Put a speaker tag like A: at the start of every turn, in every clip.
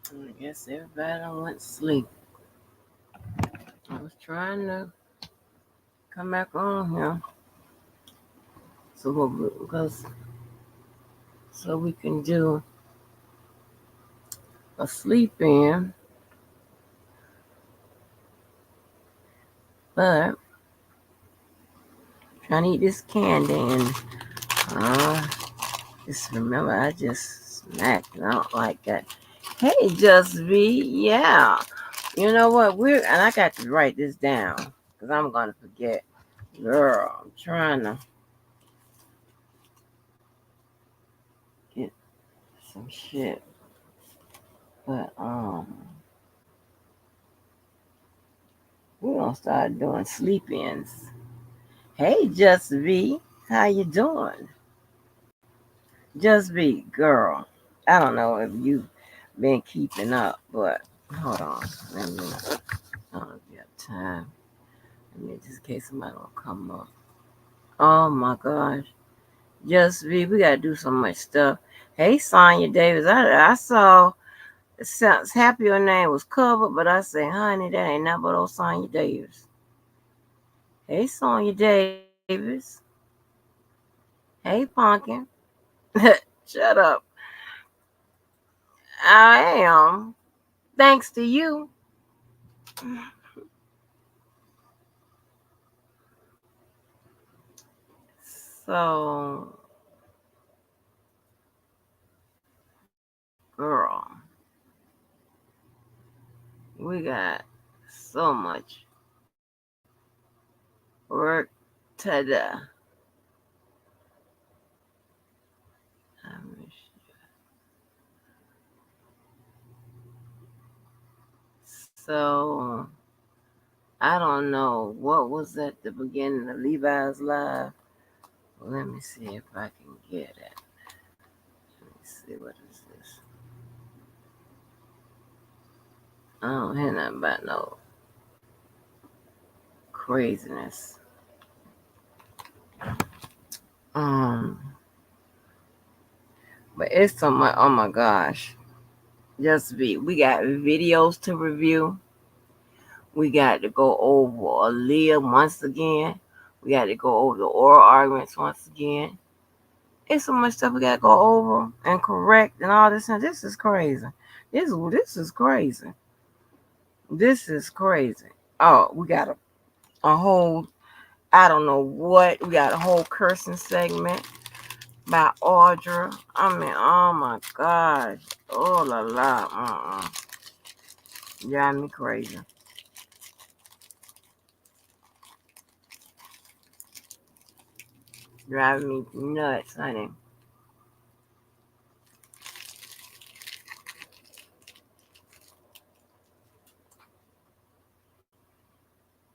A: I guess everybody done went to sleep. I was trying to come back on here so we can do a sleep in, but trying to eat this candy and uh, just remember I just smacked and I don't like that. Hey, Just V, yeah. You know what? And I got to write this down because I'm gonna forget. Girl, I'm trying to get some shit, but we're gonna start doing sleep-ins. Hey, Just V, how you doing? Just V, girl. I don't know if you've been keeping up, but hold on. Let me. I don't know if you have time. Let me just in case somebody will come up. Oh my gosh. Just V, we gotta do so much stuff. Hey, Sonya Davis. I saw it sounds happy your name was covered, but I say, honey, that ain't nothing but old Sonya Davis. Hey, Sonya Davis. Hey, Pumpkin. Shut up. I am. Thanks to you. So, girl, we got so much work to do. So, I don't know what was at the beginning of Levi's Live. Well, let me see if I can get it. Let me see, what is this? I don't hear nothing about no craziness. Um, but it's so much. Oh my gosh, we got videos to review. We got to go over Aaliyah once again. We got to go over the oral arguments once again. It's so much stuff we got to go over and correct and all this. And this is crazy. This is crazy. This is crazy. Oh, we got a whole, I don't know what. We got a whole cursing segment by Audra. I mean, oh my gosh. Oh la la. Driving me crazy. Driving me nuts, honey.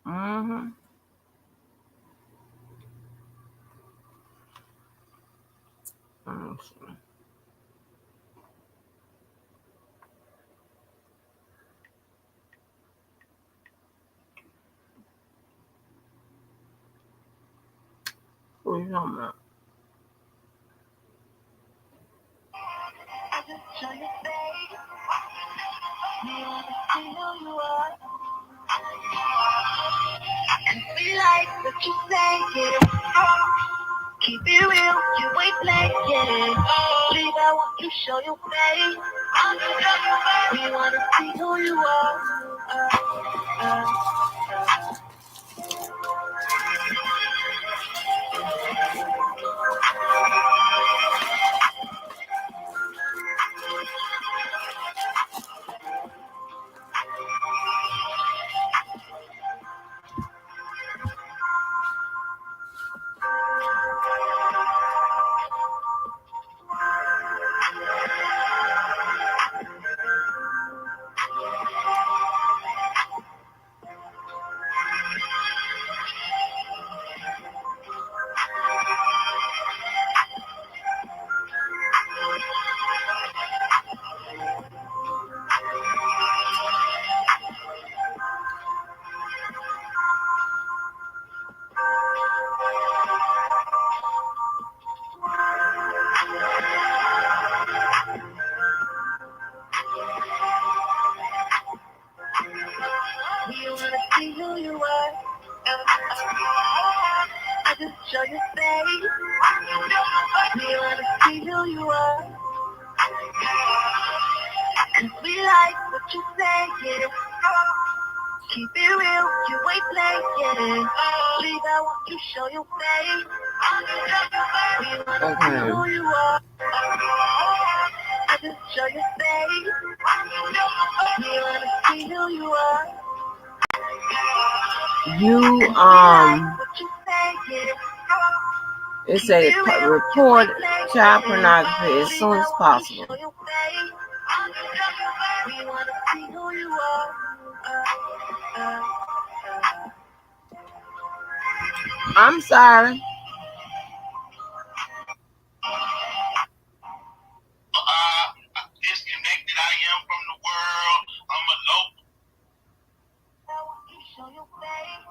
A: Mm-hmm. Mm-hmm. What are you talking about?
B: We like what you say, yeah. Keep it real, you ain't playing. Believe I want you show your face. We wanna see who you are. just show your face. We wanna see who you are. Cause we like what you say, yeah. Keep it real, you ain't playing. Please, I want you to show your face. We wanna see who you are. Just show your face. We wanna see who you are.
A: It say report child pornography as soon as possible. I'm sorry.
B: Disconnected I am from the world. I'm alone. Show your face.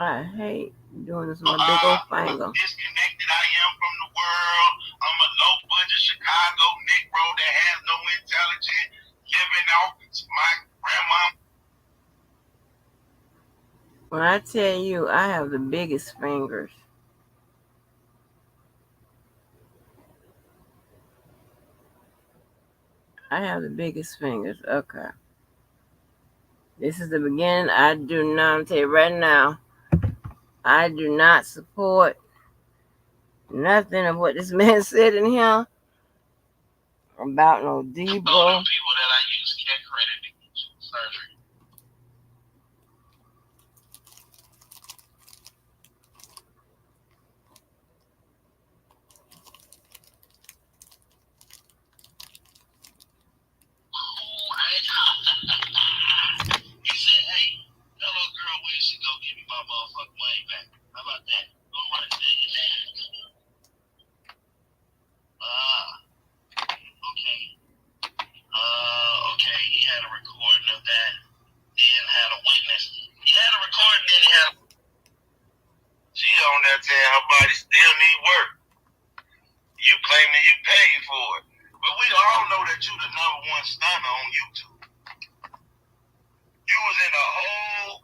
A: I hate doing this with my big old finger.
B: Disconnected I am from the world. I'm a low budget Chicago Negro that has no intelligence, living off my grandma.
A: When I tell you I have the biggest fingers. I have the biggest fingers. Okay. This is the beginning. I do not, I'm tell you right now, I do not support nothing of what this man said in here about no Debo.
B: People that I use can't credit surgery. He said, hey, that little girl where she go give me my motherfucking money back. How about that? Go run it down your dad. Okay. Okay, he had a recording of that. Then had a witness. He had a recording, then he had she on there saying her body still need work. You claim that you paid for it. But we all know that you the number one stunner on YouTube. You was in a whole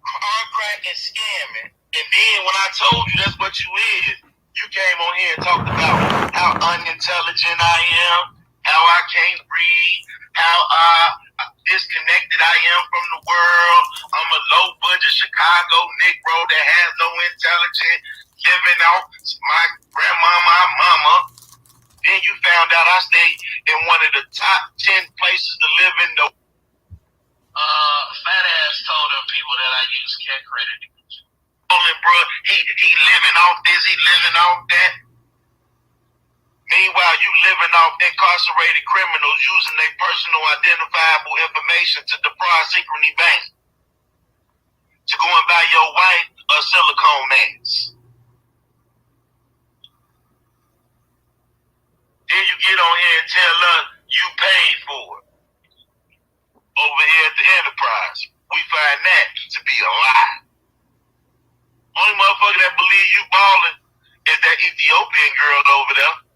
B: car cracking scamming. And then when I told you that's what you is, you came on here and talked about how unintelligent I am, how I can't read, how disconnected I am from the world. I'm a low budget Chicago Negro that has no intelligence, living off my grandmama, mama. Then you found out I stayed in one of the top 10 places to live in the fat ass told them people that I use cat credit. Bro, he living off this, he living off that. Meanwhile, you living off incarcerated criminals using their personal identifiable information to defraud Synchrony Bank. To go and buy your wife a silicone mask. Then you get on here and tell us you paid for it. Over here at the Enterprise, we find that to be a lie. Only motherfucker that believe you balling is that Ethiopian girl over there.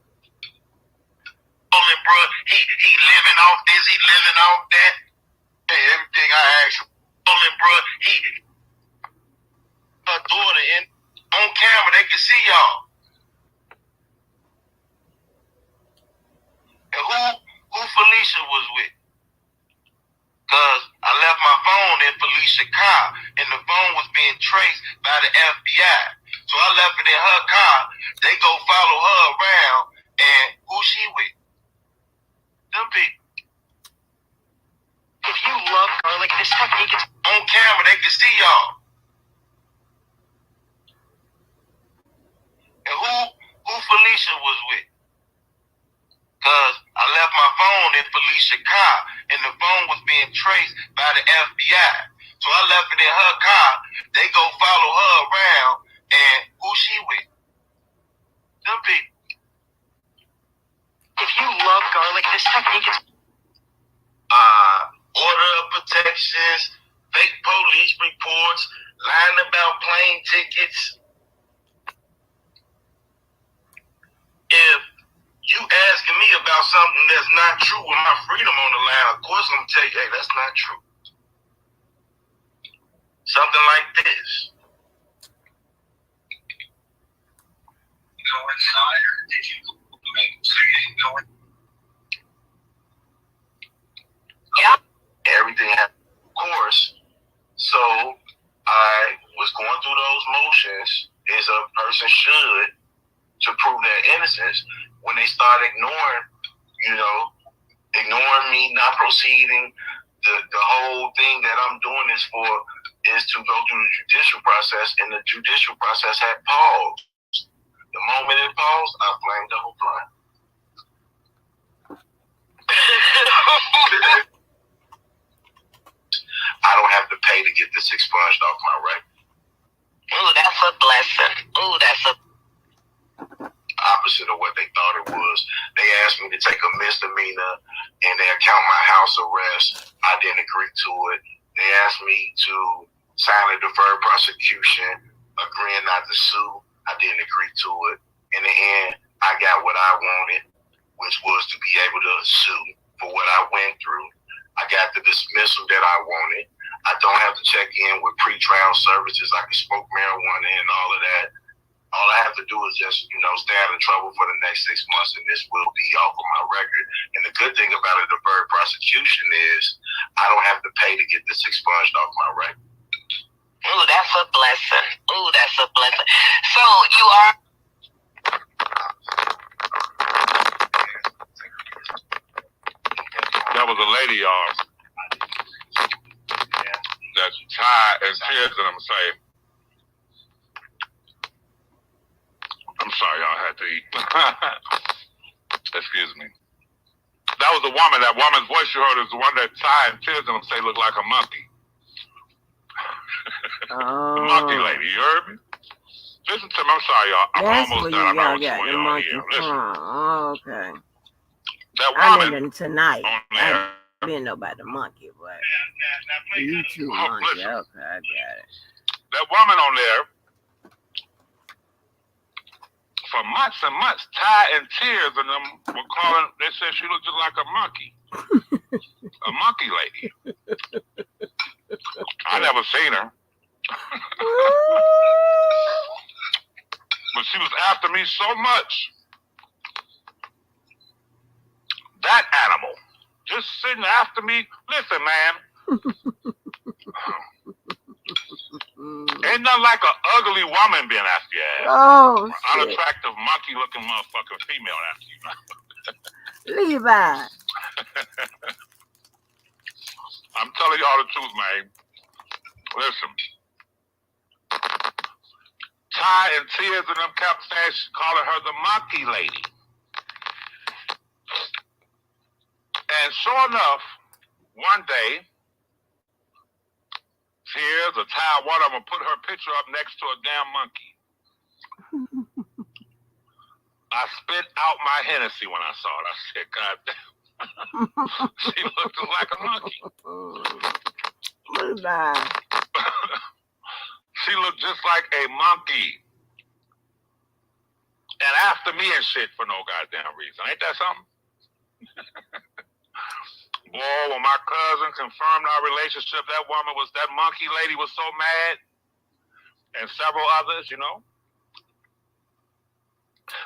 B: Bro, he living off this, he living off that. Hey, everything I ask him. Bro, her daughter in on camera, they can see y'all. And who Felicia was with? Cause I left my phone in Felicia's car, and the phone was being traced by the FBI. So I left it in her car. They go follow her around, and who she with? Them people. If you love garlic, this technique is on camera. They can see y'all. And who Felicia was with? Cause I left my phone in Felicia's car, and the phone was being traced by the FBI. So I left it in her car. They go follow her around, and who she with? Them people. If you love garlic, this technique is order of protections, fake police reports, lying about plane tickets. not true with my freedom on the line, of course I'm gonna tell you, hey, that's not true. Something like this. Go inside, or did you? So you didn't go in? Yeah. Everything happened, of course. So I was going through those motions as a person should to prove their innocence. When they start ignoring me, not proceeding, the whole thing that I'm doing this for is to go through the judicial process, and the judicial process had paused. The moment it paused, I blamed the whole plan. I don't have to pay to get this expunged off my record. Ooh, that's a blessing. Ooh, that's a opposite of what they thought it was. They asked me to take a misdemeanor and they account my house arrest. I didn't agree to it. They asked me to sign a deferred prosecution, agreeing not to sue. I didn't agree to it. In the end, I got what I wanted, which was to be able to sue for what I went through. I got the dismissal that I wanted. I don't have to check in with pre-trial services. I can smoke marijuana and all of that. All I have to do is just, stay out of trouble for the next 6 months, and this will be off of my record. And the good thing about a deferred prosecution is I don't have to pay to get this expunged off my record. Ooh, that's a blessing. Ooh, that's a blessing. So you are...
C: That was a lady, y'all, that's tired and tears in them say, I'm sorry, y'all had to eat. Excuse me. That was a woman. That woman's voice you heard is the one that tired and tears in them say look like a monkey. The monkey lady, you heard me? Listen to me, I'm sorry, y'all. I'm almost done. I'm out with you on here. Listen.
A: Okay.
C: That
A: I
C: woman
A: didn't tonight.
C: on there.
A: I didn't know about the monkey, but you too, monkey.
C: Listen.
A: Okay, I got it.
C: That woman on there, for months and months, tired and tears, and them were calling. They said she looked just like a monkey, a monkey lady. I never seen her, but she was after me so much. That animal, just sitting after me. Listen, man. Ain't nothing like an ugly woman being after your ass.
A: Oh,
C: an
A: shit.
C: unattractive, monkey-looking motherfucking female after you.
A: Levi.
C: I'm telling y'all the truth, man. Listen. Ty and tears in them kept saying, calling her the monkey lady. And sure enough, one day, Tears or Ty, one of them put her picture up next to a damn monkey. I spit out my Hennessy when I saw it. I said, God damn. She looked just like a monkey. She looked just like a monkey. And after me and shit for no goddamn reason. Ain't that something? Boy, when my cousin confirmed our relationship, that monkey lady was so mad. And several others,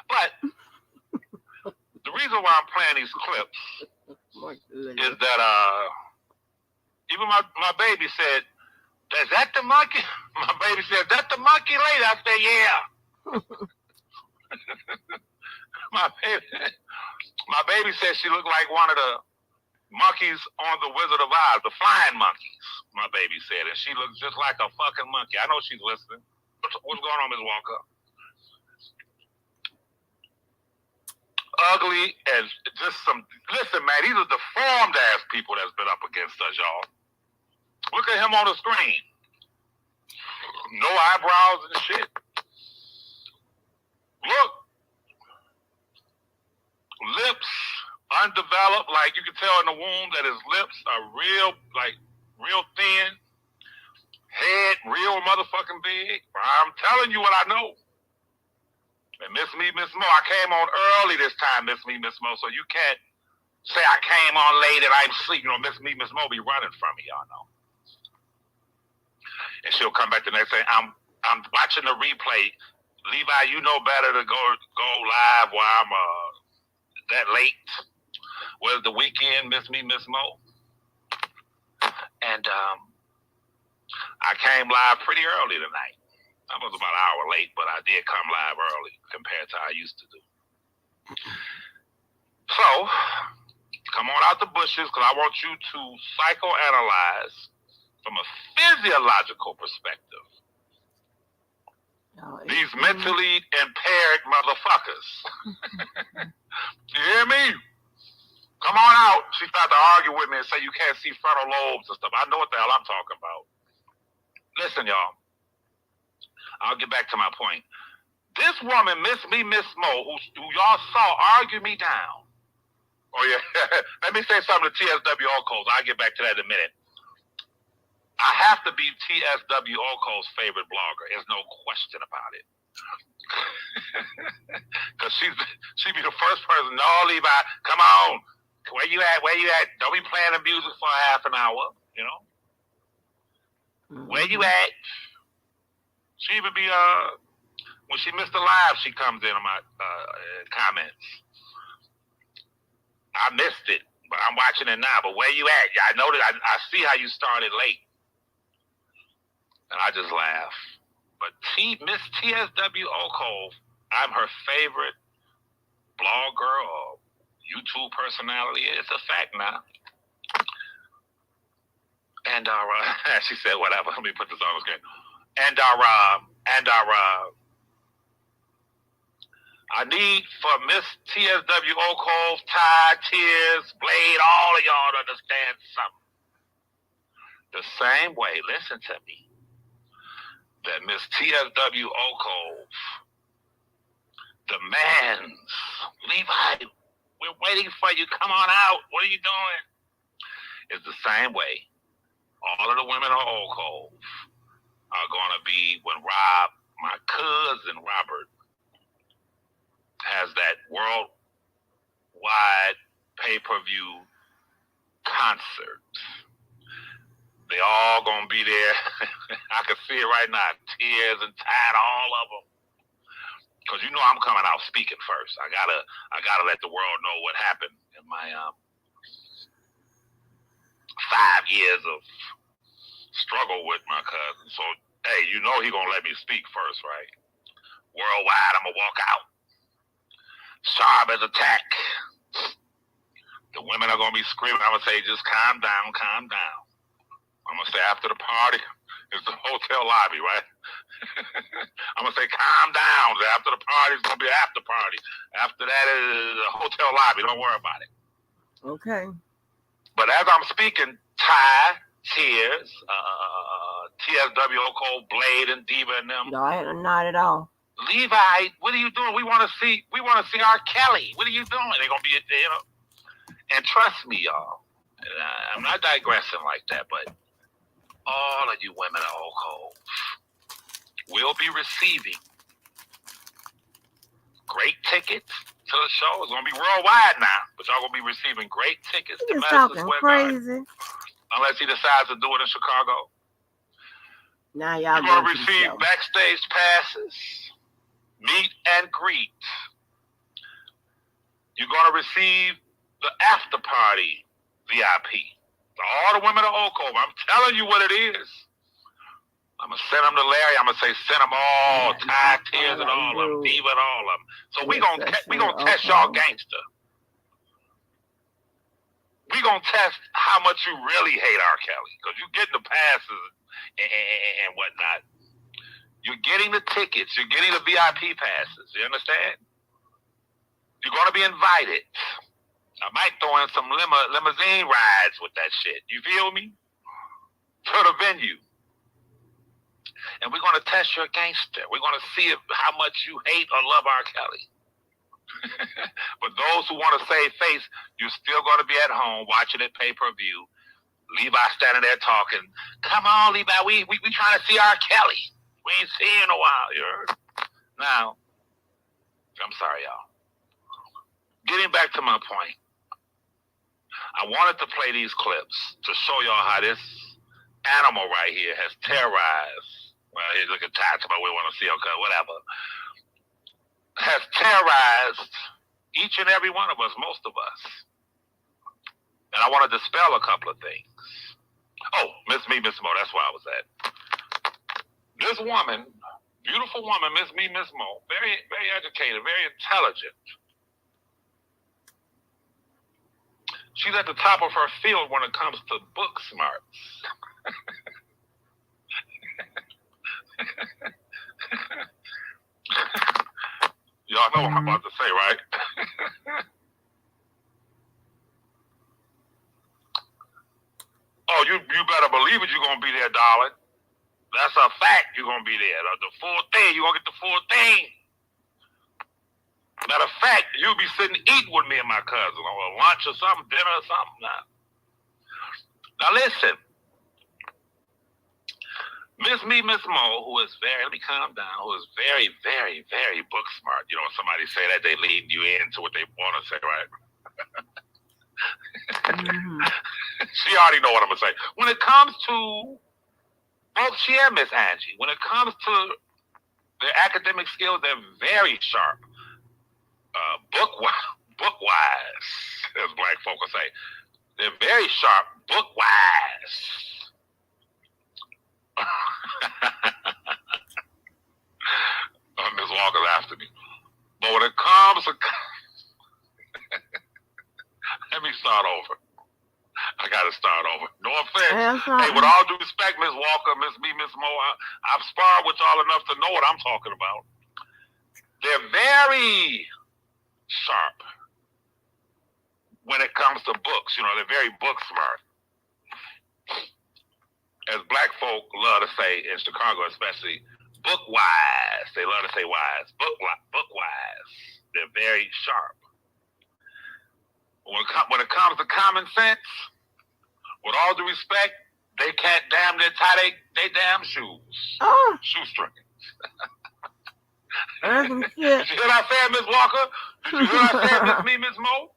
C: But the reason why I'm playing these clips is that even my baby said, is that the monkey? My baby said, is that the monkey lady? I said, yeah. My baby said she looked like one of the monkeys on the Wizard of Oz, the flying monkeys, my baby said. And she looks just like a fucking monkey. I know she's listening. What's going on, Ms. Walker? Ugly and just listen, man, these are deformed ass people that's been up against us, y'all. Look at him on the screen. No eyebrows and shit. Look. Lips undeveloped, like you can tell in the womb that his lips are real thin. Head real motherfucking big. I'm telling you what I know. And Miss Me, Miss Mo, I came on early this time, Miss Me, Miss Mo, so you can't say I came on late and I'm asleep, Miss Mo be running from me, y'all know. And she'll come back the next day. I'm watching the replay. Levi, you know better to go live while I'm that late. Was the weekend, Miss Mo? And I came live pretty early tonight. I was about an hour late, but I did come live early compared to how I used to do. So, come on out the bushes, because I want you to psychoanalyze from a physiological perspective these mentally impaired motherfuckers. You hear me? Come on out. She tried to argue with me and say you can't see frontal lobes and stuff. I know what the hell I'm talking about. Listen, y'all. I'll get back to my point. This woman, Miss Mo, who y'all saw argue me down. Oh, yeah. Let me say something to TSW Oko's. I'll get back to that in a minute. I have to be TSW Oko's favorite blogger. There's no question about it. Because she be the first person. No, Levi, come on. Where you at? Don't be playing the music for a half an hour, Mm-hmm. Where you at? She even be, when she missed the live, she comes in on my comments. I missed it, but I'm watching it now. But where you at? I know that I see how you started late. And I just laugh. But Miss TSW Oko, I'm her favorite blogger or YouTube personality. It's a fact now. And she said, whatever. Let me put this on the screen. And I need for Miss TSW Oko, Ty, Tears, Blade, all of y'all to understand something. The same way, listen to me, that Miss TSW Oko demands, Levi, we're waiting for you. Come on out. What are you doing? It's the same way. All of the women of Oko are going to be when Rob, my cousin Robert, has that worldwide pay-per-view concert. They all going to be there. I can see it right now. Tears and Tide, all of them. Because I'm coming out speaking first. I gotta let the world know what happened in my 5 years of struggle with my cousin. So, hey, he gonna let me speak first, right? Worldwide, I'm gonna walk out. Sharp as a tack. The women are gonna be screaming. I'm gonna say, just calm down, calm down. I'm gonna say after the party, it's the hotel lobby, right? I'm gonna say calm down. After the party, it's gonna be after party. After that is the hotel lobby. Don't worry about it.
A: Okay.
C: But as I'm speaking, Ty, Tears, TSW Oko, Blade, and Diva and them.
A: No, not at all.
C: Levi, what are you doing? We want to see R. Kelly. What are you doing? They're gonna be, And trust me, y'all. I'm not digressing like that, but all of you women at Oko will be receiving great tickets to the show. It's gonna be worldwide now, but y'all gonna be receiving great tickets to Madison Square Garden. Unless he decides to do it in Chicago.
A: Now y'all
C: You're gonna receive backstage passes, meet and greet. You're gonna receive the after party VIP. All the women of Oko, I'm telling you what it is. I'm going to send them to Larry. I'm going to say send them all, Ty, Tears, and all of them, Diva and all of them. So we gonna test y'all gangster. We going to test how much you really hate R. Kelly. Because you're getting the passes and whatnot. You're getting the tickets. You're getting the VIP passes. You understand? You're going to be invited. I might throw in some limousine rides with that shit. You feel me? To the venue. And we're going to test your gangster. We're going to see how much you hate or love R. Kelly. But those who want to save face, you're still going to be at home watching it pay-per-view. Levi standing there talking. Come on, Levi, we trying to see R. Kelly. We ain't seen in a while. You heard? Now, I'm sorry, y'all. Getting back to my point. I wanted to play these clips to show y'all how this animal right here has terrorized. Well, here's look at tats, but we want to see, okay, whatever. Has terrorized each and every one of us, most of us. And I want to dispel a couple of things. Oh, Miss Mo, that's where I was at. This woman, beautiful woman, Miss Mo, very, very educated, very intelligent. She's at the top of her field when it comes to book smarts. Y'all know what I'm about to say, right? Oh, you better believe it, you're going to be there, darling. That's a fact, you're going to be there. The full thing, you're going to get the full thing. Matter of fact, you'll be sitting eating with me and my cousin or lunch or something, dinner or something. Now listen. Miss Mo, who is very, let me calm down, who is very, very, very book smart. You know, when somebody say that, they lead you into what they want to say, right? She already know what I'm going to say. When it comes to both she and Miss Angie, when it comes to their academic skills, they're very sharp. Book-wise, as black folk will say. They're very sharp, book-wise. Miss Walker's after me. But when it comes to... Let me start over. I got to start over. No offense. Hey, with all due respect, Miss Walker, Miss Mo, I've sparred with y'all enough to know what I'm talking about. They're very sharp when it comes to books. You know, they're very book smart. As black folk love to say, in Chicago especially, book-wise. They love to say wise. Book-wise. They're very sharp. When it comes to common sense, with all due respect, they can't damn near tie they damn shoes.
A: Oh.
C: Shoestrings.
A: Did you
C: hear what I said, Miss Walker? Did you hear what I said, Miss Mo?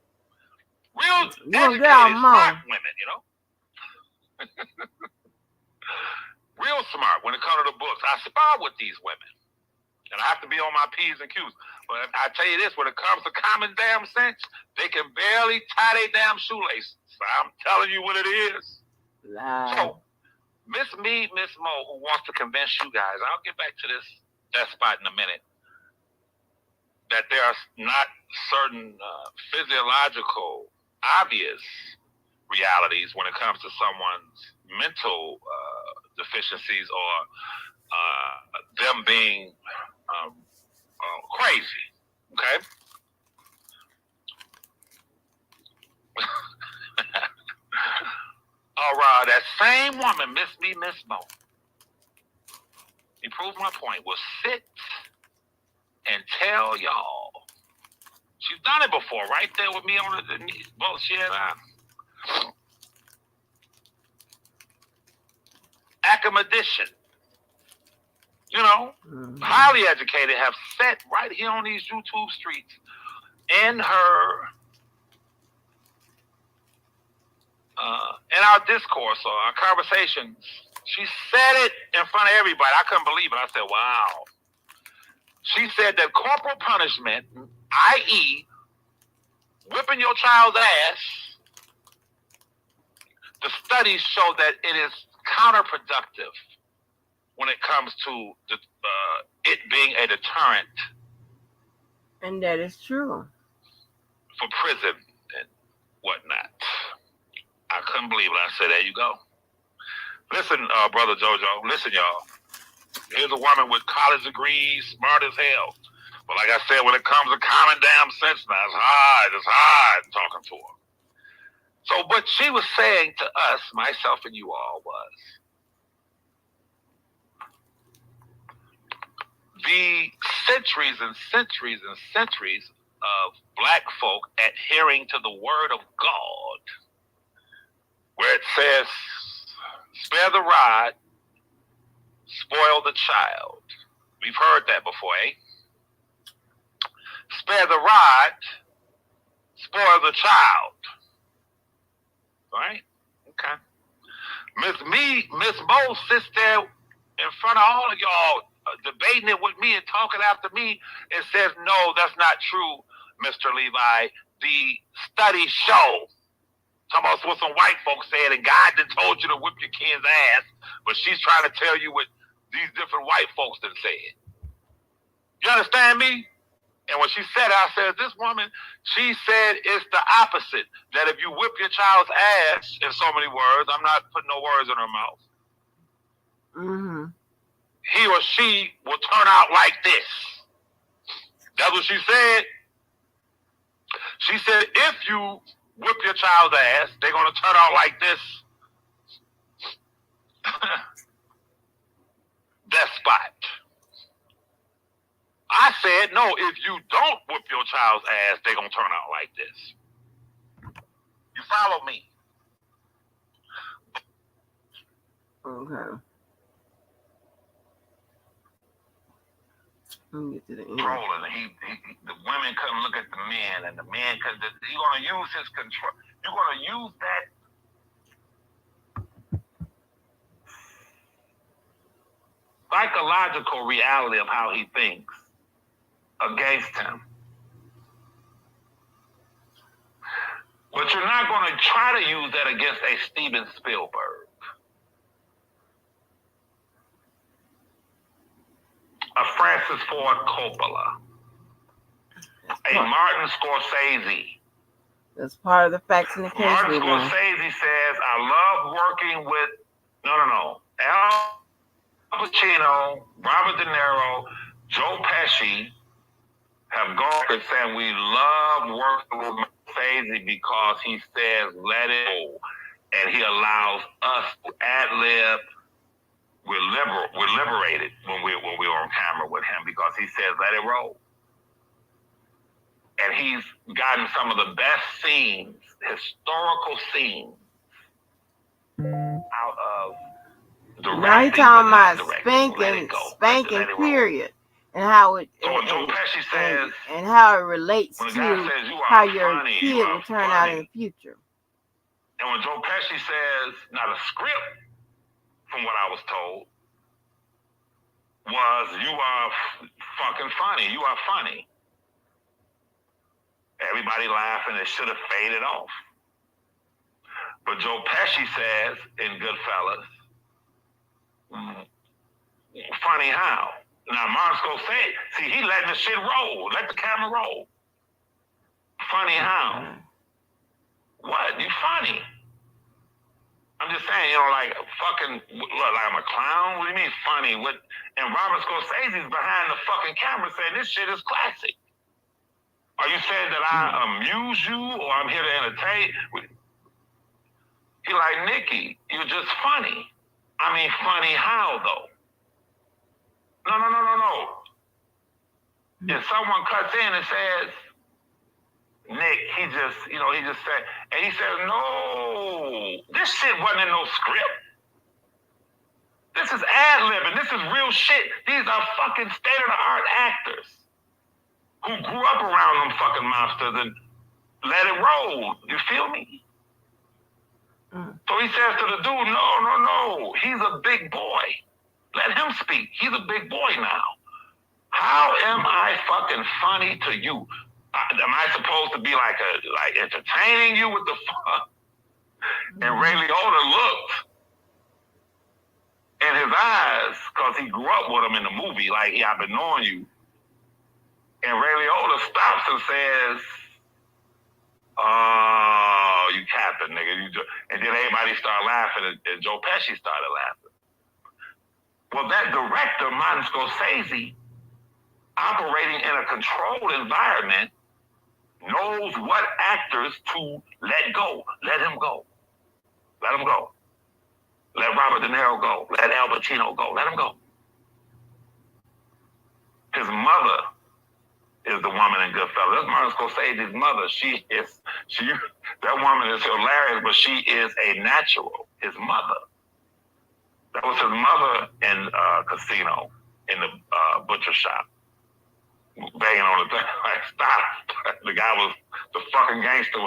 C: Real educated, smart women, you know? Real smart when it comes to the books. I spar with these women. And I have to be on my P's and Q's. But I tell you this, when it comes to common damn sense, they can barely tie their damn shoelaces. I'm telling you what it is.
A: Wow.
C: So, Miss Mo, who wants to convince you guys, I'll get back to that spot in a minute, that there are not certain physiological, obvious realities when it comes to someone's mental deficiencies or them being crazy, okay? All right, that same woman, Miss Mo, he proves my point, will sit and tell y'all. She's done it before, right there with me on the both she and I. Academician, you know, highly educated, have sat right here on these YouTube streets in her, in our discourse or our conversations. She said it in front of everybody. I couldn't believe it. I said, wow. She said that corporal punishment, i.e., whipping your child's ass, the studies show that it is counterproductive when it comes to it being a deterrent.
A: And that is true.
C: For prison and whatnot. I couldn't believe it. I said, there you go. Listen, Brother JoJo. Listen, y'all. Here's a woman with college degrees, smart as hell. But like I said, when it comes to common damn sense now, it's hard talking to her. So what she was saying to us, myself and you all, was the centuries and centuries and centuries of black folk adhering to the word of God, where it says, spare the rod, spoil the child. We've heard that before, eh? Spare the rod, spoil the child. Right? Okay. Miss Mo sits there in front of all of y'all debating it with me and talking after me and says, no, that's not true, Mr. Levi. The studies show. Talking about what some white folks said, and God done told you to whip your kid's ass, but she's trying to tell you what these different white folks done said. You understand me? And when she said it, I said, this woman, she said it's the opposite. That if you whip your child's ass, in so many words, I'm not putting no words in her mouth, he or she will turn out like this. That's what she said. She said, if you whip your child's ass, they're going to turn out like this. Despot. I said, no, if you don't whip your child's ass, they're going to turn out like this. You follow me?
A: Okay. Let me get to the end.
C: Trolling. The women couldn't look at the men, and the men couldn't. You're going to use his control. You're going to use that psychological reality of how he thinks against him. But you're not going to try to use that against a Steven Spielberg, a Francis Ford Coppola, a Martin Scorsese.
A: That's part of the facts in the case.
C: Martin Scorsese says, I love working with, Al Pacino, Robert De Niro, Joe Pesci have gone and said we love working with Scorsese because he says let it go, and he allows us to ad-lib. We're liberated when we're on camera with him because he says let it roll. And he's gotten some of the best scenes, historical scenes, out of directing.
A: Now he's talking about spanking period. And how it
C: so when Joe Pesci says,
A: and how it relates to how your
C: funny,
A: kid will turn out in the future.
C: And when Joe Pesci says, now the script, from what I was told, was you are fucking funny. You are funny. Everybody laughing. It should have faded off. But Joe Pesci says in Goodfellas, funny how? Now, Martin Scorsese, see, he letting the shit roll. Let the camera roll. Funny how? What? You funny. I'm just saying, like, fucking, look, like I'm a clown? What do you mean funny? What? And Robert Scorsese's behind the fucking camera saying this shit is classic. Are you saying that I amuse you or I'm here to entertain? He like, Nikki, you're just funny. I mean, funny how, though? No. If someone cuts in and says, Nick, he just said, and he says, no, this shit wasn't in no script. This is ad-libbing. This is real shit. These are fucking state-of-the-art actors who grew up around them fucking monsters and let it roll. You feel me? So he says to the dude, no. He's a big boy. Let him speak. He's a big boy now. How am I fucking funny to you? Am I supposed to be like entertaining you with the fuck? And Ray Liotta looked in his eyes, because he grew up with him in the movie, like, I've been knowing you. And Ray Liotta stops and says, oh, you capping, nigga. And then everybody started laughing, and Joe Pesci started laughing. Well, that director, Martin Scorsese, operating in a controlled environment, knows what actors to let go. Let him go. Let him go. Let Robert De Niro go. Let Al Pacino go. Let him go. His mother is the woman in Goodfellas. That's Martin Scorsese's mother. That woman is hilarious, but she is a natural. His mother. That was his mother in Casino, in the butcher shop, banging on the thing. Like, stop. The guy was the fucking gangster.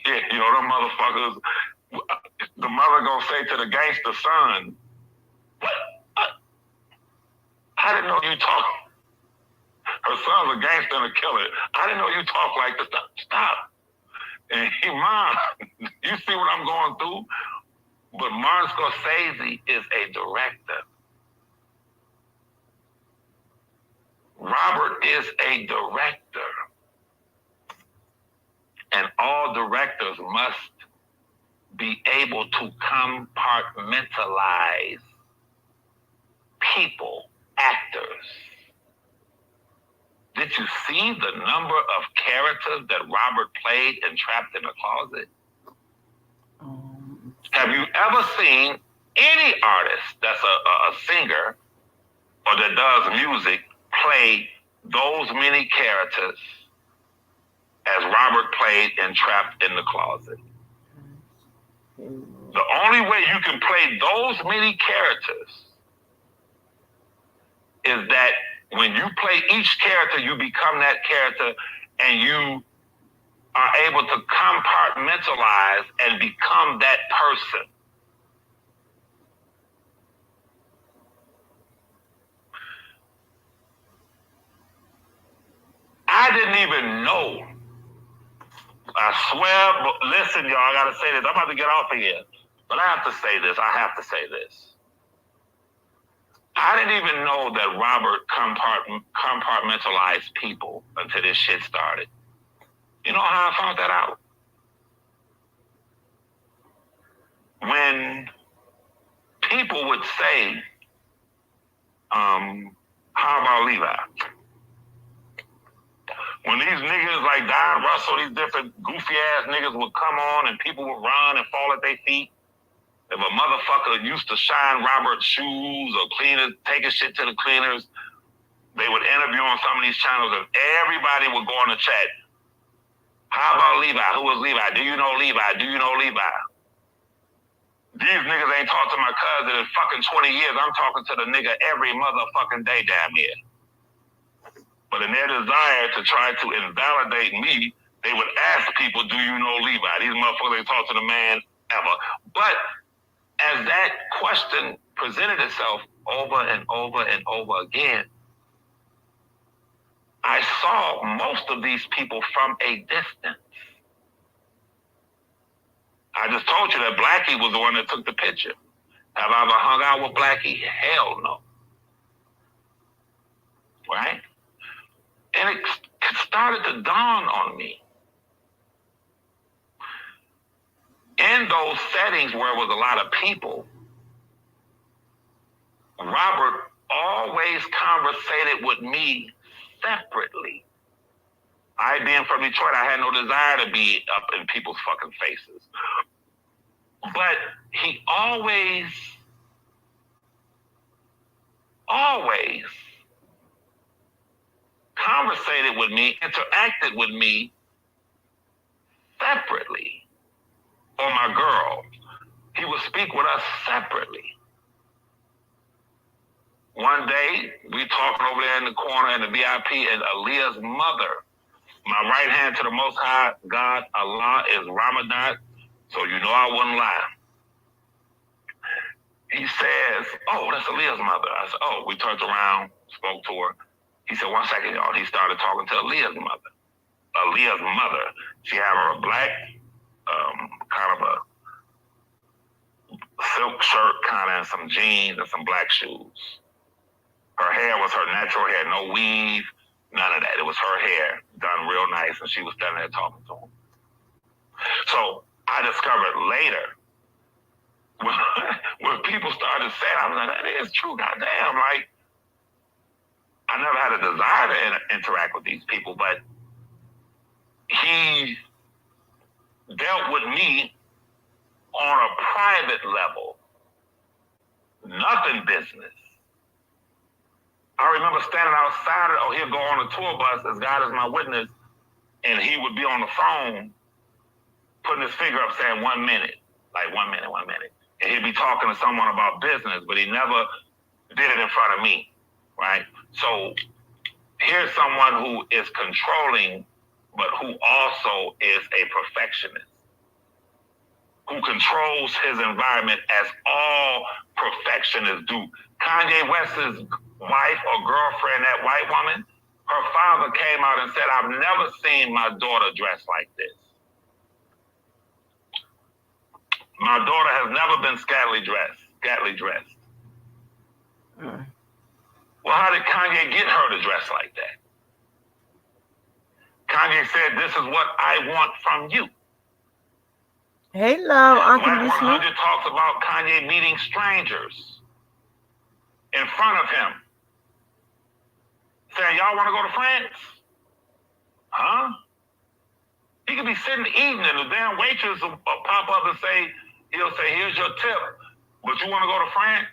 C: Yeah, them motherfuckers. The mother gonna say to the gangster son, "What? I didn't know you talk." Her son's a gangster and a killer. I didn't know you talk like this. Stop. And he, Mom, you see what I'm going through? But Martin Scorsese is a director. Robert is a director. And all directors must be able to compartmentalize people, actors. Did you see the number of characters that Robert played in Trapped in the Closet? Have you ever seen any artist that's a singer or that does music play those many characters as Robert played in Trapped in the Closet? The only way you can play those many characters is that when you play each character, you become that character and you are able to compartmentalize and become that person. I didn't even know. I swear, but listen, y'all, I gotta say this. I'm about to get off of here. But I have to say this. I didn't even know that Robert compartmentalized people until this shit started. You know how I found that out? When people would say, how about Levi? When these niggas like Don Russell, these different goofy ass niggas would come on and people would run and fall at their feet. If a motherfucker used to shine Robert's shoes or take his shit to the cleaners, they would interview on some of these channels and everybody would go on the chat. How about Levi? Who was Levi? Do you know Levi? Do you know Levi? These niggas ain't talked to my cousin in fucking 20 years. I'm talking to the nigga every motherfucking day damn near. But in their desire to try to invalidate me, they would ask people, do you know Levi? These motherfuckers ain't talked to the man ever. But as that question presented itself over and over and over again, I saw most of these people from a distance. I just told you that Blackie was the one that took the picture. Have I ever hung out with Blackie? Hell no. Right? And it started to dawn on me. In those settings where there was a lot of people, Robert always conversated with me separately. I, being from Detroit, I had no desire to be up in people's fucking faces. But he always conversated with me, interacted with me separately. Or my girl, he would speak with us separately. One day, we talking over there in the corner in the VIP, and Aaliyah's mother, my right hand to the Most High God, Allah, is Ramadan, so you know I wouldn't lie. He says, oh, that's Aaliyah's mother. I said, oh, we turned around, spoke to her. He said, 1 second, y'all. He started talking to Aaliyah's mother. Aaliyah's mother, she had her a black, kind of a silk shirt, kind of, and some jeans and some black shoes. Her hair was her natural hair, no weave, none of that. It was her hair done real nice, and she was standing there talking to him. So I discovered later, when people started saying, I was like, that is true, goddamn. Like, I never had a desire to interact with these people, but he dealt with me on a private level, nothing business. I remember standing outside, he'd go on a tour bus, as God is my witness, and he would be on the phone, putting his finger up saying 1 minute, like 1 minute, 1 minute. And he'd be talking to someone about business, but he never did it in front of me, right? So here's someone who is controlling, but who also is a perfectionist. who controls his environment as all perfection is due. Kanye West's wife or girlfriend, that white woman, her father came out and said, I've never seen my daughter dressed like this. My daughter has never been scantily dressed. Well, how did Kanye get her to dress like that? Kanye said, this is what I want from you.
A: Hey, love, Uncle
C: Black 100 talks about Kanye meeting strangers in front of him, saying, y'all want to go to France? Huh? He could be sitting eating and the damn waitress will pop up and he'll say, here's your tip, but you want to go to France?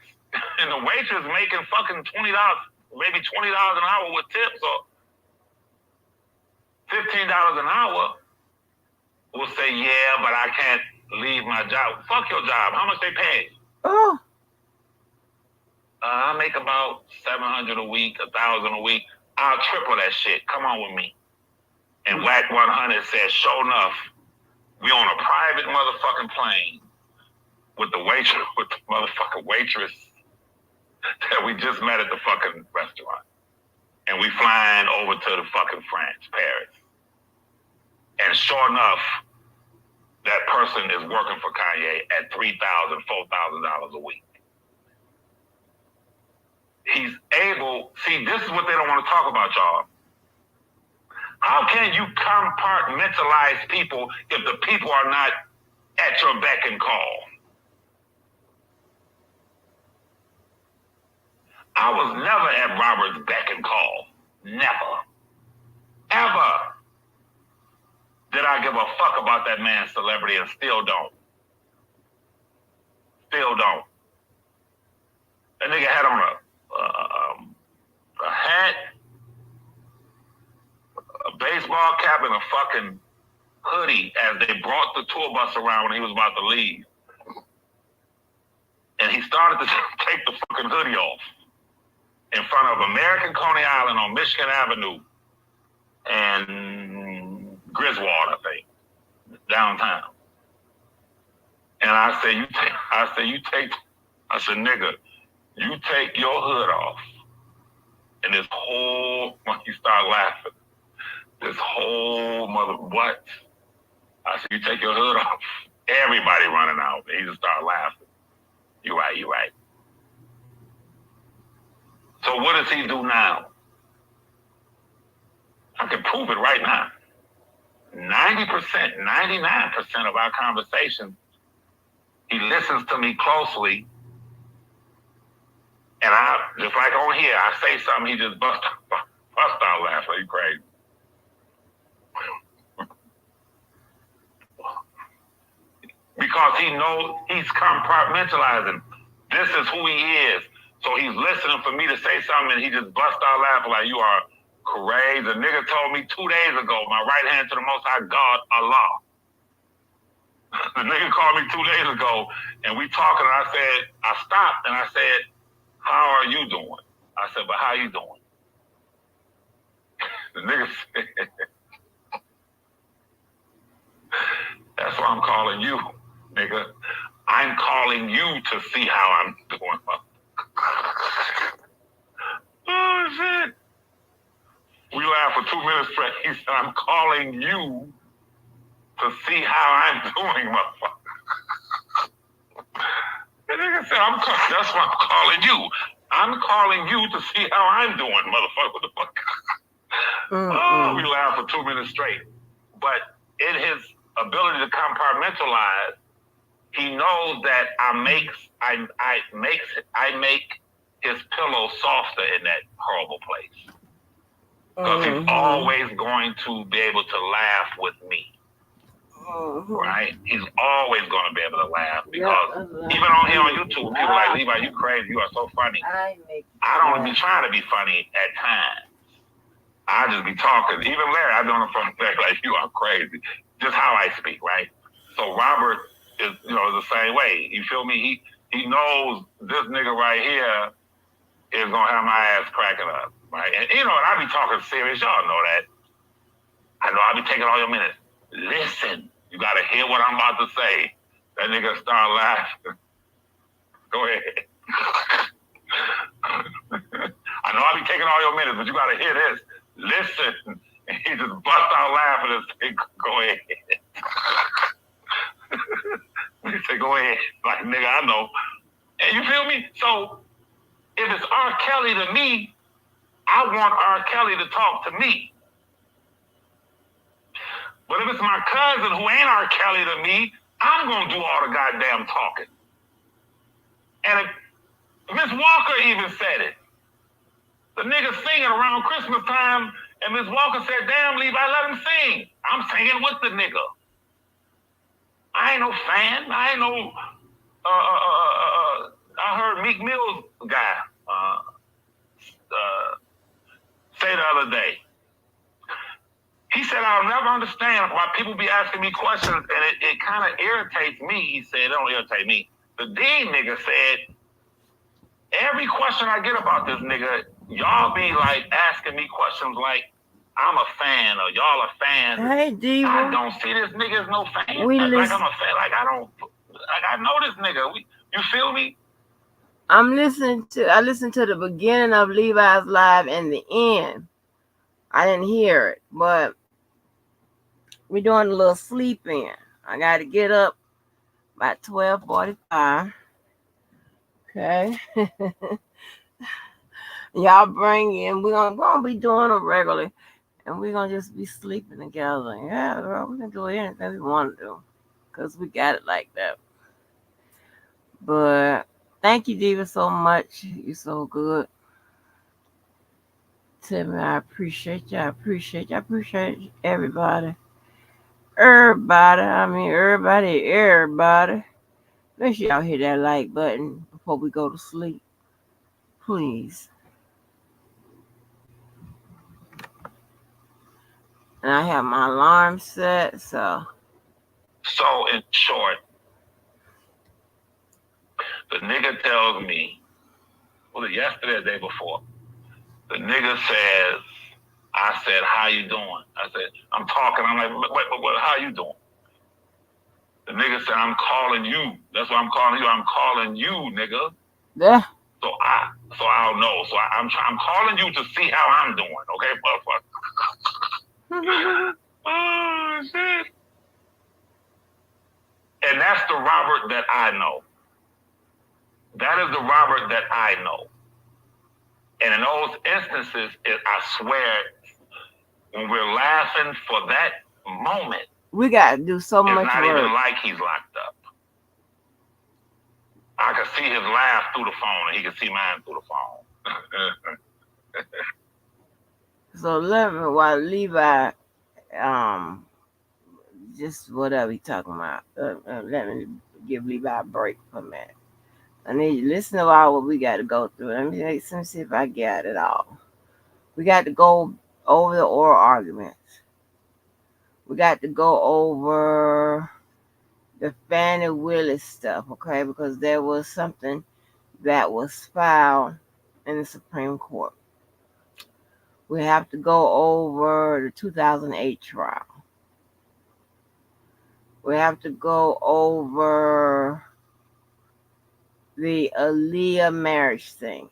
C: And the waitress making fucking $20, maybe $20 an hour with tips or $15 an hour, will say, yeah, but I can't leave my job. Fuck your job. How much they pay?
A: Oh.
C: I make about $700 a week, $1,000 a week. I'll triple that shit. Come on with me. And Whack 100 says, sure enough, we on a private motherfucking plane with the motherfucking waitress that we just met at the fucking restaurant. And we flying over to the fucking France, Paris. And sure enough, that person is working for Kanye at $3,000, $4,000 a week. He's able, see, this is what they don't want to talk about, y'all. How can you compartmentalize people if the people are not at your beck and call? I was never at Robert's beck and call. Never. Ever did I give a fuck about that man's celebrity, and still don't. Still don't. That nigga had on a hat, a baseball cap, and a fucking hoodie as they brought the tour bus around when he was about to leave. And he started to take the fucking hoodie off in front of American Coney Island on Michigan Avenue and Griswold, I think, downtown. And I said, nigga, you take your hood off. And this whole, when he started laughing, this whole what? I said, you take your hood off. Everybody running out. And he just started laughing. You're right. So what does he do now? I can prove it right now. 90%, 99% of our conversations, he listens to me closely. And I, just like on here, I say something, he just bust out laughing. You crazy. Because he knows he's compartmentalizing. This is who he is. So he's listening for me to say something and he just bust out laughing like, you are crazy. The nigga told me 2 days ago, my right hand to the Most High God, Allah. The nigga called me 2 days ago and we talking and I stopped and I said, how are you doing? I said, but how you doing? The nigga said, that's why I'm calling you, nigga. I'm calling you to see how I'm doing. Oh, shit. We laughed for 2 minutes straight. He said, I'm calling you to see how I'm doing, motherfucker. The nigga said, that's why I'm calling you. I'm calling you to see how I'm doing, motherfucker. What the fuck? Oh, we laughed for 2 minutes straight. But in his ability to compartmentalize, he knows that I make his pillow softer in that horrible place. Because he's always going to be able to laugh with me. Right? He's always going to be able to laugh because even on here on YouTube, people like, Levi, you crazy. You are so funny. I don't be trying to be funny at times. I just be talking. Even Larry, I don't know from back like, you are crazy. Just how I speak, right? So Robert is, the same way. You feel me? He knows this nigga right here is going to have my ass cracking up, right? And, and I be talking serious. Y'all know that. I know I be taking all your minutes. Listen. You got to hear what I'm about to say. That nigga start laughing. Go ahead. I know I be taking all your minutes, but you gotta hear this. Listen. And he just bust out laughing and say, go ahead. He say, go ahead. Like, nigga, I know. And you feel me? So, if it's R. Kelly to me, I want R. Kelly to talk to me. But if it's my cousin who ain't R. Kelly to me, I'm going to do all the goddamn talking. And if Miss Walker even said it. The nigga singing around Christmas time, and Miss Walker said, damn, Levi, let him sing. I'm singing with the nigga. I ain't no fan. I ain't no, I heard Meek Mill's guy say the other day. He said, I'll never understand why people be asking me questions, and it kind of irritates me. He said, it don't irritate me. The dean nigga said, every question I get about this nigga, y'all be like asking me questions like I'm a fan or y'all are fans.
A: Hey, Diva.
C: I don't see this nigga as no fan. Like I'm a fan. Like I don't. Like I know this nigga. You feel me?
A: I listened to the beginning of Levi's live and the end. I didn't hear it, but we're doing a little sleep in. I got to get up by 12:45. Okay. Y'all bring in. We're gonna be doing it regularly, and we're gonna just be sleeping together. Yeah, girl, we can do anything we want to do, cause we got it like that. But thank you, Diva, so much. You're so good to me. I appreciate you. I appreciate everybody. Everybody. Make sure y'all hit that like button before we go to sleep. Please. And I have my alarm set, so.
C: So, in short, the nigga tells me, was it yesterday or the day before? The nigga says, I said, how you doing? I said, I'm talking. I'm like, wait, how you doing? The nigga said, I'm calling you. That's why I'm calling you. I'm calling you, nigga.
A: Yeah.
C: So I'll know. So I'm calling you to see how I'm doing. Okay, motherfucker. Oh shit. And that's the Robert that I know. That is the Robert that I know. And in those instances, I swear, when we're laughing for that moment,
A: we got to do so much work.
C: It's not even like he's locked up. I can see his laugh through the phone, and he can see mine through the phone.
A: So while Levi, just whatever he talking about, let me give Levi a break for a minute. I need you to listen to all what we got to go through. Let me see if I got it all. We got to go over the oral arguments. We got to go over the Fannie Willis stuff, okay? Because there was something that was filed in the Supreme Court. We have to go over the 2008 trial. We have to go over the Aaliyah marriage thing.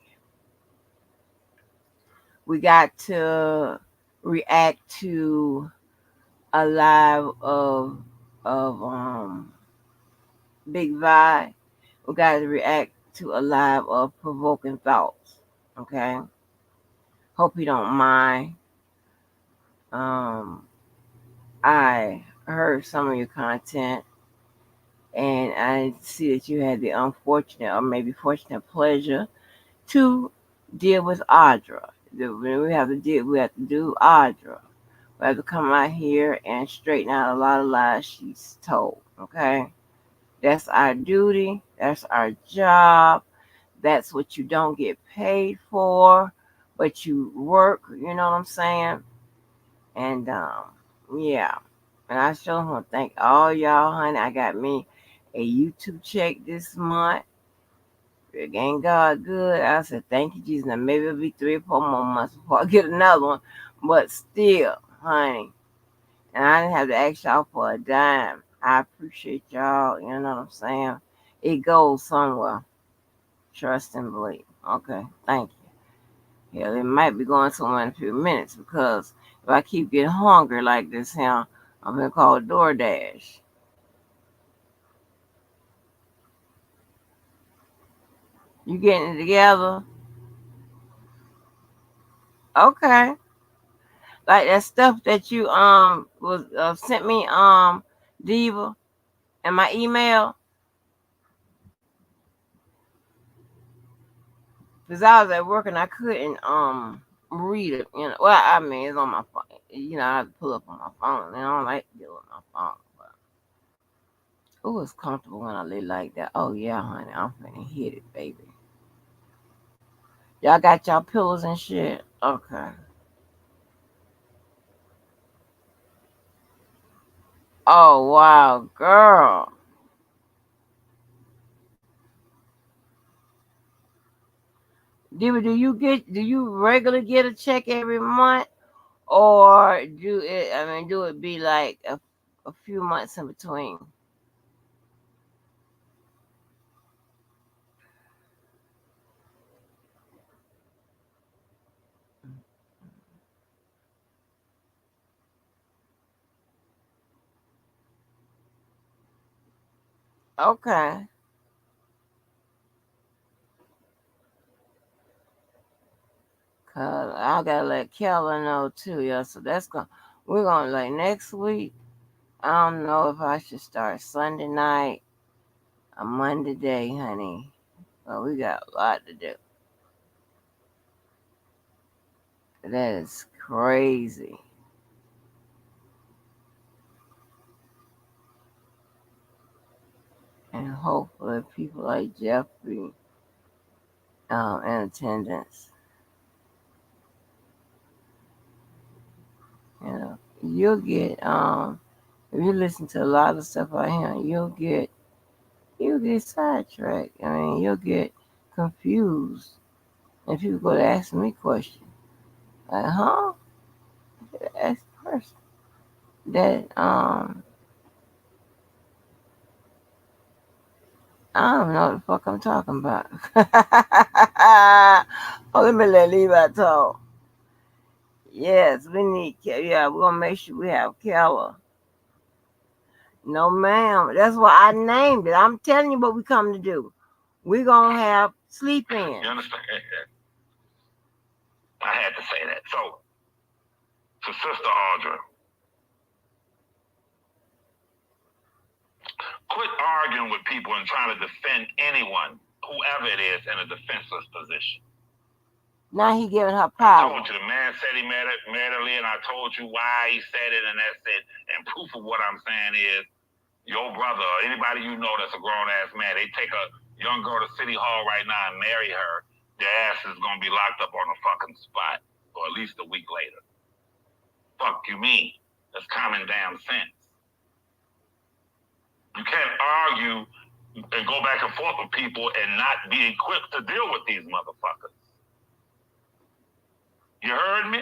A: We got to react to a live of Big Vi. We got to react to a live of Provoking Thoughts. Okay. Hope you don't mind. I heard some of your content, and I see that you had the unfortunate or maybe fortunate pleasure to deal with Audra. We have to do Audra. We have to come out here and straighten out a lot of lies she's told. Okay, that's our duty. That's our job. That's what you don't get paid for, but you work. You know what I'm saying? And yeah. And I sure want to thank all y'all, honey. I got me a YouTube check this month. Ain't God good? I said, thank you, Jesus. Now, maybe it'll be 3 or 4 more months before I get another one. But still, honey. And I didn't have to ask y'all for a dime. I appreciate y'all. You know what I'm saying? It goes somewhere. Trust and believe. Okay, thank you. Yeah, it might be going somewhere in a few minutes because if I keep getting hungry like this here, I'm gonna call DoorDash. You getting it together? Okay. Like that stuff that you was sent me Diva in my email. Cause I was at work and I couldn't read it. You know, well I mean it's on my phone. You know I have to pull up on my phone. And I don't like to deal with my phone. But oh, it's comfortable when I lay like that. Oh yeah, honey, I'm finna hit it, baby. Y'all got y'all pillows and shit. Okay. Oh wow, girl. Diva, do you regularly get a check every month? Or do it be like a few months in between? Okay. Cause I gotta let Kelly know too, yeah. So we're gonna like next week. I don't know if I should start Sunday night or Monday day, honey. But we got a lot to do. That is crazy. And hopefully people like Jeffrey in attendance. You know, you'll get if you listen to a lot of stuff out here, you'll get sidetracked. I mean, you'll get confused. And people go to ask me questions. Like, huh? Ask the person that I don't know what the fuck I'm talking about. Oh, let me let Levi talk. Yes, we need. Yeah, we're gonna make sure we have Keller. No, ma'am. That's why I named it. I'm telling you what we come to do. We're gonna have sleep in.
C: You understand? I had to say that. So, to Sister Audra, quit arguing with people and trying to defend anyone, whoever it is, in a defenseless position.
A: Now he giving her power.
C: I told you the man said he met her, and I told you why he said it, and that's it. And proof of what I'm saying is, your brother or anybody you know that's a grown ass man, they take a young girl to City Hall right now and marry her, their ass is gonna be locked up on the fucking spot, or at least a week later. Fuck you mean? That's common damn sense. You can't argue and go back and forth with people and not be equipped to deal with these motherfuckers. You heard me?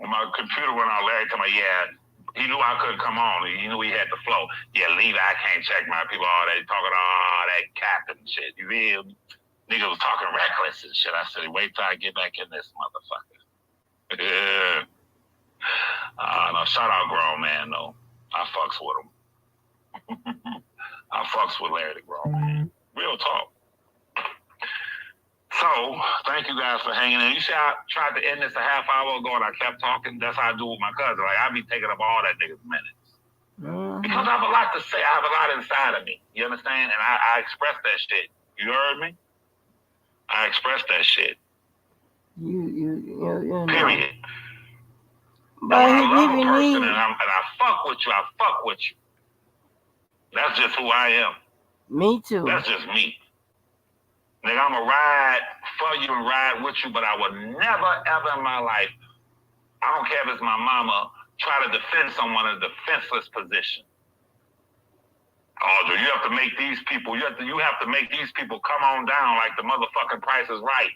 C: When my computer went on, Larry told me, yeah, he knew I couldn't come on. He knew he had the flow. Yeah, leave it. I can't check my people. All that talking all that cap and shit. You feel me? Nigga was talking reckless and shit. I said, wait till I get back in this motherfucker. No, shout out grown man though. I fucks with him. I fucks with Larry the grown man. Real talk. So, thank you guys for hanging in. You see, I tried to end this a half hour ago and I kept talking. That's how I do with my cousin. Like, I be taking up all that nigga's minutes. Because I have a lot to say. I have a lot inside of me. You understand? And I express that shit. You heard me? I express that shit.
A: You know.
C: Period.
A: But
C: when I
A: he
C: love a
A: giving
C: person
A: me.
C: and I fuck with you, I fuck with you. That's just who I am.
A: Me too.
C: That's just me. Nigga, I'm going to ride for you and ride with you, but I would never, ever in my life, I don't care if it's my mama, try to defend someone in a defenseless position. Audrey, you have to make these people, you have to make these people come on down like the motherfucking Price is Right.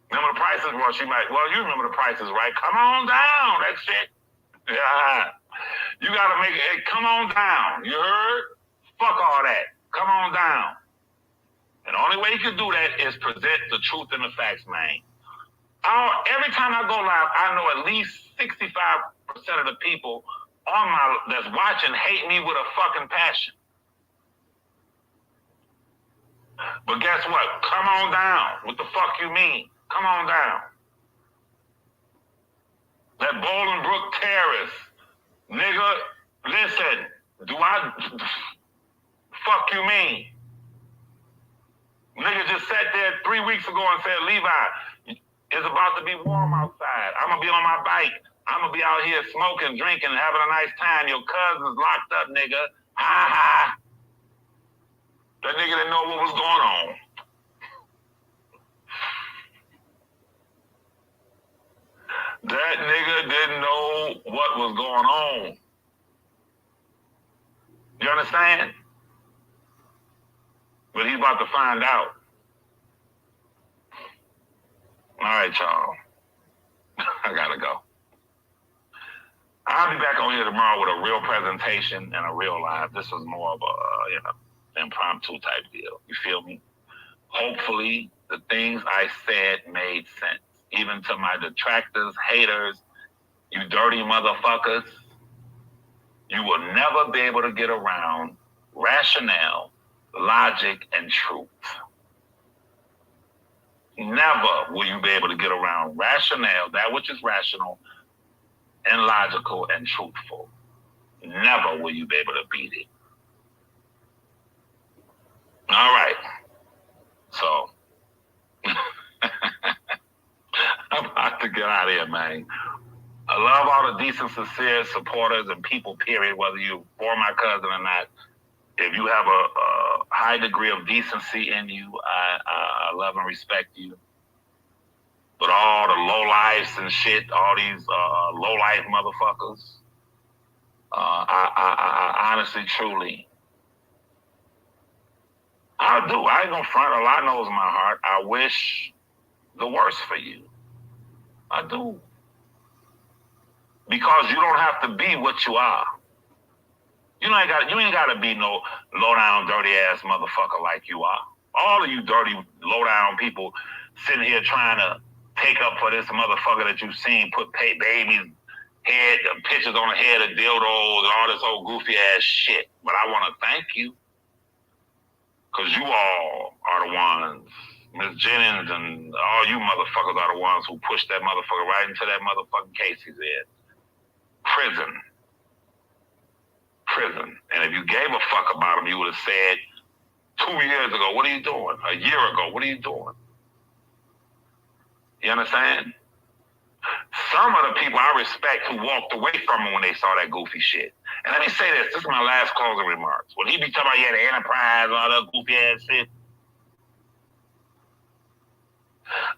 C: Remember the Price is is Right, she might, well, you remember The Price is Right. Come on down, that shit. Yeah. You got to make it, hey, come on down. You heard? Fuck all that. Come on down. And the only way you can do that is present the truth and the facts, man. Every time I go live, I know at least 65% of the people that's watching hate me with a fucking passion. But guess what? Come on down. What the fuck you mean? Come on down. That Bolingbrook terrace. Nigga, listen. Fuck you mean? Nigga just sat there 3 weeks ago and said, Levi, it's about to be warm outside. I'm going to be on my bike. I'm going to be out here smoking, drinking, having a nice time. Your cousin's locked up, nigga. Ha ha. That nigga didn't know what was going on. That nigga didn't know what was going on. You understand? But he's about to find out. All right, y'all. I gotta go. I'll be back on here tomorrow with a real presentation and a real live. This was more of a, impromptu type deal. You feel me? Hopefully, the things I said made sense. Even to my detractors, haters, you dirty motherfuckers, you will never be able to get around rationale, logic, and truth. Never will you be able to get around rationale, that which is rational and logical and truthful. Never will you be able to beat it. All right. So, I'm about to get out of here, man. I love all the decent, sincere supporters and people, period, whether you're for my cousin or not. If you have a high degree of decency in you, I love and respect you. But all the low-lifes and shit, all these low-life motherfuckers, I honestly, truly, I do. I ain't gonna front. A lot knows my heart. I wish the worst for you. I do. Because you don't have to be what you are. You ain't got to be no low-down, dirty-ass motherfucker like you are. All of you dirty, low-down people sitting here trying to take up for this motherfucker that you've seen put babies' head, pictures on the head of dildos and all this old goofy-ass shit. But I want to thank you. Because you all are the ones, Ms. Jennings and all you motherfuckers are the ones who pushed that motherfucker right into that motherfucking case he's in. Prison. And if you gave a fuck about him, you would have said 2 years ago, what are you doing? A year ago, what are you doing? You understand? Some of the people I respect who walked away from him when they saw that goofy shit. And let me say this is my last closing remarks. When he be talking about he had an enterprise and all that goofy ass shit,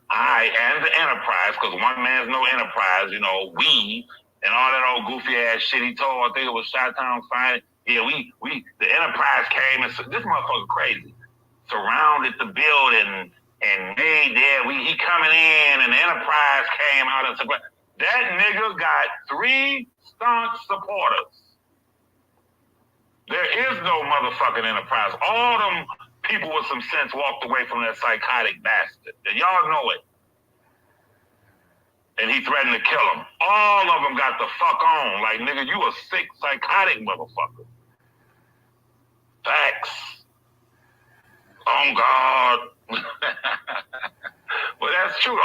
C: I and the enterprise, because one man's no enterprise, we and all that old goofy ass shit he told, I think it was Chi-Town Fine. Yeah, the enterprise came and this motherfucker crazy. Surrounded the building and made there, he coming in and the enterprise came out and that nigga got 3 staunch supporters. There is no motherfucking enterprise. All them people with some sense walked away from that psychotic bastard. And y'all know it. And he threatened to kill them. All of them got the fuck on. Like, nigga, you a sick, psychotic motherfucker. Facts. On God. But that's true.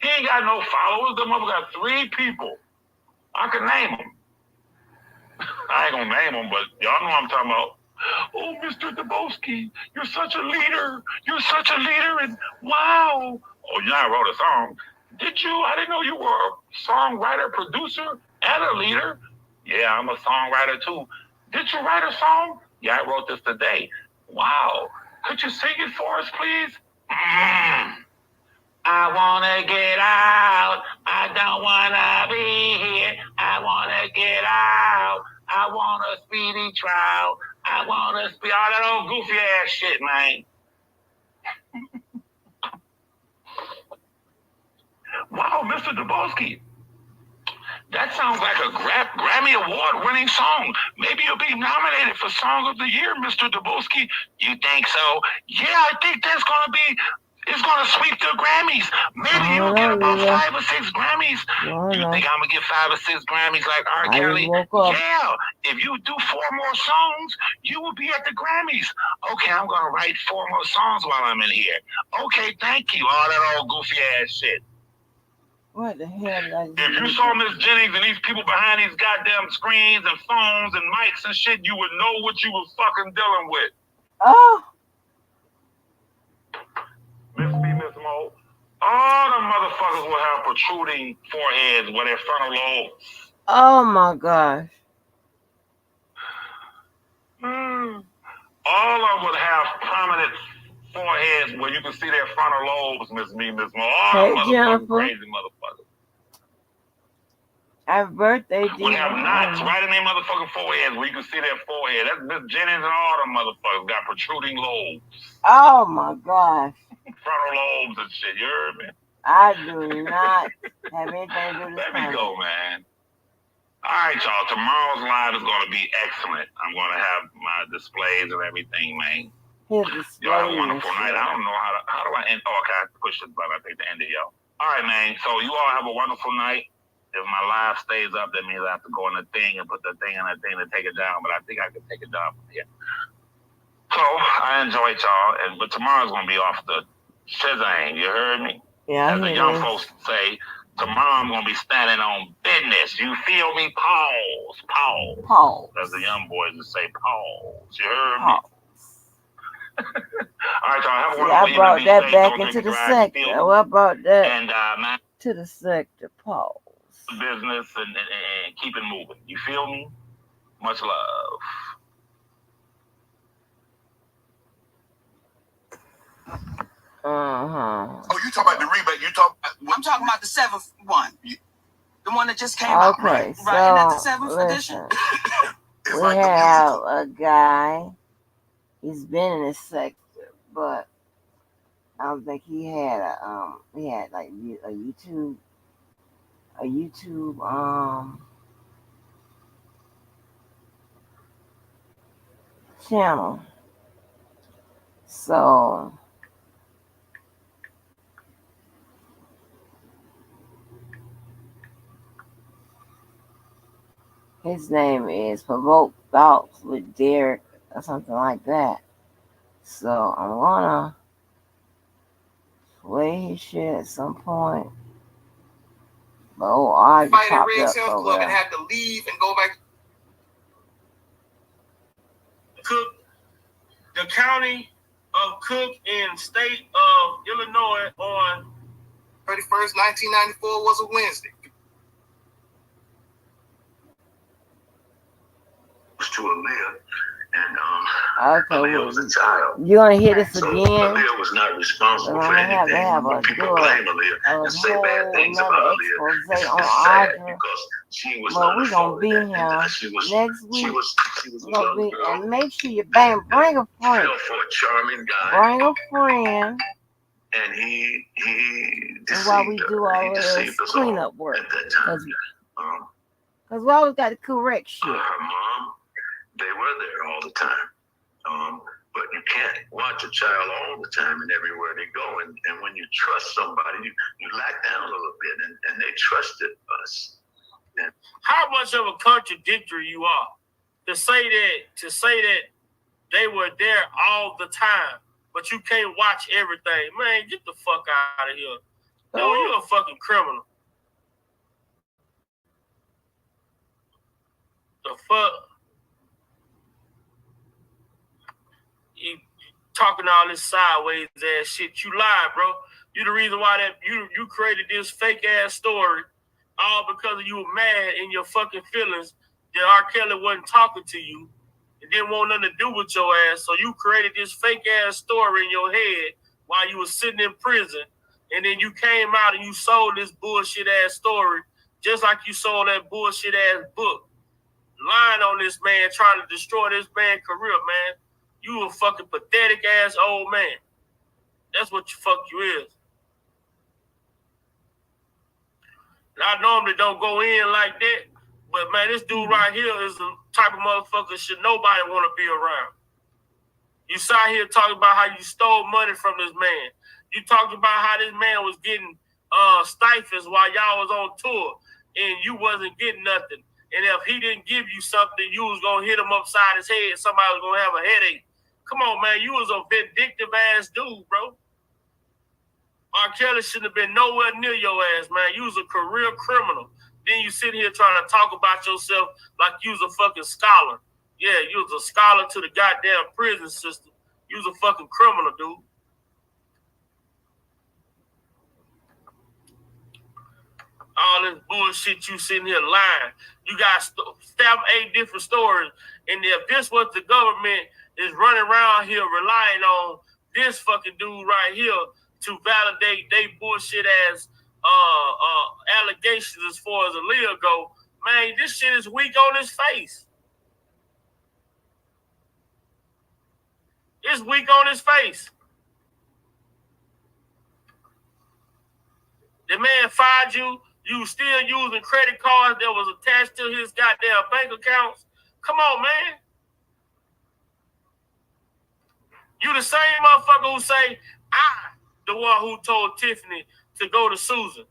C: He ain't got no followers. The mother got 3 people. I can name them. I ain't gonna name them, but y'all know what I'm talking about. Oh, Mr. Dabowski, you're such a leader. You're such a leader, and wow. Oh, yeah, I wrote a song. Did you? I didn't know you were a songwriter, producer, and a leader. Yeah, I'm a songwriter too. Did you write a song? Yeah, I wrote this today. Wow. Could you sing it for us, please? I wanna get out. I don't wanna be here. I wanna get out. I want a speedy trial. I want to speed all that old goofy ass shit, man. yo, Mr. Dubowski, that sounds like a Grammy Award-winning song. Maybe you'll be nominated for Song of the Year, Mr. Dubowski. You think so? Yeah, I think that's gonna be. It's gonna sweep the Grammys. Maybe you'll get about 5 or 6 Grammys. You think I'm gonna get 5 or 6 Grammys like R. Kelly? Yeah. If you do 4 more songs, you will be at the Grammys. Okay, I'm gonna write 4 more songs while I'm in here. Okay, thank you. All that old goofy ass shit.
A: What the hell?
C: If you saw Miss Jennings and these people behind these goddamn screens and phones and mics and shit, you would know what you was fucking dealing with.
A: Oh.
C: Miss B, Miss Mo, all the motherfuckers will have protruding foreheads with their frontal lobes.
A: Oh my gosh.
C: All of them would have prominent foreheads where you can see their frontal lobes, Miss B, Miss Mo. All
A: hey, Jennifer.
C: Crazy motherfuckers.
A: Happy birthday, Jennifer.
C: Would have knots right in their motherfucking foreheads where you can see their forehead. That's Miss Jennings and all them motherfuckers got protruding lobes.
A: Oh my gosh.
C: Frontal lobes and shit, you heard me?
A: I do not have anything to do with this.
C: Let me go, man. All right, y'all. Tomorrow's live is going to be excellent. I'm going to have my displays and everything, man. Y'all have a wonderful night. I don't know how do I end? Oh, okay, I push this button. I think to end it, y'all. All right, man. So you all have a wonderful night. If my live stays up, that means I have to go in the thing and put the thing in the thing to take it down. But I think I can take it down from here. So I enjoyed y'all, but tomorrow's going to be off the shizang. You heard me?
A: Yeah.
C: As the young folks say, tomorrow I'm going to be standing on business. You feel me? Pause. Pause.
A: Pause.
C: As the young boys would say, pause. You heard me? All right, y'all. Have a wonderful evening.
A: I brought that back into the sector. Oh, I brought that to the sector. Pause.
C: Business and keep it moving. You feel me? Much love.
B: Oh, you talking about the rebate? I'm talking about the 7th one. The one that just came out, right?
A: So,
B: right, and that's the 7th edition.
A: We have a guy. He's been in this sector, but I don't think he had like a YouTube channel. So his name is Provoke Thoughts with Derek or something like that. So I'm gonna play his shit at some point. But I popped up over there.
B: And had to leave and go back. Cook, the county of Cook in state of Illinois on 31st, 1994 was a Wednesday. To Aaliyah, and Aaliyah was a child.
A: You gonna hear this again?
B: Aaliyah was not responsible for anything. People blame Aaliyah and say bad things about Aaliyah. It's sad because she was not
A: we're gonna be here next week. And make sure you bring a friend.
B: For a charming guy.
A: Bring a friend.
B: And he deceived
A: while we do all this cleanup work, because we always got to correct shit.
B: Her mom, they were there all the time. But you can't watch a child all the time and everywhere they go. And when you trust somebody, you lack down a little bit, and they trusted us. Yeah. How much of a contradictory you are to say that they were there all the time, but you can't watch everything. Man, get the fuck out of here. Yo, you're a fucking criminal. The fuck? You talking all this sideways ass shit. You lied, bro. You the reason why that you created this fake ass story, all because you were mad in your fucking feelings that R. Kelly wasn't talking to you. It didn't want nothing to do with your ass. So you created this fake ass story in your head while you were sitting in prison. And then you came out and you sold this bullshit ass story, just like you sold that bullshit ass book. Lying on this man, trying to destroy this man's career, man. You a fucking pathetic ass old man. That's what you fuck you is. I normally don't go in like that, but man, this dude right here is the type of motherfucker should nobody want to be around. You sat here talking about how you stole money from this man. You talked about how this man was getting stipends while y'all was on tour, and you wasn't getting nothing. And if he didn't give you something, you was gonna hit him upside his head. Somebody was gonna have a headache. Come on, man, you was a vindictive ass dude, bro. R. Kelly shouldn't have been nowhere near your ass, man. You was a career criminal. Then you sit here trying to talk about yourself like you was a fucking scholar. Yeah, you was a scholar to the goddamn prison system. You was a fucking criminal, dude. All this bullshit you sitting here lying. You got 8 different stories. And if this was the government is running around here relying on this fucking dude right here to validate they bullshit ass allegations as far as Aaliyah go, man, this shit is weak on his face. It's weak on his face. The man fired you. You still using credit cards that was attached to his goddamn bank accounts. Come on, man. You the same motherfucker who say, I the one who told Tiffany to go to Susan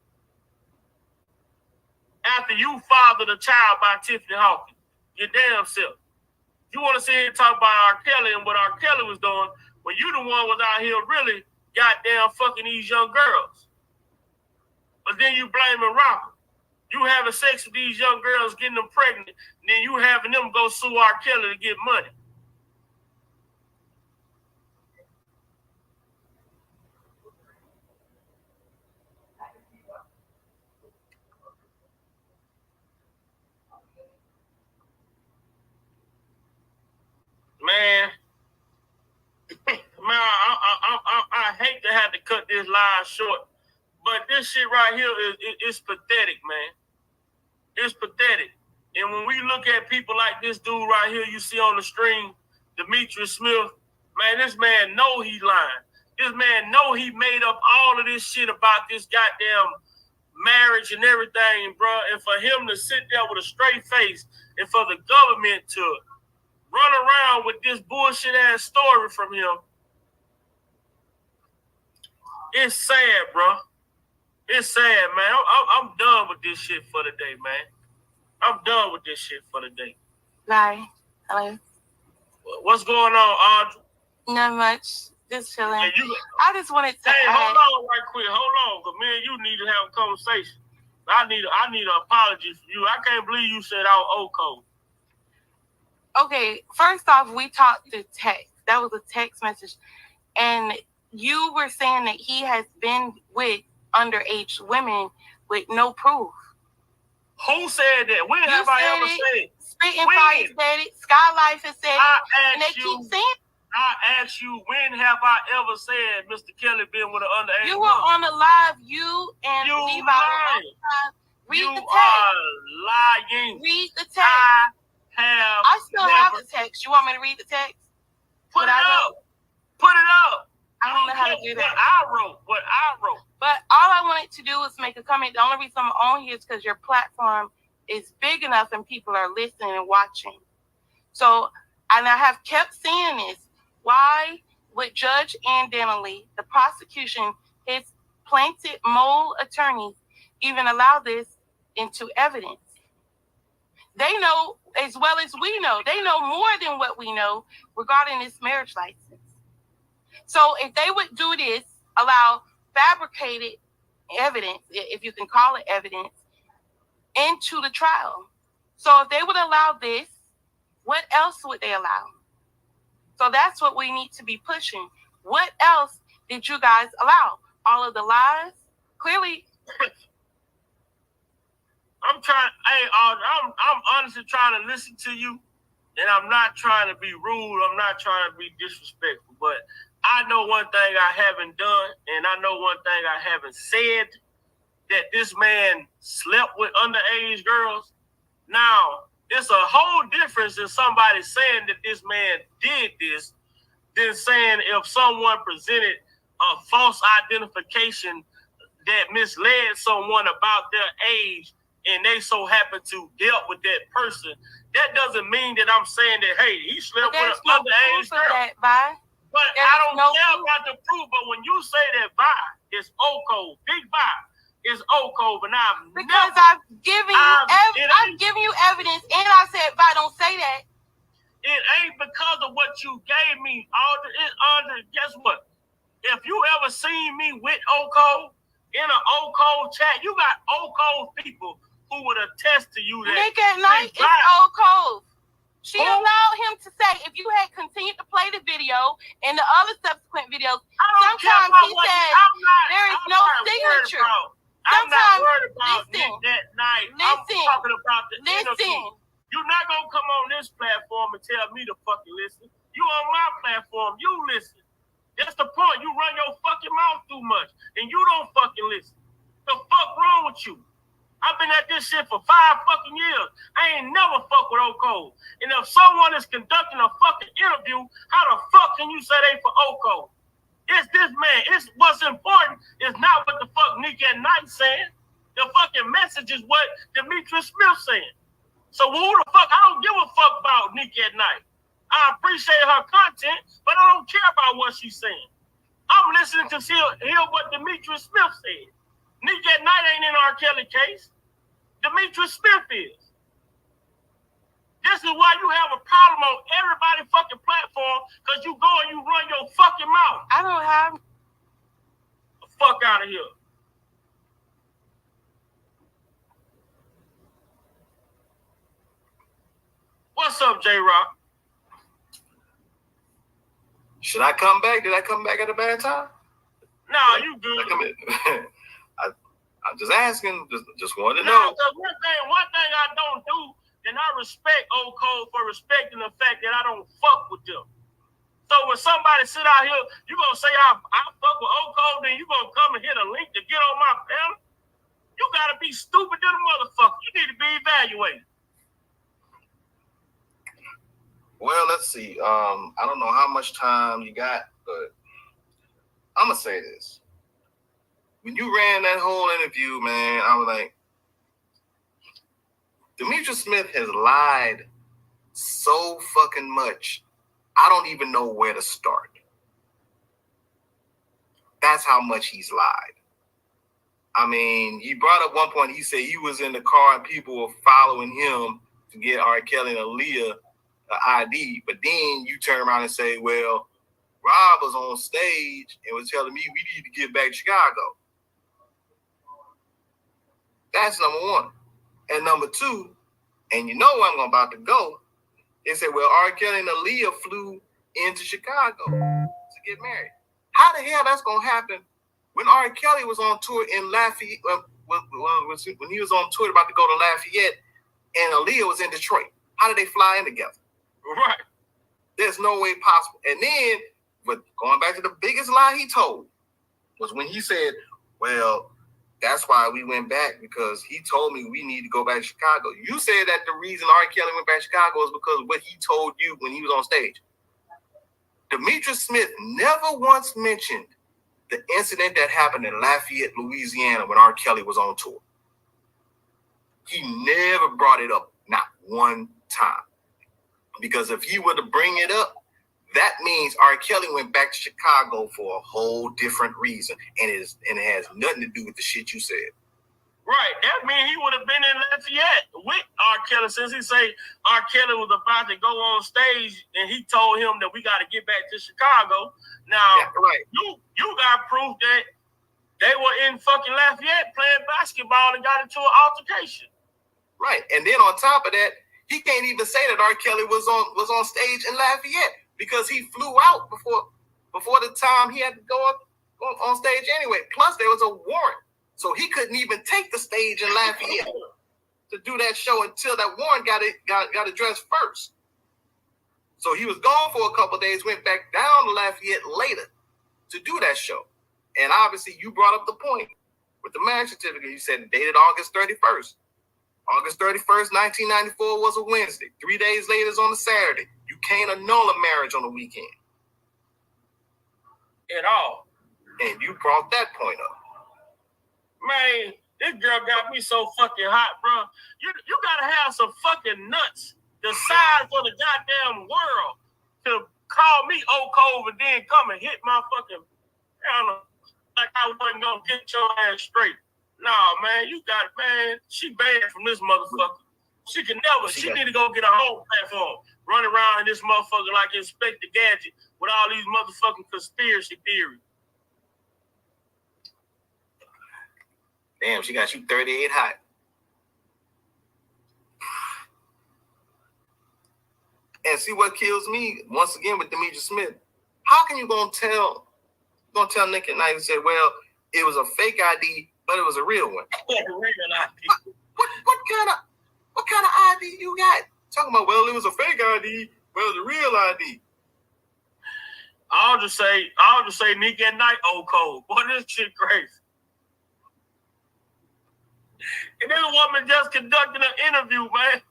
B: after you fathered a child by Tiffany Hawkins. Your damn self. You want to sit here and talk about R. Kelly and what R. Kelly was doing when you the one was out here really goddamn fucking these young girls. But then you blaming Robert. You having sex with these young girls, getting them pregnant, and then you having them go sue R. Kelly to get money. Man, I hate to have to cut this line short, but this shit right here is pathetic, man. It's pathetic. And when we look at people like this dude right here, you see on the stream, Demetrius Smith, man, this man know he lying. This man know he made up all of this shit about this goddamn marriage and everything, bro. And for him to sit there with a straight face and for the government to run around with this bullshit ass story from him, it's sad, bro. It's sad, man. I'm done with this shit for the day, man. I'm done with this shit for the day.
D: Hi. Hello.
B: What's going on, Audrey?
D: Not much. Just chilling.
B: Hey,
D: I just wanted to
B: hold on right quick. Hold on, because me and you need to have a conversation. I need an apology from you. I can't believe you said I was O-code.
D: Okay, first off, we talked to text. That was a text message. And you were saying that he has been with underage women with no proof.
B: Who said that? When have I ever said it?
D: Spitting Fire said it. Skylife has said it. And they keep saying it.
B: I asked you, when have I ever said Mr. Kelly been with an underage
D: You were
B: woman?
D: on the live, you and
B: You
D: Levi. Read
B: you
D: the text.
B: are lying.
D: Read the text. I still have the text. You want me to read the text?
B: Put it up. Put it up.
D: I don't know how to do that.
B: What I wrote.
D: But all I wanted to do was make a comment. The only reason I'm on here is because your platform is big enough and people are listening and watching. So, and I have kept saying this. Why would Judge Andanley, the prosecution, his plaintiff mole attorneys, even allow this into evidence? They know as well as we know. They know more than what we know regarding this marriage license. So if they would do this, allow fabricated evidence, if you can call it evidence, into the trial. So if they would allow this, what else would they allow? So that's what we need to be pushing. What else did you guys allow? All of the lies? Clearly.
B: I'm honestly trying to listen to you, and I'm not trying to be rude. I'm not trying to be disrespectful, but I know one thing I haven't done, and I know one thing I haven't said, that this man slept with underage girls. Now, it's a whole difference in somebody saying that this man did this than saying if someone presented a false identification that misled someone about their age and they so happen to deal with that person, that doesn't mean that I'm saying that, hey, he slept with an underage girl. But I don't care about the proof. But when you say that Vi is Oko, Big Vi is Oko, but now
D: I've given you evidence, and I said Vi, don't say that.
B: It ain't because of what you gave me. Guess what? If you ever seen me with Oko in an Oko chat, you got Oko people who would attest to you that
D: Nick at Night is Oko. She allowed him to say, if you had continued to play the video and the other subsequent videos, sometimes he said there is no signature.
B: I'm not worried about Nick that night. I'm talking about the interview. You're not going to come on this platform and tell me to fucking listen. You on my platform, you listen. That's the point. You run your fucking mouth too much, and you don't fucking listen. The fuck wrong with you? I've been at this shit for 5 fucking years. I ain't never fuck with Oko. And if someone is conducting a fucking interview, how the fuck can you say they for Oko? It's this man. It's what's important is not what the fuck Nick at Night saying. The fucking message is what Demetrius Smith saying. So who the fuck? I don't give a fuck about Nick at Night. I appreciate her content, but I don't care about what she's saying. I'm listening to hear what Demetrius Smith said. Nick at Night ain't in R. Kelly case. Demetrius Smith is. This is why you have a problem on everybody's fucking platform, because you go and you run your fucking mouth.
D: I don't have.
B: The fuck out of here. What's up, J-Rock?
E: Should I come back? Did I come back at a bad time?
B: No, you good.
E: I'm just asking. Just wanted to know.
B: One thing I don't do, and I respect Old Cole for respecting the fact that I don't fuck with them. So when somebody sit out here, you gonna say I fuck with Old Cole, then you gonna come and hit a link to get on my panel? You gotta be stupid than a motherfucker. You need to be evaluated.
E: Well, let's see. I don't know how much time you got, but I'm gonna say this. When you ran that whole interview, man, I was like, Demetrius Smith has lied so fucking much, I don't even know where to start. That's how much he's lied. I mean, he brought up one point, he said he was in the car and people were following him to get R. Kelly and Aaliyah ID, but then you turn around and say, well, Rob was on stage and was telling me we need to get back to Chicago. That's number one. And number two, and you know where I'm about to go, they said, well, R. Kelly and Aaliyah flew into Chicago to get married. How the hell that's going to happen when R. Kelly was on tour in Lafayette, when he was on tour about to go to Lafayette and Aaliyah was in Detroit? How did they fly in together?
B: Right.
E: There's no way possible. And then, but going back to the biggest lie he told was when he said, well, that's why we went back, because he told me we need to go back to Chicago. You said that the reason R. Kelly went back to Chicago is because of what he told you when he was on stage. Demetrius Smith never once mentioned the incident that happened in Lafayette, Louisiana when R. Kelly was on tour. He never brought it up, not one time. Because if he were to bring it up, that means R. Kelly went back to Chicago for a whole different reason. And it has nothing to do with the shit you said.
B: Right. That means he would have been in Lafayette with R. Kelly, since he say R. Kelly was about to go on stage and he told him that we got to get back to Chicago. Now,
E: yeah, right.
B: You got proof that they were in fucking Lafayette playing basketball and got into an altercation.
E: Right. And then on top of that, he can't even say that R. Kelly was on stage in Lafayette because he flew out before the time he had to go on stage anyway. Plus, there was a warrant. So he couldn't even take the stage in Lafayette to do that show until that warrant got addressed first. So he was gone for a couple of days, went back down to Lafayette later to do that show. And obviously, you brought up the point with the marriage certificate. You said it dated August 31st. August 31st, 1994 was a Wednesday. 3 days later is on a Saturday. You can't annul a marriage on a weekend.
B: At all.
E: And you brought that point up.
B: Man, this girl got me so fucking hot, bro. You gotta have some fucking nuts the size of the goddamn world to call me old cold and then come and hit my fucking, I don't know, like I wasn't gonna get your ass straight. Nah, man, you got it, man. She banned from this motherfucker. She can never, she need to go get a whole platform. Run around in this motherfucker like Inspector Gadget with all these motherfucking conspiracy theories.
E: Damn, she got you 38 hot. And see what kills me once again with Demetrius Smith. How can you gonna tell Nick at night and say, well, it was a fake ID, but it was a real one? What kind of ID you got? Talking about, well, it was a fake ID, but it was a real ID.
B: I'll just say Nick at night, old cold. Boy, this shit crazy. And this woman just conducted an interview, man.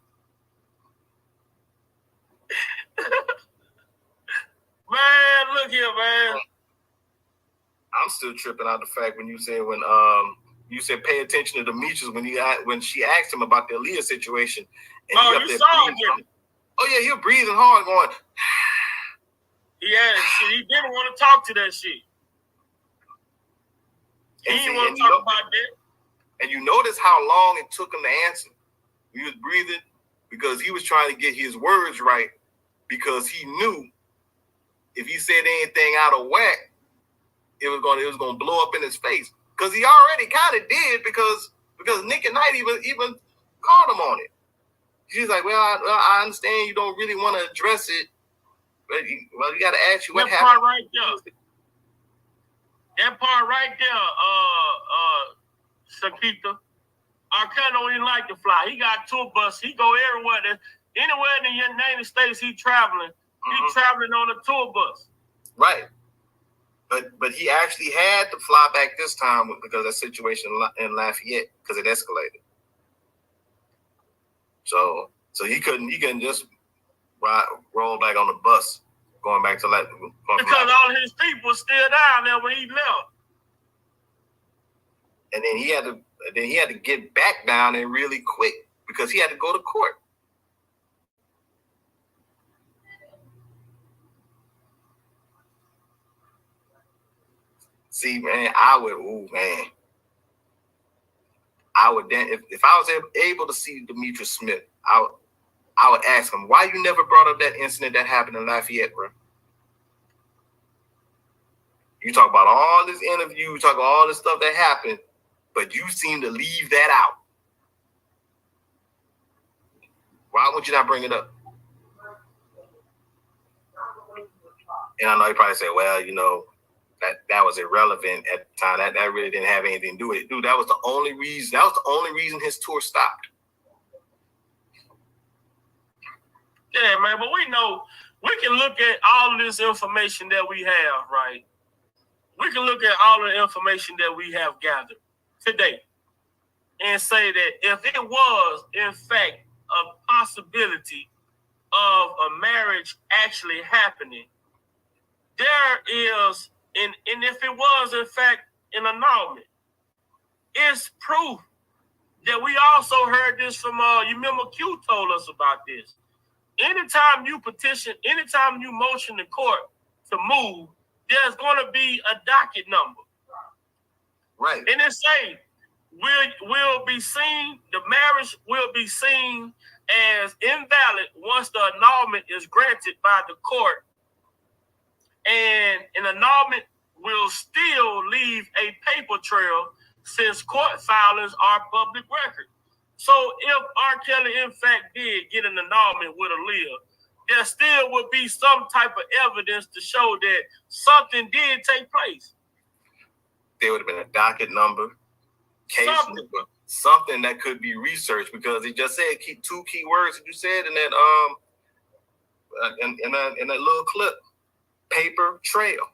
B: Man, look here, man.
E: I'm still tripping out the fact when you said pay attention to Demetrius when she asked him about the Aaliyah situation. And
B: you saw him.
E: Oh yeah, you're breathing hard, going.
B: Yeah, shit. He didn't want to talk to that shit. He didn't want to talk about that.
E: And you notice how long it took him to answer. He was breathing because he was trying to get his words right, because he knew if he said anything out of whack, it was gonna blow up in his face. Because he already kind of did, because Nick and Knight even called him on it. She's like, well, I understand you don't really want to address it, but you got to ask you what happened.
B: That part right there, Sakita, Arcano don't even like to fly. He got tour bus. He go everywhere. Anywhere in the United States he traveling. He's traveling on a tour bus.
E: Right. But he actually had to fly back this time because of that situation in Lafayette, because it escalated. So he couldn't just roll back on the bus going back to Lafayette.
B: Because all his people still down there when he left.
E: And then he had to get back down there really quick because he had to go to court. See, man, I would then, if I was able to see Demetrius Smith, I would ask him, why you never brought up that incident that happened in Lafayette, bro? You talk about all this interview, you talk about all this stuff that happened, but you seem to leave that out. Why would you not bring it up? And I know you probably say, well, that was irrelevant at the time. That really didn't have anything to do with it. Dude, that was the only reason his tour stopped.
B: Yeah, man, but we know we can look at all of this information that we have, right? We can look at all of the information that we have gathered today and say that if it was, in fact, a possibility of a marriage actually happening, there is, and if it was, in fact, an annulment, it's proof that we also heard this from, you remember Q told us about this. Anytime you petition, anytime you motion the court to move, there's going to be a docket number.
E: Right.
B: And it say, will be seen, the marriage will be seen as invalid once the annulment is granted by the court. And an annulment will still leave a paper trail since court filings are public record. So if R. Kelly, in fact, did get an annulment with Aaliyah, there still would be some type of evidence to show that something did take place.
E: There would have been a docket number, case number, something that could be researched, because it just said two key words that you said in that in that little clip: paper trail.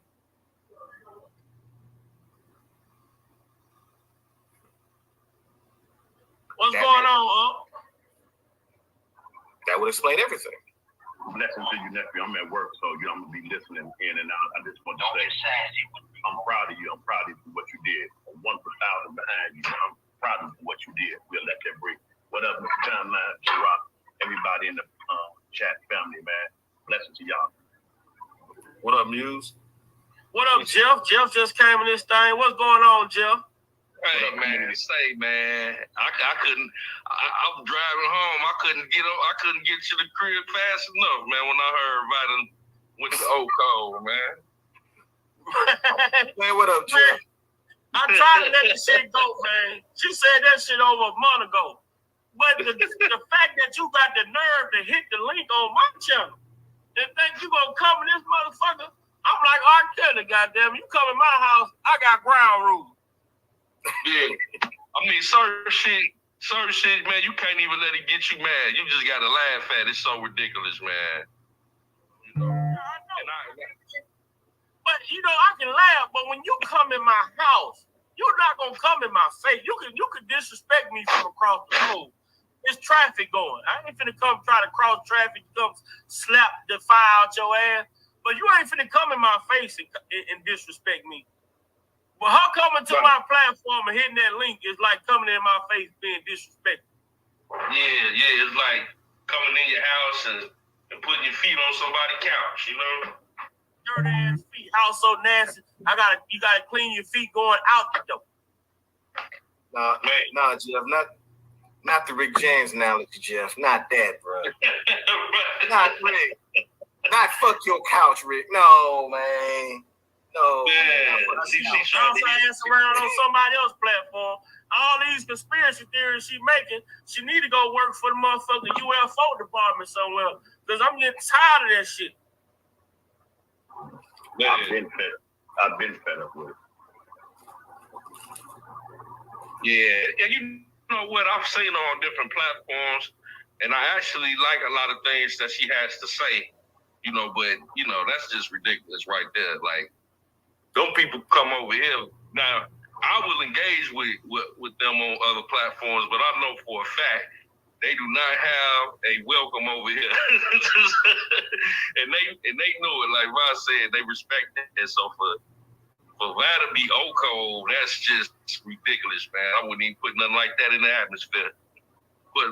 B: What's going on,
E: That would explain everything.
C: Blessings to you, nephew. I'm at work, so I'm gonna be listening in and out. I just want to say I'm proud of you. I'm proud of what you did. 1 for 1,000 behind you. I'm proud of what you did. We'll let that break. What up, Mr. Timeline, Rock, everybody in the chat family, man. Blessings to y'all.
E: What up, Muse?
F: What up, Jeff? Jeff just came in this thing. What's going on, Jeff?
C: Hey, man, I couldn't. I was driving home. I couldn't get to the crib fast enough, man. When I heard about it, went to Oak Cold, man.
E: Man, what up, Jeff?
F: I tried to let the shit go, man. She said that shit over a month ago. But the fact that you got the nerve to hit the link on my channel and think you gonna come in this motherfucker, I'm like, R. Kelly, goddamn, you come in my house, I got ground rules.
C: Yeah, I mean, certain shit, man, you can't even let it get you mad. You just gotta laugh at it. It's so ridiculous, man. You know?
F: But you know, I can laugh, but when you come in my house, you're not gonna come in my face. You can disrespect me from across the road. There's traffic going. I ain't finna come try to cross traffic, come slap the fire out your ass. But you ain't finna come in my face and disrespect me. But her coming to my platform and hitting that link is like coming in my face being disrespectful.
C: Yeah, it's like coming in your house and putting your feet on somebody's couch, you know?
F: Dirty ass feet, house so nasty. You gotta clean your feet going out the door.
E: Nah, Jeff, not the Rick James analogy, Jeff. Not that, bro. Not Rick. Not fuck your couch, Rick. No, man. No.
C: Man.
F: Bounce her ass around on somebody else's platform. All these conspiracy theories she making, she need to go work for the motherfucking UFO department somewhere. Because I'm getting tired of that shit.
C: Man. I've been fed up with it. Yeah, you know what? I've seen her on different platforms, and I actually like a lot of things that she has to say, you know, but, you know, that's just ridiculous right there. Like, those people come over here. Now, I will engage with them on other platforms, but I know for a fact they do not have a welcome over here. and they know it. Like Ross said, they respect it. So for that to be Oko, that's just ridiculous, man. I wouldn't even put nothing like that in the atmosphere. But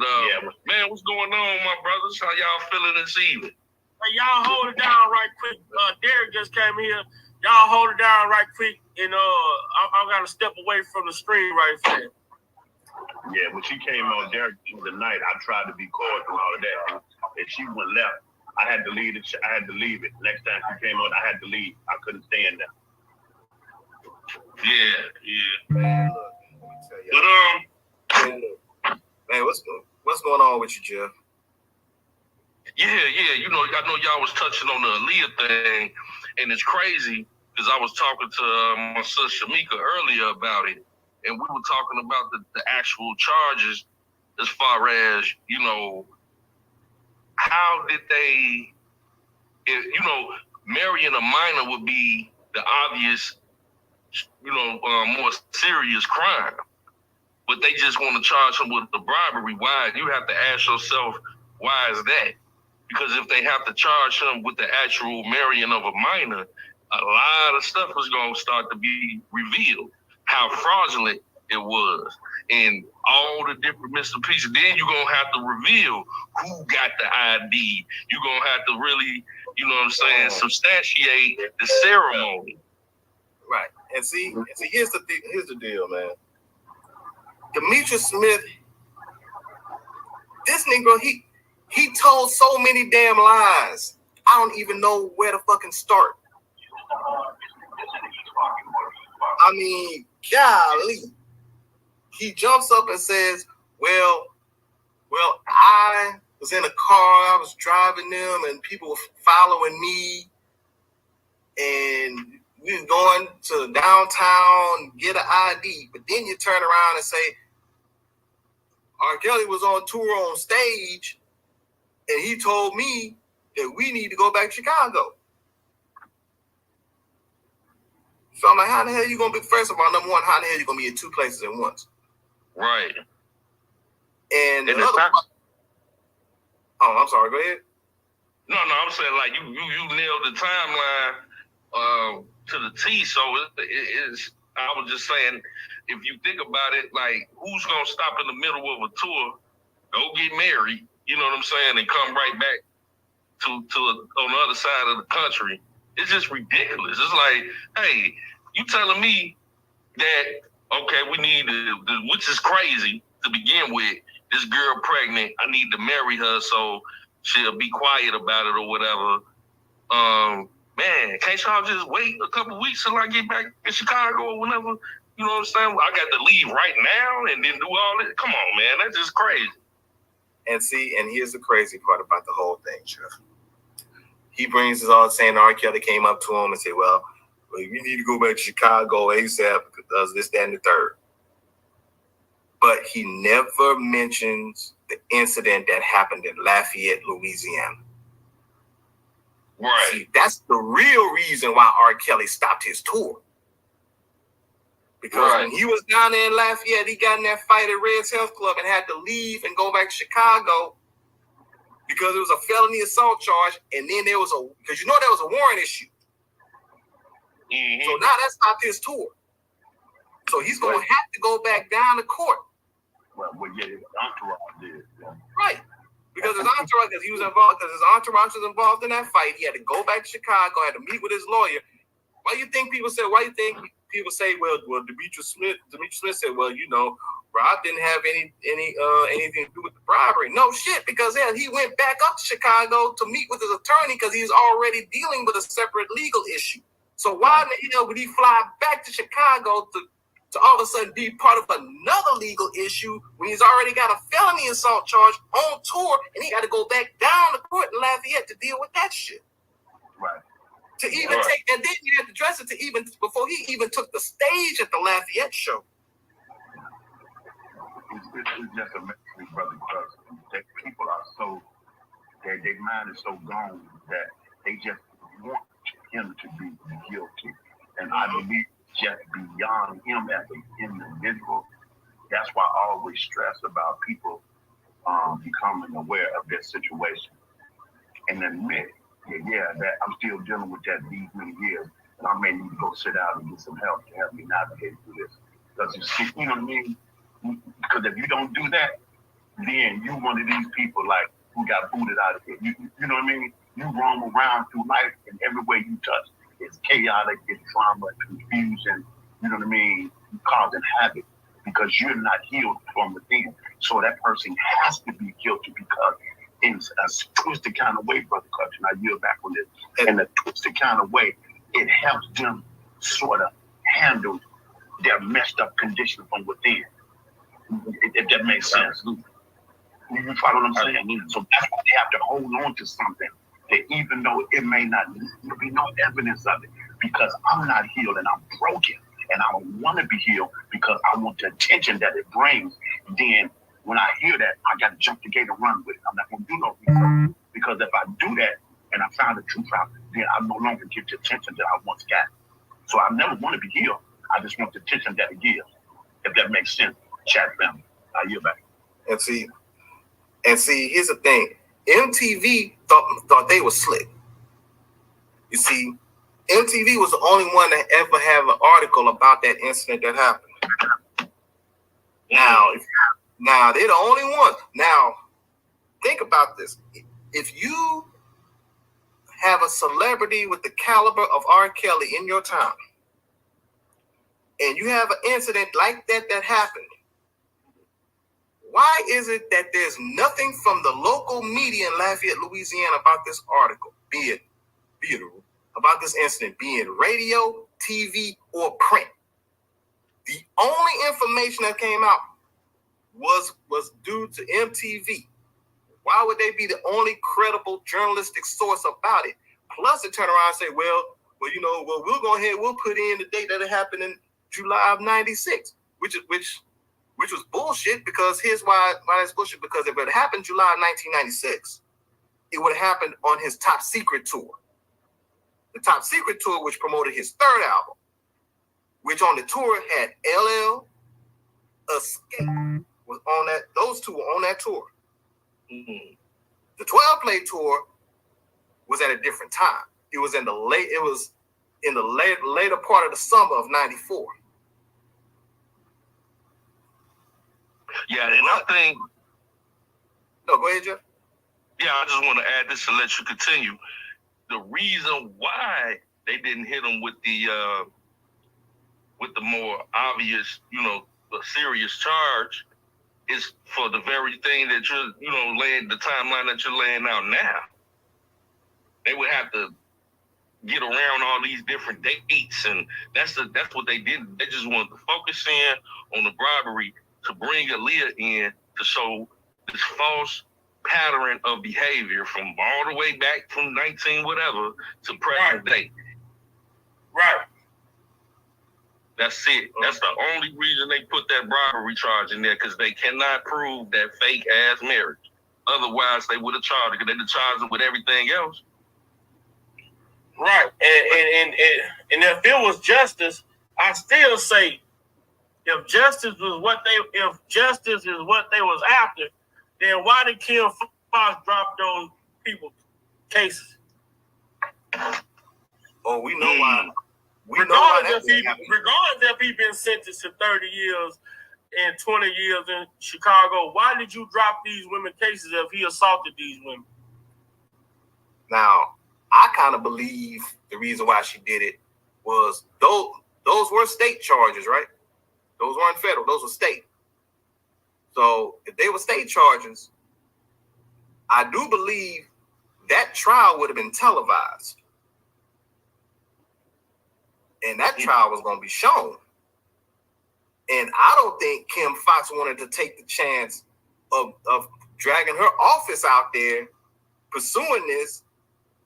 C: man, what's going on, my brothers? How y'all feeling this evening?
F: Hey, y'all hold it down right quick. Derek just came here. Y'all hold it down right quick, and I gotta step away from the screen right there.
C: Yeah, when she came on Derek the night, I tried to be cordial and all of that, and she went left. I had to leave it. Next time she came on, I had to leave. I couldn't stand there. Yeah.
E: Man, look, let me tell you. Man, what's going on with you, Jeff?
C: Yeah. You know, I know y'all was touching on the Aaliyah thing, and it's crazy because I was talking to my sister Shamika earlier about it, and we were talking about the actual charges as far as, you know, how did they, you know, marrying a minor would be the obvious, you know, more serious crime, but they just want to charge him with the bribery. Why? You have to ask yourself, why is that? Because if they have to charge him with the actual marrying of a minor, a lot of stuff is going to start to be revealed, how fraudulent it was, and all the different missing pieces. Then you're going to have to reveal who got the ID. You're going to have to really, you know what I'm saying, substantiate the ceremony.
E: Right. And see, here's the deal, man. Demetrius Smith, this nigga, he told so many damn lies. I don't even know where to fucking start. I mean, golly. He jumps up and says, well, I was in a car, I was driving them, and people were following me, and we were going to downtown, get an ID. But then you turn around and say, R. Kelly was on tour on stage, and he told me that we need to go back to Chicago. So I'm like, how the hell are you going to be, first of all, number one, how the hell are you going to be in two places at once?
C: Right.
E: And the other part, I'm sorry, go ahead.
C: No, I'm saying like you nailed the timeline to the T. So I was just saying, if you think about it, like, who's gonna stop in the middle of a tour, go get married, you know what I'm saying, and come right back to on the other side of the country? It's just ridiculous. It's like, hey, you telling me that, okay, we need which is crazy to begin with. This girl pregnant, I need to marry her so she'll be quiet about it or whatever. Man, can't y'all just wait a couple weeks till I get back in Chicago or whenever? You know what I'm saying? I got to leave right now and then do all this. Come on, man, that's just crazy.
E: And see, and here's the crazy part about the whole thing, Jeff. He brings us all saying R. Kelly came up to him and said, well, you need to go back to Chicago ASAP because this, that, and the third. But he never mentions the incident that happened in Lafayette, Louisiana.
C: Right.
E: See, that's the real reason why R. Kelly stopped his tour. Because when he was down there in Lafayette, he got in that fight at Red's Health Club and had to leave and go back to Chicago because it was a felony assault charge. And then there was because there was a warrant issue. Mm-hmm. So now that stopped his tour. So he's going to have to go back down to court.
F: Well, yeah, his entourage did. Yeah.
E: Right. Because his entourage, because his entourage was involved in that fight. He had to go back to Chicago, had to meet with his lawyer. Why do you think people say, well, Demetrius Smith said, well, Rob didn't have anything to do with the bribery. No shit, because he went back up to Chicago to meet with his attorney because he was already dealing with a separate legal issue. So why in the hell would he fly back to Chicago to all of a sudden be part of another legal issue when he's already got a felony assault charge on tour and he got to go back down to court in Lafayette to deal with that shit?
F: Right.
E: To even take, and then you had to dress it before he even took the stage at the Lafayette show.
F: It's just amazing, brother, because that people are so, their mind is so gone that they just want him to be guilty. And I believe just beyond him as an individual, that's why I always stress about people becoming aware of their situation and admit, that I'm still dealing with that these many years, and I may need to go sit down and get some help to help me navigate through this. Because you know what I mean? Because if you don't do that, then you one of these people like who got booted out of here. You know what I mean? You roam around through life, and everywhere you touch, it's chaotic, it's drama, confusion. You know what I mean? You causing havoc because you're not healed from within. So that person has to be guilty because in a twisted kind of way, Brother Clutch, and I yield back on this, in a twisted kind of way, it helps them sort of handle their messed up condition from within. If that makes sense. You follow what I'm saying? So that's why they have to hold on to something that even though it may not be no evidence of it, because I'm not healed and I'm broken and I don't want to be healed because I want the attention that it brings, then when I hear that, I got to jump the gate and run with it. I'm not going to do no research because if I do that and I find the truth out, then I no longer get the attention that I once got. So I never want to be healed. I just want the attention that it gives. If that makes sense, chat family. I yield back.
E: And see, here's the thing. MTV thought they were slick. You see, MTV was the only one that ever have an article about that incident that happened. Now they're the only ones. Now, think about this. If you have a celebrity with the caliber of R. Kelly in your town, and you have an incident like that happened, why is it that there's nothing from the local media in Lafayette, Louisiana about this article, be it about this incident, be it radio, TV, or print? The only information that came out was due to MTV. Why would they be the only credible journalistic source about it? Plus, they turn around and say, well, we'll go ahead, we'll put in the date that it happened in July of '96, which was bullshit. Because here's why that's bullshit. Because if it happened July of 1996, it would have happened on his Top Secret tour. The Top Secret tour, which promoted his third album, which on the tour had LL, Escape was on that. Those two were on that tour. Mm-hmm. The 12-play tour was at a different time. It was in the later part of the summer of '94.
C: Yeah, and I think.
E: No, go ahead, Jeff.
C: Yeah, I just want to add this to let you continue. The reason why they didn't hit him with the more obvious, the serious charge is for the very thing that you're, laying the timeline that you're laying out now. They would have to get around all these different dates, and that's what they did. They just wanted to focus in on the bribery to bring Aaliyah in to show this false pattern of behavior from all the way back from 19 whatever to present day.
F: Right.
C: That's it. That's the only reason they put that bribery charge in there, because they cannot prove that fake ass marriage. Otherwise, they would have charged it, because they'd have charged it with everything else.
F: Right. And if it was justice, I still say if justice is what they was after, then why did Kim Fox drop those people's cases?
E: Oh, we know why.
F: Regardless if he been sentenced to 30 years and 20 years in Chicago, why did you drop these women cases if he assaulted these women?
E: Now, I kind of believe the reason why she did it was those were state charges, right? Those weren't federal; those were state. So if they were state charges, I do believe that trial would have been televised, and that trial was going to be shown. And I don't think Kim Fox wanted to take the chance of dragging her office out there, pursuing this,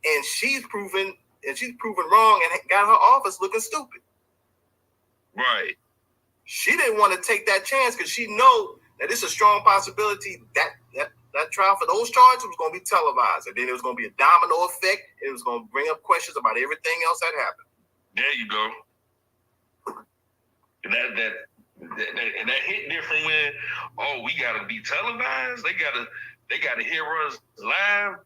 E: and she's proven wrong and got her office looking stupid.
C: Right.
E: She didn't want to take that chance because she know that it's a strong possibility that trial for those charges was going to be televised, and then it was going to be a domino effect. It was going to bring up questions about everything else that happened.
C: There you go. And that hit different when we gotta be televised. They gotta hear us live,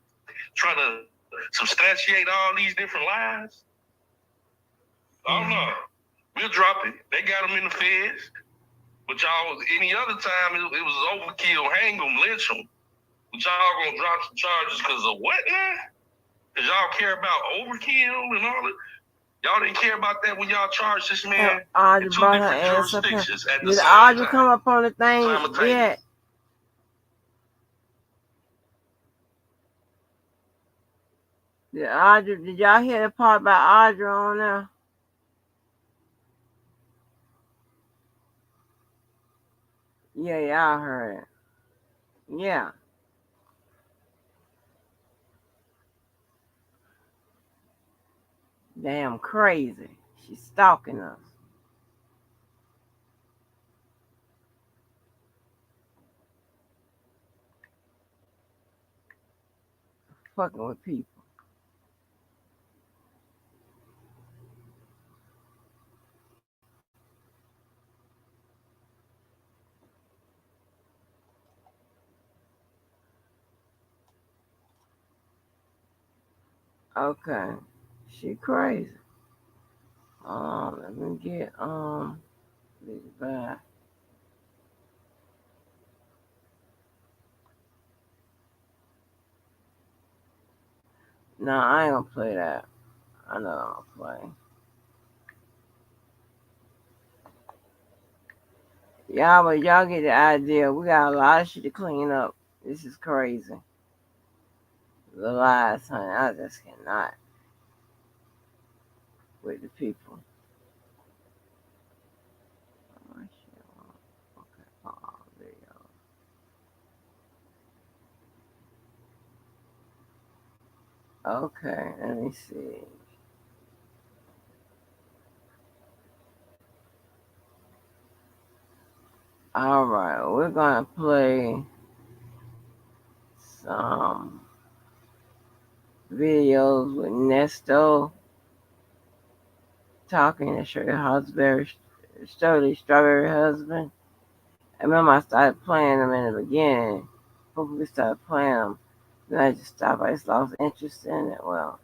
C: trying to substantiate all these different lies. Oh no, we'll drop it. They got them in the feds, but y'all, any other time it was overkill. Hang them, lynch them. But y'all gonna drop some charges because of what now? Because y'all care about overkill and all that. Y'all didn't care about that when y'all charged this man in two different jurisdictions at the same time.
A: Did Audrey come up on the thing yet? Did y'all hear the part about Audrey on there? Yeah, y'all heard it. Yeah. Damn crazy. She's stalking us. Fucking with people. Okay. She crazy. Let me get this back. No, I ain't gonna play that. I know I'm gonna play. Y'all, but y'all get the idea. We got a lot of shit to clean up. This is crazy. The lies, honey. I just cannot with the people. Oh, shit. Okay. Video. Okay, let me see. All right, we're gonna play some videos with Nesto talking to show your husband, strawberry husband. I remember I started playing them in the beginning. Before we started playing them, then I just stopped. I just lost interest in it. Well,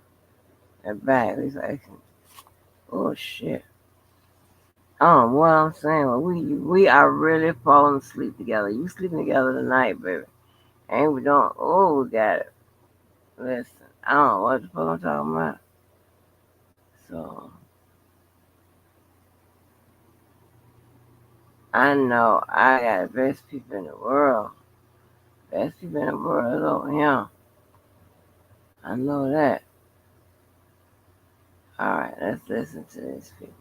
A: they're back. He's like, oh shit. Oh, what I'm saying, well, we are really falling asleep together. You sleeping together tonight, baby. Ain't we doing? Oh, we got it. Listen, I don't know what the fuck I'm talking about. So I know I got the best people in the world. Best people in the world is over here. I know that. All right, let's listen to these people.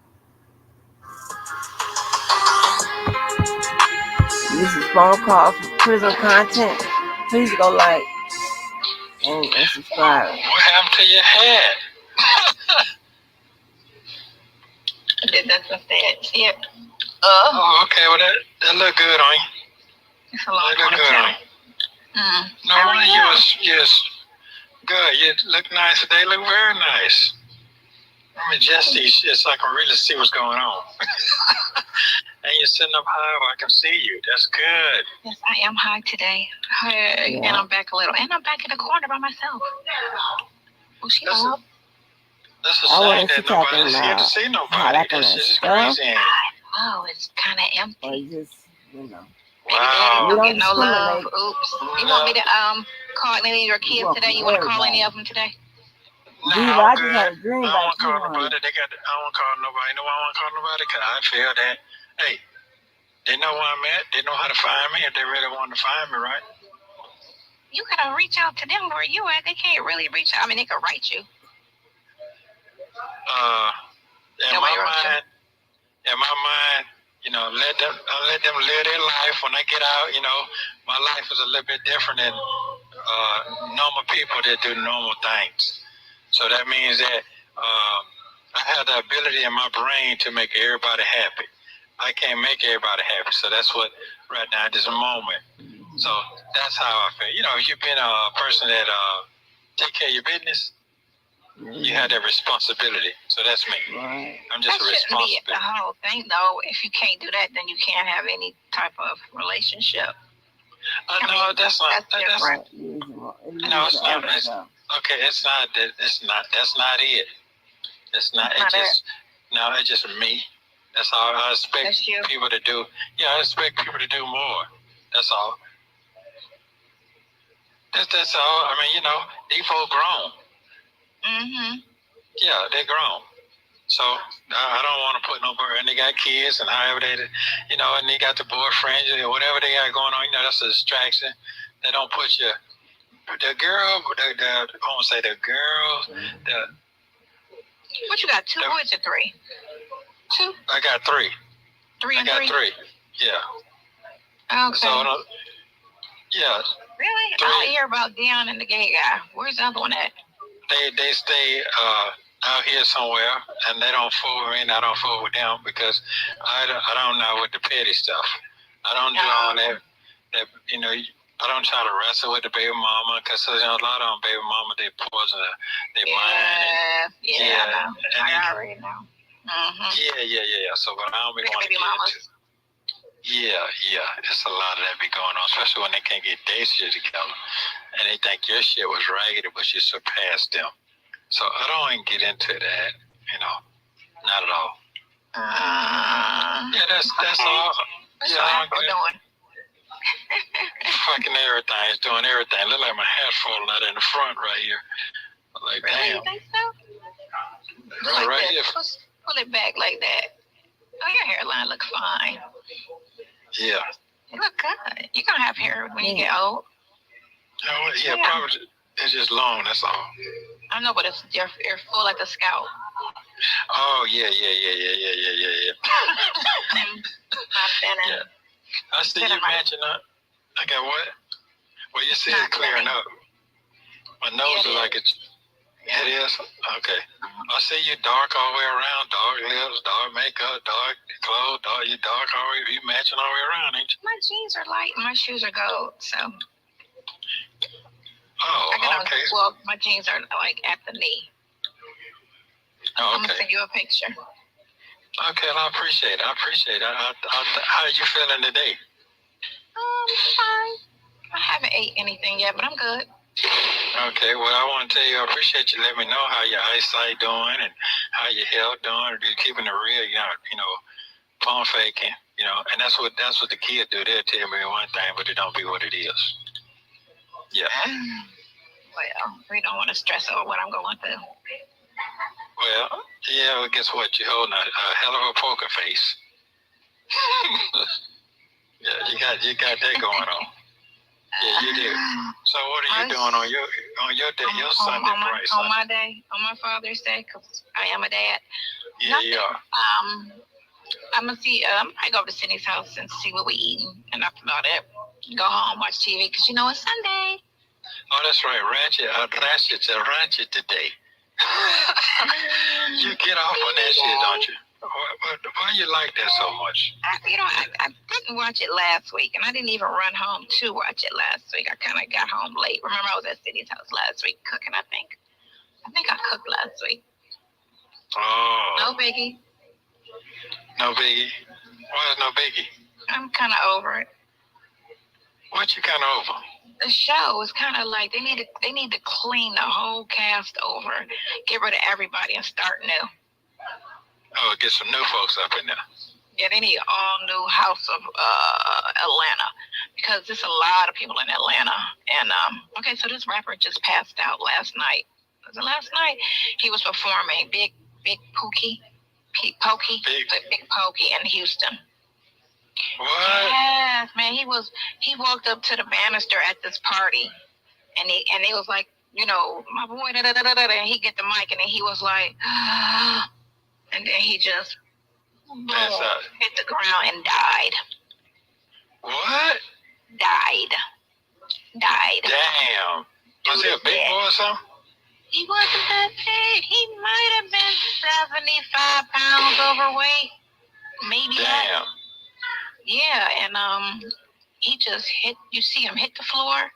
A: This is phone calls from prison content. Please go like and subscribe.
C: What happened to your head?
B: I did that instead. See it?
C: Oh, okay. Well, that look good on you.
B: It's a long
C: That look good on you. No wonder you was good. You look nice today. Look very nice. Let me adjust these shit so I can really see what's going on. And you're sitting up high where I can see you. That's good.
B: Yes, I am high today. Hey, and I'm back a little. And I'm back in the corner by myself. Oh, she up.
C: That's a shame that nobody's here to see nobody. That's just crazy.
B: Oh, it's kind of empty.
A: Or just, you know.
C: Wow.
B: You don't get no love. Oops. You want me to call any of your kids today? You want to call any of them today?
C: No, I just had a dream. I don't want to call nobody. I don't want to call nobody. No, I don't want to call nobody because I feel that, hey, they know where I'm at. They know how to find me if they really want to find me, right?
B: You got to reach out to them where you at. They can't really reach out. I mean, they can write you.
C: In my mind, you know, let them live their life. When I get out, you know, my life is a little bit different than normal people that do normal things. So that means that I have the ability in my brain to make everybody happy. I can't make everybody happy. So that's what right now at this moment. So that's how I feel. You know, you've been a person that take care of your business. You have that responsibility. So that's me.
A: Right.
C: I'm just a responsibility.
B: Be the whole thing, though. If you can't do that, then you can't have any type of relationship.
C: No, that's not. That's
A: right.
C: No, it's not. Okay, it's not. It's not. That's not it. It's not. It's just me. That's all I expect people to do. Yeah, I expect people to do more. That's all. That's all. I mean, you know, these folks grown. Yeah, they're grown. So I don't want to put nobody. And they got kids, and however they, you know, and they got the boyfriends or whatever they got going on. You know, that's a distraction. They don't put the girl. I won't say the girl.
B: What you got? 2 boys or 3? 2.
C: I got 3.
B: 3 and 3.
C: I got 3. Yeah.
B: Okay.
C: So yeah.
B: Really? 3. I hear about Dion and the gay guy. Where's the other one at?
C: They stay out here somewhere, and they don't fool with me, and I don't fool with them because I don't know with the petty stuff. I don't do all that. You know, I don't try to wrestle with the baby mama because you know, a lot of them baby mama they poison their mind.
B: I already know.
C: Yeah. So, but I don't be want to get into. Yeah. It's a lot of that be going on, especially when they can't get their shit together, and they think your shit was raggedy, but you surpassed them. So I don't even get into that, you know, not at all. Yeah, that's all.
B: That's what I'm doing.
C: Fucking everything. It's doing everything. Look like my hair falling out in the front right here. Like,
B: really?
C: damn.
B: You think so?
C: Like right here.
B: Pull it back like that. Oh, your hairline look fine.
C: Yeah.
B: You look good. You're going to have hair when you get old.
C: Yeah, probably. It's just long, that's all.
B: I know, but you're full like a scalp.
C: Oh, yeah.
B: Yeah.
C: I see you matching up. I got what? Well, you see it clearing up. My nose is like it. It is? Okay. I see you dark all the way around. Dark lips, dark makeup, dark clothes, you dark all the way. You matching all the way around, ain't you?
B: My jeans are light and my shoes are gold, so.
C: Oh, okay.
B: Well, my jeans are like at the knee.
C: Oh, okay.
B: I'm going to send you a picture.
C: Okay, well, I appreciate it. How are you feeling today?
B: Fine. I haven't ate anything yet, but I'm good.
C: Okay, well, I want to tell you, I appreciate you letting me know how your eyesight doing and how your health doing. You're keeping it real, you know, pump faking, and that's what the kids do. They'll tell me one thing, but it don't be what it is. Yeah.
B: Well, we don't want to stress over what I'm going through.
C: Well, yeah. Well, guess what? You're holding a hell of a poker face. Yeah, you got that going on. Yeah, you do. So what are you doing on your day, your Sunday, Bryce?
B: On my day, on my Father's Day, because I am a dad.
C: Yeah,
B: Nothing.
C: you are.
B: I'm gonna see. I go to Sydney's house and see what we're eating, and after about it, go home, watch TV, because it's Sunday.
C: Oh, that's right. Ratchet today. You get off on that shit, don't you? Why you like that so much?
B: I didn't watch it last week, and I didn't even run home to watch it last week. I kind of got home late. Remember, I was at Sydney's house last week cooking, I think I cooked last week.
C: Oh.
B: No biggie.
C: No biggie? Why is no biggie?
B: I'm kind of over it.
C: What you kind of over?
B: The show is kind of like they need to clean the whole cast over, get rid of everybody, and start new.
C: Oh, get some new folks up in there.
B: Yeah, they need all new House of Atlanta, because there's a lot of people in Atlanta. And okay, so this rapper just passed out last night. Was it last night? He was performing Big Pokey in Houston.
C: What?
B: Yes, man. He walked up to the banister at this party, and he was like, my boy, da da da da da, and he get the mic, and then he was like, and then he just hit the ground and died.
C: What?
B: Died.
C: Damn. Was he a big boy or something?
B: He wasn't that big. He might have been 75 pounds overweight. Maybe.
C: Damn.
B: Yeah, and he just you see him hit the floor,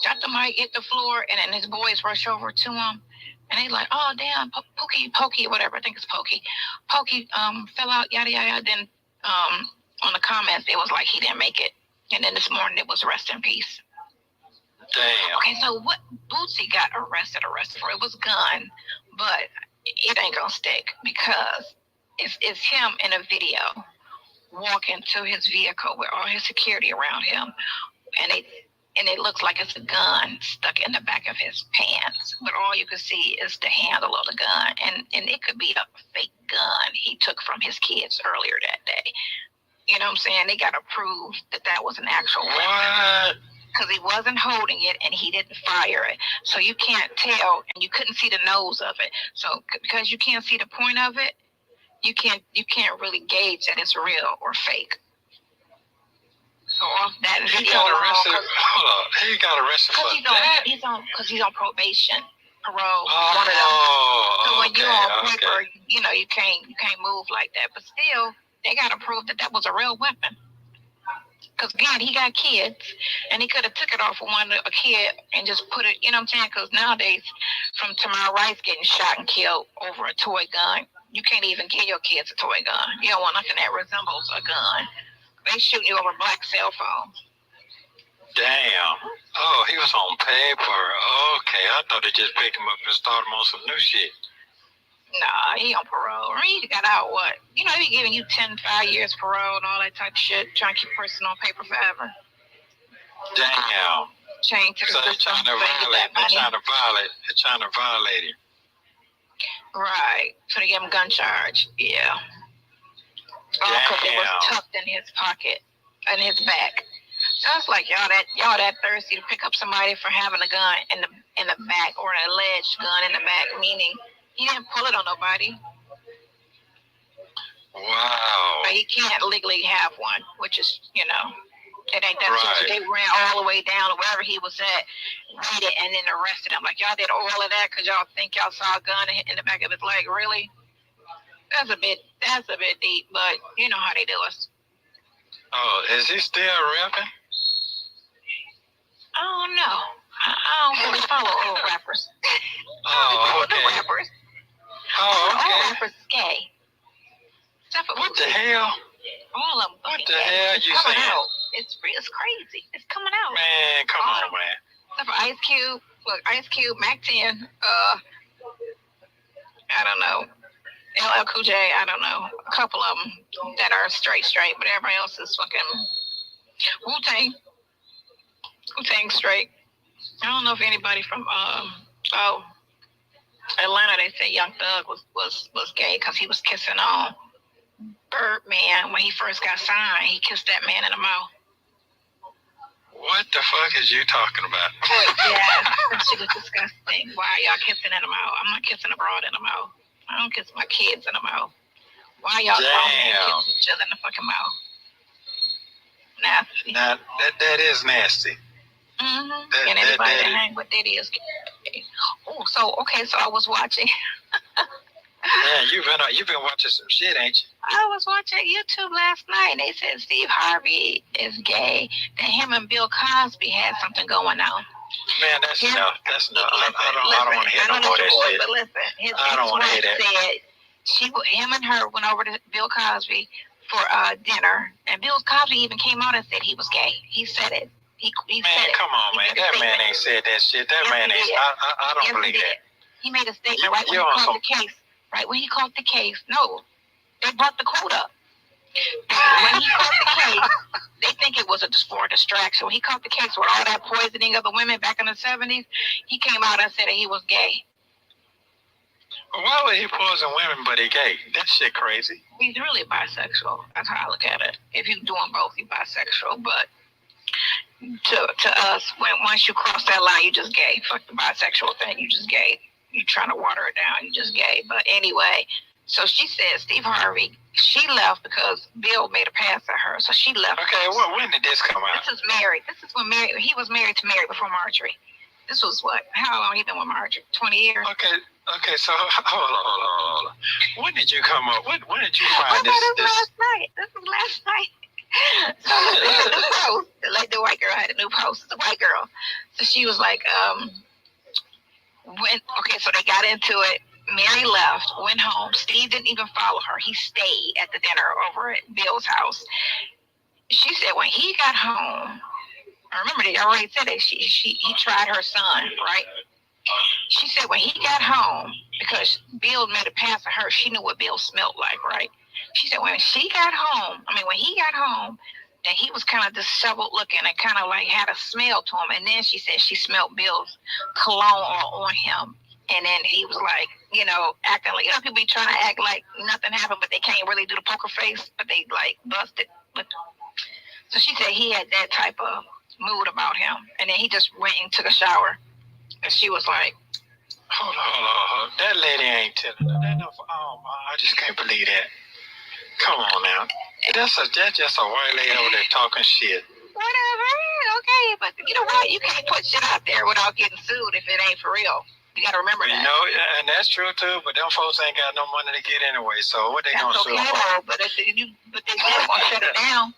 B: got the mic, hit the floor, and then his boys rush over to him, and they like, oh, damn, Pokey, whatever, I think it's Pokey, fell out, yada, yada. Then on the comments, it was like he didn't make it, and then this morning it was rest in peace.
C: Damn.
B: Okay, so what Bootsy got arrested for, it was gun, but it ain't gonna stick, because it's him in a video walking to his vehicle with all his security around him, and it looks like it's a gun stuck in the back of his pants, but all you can see is the handle of the gun, and it could be a fake gun he took from his kids earlier that day. You know what I'm saying? They got to prove that was an actual weapon, because he wasn't holding it and he didn't fire it, so you can't tell, and you couldn't see the nose of it. So because you can't see the point of it, you can't really gauge that it's real or fake. So off that video,
C: he got arrested. Hold on, he got arrested for that.
B: He's on probation, parole.
C: Oh,
B: one of them. So when
C: okay,
B: you're on paper, you can't move like that. But still, they got to prove that was a real weapon. Because again, he got kids, and he could have took it off of a kid and just put it. You know what I'm saying? Because nowadays, from Tamar Rice getting shot and killed over a toy gun, you can't even give your kids a toy gun. You don't want nothing that resembles a gun. They shoot you over black cell phones.
C: Damn. Oh, he was on paper. Okay, I thought they just picked him up and started him on some new shit.
B: Nah, he on parole. I mean, he got out what? They be giving you 5 years parole and all that type of shit, trying to keep a person on paper forever.
C: Damn.
B: Change to the system.
C: They're trying to violate him.
B: Right. So they gave him a gun charge. Yeah. Because it was tucked in his pocket, in his back. So it's like y'all that thirsty to pick up somebody for having a gun in the back, or an alleged gun in the back, meaning he didn't pull it on nobody.
C: Wow.
B: But he can't legally have one, which is, it ain't that
C: right.
B: They ran all the way down to wherever he was at, beat it, and then arrested him. Like, y'all did all of that because y'all think y'all saw a gun in the back of his leg. Really? That's a bit deep, but you know how they do us.
C: Oh, is he still rapping?
B: I don't know. I don't really follow old rappers.
C: Oh, okay.
B: Old rappers.
C: Oh, okay.
B: All rappers is gay.
C: What the hell?
B: All of them.
C: What the hell you saying?
B: Out. It's crazy. It's coming out.
C: Man, come on, man.
B: Except for Ice Cube. Look, Ice Cube, Mac 10. I don't know. LL Cool J, I don't know. A couple of them that are straight, but everybody else is fucking Wu-Tang. Wu-Tang straight. I don't know if anybody from Atlanta, they say Young Thug was gay because he was kissing on Birdman when he first got signed. He kissed that man in the mouth.
C: What the fuck is you talking about?
B: Yeah, that shit was disgusting. Why are y'all kissing in the mouth? I'm not kissing a broad in the mouth. I don't kiss my kids in the mouth. Why y'all kissing each other in the fucking mouth? Nasty.
C: Now, that is nasty.
B: Mm-hmm. And anybody that hang with it is gay. Oh, so I was watching.
C: Yeah, you've been watching some shit, ain't you?
B: I was watching YouTube last night, and they said Steve Harvey is gay. That him and Bill Cosby had something going on.
C: Man, that's enough. That's enough. I don't want to hear no more of that shit.
B: But listen, his
C: I don't want to hear that.
B: Said him and her went over to Bill Cosby for dinner, and Bill Cosby even came out and said he was gay. He said it. He
C: man,
B: said it.
C: Come on, man. That man ain't said that shit. That man ain't. I don't believe that.
B: He made a statement right when he called the case. Right when he called the case. No, they brought the quote up. When he caught the case, they think it was for a distraction. When he caught the case with all that poisoning of the women back in the 70s, he came out and said that he was gay.
C: Why would he poison women but he gay? That shit crazy.
B: He's really bisexual. That's how I look at it. If you're doing both, you're bisexual. But to us, once you cross that line, you just gay. Fuck the bisexual thing. You just gay. You trying to water it down. You just gay. But anyway, so she said Steve Harvey. She left because Bill made a pass at her. So she left.
C: Okay, when did this come out?
B: This is married. This is when he was married to Mary before Marjorie. This was what? How long he been with Marjorie? 20 years.
C: Okay. So hold on. When did you come up? When did you find this?
B: Last night. This was last night. So this is a new post. Like the white girl had a new post. It's a white girl. So she was like, so they got into it. Mary left, went home. Steve didn't even follow her. He stayed at the dinner over at Bill's house. She said when he got home, I remember they already said that he tried her son, right? She said when he got home, because Bill made a pass at her, she knew what Bill smelled like, right? She said when he got home, that he was kind of disheveled looking and kind of like had a smell to him. And then she said she smelled Bill's cologne on him. And then he was like, acting like, people be trying to act like nothing happened, but they can't really do the poker face, but they like busted. So she said he had that type of mood about him. And then he just went and took a shower. And she was like,
C: Hold on. That lady ain't telling her. I just can't believe that. Come on now. That's just a white lady over there talking shit.
B: Whatever. Okay. But you know what? You can't put shit out there without getting sued if it ain't for real. You got to remember that.
C: And that's true too. But them folks ain't got no money to get anyway. So what they gonna sue
B: for? But they still gonna shut it down.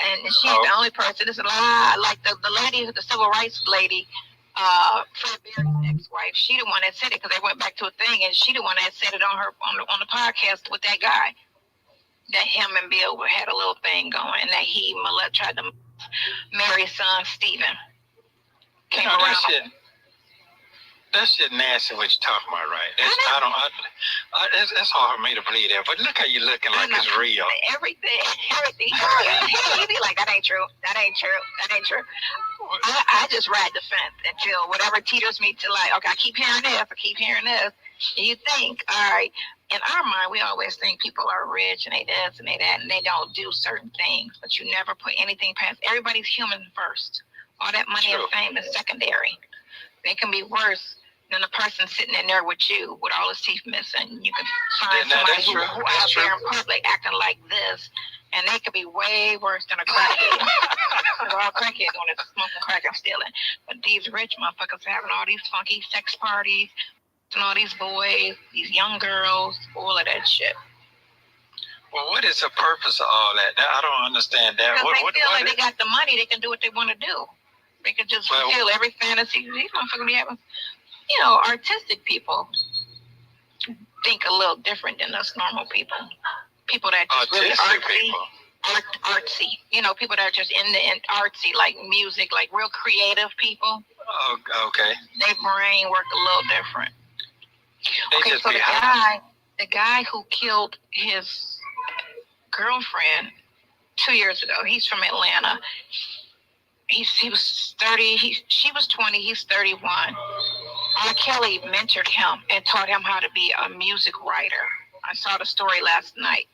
B: And she's the only person. It's a lie. Like the lady, the civil rights lady, Fred Berry's ex-wife. She the one that said it because they went back to a thing, and she the one that said it on the podcast with that guy. That him and Bill had a little thing going, and that he tried to marry his son Stephen. Came around.
C: That shit nasty what you're talking about, right? That's hard for me to believe that. But look how you looking like it's real.
B: Everything. You be like, that ain't true. I just ride the fence until whatever teeters me to like, okay, I keep hearing this. And you think, all right, in our mind, we always think people are rich and they this and they that, and they don't do certain things. But you never put anything past. Everybody's human first. All that money and fame is secondary. They can be worse than the person sitting in there with you with all his teeth missing. You can find somebody who out there in public acting like this, and they could be way worse than a crackhead. Because all crackheads doing is smoking crack and stealing. But these rich motherfuckers having all these funky sex parties, and all these boys, these young girls, all of that shit.
C: Well, what is the purpose of all that? I don't understand that.
B: Because they feel like they got the money, they can do what they want to do. They can just fulfill every fantasy. These motherfuckers be having, artistic people think a little different than us normal people. People that just really artsy. People that are just in artsy, like music, like real creative people.
C: Oh, okay.
B: Their brain work a little different.
C: They just
B: so
C: be
B: the guy the guy who killed his girlfriend 2 years ago, he's from Atlanta. He was 30. She was 20. He's 31. R. Kelly mentored him and taught him how to be a music writer. I saw the story last night.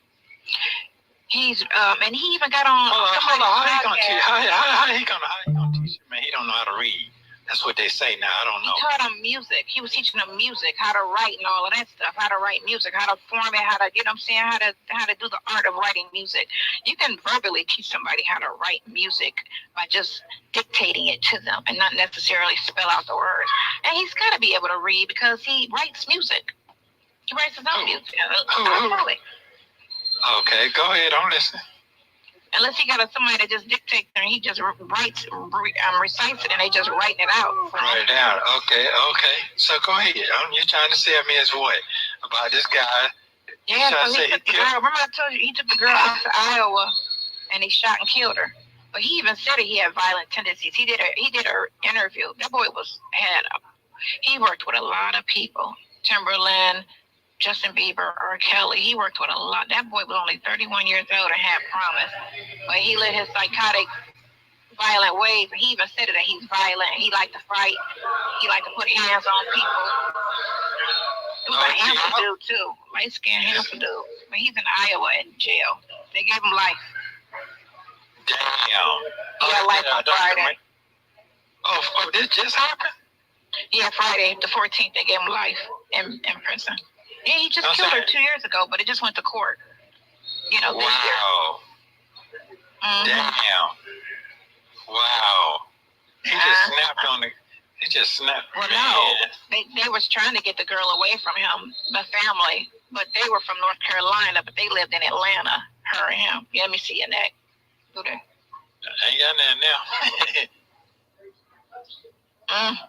B: He's and he even got on.
C: Hold on. How he gonna teach? How he gonna teach him? Man, he don't know how to read. That's what they say now. I don't know.
B: He taught him music. He was teaching him music, how to write and all of that stuff, how to write music, how to form it, how to, you know what I'm saying, how to do the art of writing music. You can verbally teach somebody how to write music by just dictating it to them and not necessarily spell out the words. And he's got to be able to read because he writes music. He writes his own music.
C: Okay, go ahead. I'm listening.
B: Unless he got somebody that just dictates and he just recites it and they just write it out.
C: Write it down. Okay. So go ahead. You're trying to tell me as what? About this guy?
B: Yeah, so he took the girl. Remember I told you he took the girl out to Iowa and he shot and killed her. But he even said he had violent tendencies. He did her interview. That boy he worked with a lot of people. Timberland, Justin Bieber, R. Kelly. He worked with a lot. That boy was only 31 years old and had promise. But he let his psychotic, violent ways. He even said that he's violent. He liked to fight. He liked to put hands on people. It was a handsome dude, too. Light-skinned, handsome dude. But he's in Iowa in jail. They gave him life.
C: Damn.
B: He had life on Friday.
C: Oh, this just happened?
B: Yeah, Friday, the 14th, they gave him life in prison. Yeah, he just killed her 2 years ago, but it just went to court. You know, this year.
C: Wow. Damn. Wow. He just snapped.
B: Well, no. They was trying to get the girl away from him, the family, but they were from North Carolina, but they lived in Atlanta, her and him. Yeah, let me see your neck. Go there.
C: I ain't got nothing now.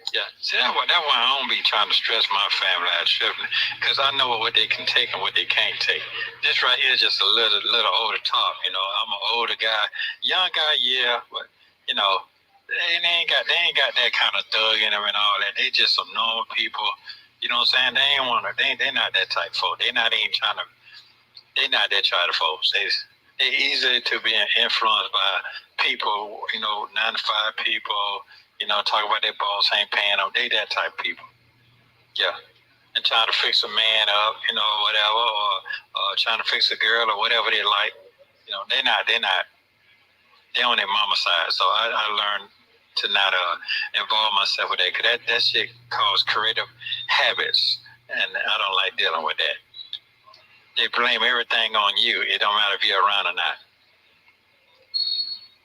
C: Yeah, see, that's why I don't be trying to stress my family out tripping, because I know what they can take and what they can't take. This right here is just a little older talk, you know. I'm an older guy, young guy, yeah, but you know, they ain't got that kind of thug in them and all that. They just some normal people, you know what I'm saying? They not that type folk. They not that try to folks. They easy to be influenced by people, you know, 9 to 5 people. You know, talk about their boss ain't paying them. They that type of people. Yeah. And trying to fix a man up, you know, whatever, or trying to fix a girl or whatever they like. You know, they on their mama side. So I learned to not involve myself with that, because that shit causes creative habits, and I don't like dealing with that. They blame everything on you. It don't matter if you're around or not.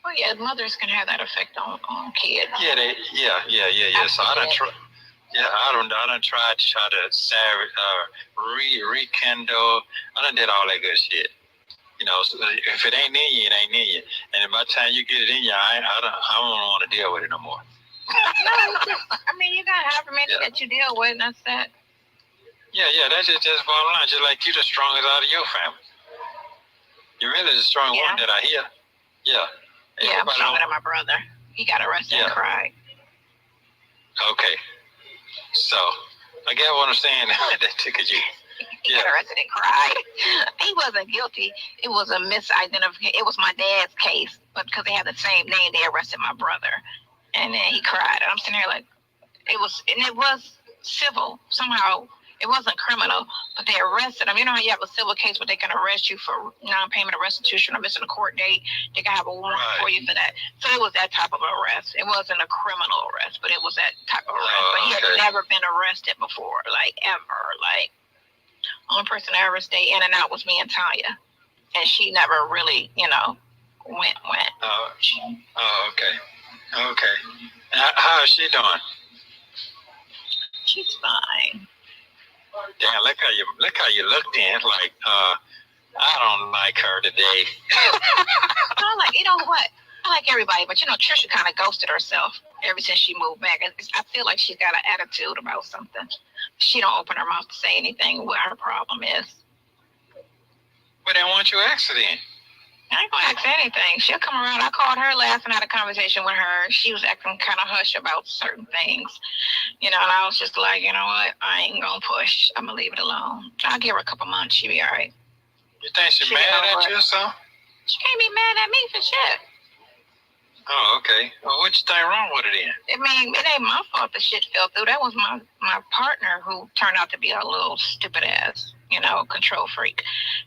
B: Oh yeah, mothers can have that effect on kids.
C: Yeah. So I done try. Yeah, I done tried to rekindle. I done did all that good shit. You know, so if it ain't in you, it ain't in you. And by the time you get it in you, I don't want to deal with it no more.
B: No, I mean, you got however many that you deal with, and that's that.
C: Yeah, that's just bottom line. Just like you, the strongest out of your family. You're really the strong one that I hear. Yeah.
B: Yeah, I'm stronger than my brother. He got arrested and cried.
C: Okay. So, I get what I'm saying. That tickled you.
B: He got arrested and cried. He wasn't guilty. It was a misidentification. It was my dad's case, but because they had the same name, they arrested my brother. And then he cried. And I'm sitting here like, it was civil. Somehow, it wasn't criminal, but they arrested him. You know how you have a civil case where they can arrest you for non-payment of restitution or missing a court date? They can have a warrant for you for that. So it was that type of arrest. It wasn't a criminal arrest, but it was that type of arrest. But he had never been arrested before, like ever. Like, only person I ever stayed in and out was me and Tanya. And she never really, you know, went.
C: Okay. How is she doing?
B: She's fine.
C: Damn, look how you looked in. Like, I don't like her today.
B: You know what? I like everybody, but you know, Trisha kind of ghosted herself ever since she moved back. I feel like she's got an attitude about something. She don't open her mouth to say anything what her problem is.
C: But then why don't you ask her then?
B: I ain't gonna ask anything. She'll come around. I called her last night, had a conversation with her. She was acting kind of hush about certain things, you know, and I was just like, you know what? I ain't gonna push. I'm gonna leave it alone. I'll give her a couple months. She'll be all right.
C: You think she's mad at you or something?
B: She can't be mad at me for shit.
C: Oh, okay. Well, what you think wrong with it then?
B: I mean, it ain't my fault the shit fell through. That was my partner who turned out to be a little stupid ass, you know, control freak.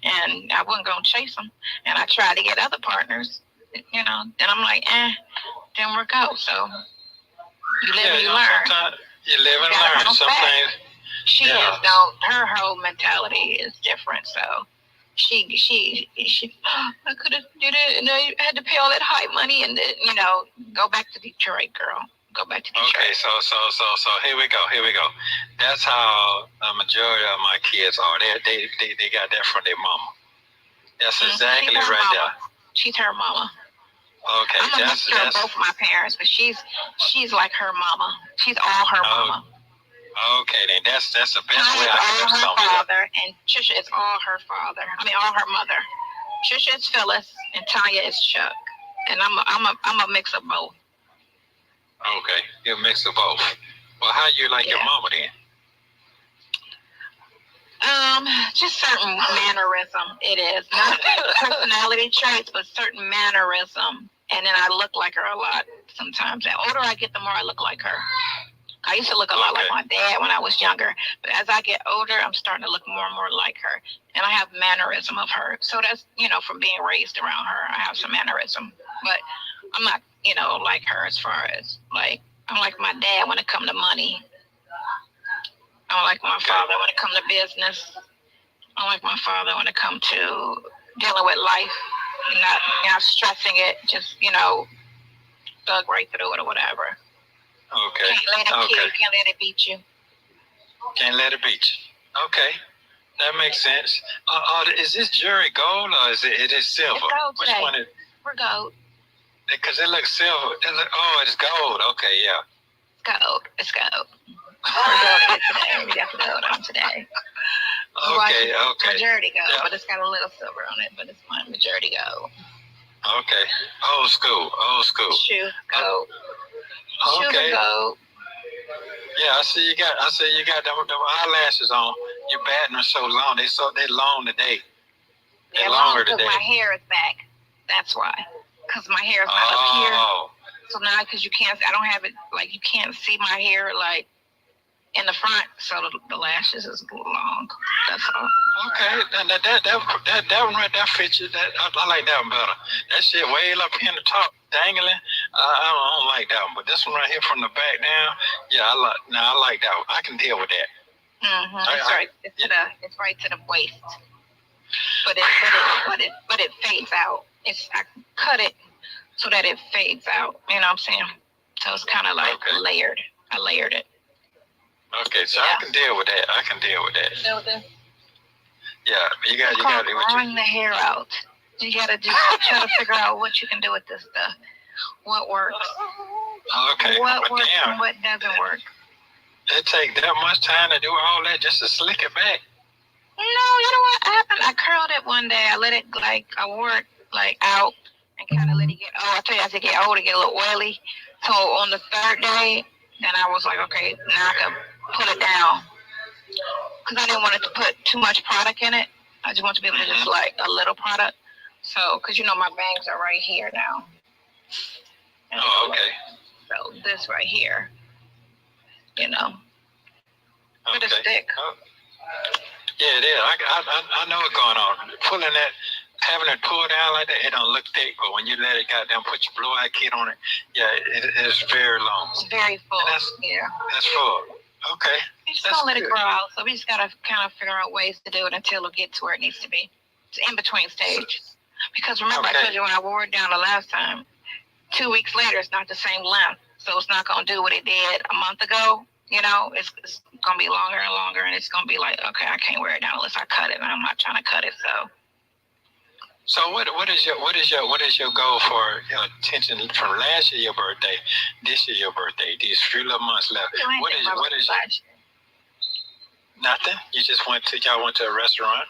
B: And I wasn't going to chase him. And I tried to get other partners, you know. Then I'm like, didn't work out. So you live and you learn.
C: Sometimes you live and learn. Sometimes.
B: She is, though, her whole mentality is different. So she I could have did it, and I had to pay all that high money, and then, you know, go back to Detroit, girl. Go back to Detroit.
C: Okay, so here we go. That's how a majority of my kids are. They got that from their mama. That's exactly right there.
B: She's her mama.
C: Okay,
B: I'm a mixture of both my parents, but she's like her mama. She's all her mama.
C: Okay, then that's the best way I can
B: do something. Her father, and Trisha is all her father. I mean, all her mother. Trisha is Phyllis, and Tanya is Chuck. And I'm a mix of both.
C: Okay, you're a mix of both. Well, how you like your mama then?
B: Just certain mannerism. It is not personality traits, but certain mannerism. And then I look like her a lot sometimes. The older I get, the more I look like her. I used to look a lot like my dad when I was younger, but as I get older, I'm starting to look more and more like her, and I have mannerism of her. So that's, you know, from being raised around her, I have some mannerism, but I'm not, you know, like her as far as, like, I'm like my dad when it comes to money. I'm like my father when it comes to business. I'm like my father when it comes to dealing with life, not stressing it, just, you know, thug right through it or whatever.
C: Okay.
B: Can't let it kill you. Can't let it beat you.
C: Can't let it beat you. Okay. That makes sense. Is this jury gold or is it silver?
B: It's gold
C: Which
B: today.
C: one is?
B: We're gold.
C: Because it looks silver. It's gold. Okay, yeah.
B: It's gold. We're gold today. We got the gold on today.
C: Okay.
B: Majority gold, but it's got a little silver on it, but it's my majority gold.
C: Okay. Old school.
B: Shoe gold.
C: Okay. Yeah, I see you got them eyelashes on. Your batting are so long. They long today. They're longer today.
B: Because my hair is back. That's why. Because my hair is not up here. So now, because I don't have it, like, you can't see my hair, like, in the front, so the lashes is long. That's all.
C: Okay, that one right there fits you. I like that one better. That shit way up here in the top, dangling. I don't like that one, but this one right here from the back down, yeah, I like that one. I can deal with that.
B: It's right to the waist, but it fades out. I cut it so that it fades out. You know what I'm saying? So it's kind of like layered. I layered it.
C: Okay, so I can deal with that. Yeah, you got to
B: growing the hair out. You got to just try to figure out what you can do with this stuff. What works?
C: Okay.
B: What works and what doesn't work?
C: It take that much time to do all that just to slick it back?
B: No, you know what happened? I curled it one day. I let it I wore it out and kind of let it get. I tell you, as it get older, it get a little oily. So on the third day, then I was like, okay, now I can put it down. Because I didn't want it to put too much product in it. I just want to be able to just a little product. So, because my bangs are right here now. And so this right here, But it's thick.
C: Yeah, it is. I know what's going on. Pulling that, having it pulled down like that, it don't look thick. But when you let it put your blue eye kit on it, yeah, it is very long.
B: It's very full.
C: That's full. Okay.
B: You just don't let it grow out. So we just got to kind of figure out ways to do it until it gets to where it needs to be. It's in between stage. Because remember, I told you when I wore it down the last time, 2 weeks later, it's not the same length. So it's not going to do what it did a month ago. It's going to be longer and longer, and it's going to be like, okay, I can't wear it down unless I cut it, and I'm not trying to cut it, so.
C: So what is your goal for attention from last year, your birthday, this year, your birthday, these few little months left? What is nothing? Y'all went to a restaurant?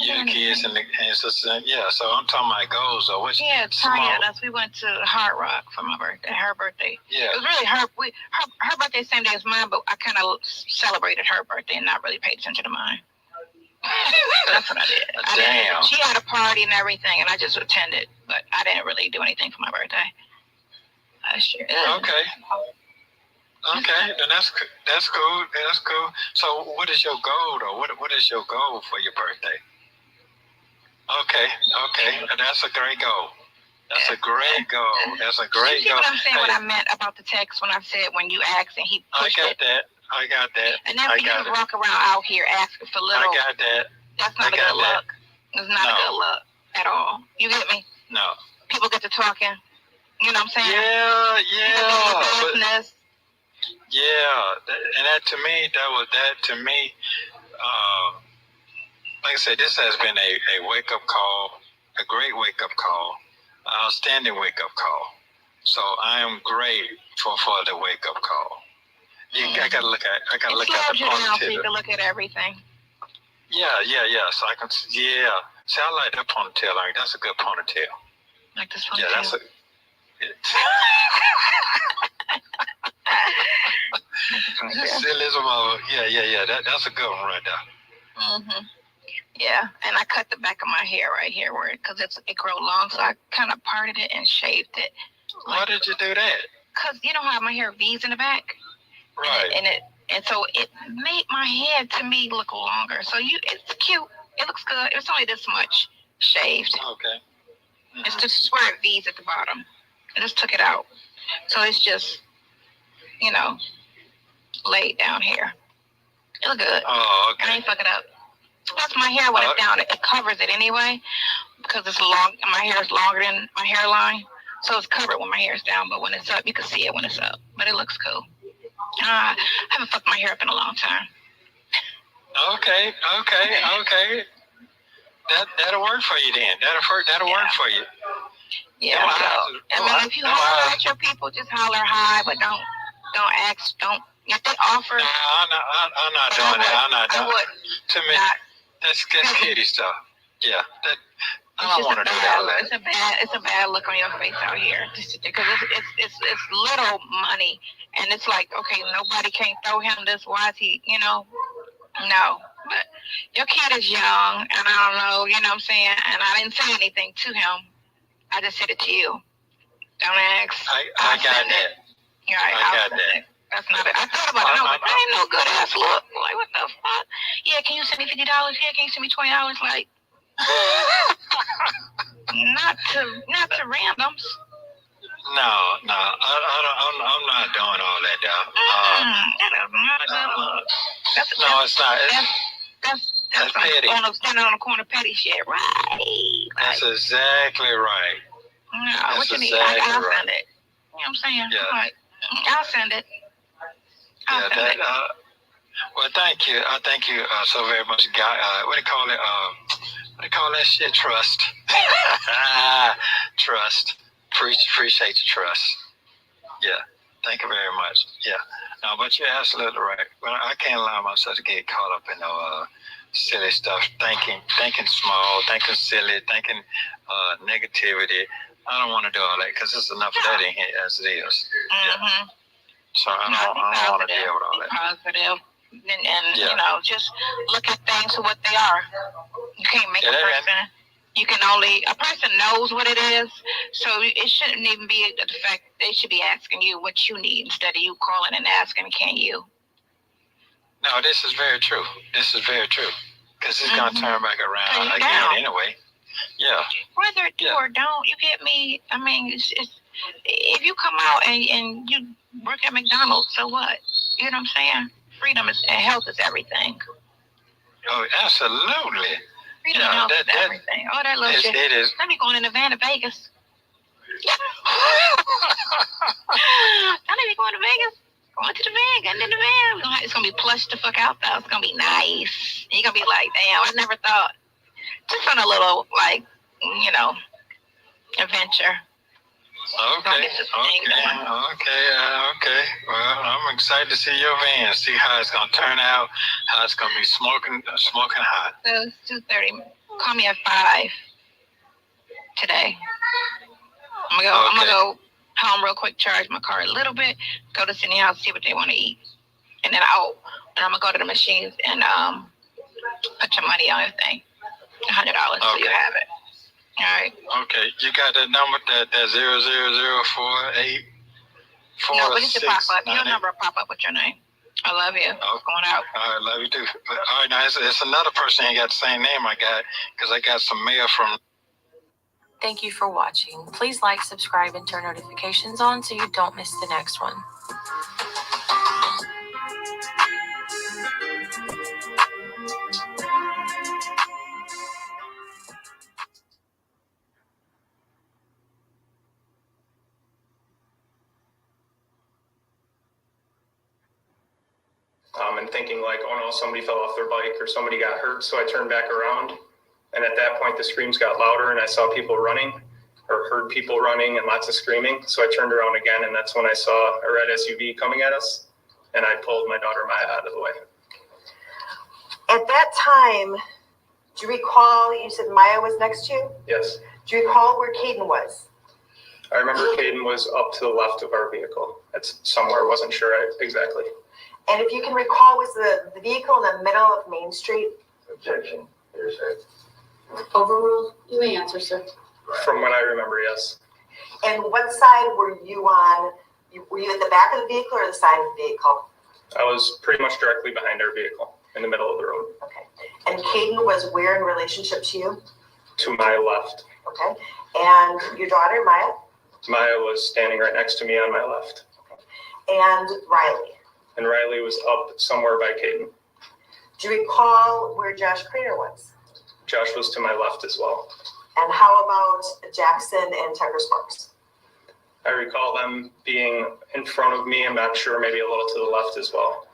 C: You the kids and sister. Yeah, so I'm talking about goals or what?
B: Yeah, Tanya and us. We went to Hard Rock for my birthday. Her birthday.
C: Yeah.
B: It was really her birthday same day as mine, but I kind of celebrated her birthday and not really paid attention to mine. That's what I did.
C: Damn.
B: She had a party and everything, and I just attended, but I didn't really do anything for my birthday. Sure.
C: Okay. Okay, then that's cool. That's cool. So, what is your goal, though? What is your goal for your birthday? Okay, that's a great goal. That's a great goal. That's a great goal.
B: You see what I'm saying? What I meant about the text when I said when you asked and he pushed it.
C: I got that.
B: And then when you walk around out here asking for little.
C: I got that.
B: That's not a good look. It's not a good look at all. You get me?
C: No.
B: People get to talking. You know what I'm saying?
C: Yeah.
B: Business.
C: And that to me, like I said, this has been a wake-up call, a great wake-up call, outstanding wake-up call. So I am grateful for the wake-up call. I gotta look at the ponytail.
B: So you can look at everything.
C: Yeah. So I can, See, I like that ponytail. Like, that's a good ponytail.
B: Like this ponytail?
C: Yeah, that's a... Silly as a mother. Yeah. That's a good one right there.
B: Mhm. Yeah, and I cut the back of my hair right here because it grow long, so I kind of parted it and shaved it.
C: Why did you do that?
B: Because you know how my hair V's in the back,
C: right?
B: And so it made my head to me look longer. So it's cute. It looks good. It's only this much shaved.
C: Okay. Mm-hmm.
B: It's just where it V's at the bottom. I just took it out, so it's just laid down here. It look good.
C: Oh, okay.
B: I ain't fuck it up. Plus my hair when it's down, it covers it anyway because it's long. My hair is longer than my hairline, so it's covered when my hair is down. But when it's up, you can see it when it's up. But it looks cool. I haven't fucked my hair up in a long time.
C: Okay. That'll work for you then. That'll work for you.
B: Yeah. If you holler at your people, just holler hi, but don't ask. Don't if they offer.
C: No, I'm not doing that. I'm not doing it. To me, that's kitty stuff. Yeah. I don't want to do that.
B: It's a bad look on your face out here, because it's little money, and it's like, okay, nobody can't throw him this. Why is he? No. But your kid is young, and I don't know. You know what I'm saying? And I didn't say anything to him. I just said it to you. Don't ask.
C: I got that.
B: You're right. I got that. That's not it. I thought about it. I was like, that ain't no good ass look. Like, what the fuck? Yeah, can you send me $50? Yeah, can you send me $20? Like, not to randoms.
C: No, I'm not doing all that, though.
B: That is not a good look.
C: It's not. That's petty.
B: Standing on the corner, petty shit, right?
C: That's exactly right.
B: No, what you need? I'll send it. You know what I'm saying?
C: Yeah.
B: Like, I'll send it.
C: Well, thank you. Thank you so very much, guy. What do you call it? What do you call that shit? Trust. Trust. Appreciate your trust. Yeah. Thank you very much. Yeah. No, but you're absolutely right. Well, I can't allow myself to get caught up in silly stuff, thinking small, thinking silly, thinking negativity. I don't want to do all that because there's enough of that in here as it is. Yeah. So I don't want to deal with all that.
B: Positive. And just look at things for what they are. You can't make a person. You can a person knows what it is, so it shouldn't even be the fact they should be asking you what you need instead of you calling and asking, can you?
C: No, this is very true. Because it's going to turn back around again anyway. Yeah.
B: Whether it do or don't, you get me? I mean, it's if you come out and you work at McDonald's, so what? You know what I'm saying? Freedom and health is everything.
C: Oh, absolutely.
B: Freedom and health is everything. Oh, that little shit.
C: It is.
B: Let me go in the van to Vegas. Let me go to Vegas. Going to the van, getting in the van. It's going to be plush the fuck out, though. It's going to be nice. You're going to be like, damn, I never thought. Just on a little, adventure.
C: Okay. Well, I'm excited to see your van, see how it's going to turn out, how it's going to be smoking hot.
B: So it's 2:30. Call me at 5 today. I'm gonna go home real quick, charge my car a little bit, go to Cindy house, see what they want to eat, and then I'm gonna go to the machines and put your money on everything, $100, so you have it. All right.
C: Okay, you got that number, that 00048.
B: No, but it should pop up. Your number will pop up with your name. I love you.
C: Oh.
B: Going out.
C: All right, love you too. All right, now it's another person ain't got the same name I got, because I got some mail from.
G: Thank you for watching. Please like, subscribe, and turn notifications on so you don't miss the next one.
H: And thinking like, oh no, somebody fell off their bike or somebody got hurt. So I turned back around, and at that point the screams got louder and I saw people running, or heard people running and lots of screaming. So I turned around again, and that's when I saw a red SUV coming at us, and I pulled my daughter Maya out of the way.
I: At that time, do you recall, you said Maya was next to you?
H: Yes.
I: Do you recall where Caden was?
H: I remember Caden was up to the left of our vehicle. That's somewhere, wasn't sure exactly.
I: And if you can recall, was the vehicle in the middle of Main Street?
E: Objection. Hearsay.
J: Overruled. You may answer, sir.
H: From what I remember, yes.
I: And what side were you on? Were you at the back of the vehicle or the side of the vehicle?
H: I was pretty much directly behind our vehicle, in the middle of the road.
I: Okay. And Caden was where in relationship to you?
H: To my left.
I: Okay. And your daughter, Maya?
H: Maya was standing right next to me on my left.
I: Okay. And Riley?
H: And Riley was up somewhere by Caden.
I: Do you recall where Josh Crater was?
H: Josh was to my left as well.
I: And how about Jackson and Tucker Sparks?
H: I recall them being in front of me. I'm not sure, maybe a little to the left as well.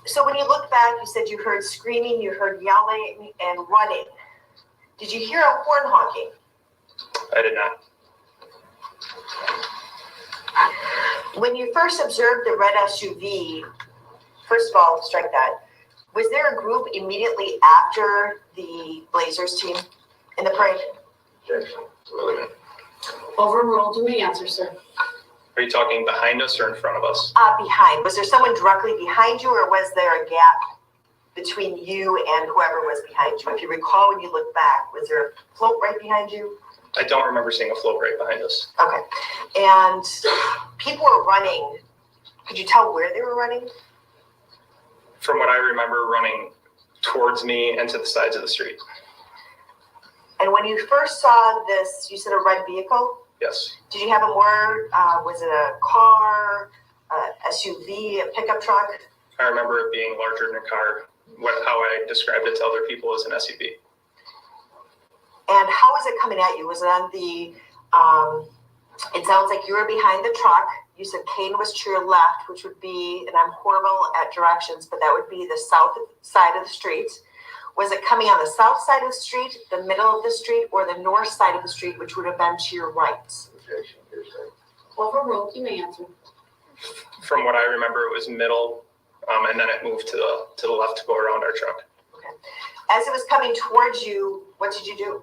I: So when you look back, you said you heard screaming, you heard yelling and running. Did you hear a horn honking?
H: I did not.
I: When you first observed the red SUV, first of all, strike that. Was there a group immediately after the Blazers team in the parade?
E: Objection.
J: Overruled. You may answer, sir.
H: Are you talking behind us or in front of us?
I: Behind. Was there someone directly behind you, or was there a gap between you and whoever was behind you? If you recall, when you look back, was there a float right behind you?
H: I don't remember seeing a float right behind us.
I: Okay. And people were running. Could you tell where they were running?
H: From what I remember, running towards me and to the sides of the street.
I: And when you first saw this, you said a red vehicle?
H: Yes.
I: Did you have a more, was it a car, SUV, a pickup truck?
H: I remember it being larger than a car. How I described it to other people as an SUV.
I: And how was it coming at you? Was it on the, it sounds like you were behind the truck. You said Caden was to your left, which would be, and I'm horrible at directions, but that would be the south side of the street. Was it coming on the south side of the street, the middle of the street, or the north side of the street, which would have been to your right?
E: Objection. Hearsay.
J: Overruled. You may answer.
H: From what I remember, it was middle, and then it moved to the left to go around our truck.
I: Okay. As it was coming towards you, what did you do?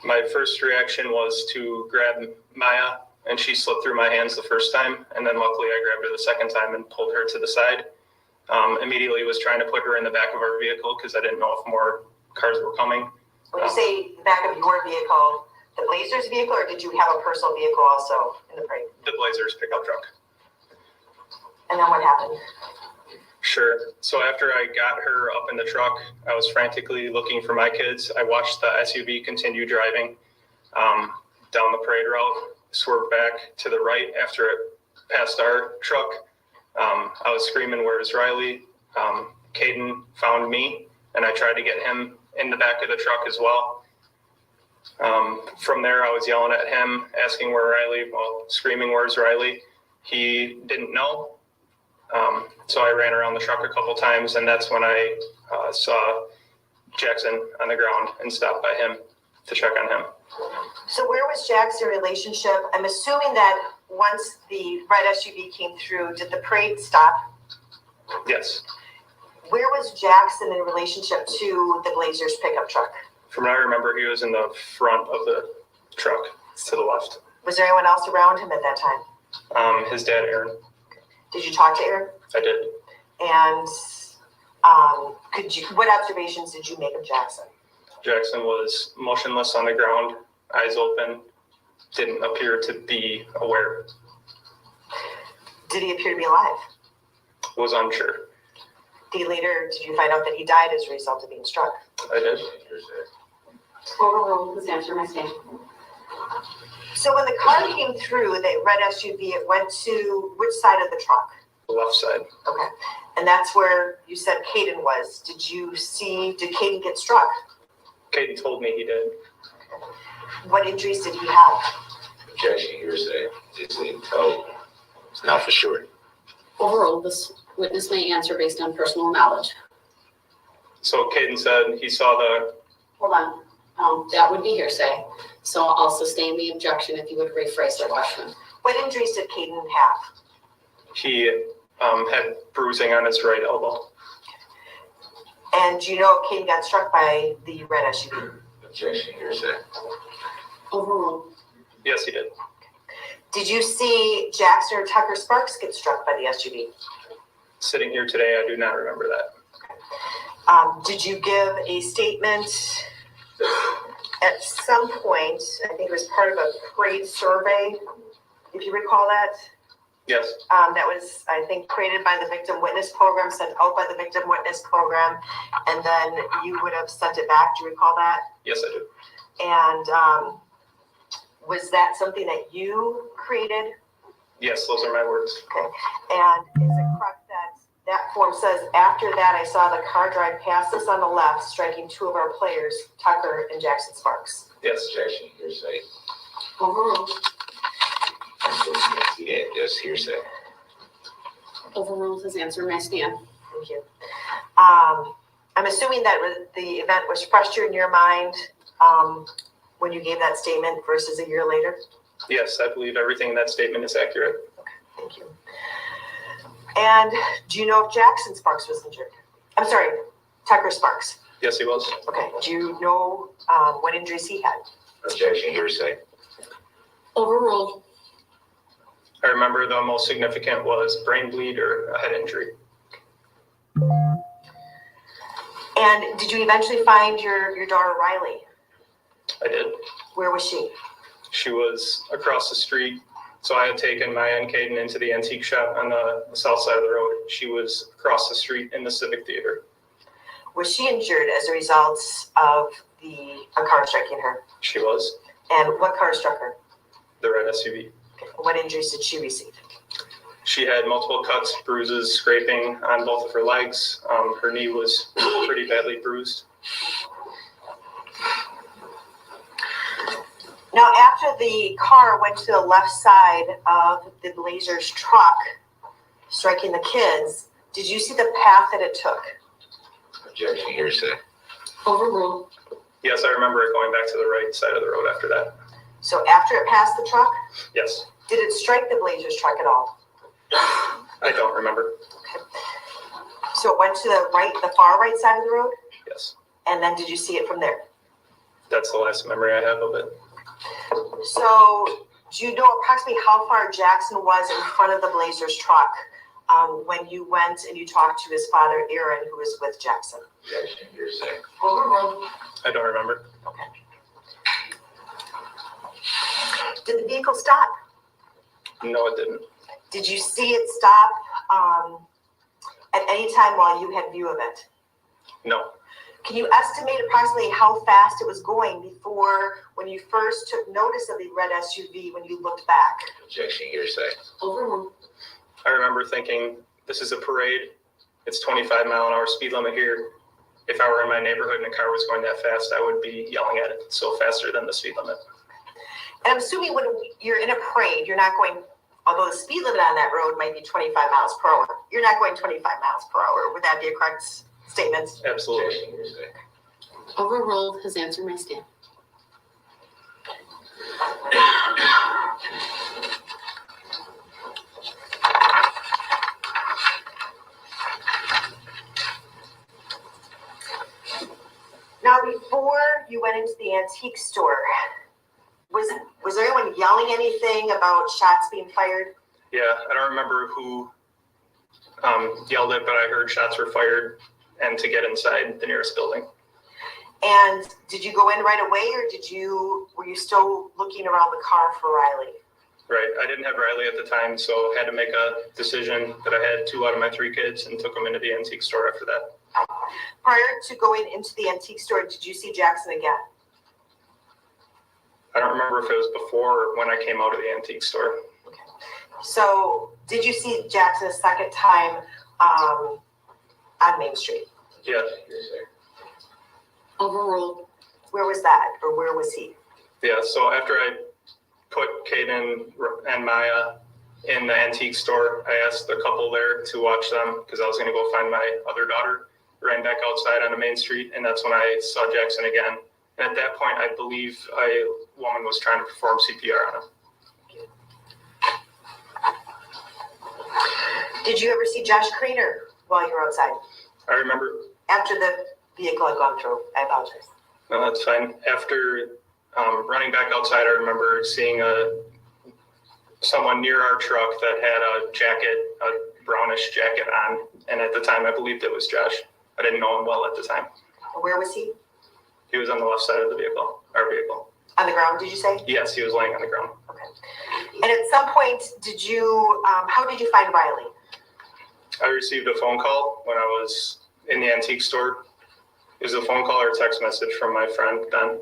H: My first reaction was to grab Maya, and she slipped through my hands the first time, and then luckily I grabbed her the second time and pulled her to the side. Immediately was trying to put her in the back of our vehicle because I didn't know if more cars were coming.
I: When you say the back of your vehicle, the Blazers vehicle, or did you have a personal vehicle also in the parade?
H: The Blazers pickup truck.
I: And then what happened?
H: Sure. So after I got her up in the truck, I was frantically looking for my kids. I watched the SUV continue driving down the parade route, swerved back to the right after it passed our truck. I was screaming, "Where's Riley?" Caden found me, and I tried to get him in the back of the truck as well. From there, I was yelling at him, asking where Riley, screaming, "Where's Riley?" He didn't know. So I ran around the truck a couple times, and that's when I saw Jackson on the ground and stopped by him to check on him.
I: So where was Jack's relationship? I'm assuming that once the red SUV came through, did the parade stop?
H: Yes.
I: Where was Jackson in relationship to the Blazers pickup truck?
H: From what I remember, he was in the front of the truck to the left.
I: Was there anyone else around him at that time?
H: His dad, Aaron.
I: Did you talk to Aaron?
H: I did.
I: And what observations did you make of Jackson?
H: Jackson was motionless on the ground, eyes open, didn't appear to be aware.
I: Did he appear to be alive?
H: Was unsure.
I: Did you find out that he died as a result of being struck?
H: I did.
J: Overruled. Please answer my stand.
I: So when the car came through, that red SUV, it went to which side of the truck?
H: The left side.
I: Okay. And that's where you said Caden was. Did Caden get struck?
H: Caden told me he did.
I: What injuries did he have?
C: Objection, hearsay. It's intel. It's not for sure.
J: Overruled. This witness may answer based on personal knowledge.
H: So Caden said he saw the...
J: Hold on. That would be hearsay. So I'll sustain the objection if you would rephrase the question.
I: What injuries did Caden have?
H: He had bruising on his right elbow.
I: And do you know if Caden got struck by the red SUV?
C: Objection, hearsay.
J: Overruled.
H: Yes, he did.
I: Did you see Jackson or Tucker Sparks get struck by the SUV?
H: Sitting here today, I do not remember that.
I: Did you give a statement at some point? I think it was part of a parade survey, if you recall that.
H: Yes.
I: That was, I think, created by the Victim Witness Program, sent out by the Victim Witness Program, and then you would have sent it back. Do you recall that?
H: Yes, I do.
I: And was that something that you created?
H: Yes, those are my words.
I: Okay. And is it correct that that form says, after that, I saw the car drive past us on the left, striking two of our players, Tucker and Jackson Sparks?
H: Yes.
C: Objection, hearsay.
J: Overruled.
C: Yeah, just hearsay.
J: Overruled. His answer may stand.
I: Thank you. I'm assuming that the event was fresher in your mind when you gave that statement versus a year later?
H: Yes, I believe everything in that statement is accurate.
I: Okay, thank you. And do you know if Jackson Sparks was injured? I'm sorry, Tucker Sparks.
H: Yes, he was.
I: Okay, do you know what injuries he had?
C: Objection, hearsay.
J: Overruled.
H: I remember the most significant was brain bleed or a head injury.
I: And did you eventually find your daughter Riley?
H: I did.
I: Where was she?
H: She was across the street. So I had taken my and Caden into the antique shop on the south side of the road. She was across the street in the Civic Theater.
I: Was she injured as a result of a car striking her?
H: She was.
I: And what car struck her?
H: The red SUV.
I: Okay. What injuries did she receive?
H: She had multiple cuts, bruises, scraping on both of her legs. Her knee was pretty badly bruised.
I: Now, after the car went to the left side of the Blazers truck, striking the kids, did you see the path that it took?
C: Objection, hearsay.
J: Overruled.
H: Yes, I remember it going back to the right side of the road after that.
I: So after it passed the truck?
H: Yes.
I: Did it strike the Blazers truck at all?
H: I don't remember.
I: Okay. So it went to the far right side of the road?
H: Yes.
I: And then did you see it from there?
H: That's the last memory I have of it.
I: So do you know approximately how far Jackson was in front of the Blazers truck when you went and you talked to his father, Aaron, who was with Jackson?
C: Objection, hearsay.
I: Overruled.
H: I don't remember.
I: Okay. Did the vehicle stop?
H: No, it didn't.
I: Did you see it stop at any time while you had view of it?
H: No.
I: Can you estimate approximately how fast it was going before when you first took notice of the red SUV when you looked back?
C: Objection, hearsay.
J: Overruled.
H: I remember thinking, this is a parade. It's 25-mile-an-hour speed limit here. If I were in my neighborhood and a car was going that fast, I would be yelling at it. So faster than the speed limit.
I: And I'm assuming when you're in a parade, you're not going, although the speed limit on that road might be 25 miles per hour, you're not going 25 miles per hour. Would that be a correct statement?
H: Absolutely.
C: Objection, hearsay.
J: Overruled. His answer may stand.
I: recalling anything about shots being fired?
H: Yeah, I don't remember who yelled it, but I heard shots were fired and to get inside the nearest building.
I: And did you go in right away, or were you still looking around the car for Riley?
H: Right. I didn't have Riley at the time, so had to make a decision that I had 2 out of my 3 kids and took them into the antique store after that.
I: Prior to going into the antique store, did you see Jackson again?
H: I don't remember if it was before or when I came out of the antique store.
I: Okay. So did you see Jackson a second time on Main Street?
H: Yeah.
J: Overruled.
I: Where was that, or where was he?
H: Yeah, so after I put Kaden and Maya in the antique store, I asked the couple there to watch them because I was going to go find my other daughter. Ran back outside onto Main Street, and that's when I saw Jackson again. And at that point, I believe a woman was trying to perform CPR on him.
I: Did you ever see Josh Craner while you were outside?
H: I remember.
I: After the vehicle had gone through, I apologize.
H: No, that's fine. After running back outside, I remember seeing someone near our truck that had a brownish jacket on. And at the time, I believed it was Josh. I didn't know him well at the time.
I: Where was he?
H: He was on the left side of the vehicle, our vehicle.
I: On the ground, did you say?
H: Yes, he was laying on the ground.
I: Okay. And at some point, how did you find Riley?
H: I received a phone call when I was in the antique store. It was a phone call or a text message from my friend, Ben.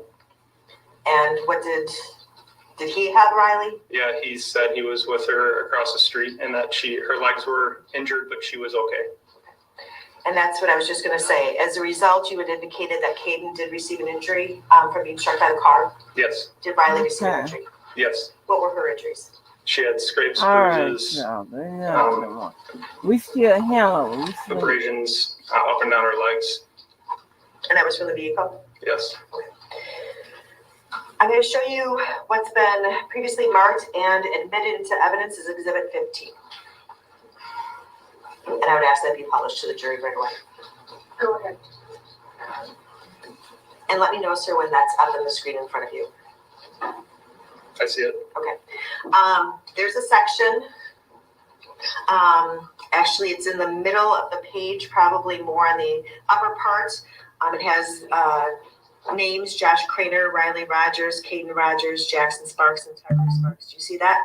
I: And what did he have Riley?
H: Yeah, he said he was with her across the street and that her legs were injured, but she was okay.
I: And that's what I was just going to say. As a result, you had indicated that Kaden did receive an injury from being struck by the car.
H: Yes.
I: Did Riley receive an injury?
H: Yes.
I: What were her injuries?
H: She had scrapes, bruises,
A: we still handle
H: abrasions up and down her legs.
I: And that was from the vehicle?
H: Yes.
I: I'm going to show you what's been previously marked and admitted into evidence as Exhibit 15. And I would ask that it be published to the jury right away.
J: Go ahead.
I: And let me know, sir, when that's up on the screen in front of you.
H: I see it.
I: Okay. There's a section. Actually, it's in the middle of the page, probably more on the upper part. It has names: Josh Craner, Riley Rogers, Kaden Rogers, Jackson Sparks, and Tucker Sparks. Do you see that?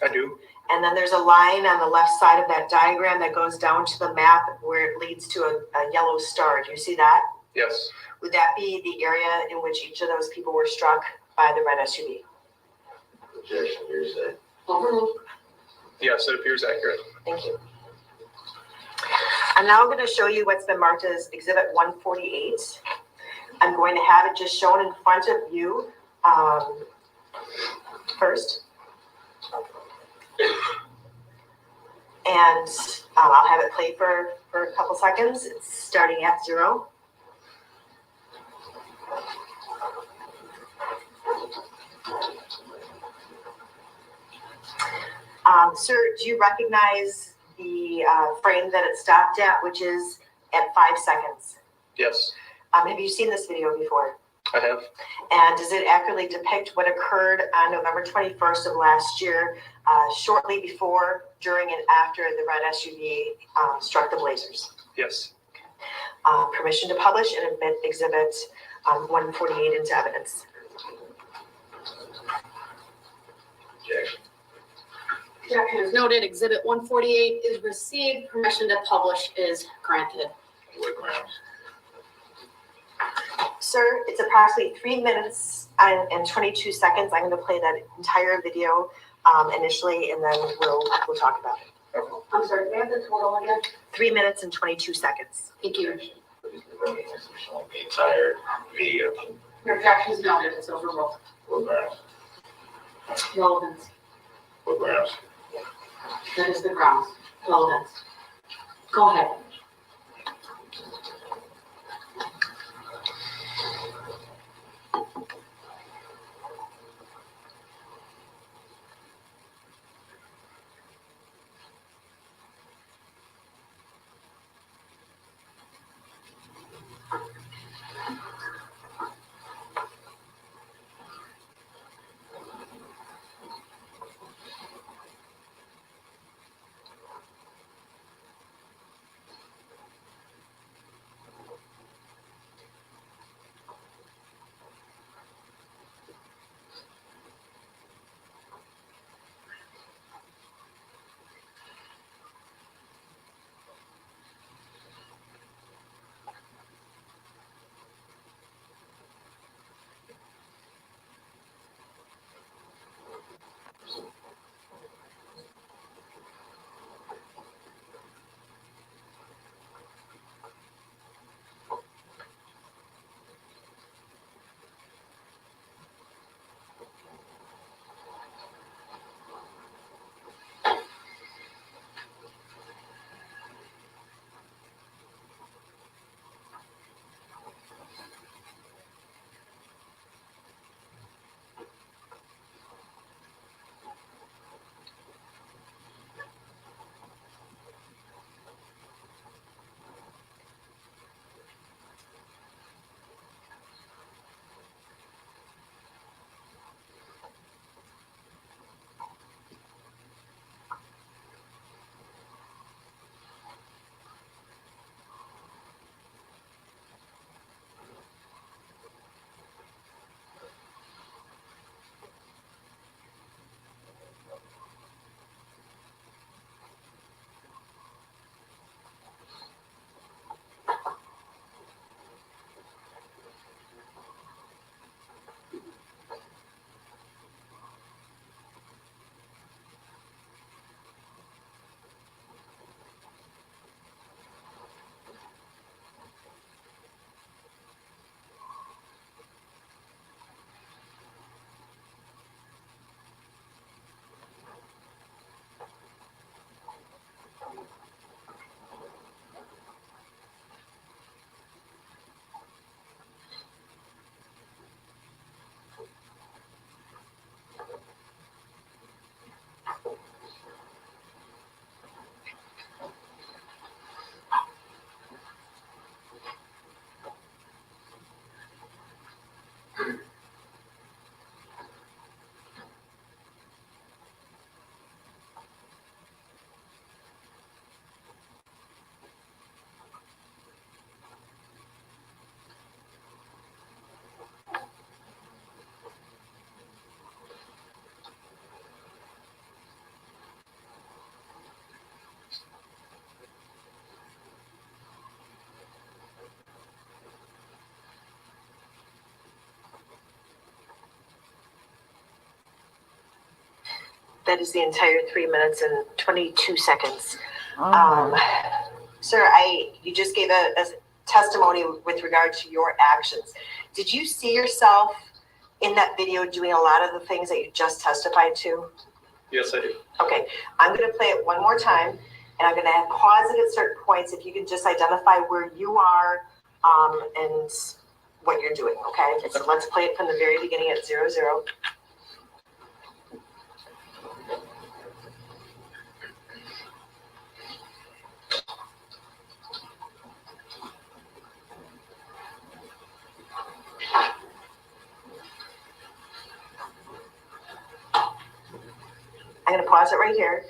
H: I do.
I: And then there's a line on the left side of that diagram that goes down to the map where it leads to a yellow star. Do you see that?
H: Yes.
I: Would that be the area in which each of those people were struck by the red SUV?
E: Objection, hearsay.
J: Overruled.
H: Yes, it appears accurate.
I: Thank you. I'm now going to show you what's been marked as Exhibit 148. I'm going to have it just shown in front of you first. And I'll have it play for a couple seconds. It's starting at 0. Sir, do you recognize the frame that it stopped at, which is at 5 seconds?
H: Yes.
I: Have you seen this video before?
H: I have.
I: And does it accurately depict what occurred on November 21st of last year, shortly before, during, and after the red SUV struck the Blazers?
H: Yes.
I: Permission to publish and admit Exhibit 148 into evidence.
E: Objection.
J: Objection is noted. Exhibit 148 is received. Permission to publish is granted.
E: What grounds?
I: Sir, it's approximately 3 minutes and 22 seconds. I'm going to play that entire video initially, and then we'll talk about it.
J: I'm sorry, may I have the total again?
I: 3 minutes and 22 seconds.
J: Thank you.
E: The entire video.
J: Your objection is noted. It's overruled.
E: What grounds?
J: Relevance.
E: What grounds?
J: That is the grounds. Relevance. Go ahead.
I: That is the entire 3 minutes and 22 seconds.
A: Oh,
I: Sir, you just gave a testimony with regard to your actions. Did you see yourself in that video doing a lot of the things that you just testified to?
H: Yes, I do.
I: Okay, I'm going to play it one more time, and I'm going to pause it at certain points. If you can just identify where you are and what you're doing, okay? So let's play it from the very beginning at 00. I'm going to pause it right here.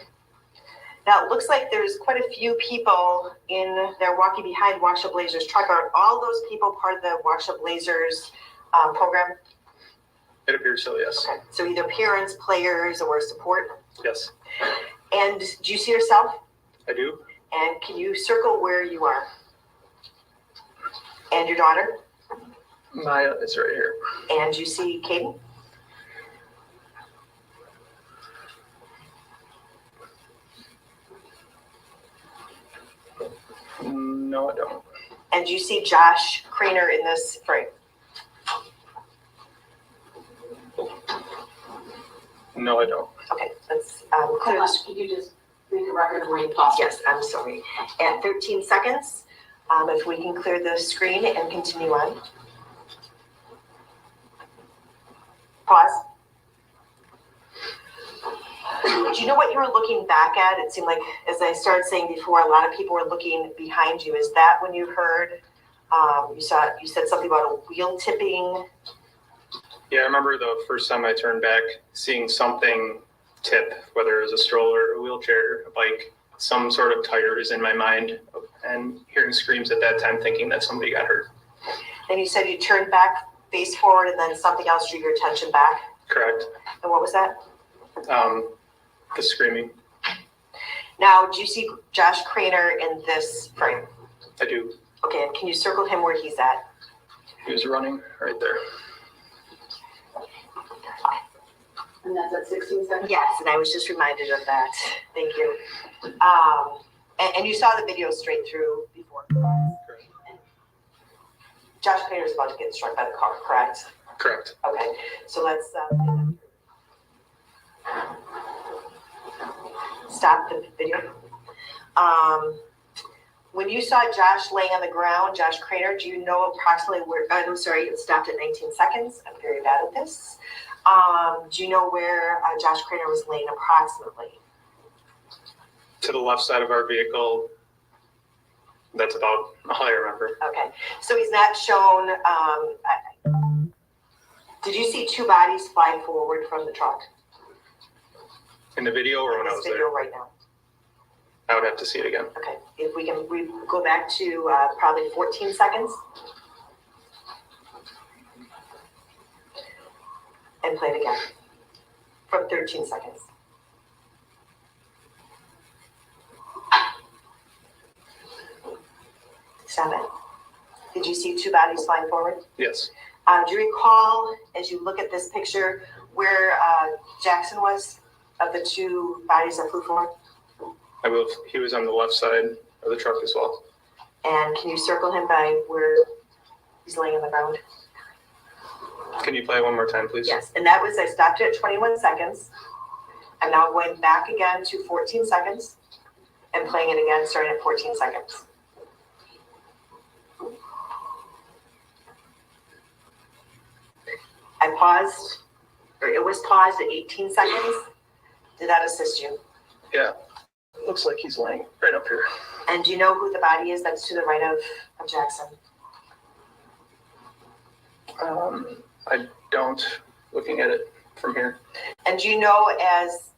I: Now, it looks like there's quite a few people in there walking behind Waukesha Blazers truck. Are all those people part of the Waukesha Blazers program?
H: It appears so, yes.
I: Okay. So either parents, players, or support?
H: Yes.
I: And do you see yourself?
H: I do.
I: And can you circle where you are? And your daughter?
H: Maya is right here.
I: And you see Caden?
H: No, I don't.
I: And you see Josh Craner in this frame?
H: No, I don't.
I: Okay, let's clear this.
J: Can you just read the record of where you paused?
I: Yes, I'm sorry. At 13 seconds, if we can clear the screen and continue on. Pause. Do you know what you were looking back at? It seemed like, as I started saying before, a lot of people were looking behind you. Is that when you heard, you said something about a wheel tipping?
H: Yeah, I remember the first time I turned back, seeing something tip, whether it was a stroller, a wheelchair, a bike, some sort of tire is in my mind, and hearing screams at that time, thinking that somebody got hurt.
I: And you said you turned back, face forward, and then something else drew your attention back?
H: Correct.
I: And what was that?
H: The screaming.
I: Now, do you see Josh Craner in this frame?
H: I do.
I: Okay, and can you circle him where he's at?
H: He was running right there.
J: And that's at 16 seconds?
I: Yes, and I was just reminded of that. Thank you. And you saw the video straight through before.
H: Correct.
I: Josh Craner is about to get struck by the car, correct?
H: Correct.
I: Okay, so let's stop the video. When you saw Josh laying on the ground, Josh Craner, do you know approximately where, I'm sorry, it stopped at 19 seconds. I'm very bad at this. Do you know where Josh Craner was laying approximately?
H: To the left side of our vehicle. That's about all I remember.
I: Okay, so he's not shown, did you see two bodies fly forward from the truck?
H: In the video or when I was there?
I: Video right now.
H: I would have to see it again.
I: Okay, if we can go back to probably 14 seconds. And play it again from 13 seconds. Stop it. Did you see two bodies flying forward?
H: Yes.
I: Do you recall, as you look at this picture, where Jackson was of the two bodies that flew forward?
H: I believe he was on the left side of the truck as well.
I: And can you circle him by where he's laying on the ground?
H: Can you play one more time, please?
I: Yes, and that was, I stopped it at 21 seconds. I'm now going back again to 14 seconds and playing it again starting at 14 seconds. I paused, or it was paused at 18 seconds. Did that assist you?
H: Yeah. It looks like he's laying right up here.
I: And do you know who the body is that's to the right of Jackson?
H: I don't, looking at it from here.
I: And do you know, as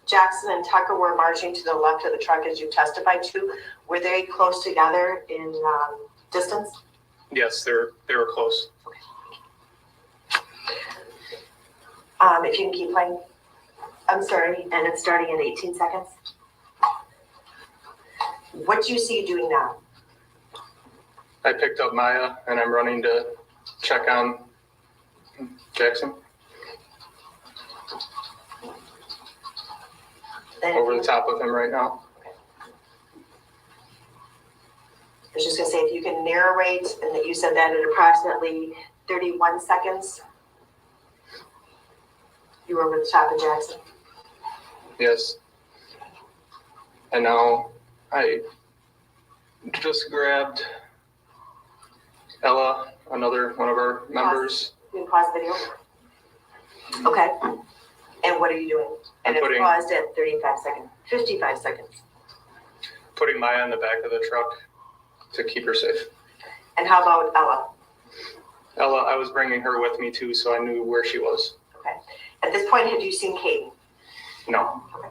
I: Jackson and Tucker were marching to the left of the truck, as you testified to, were they close together in distance?
H: Yes, they were close.
I: If you can keep playing. I'm sorry, and it's starting at 18 seconds. What do you see doing now?
H: I picked up Maya and I'm running to check on Jackson. over the top of him right now.
I: I was just gonna say, if you can narrate, and that you said that at approximately 31 seconds, you were over the top of Jackson.
H: Yes. And now I just grabbed Ella, another one of our members.
I: You can pause the video. Okay. And what are you doing? And it's paused at 35 seconds, 55 seconds.
H: Putting Maya in the back of the truck to keep her safe.
I: And how about Ella?
H: Ella, I was bringing her with me too, so I knew where she was.
I: Okay. At this point, had you seen Caden?
H: No.
I: Okay.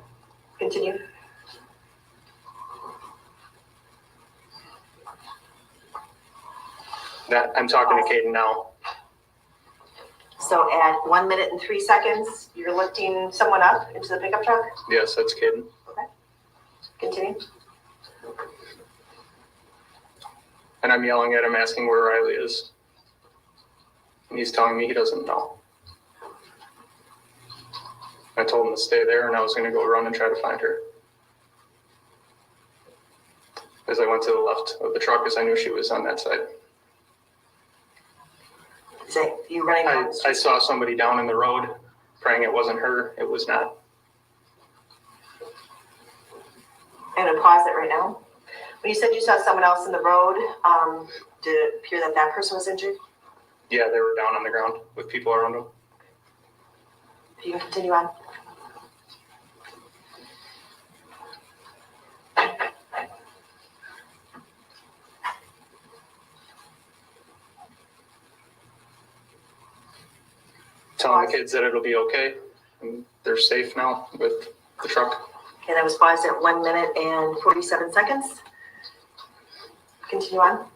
I: Continue.
H: I'm talking to Caden now.
I: So at 1 minute and 3 seconds, you're lifting someone up into the pickup truck?
H: Yes, that's Caden.
I: Okay. Continue.
H: And I'm yelling at him, asking where Riley is. And he's telling me he doesn't know. I told him to stay there, and I was going to go run and try to find her. As I went to the left of the truck, as I knew she was on that side.
I: So you running down the street?
H: I saw somebody down in the road, praying it wasn't her. It was not.
I: I'm going to pause it right now. When you said you saw someone else in the road, did it appear that that person was injured?
H: Yeah, they were down on the ground with people around them.
I: You can continue on.
H: Telling the kids that it'll be okay, and they're safe now with the truck.
I: Okay, that was paused at 1 minute and 47 seconds. Continue on.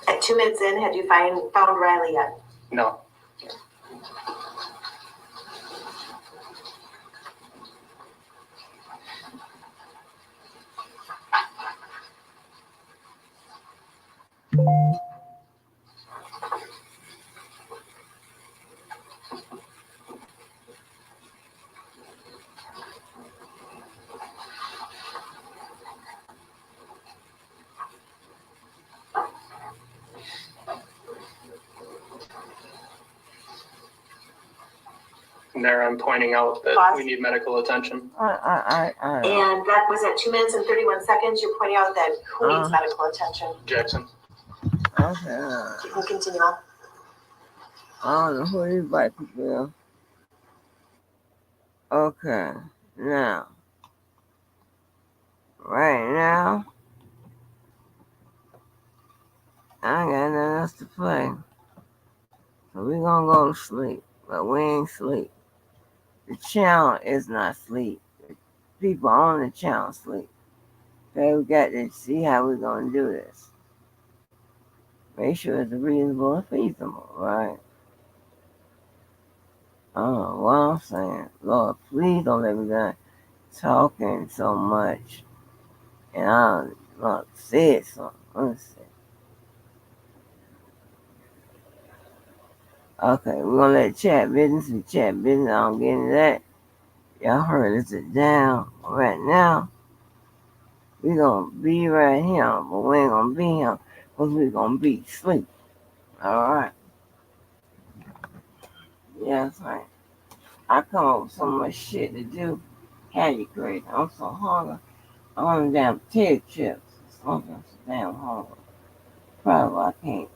I: At 2 minutes in, had you found Riley yet?
H: No. And there I'm pointing out that we need medical attention.
I: And that was at 2 minutes and 31 seconds. You're pointing out that who needs medical attention?
H: Jackson.
A: Okay.
I: You can continue on.
A: I don't know who these white people are. Okay. Now. Right now. I ain't got nothing else to play. So we gonna go to sleep. But we ain't sleep. The channel is not sleep. People on the channel sleep. Okay, we got to see how we're gonna do this. Make sure it's reasonable and feasible, right? I don't know what I'm saying. Lord, please don't let me die talking so much. And I don't say something. Let's see. Okay, we're gonna let chat business be chat business. I don't get into that. Y'all heard this is down right now. We gonna be right here, but we ain't gonna be here because we gonna be asleep. Alright. Yeah, that's right. I come up with so much shit to do. Candy crazy. I'm so hungry. I want damn potato chips. I'm so damn hungry. Probably I can't.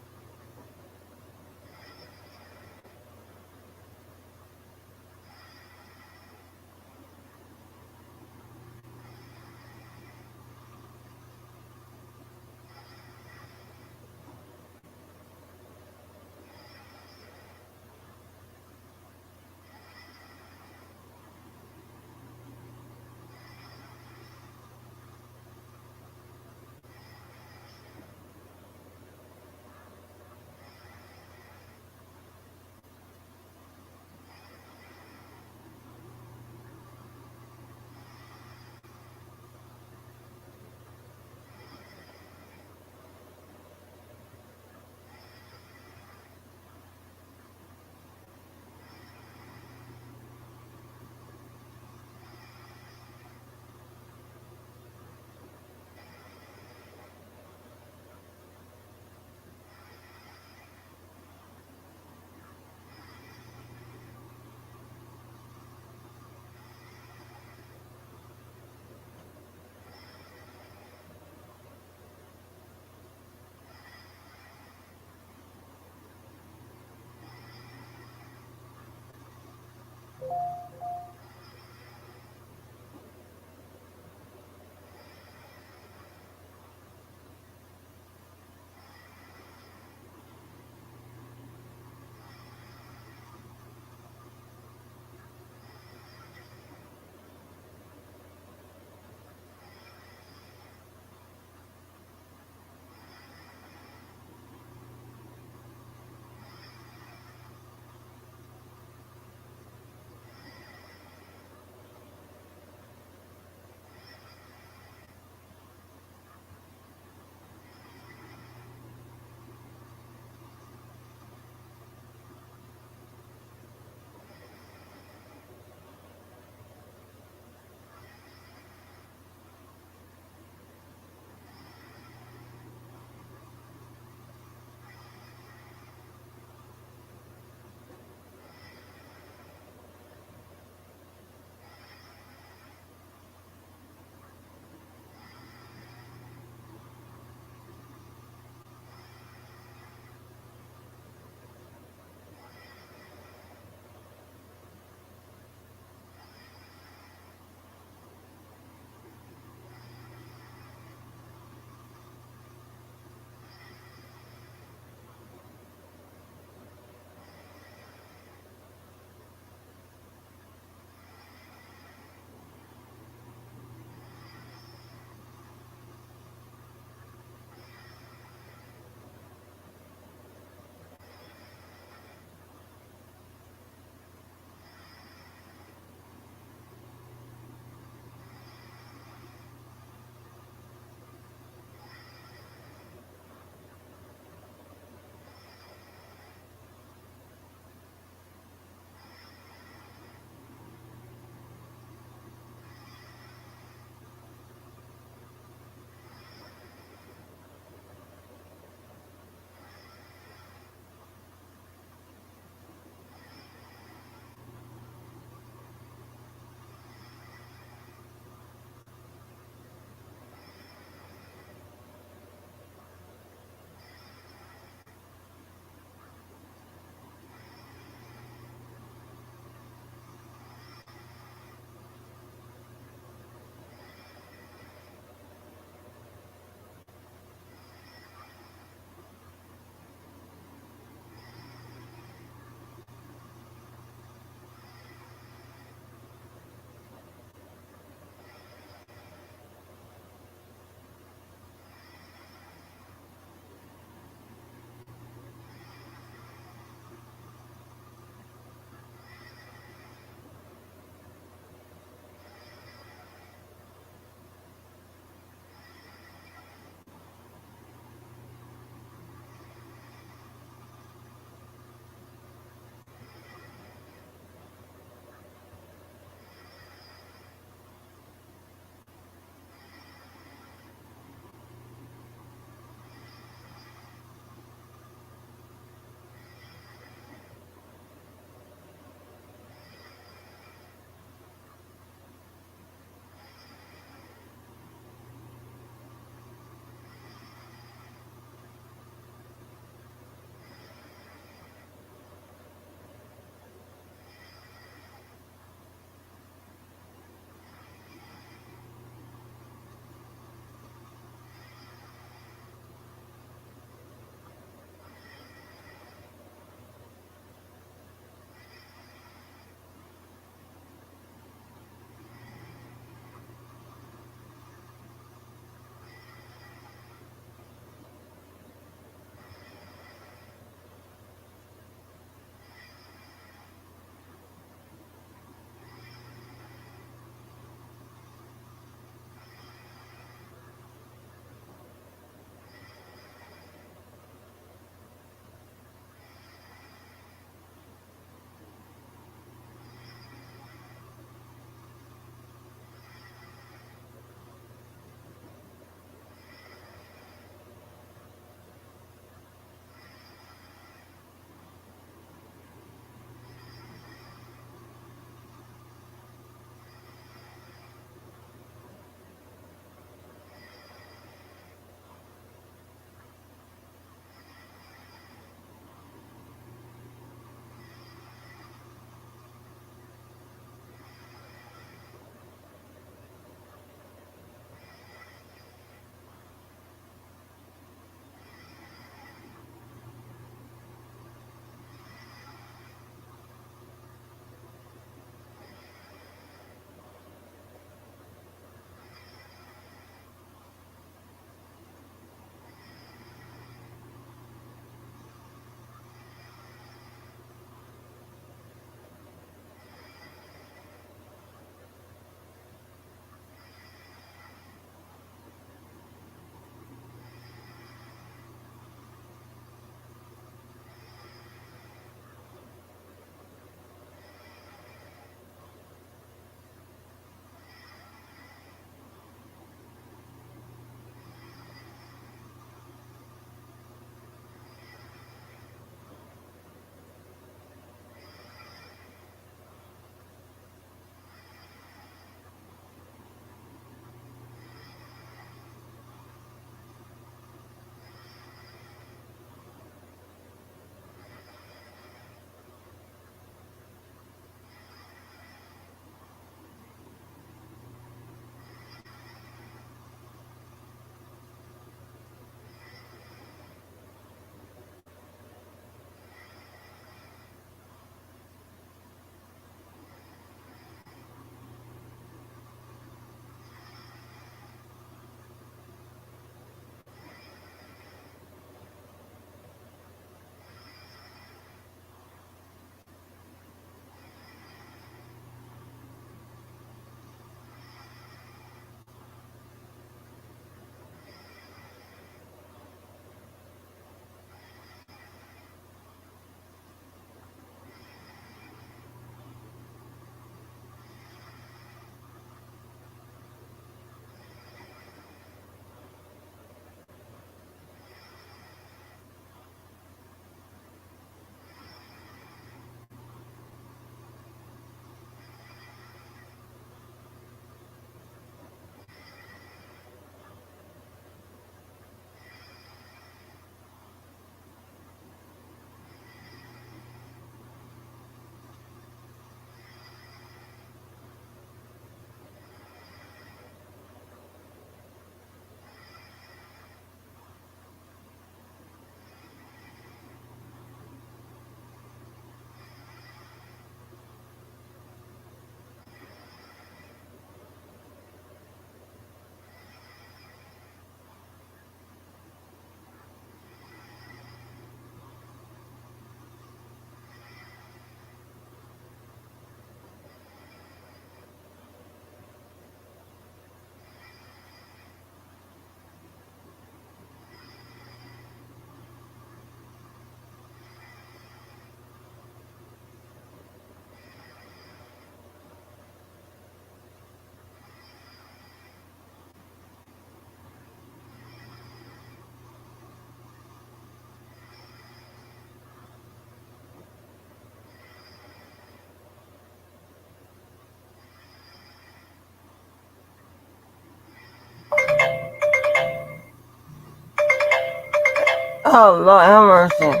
A: Oh Lord, have mercy.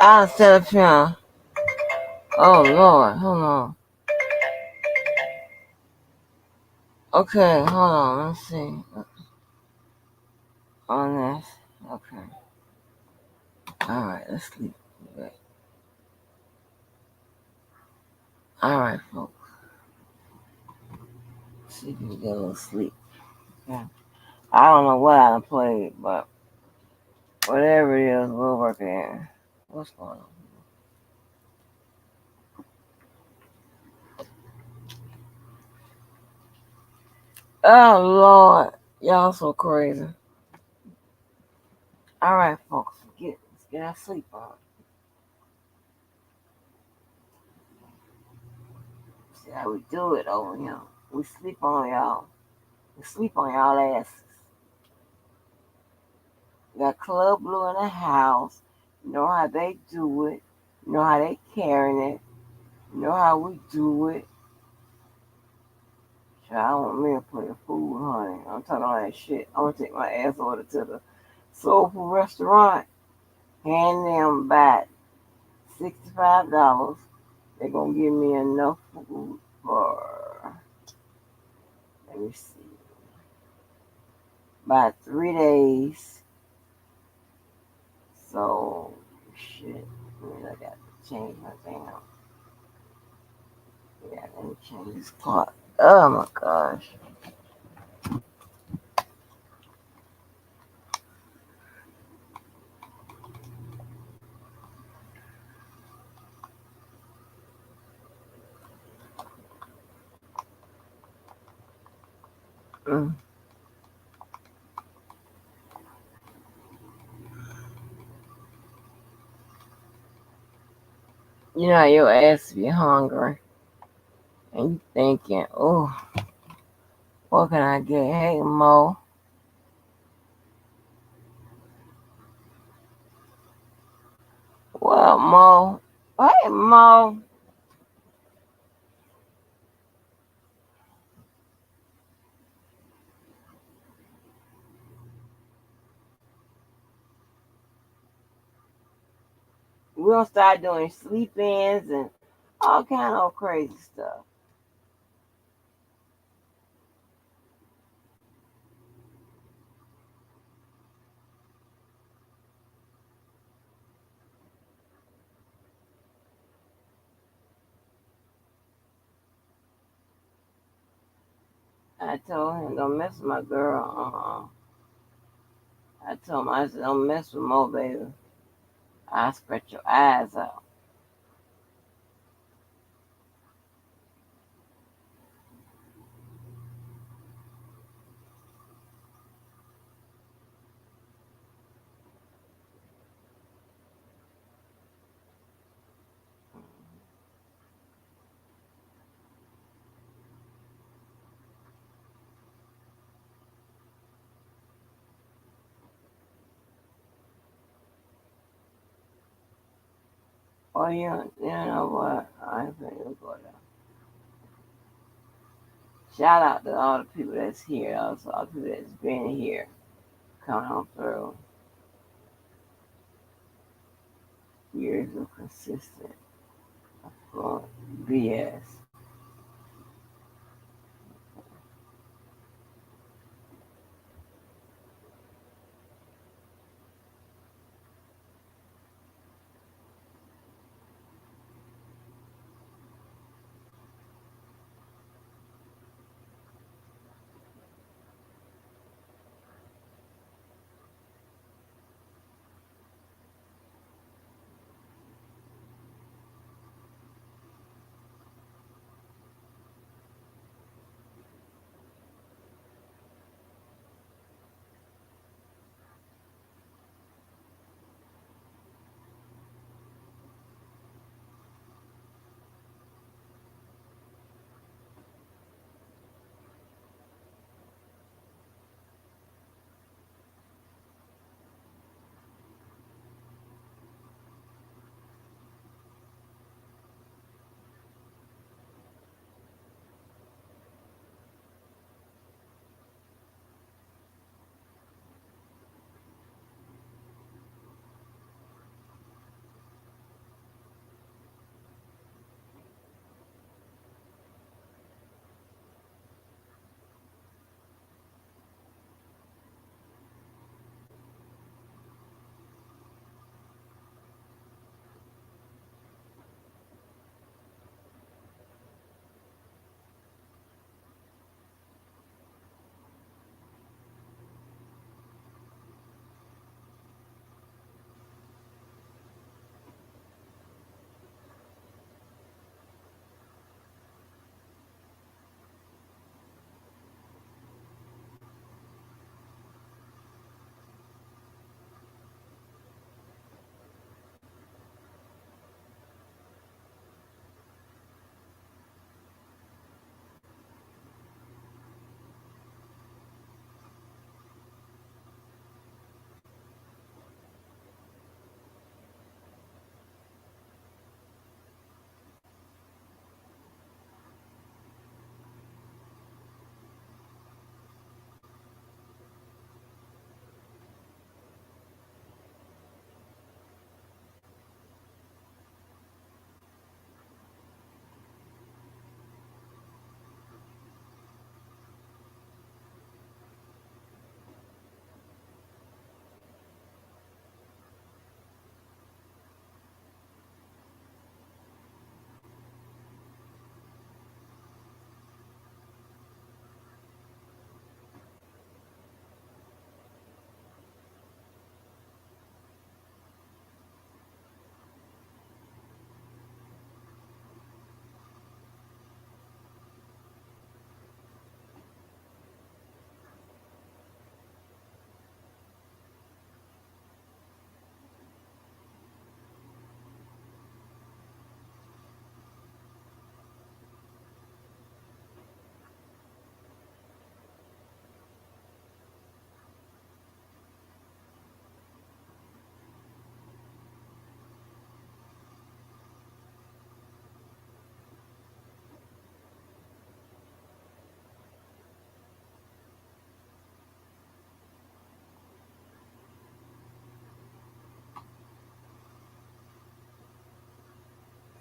A: I'll set up here. Oh Lord, hold on. Okay, hold on. Let's see. On this. Okay. All right, let's sleep. All right, folks. See if we can get a little sleep. Yeah. I don't know what I played, but whatever it is, we'll work it in. What's going on? Oh Lord, y'all so crazy. All right, folks, let's get our sleep on. See how we do it over here. We sleep on y'all. We sleep on y'all asses. We got Club Blue in the house. You know how they do it. You know how they carrying it. You know how we do it. I want me to play a food, honey. I'm talking all that shit. I'm gonna take my ass over to the soul food restaurant, hand them back $65. They're gonna give me enough food for, let me see, about 3 days. So shit. I got to change my thing up. Yeah, let me change this clock. Oh my gosh. Mm. You know, your ass be hungry and you thinking, oh, what can I get? Hey, Mo. Well, Mo. Hey, Mo. We're going to start doing sleep-ins and all kind of crazy stuff. I told him, don't mess with my girl. I told him, I said, don't mess with Mo, baby. I'll spread your eyes out. Oh, you know what? I ain't finna go there. Shout out to all the people that's here, also all the people that's been here, coming on through. Years of consistent BS.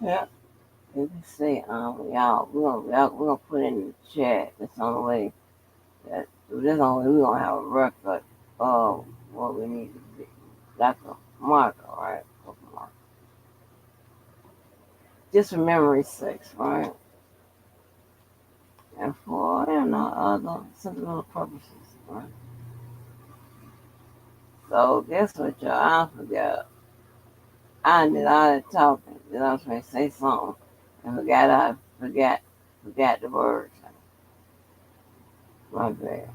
A: Yeah. You can say, y'all, we're gonna put in the chat. That's the only way we're gonna have a record of what we need to be. Like a marker, right? Bookmark. Just for memory's sake, right? And for other sentimental purposes, right? So guess what, y'all? I forgot. I did all that talking. Then I was going to say something, and forgot the words. My bad.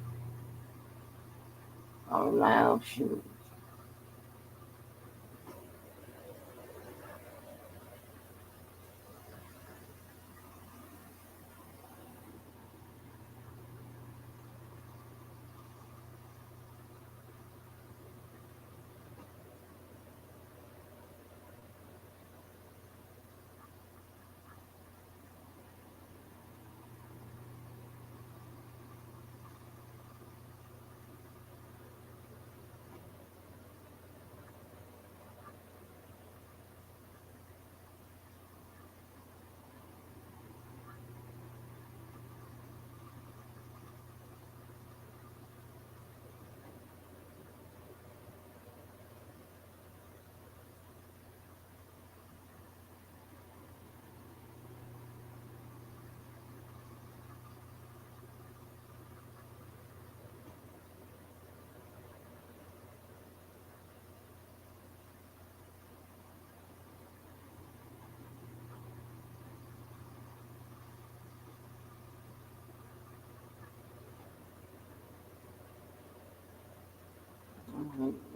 A: I'm now shoot.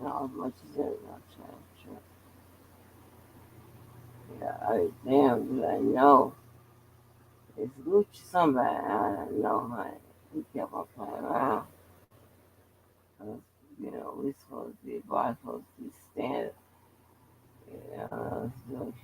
A: Not as much as it. Sure. Yeah, damn, I know. It's Gucci somebody. I know, honey. He kept on playing around. 'Cause, we supposed to be, boy, supposed to be standing. Let's do it.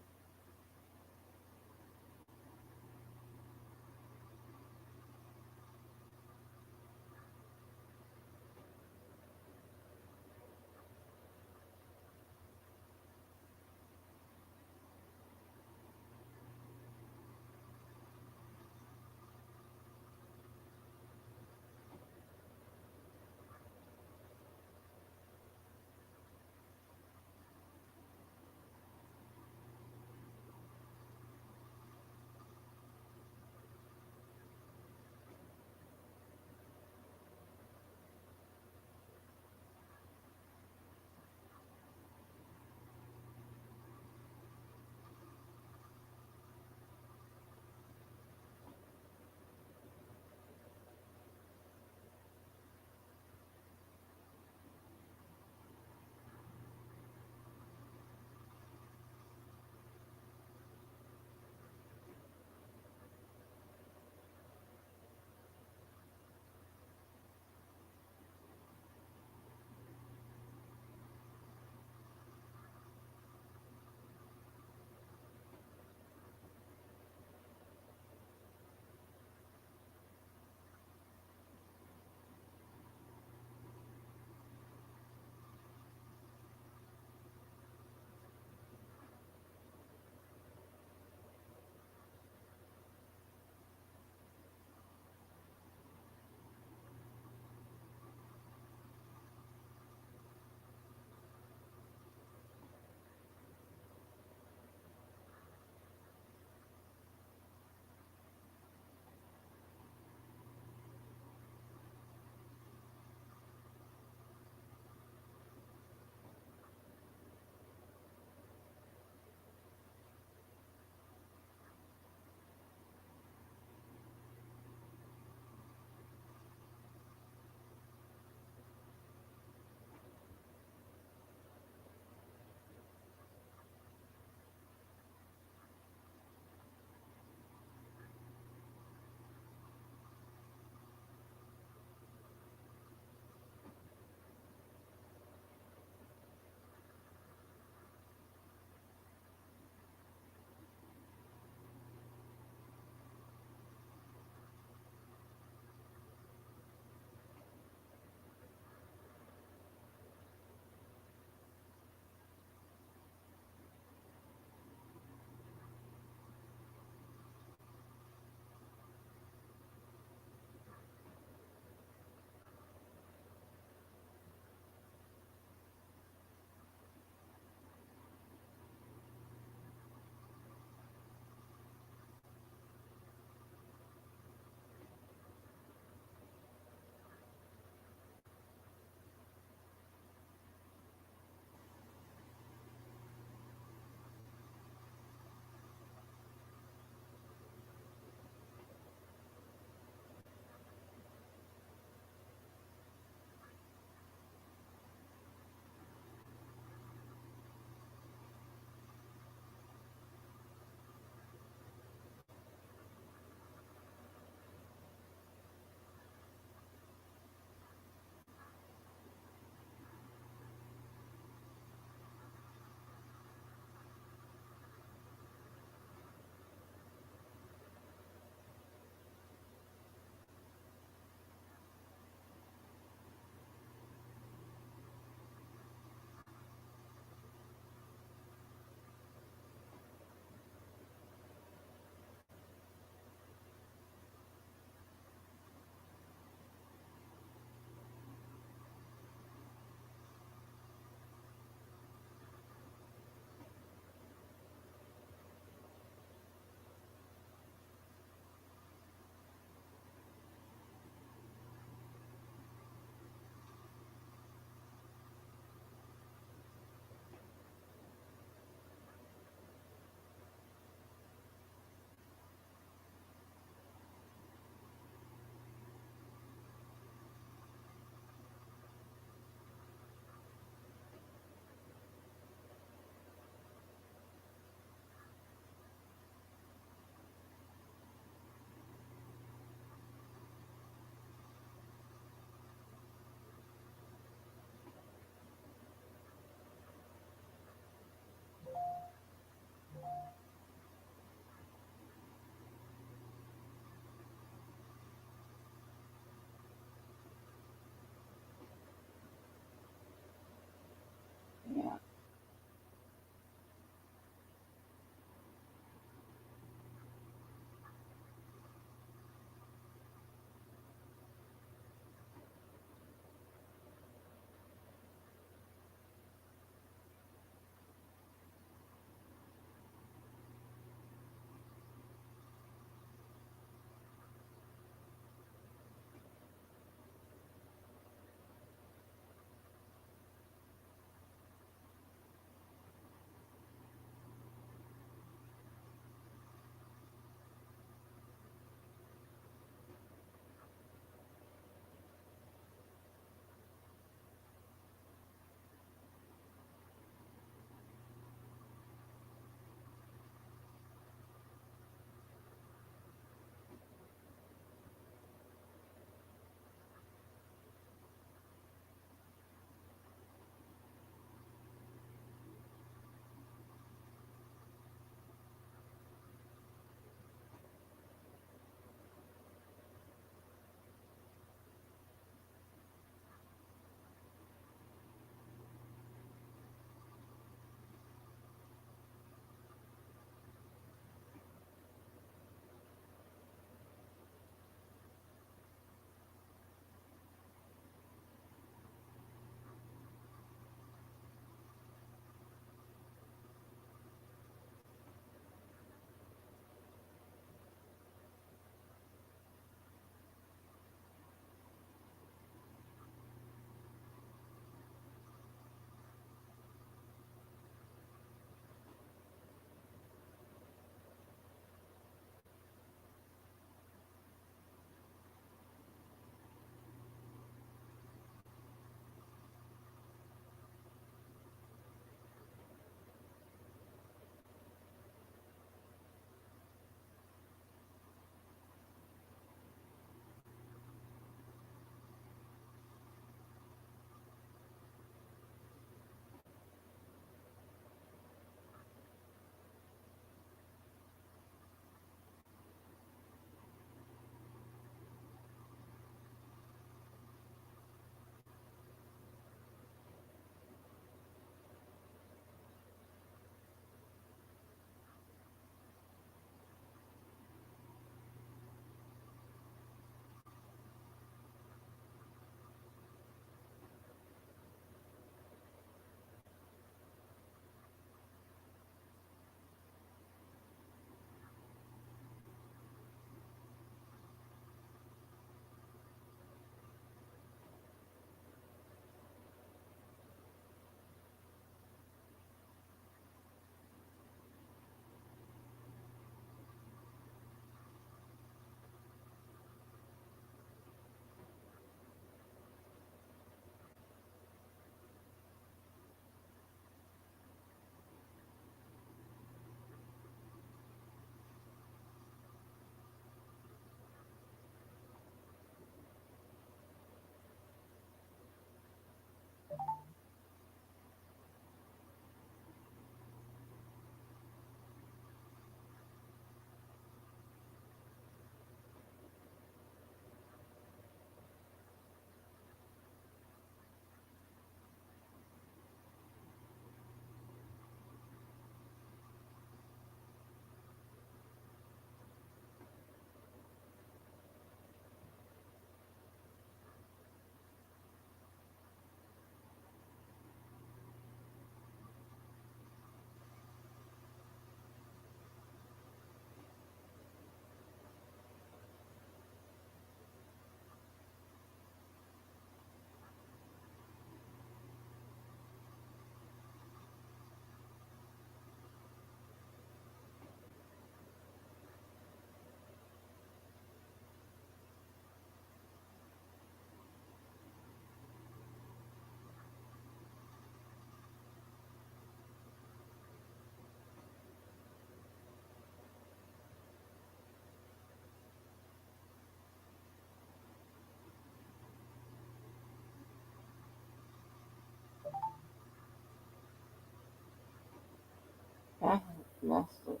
A: I messed it.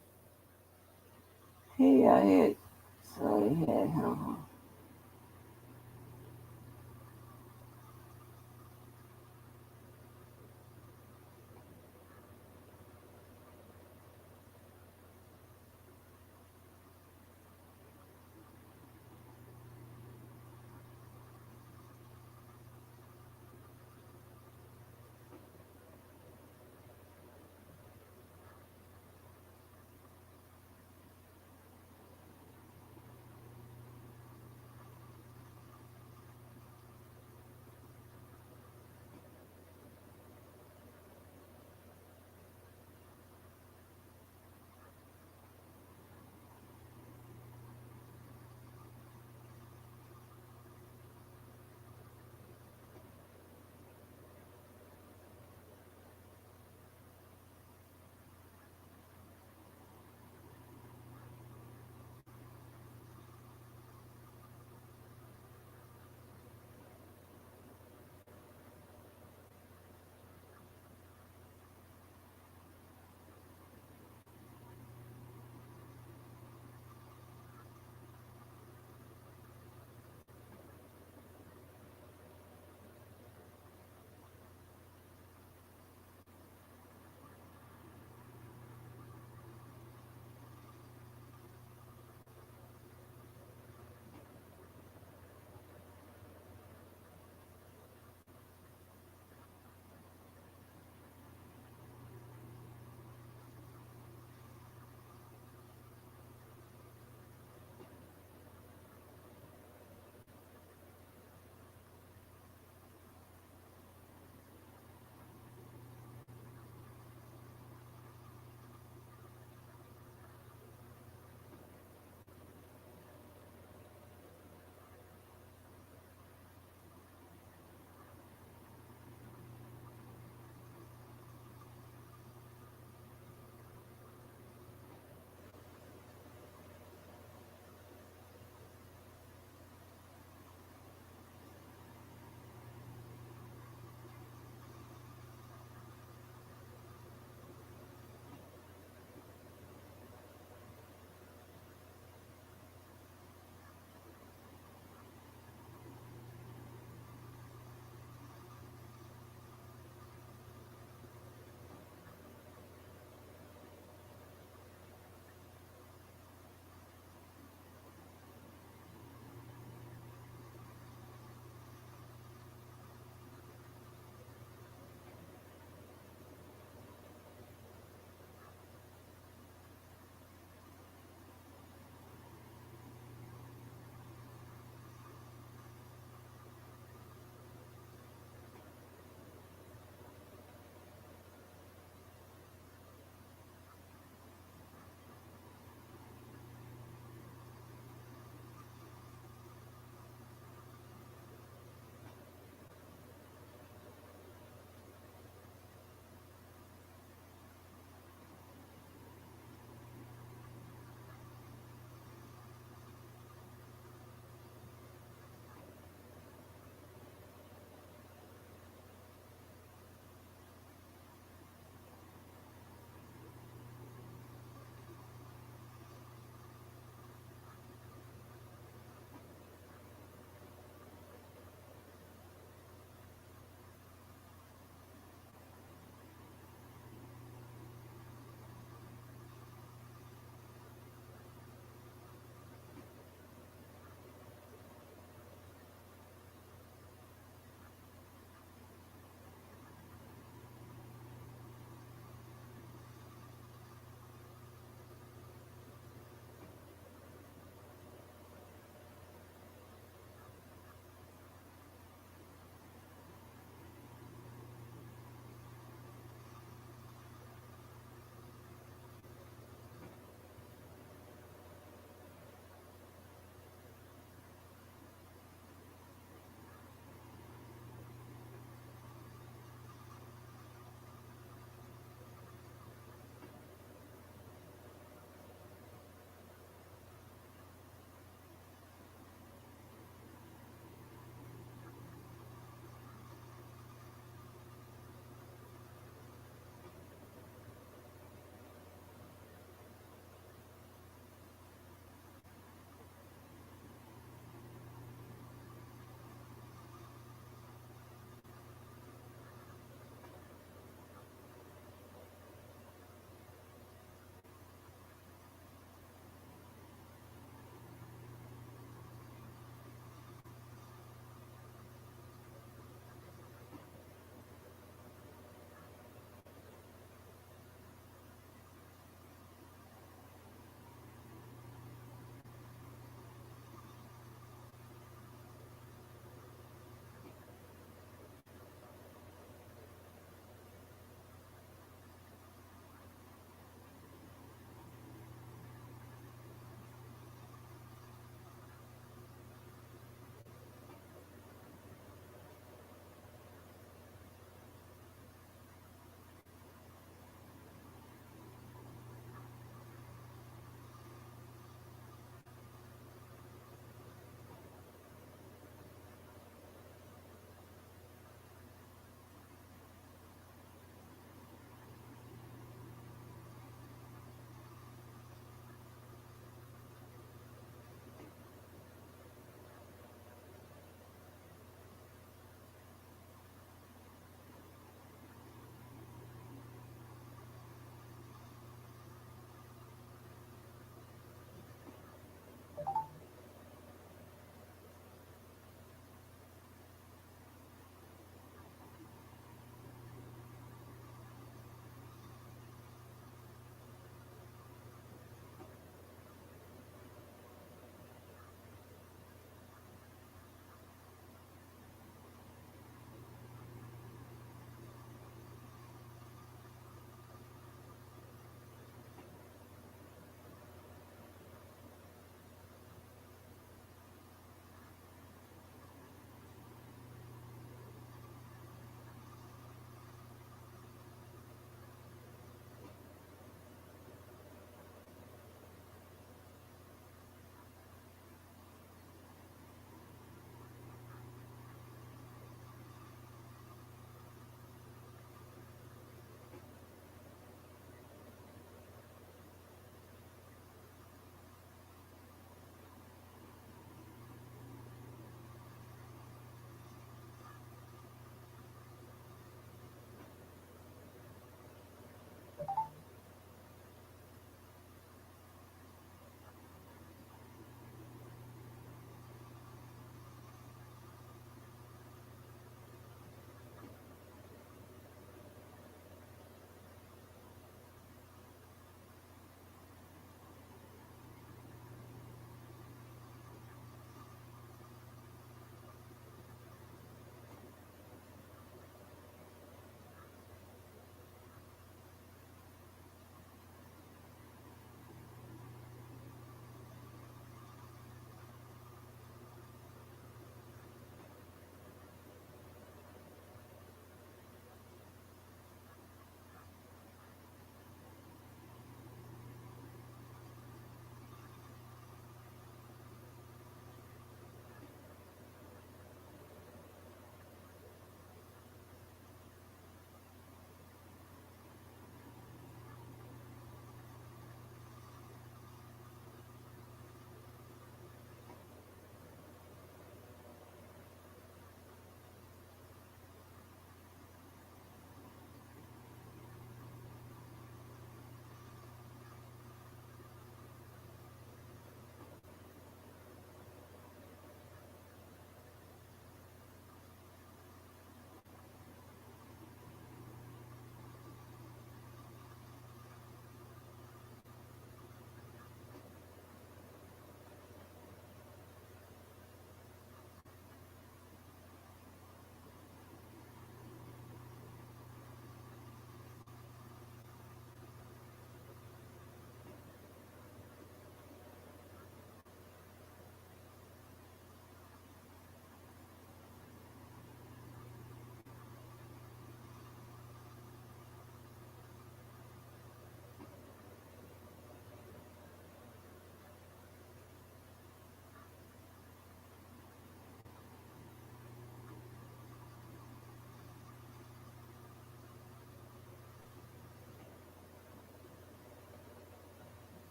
A: He had so he had him.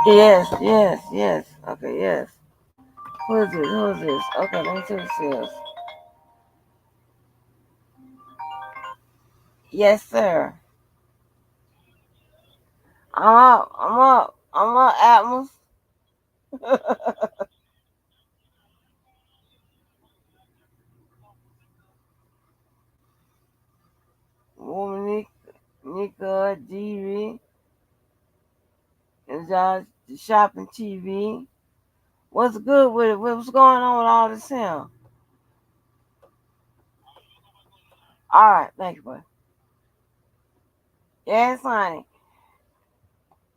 A: Yes. Okay, yes. Who is this? Okay, let me see what this is. Yes, sir. I'm up, Atmos. Woman, Nika, DV, and Josh, the shopping TV. What's good with it? What's going on with all this him? All right, thank you, boy. Yes, honey.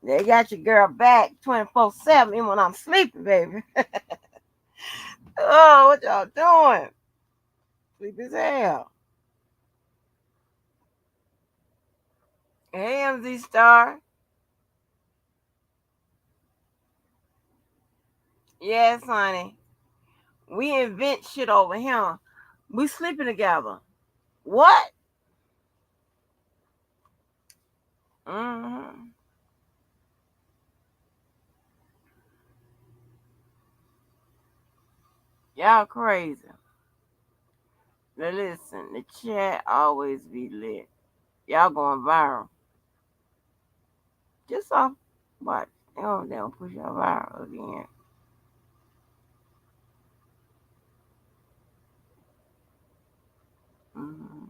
A: They got your girl back 24/7 even when I'm sleeping, baby. Oh, what y'all doing? Sleep as hell. Hey, MZ Star. Yes, honey. We invent shit over here. We sleeping together. What? Mm-hmm. Y'all crazy. Now listen, the chat always be lit. Y'all going viral. Just off watch. They don't push y'all viral again. Mm-hmm.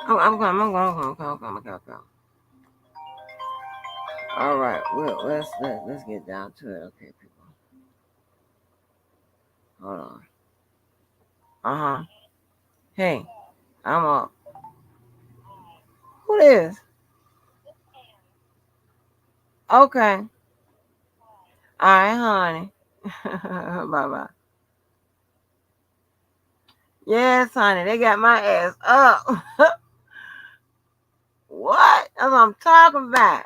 A: Oh, I'm coming. All right, well, let's get down to it, okay, people. Hold on. Hey, I'm up. Who this? Okay. All right, honey. Bye bye. Yes, honey, they got my ass up. What? That's what I'm talking about.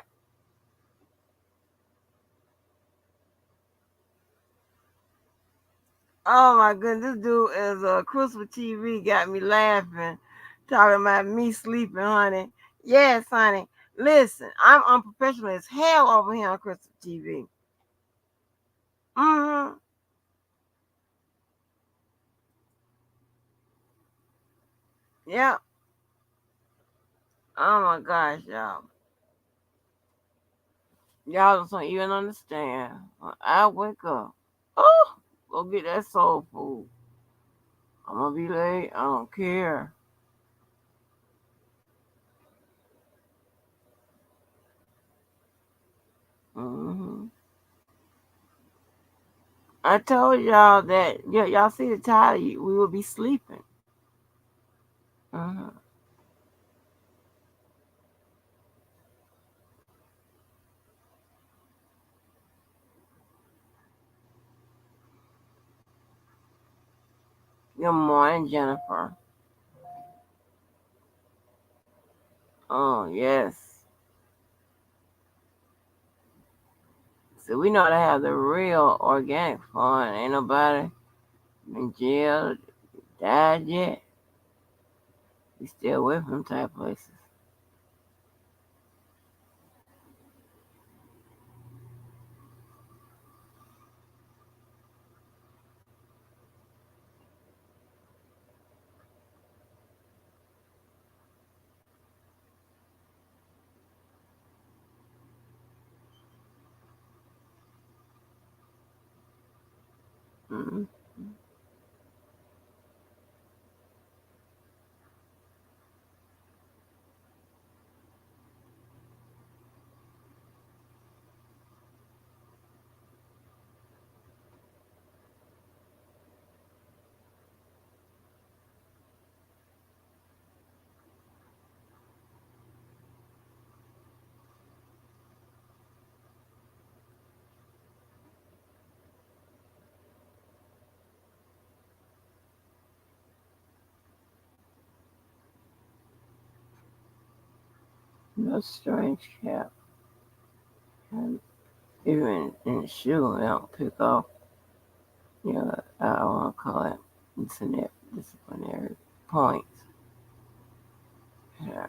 A: Oh my goodness, this dude is Crystal TV got me laughing, talking about me sleeping, honey. Yes, honey. Listen, I'm unprofessional as hell over here on Crystal TV. Mm-hmm. Yeah. Oh my gosh, y'all. Y'all don't even understand. When I wake up, oh, go get that soul food. I'm gonna be late. I don't care. Hmm. I told y'all that y'all see the title, we will be sleeping. Hmm. Good morning, Jennifer. Oh yes. So we know how to have the real organic fun. Ain't nobody in jail, died yet. We still away from them type places. Mm-hmm. No strange cat. And even in the shoe, they don't pick off. I want to call it disciplinary points. Yeah,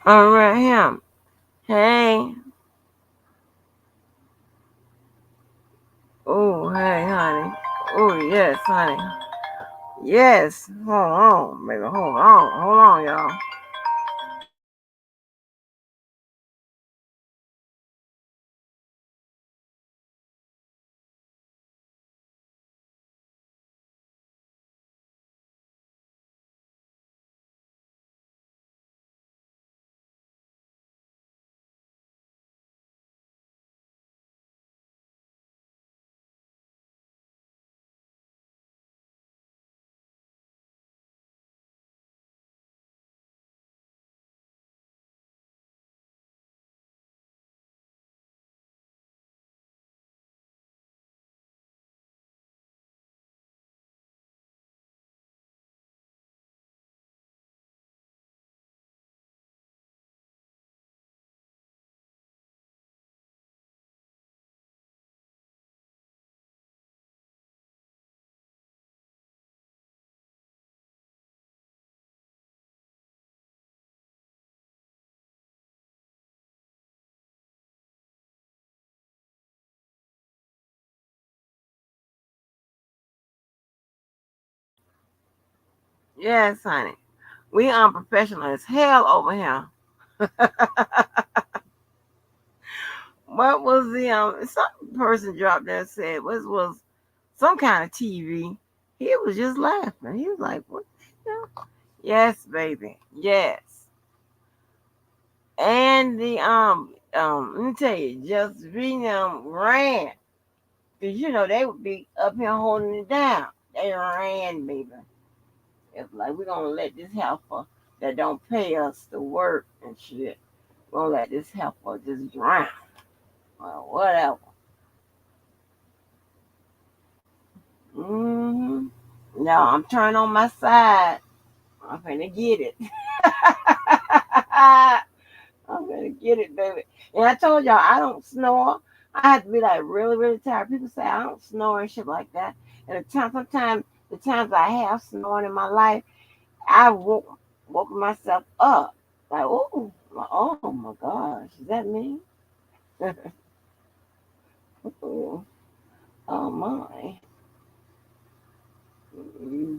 A: All right, him. Hey. Oh, hey, honey. Oh, yes, honey. Yes. Hold on, baby. Hold on. Hold on, y'all. Yes, honey. We unprofessional as hell over here. What was the some person dropped there and said was some kind of TV. He was just laughing. He was like, "What the hell?" Yes, baby. Yes. And the let me tell you, just reading them ran. Cause they would be up here holding it down. They ran, baby. It's like we're gonna let this helper that don't pay us to work and shit. We're gonna let this helper just drown. Or whatever. hmm No, I'm turning on my side. I'm finna get it. I'm gonna get it, baby. And I told y'all I don't snore. I have to be like really, really tired. People say I don't snore and shit like that. And sometimes the times I have snoring in my life, I woke myself up. Like, oh my gosh, is that me? oh, oh my. Mm-hmm.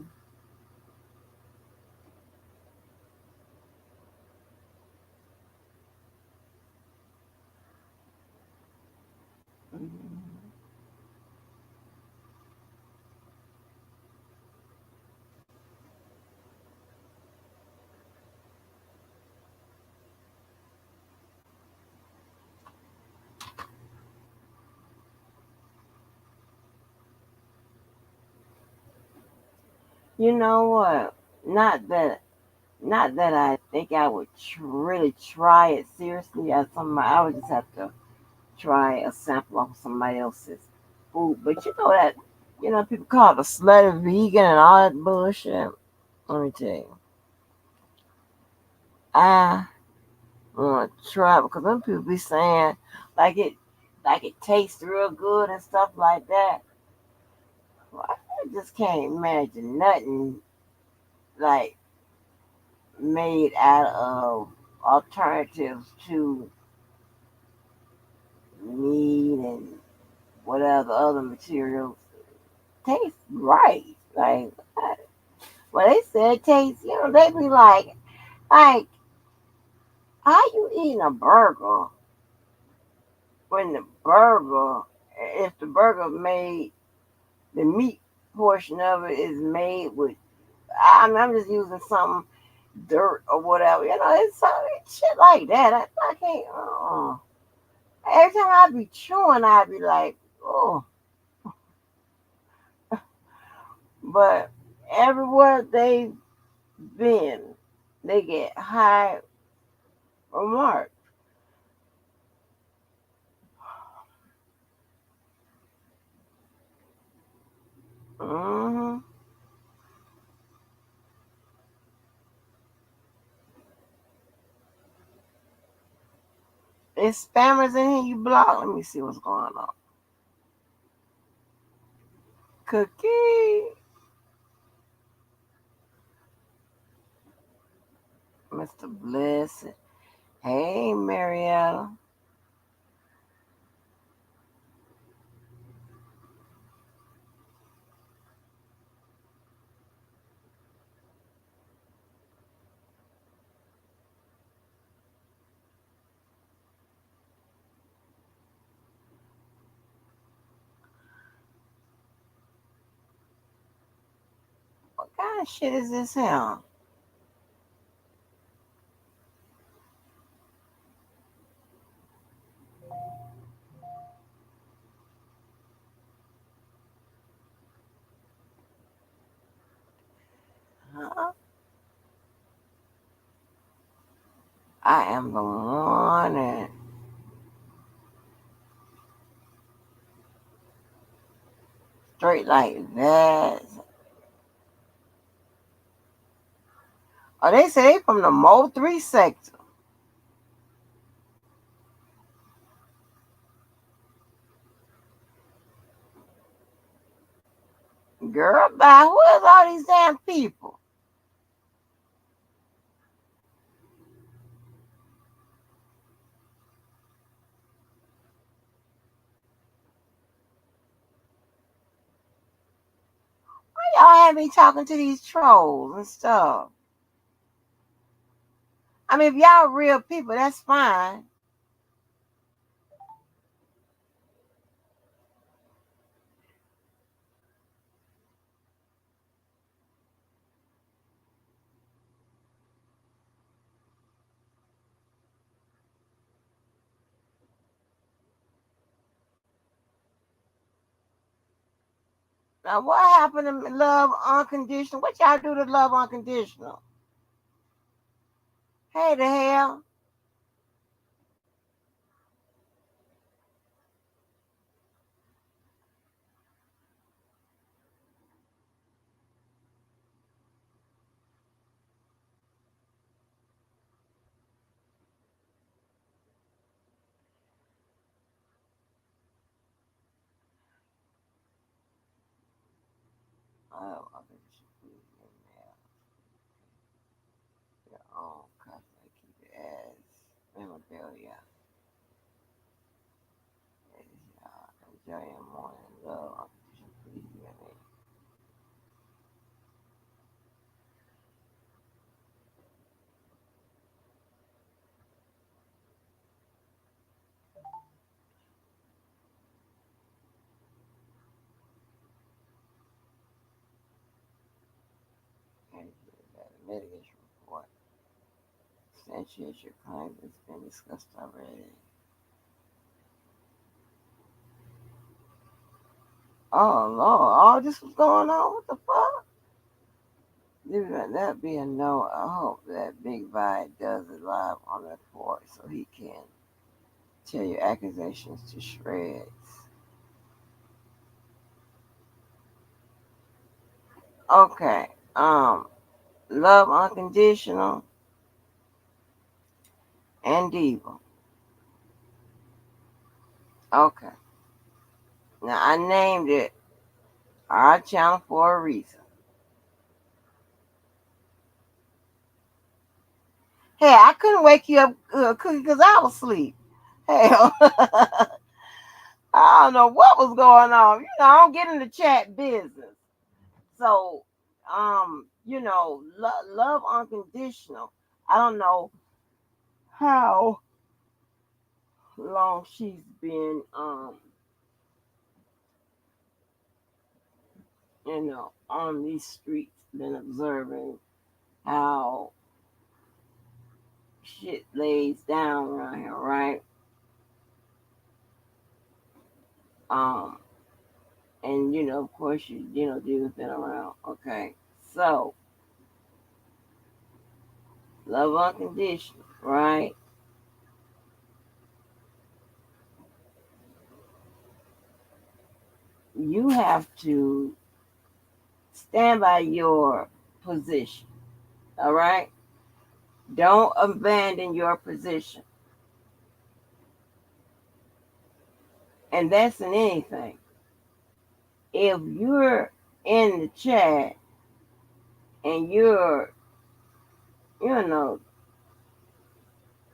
A: You know what? Not that Not that I think I would really try it seriously. I would just have to try a sample of somebody else's food. But people call it a slutty vegan and all that bullshit. Let me tell you, I want to try it because some people be saying like it, like it tastes real good and stuff like that. Well, I just can't imagine nothing like made out of alternatives to meat and whatever other materials taste right. Like, well, they said taste, they be like, how you eating a burger when if the burger made, the meat portion of it is made with, I'm just using something, dirt or whatever, it's something, shit like that. I can't, every time I be chewing, I be like, oh, but everywhere they've been, they get high remarks. Mm-hmm. It's spammers in here you block. Let me see what's going on. Cookie. Mr. Bliss. Hey, Marietta. What kind of shit is this here? Huh? I am the one that straight like that. Oh, they say they from the Mo 3 sector. Girl, bye. Who is all these damn people? Why y'all have me talking to these trolls and stuff? I mean, if y'all real people, that's fine. Now, what happened to love unconditional? What y'all do to love unconditional? Hey, the hell. Oh, I think she put it in there. Your own customer, keep it as memorabilia. Enjoy your morning love unconditional. Please hear me. And that mitigation report substantiates your claim that's been discussed already. Oh Lord, all this was going on? What the fuck? Let that be a note. I hope that Big Vi does it live on the report so he can tear your accusations to shreds. Okay. Love unconditional and diva. Okay. Now I named it our channel for a reason. Hey, I couldn't wake you up because I was asleep. Hell, I don't know what was going on. I don't get in the chat business. So, love unconditional. I don't know how long she's been, on these streets, been observing how shit lays down around here, right? Um, and of course, Diva's been around. Okay, so love unconditional, right? You have to stand by your position, all right? Don't abandon your position. And that's in anything. If you're in the chat and you're, you know,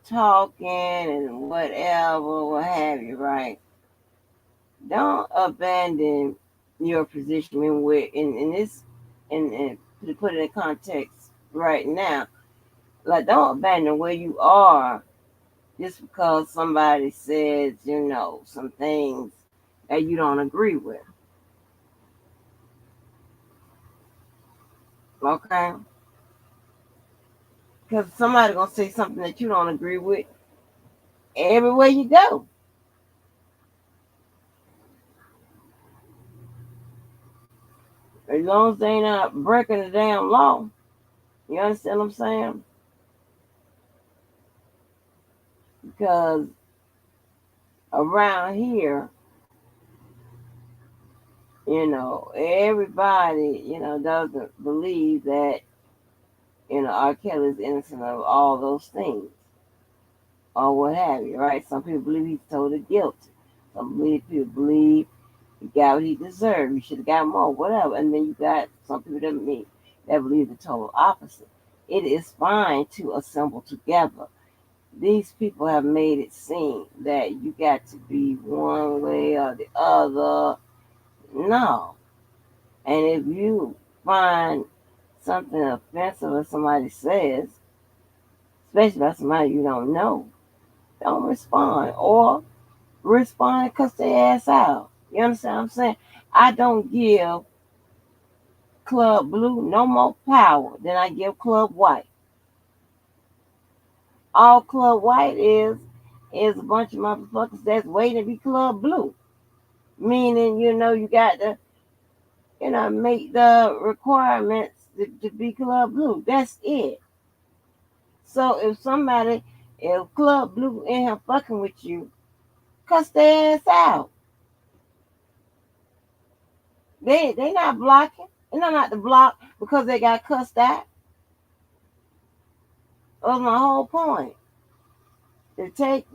A: talking and whatever, what have you, right? Don't abandon your position in this, and to put it in context right now. Like, don't abandon where you are just because somebody says, some things that you don't agree with. Okay? Because somebody gonna say something that you don't agree with everywhere you go. As long as they not breaking the damn law. You understand what I'm saying? Because around here, everybody, doesn't believe that, R. Kelly is innocent of all those things or what have you, right? Some people believe he's totally guilty. Some people believe he got what he deserved. He should have got more, whatever. And then you got some people that believe the total opposite. It is fine to assemble together. These people have made it seem that you got to be one way or the other. No. And if you find something offensive that somebody says, especially about somebody you don't know, don't respond. Or respond and cuss their ass out. You understand what I'm saying? I don't give Club Blue no more power than I give Club White. All Club White is a bunch of motherfuckers that's waiting to be Club Blue. Meaning, you got to, make the requirements to be Club Blue. That's it. So if Club Blue in here fucking with you, cuss their ass out. They not blocking. They know not to block because they got cussed out. That was my whole point. To take,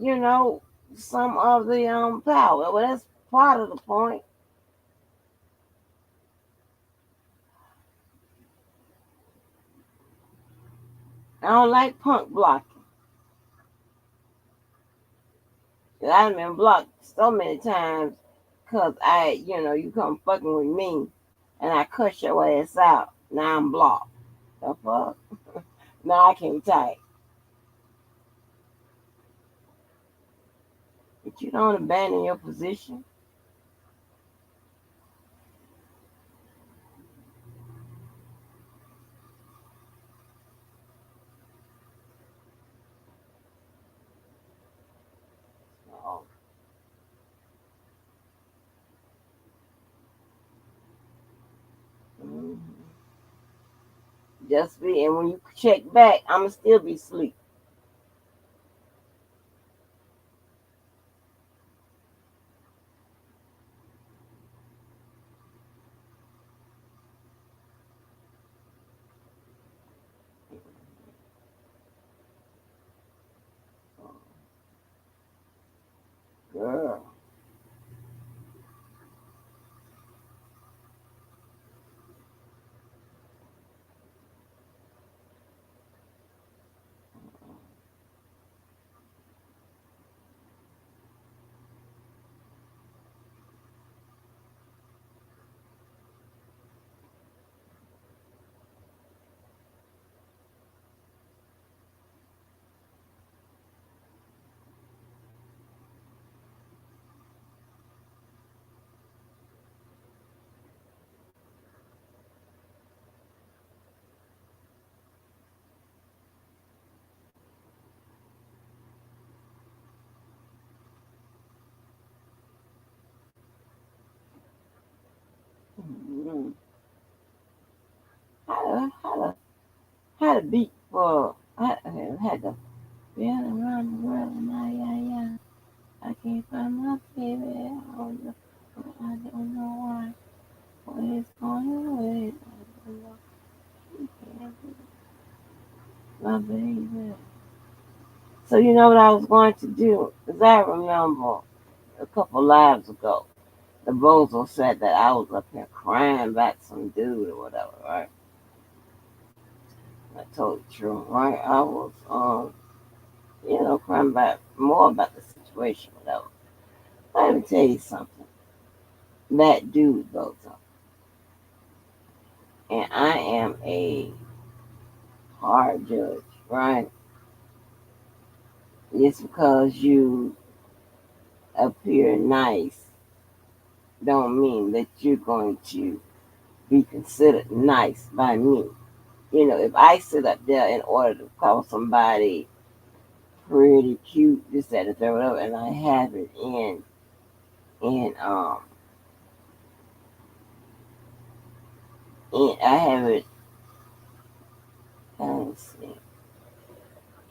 A: some of the power. Well, that's part of the point. I don't like punk blocking. I've been blocked so many times because you come fucking with me and I cuss your ass out. Now I'm blocked. The fuck? Now I can't type. But you don't abandon your position. So, just be, and when you check back, I'ma still be asleep. Girl. Mm-hmm. How to beat for had to been around the world and yeah. I can't find my baby. I don't know why. What is going on with? I don't know. She can't my baby. So you know what I was going to do? Because I remember a couple lives ago, the bozo said that I was up here crying about some dude or whatever, right? I told the truth, right? I was crying about more about the situation, whatever. Let me tell you something. That dude goes up, and I am a hard judge, right? Just because you appear nice don't mean that you're going to be considered nice by me. If I sit up there in order to call somebody pretty cute, this, that, and the third, whatever, and I have it in I have it, let's see,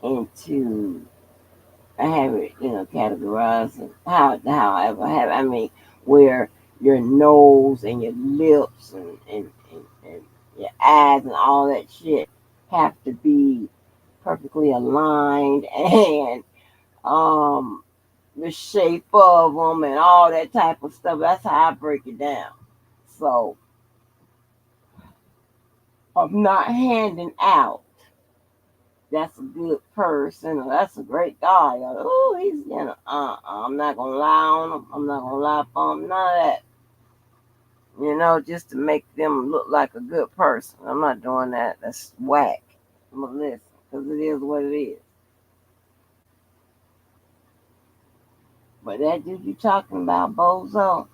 A: into I have it, categorized and however I have it. I mean, where your nose and your lips and your eyes and all that shit have to be perfectly aligned, and um the shape of them and all that type of stuff. That's how I break it down. So I'm not handing out, that's a good person or that's a great guy. Or, oh, he's, I'm not going to lie on him. I'm not going to lie for him. None of that. Just to make them look like a good person. I'm not doing that. That's whack. I'm going to listen because it is what it is. But that dude you talking about, Bozo,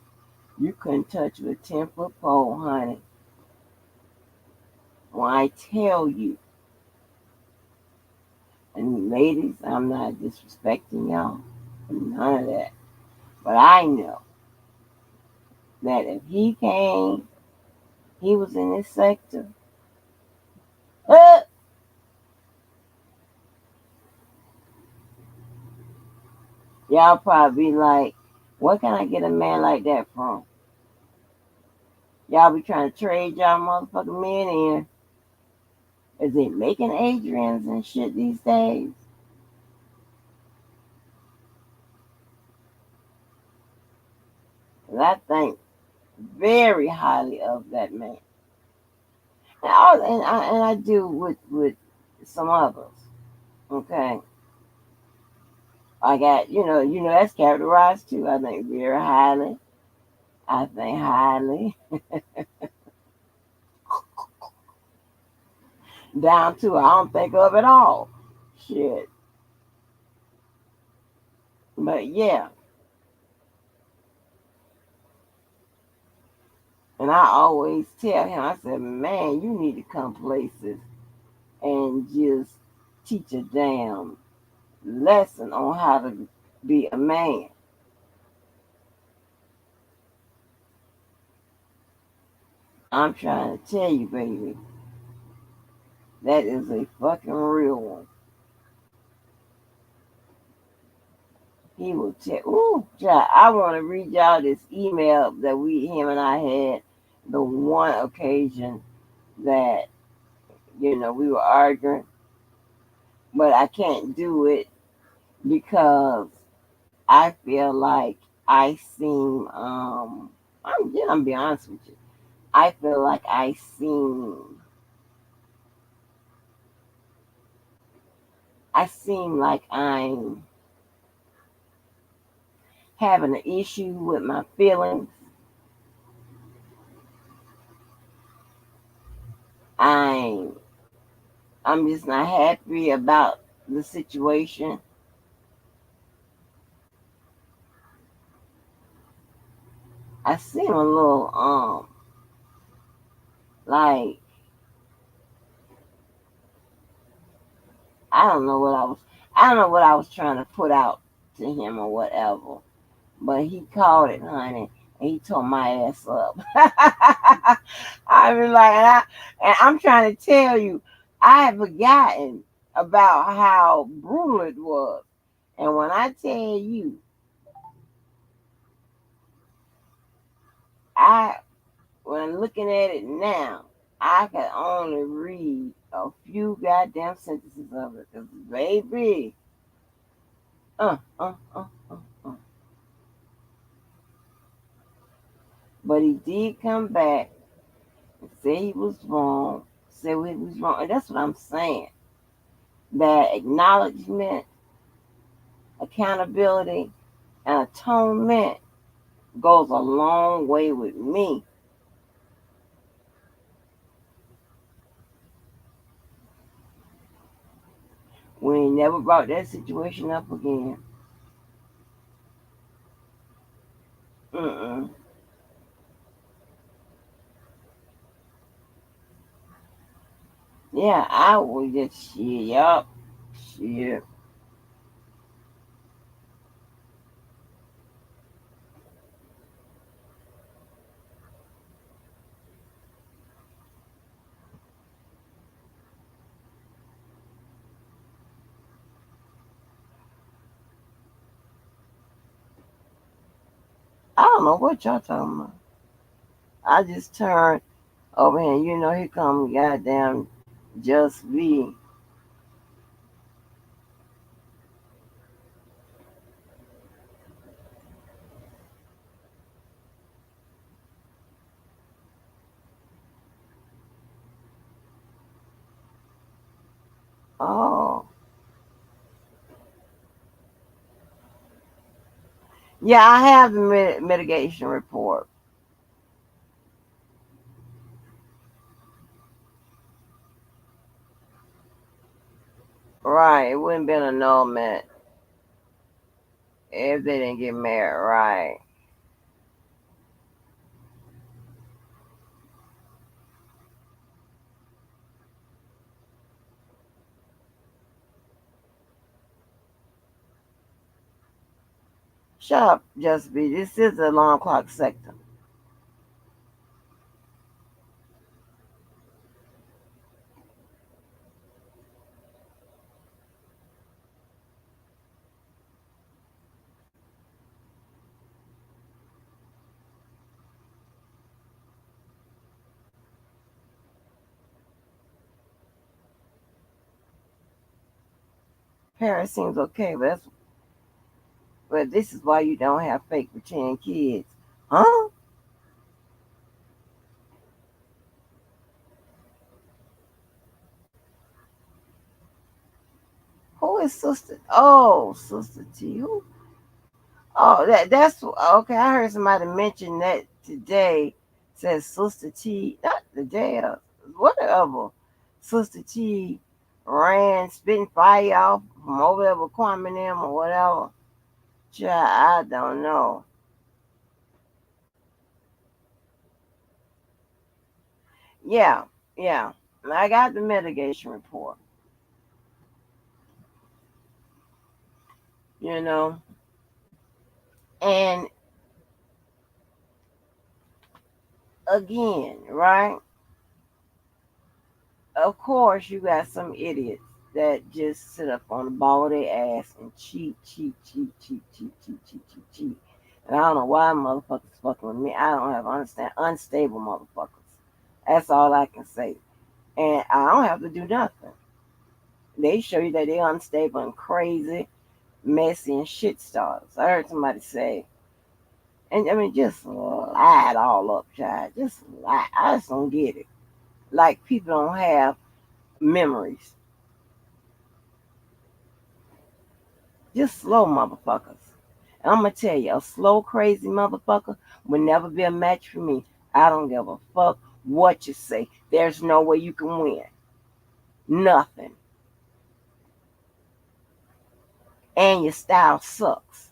A: you couldn't touch with a 10-foot pole, honey. When I tell you, and ladies, I'm not disrespecting y'all, none of that. But I know that if he came, he was in this sector. Y'all probably be like, where can I get a man like that from? Y'all be trying to trade y'all motherfucking men in. Is they making Adrians and shit these days? And I think very highly of that man. And I do with some others. Okay. I got, that's characterized too. I think very highly. I think highly. Down to I don't think of it all. Shit. But yeah. And I always tell him, I said, man, you need to come places and just teach a damn lesson on how to be a man. I'm trying to tell you, baby, that is a fucking real one. He will tell. Ooh, child, I want to read y'all this email that him and I had the one occasion that, we were arguing, but I can't do it because I feel like I seem, I'm be honest with you. I feel like I seem like I'm having an issue with my feelings. I'm just not happy about the situation. I seem a little like I don't know what I was trying to put out to him or whatever. But he called it, honey, and he tore my ass up. I was like, and I'm trying to tell you, I had forgotten about how brutal it was. And when I tell you, when I'm looking at it now, I can only read a few goddamn sentences of it. Because, baby, uh, uh, uh, uh, uh. But he did come back and say he was wrong, say he was wrong. And that's what I'm saying. That acknowledgement accountability, and atonement goes a long way with me. We ain't never brought that situation up again. Mm-mm. Yeah, I would just shit up. Shit. I don't know what y'all talking about. I just turned over here, here come goddamn Just Be. Oh. Yeah, I have the mitigation report. Right, it wouldn't been annulment if they didn't get married, right? Shut up, Just Be. This is the alarm clock sector. Paris seems okay, but this is why you don't have fake pretend kids, huh? Who is Sister? Oh, Sister T. Who? Oh, that's okay. I heard somebody mention that today. Says Sister T, not the day, whatever. Sister T ran spitting fire off from over there with Kwame and them or whatever. Child, I don't know. Yeah, yeah. I got the mitigation report. You know, and again, right? Of course, you got some idiots that just sit up on the ball of their ass and cheat. And I don't know why motherfuckers fucking with me. I don't have understand unstable motherfuckers. That's all I can say. And I don't have to do nothing. They show you that they're unstable and crazy, messy, and shit starters. I heard somebody say, and I mean, just lie it all up, child. Just lie. I just don't get it. Like people don't have memories. Just slow motherfuckers. And I'm gonna tell you, a slow, crazy motherfucker will never be a match for me. I don't give a fuck what you say. There's no way you can win. Nothing. And your style sucks.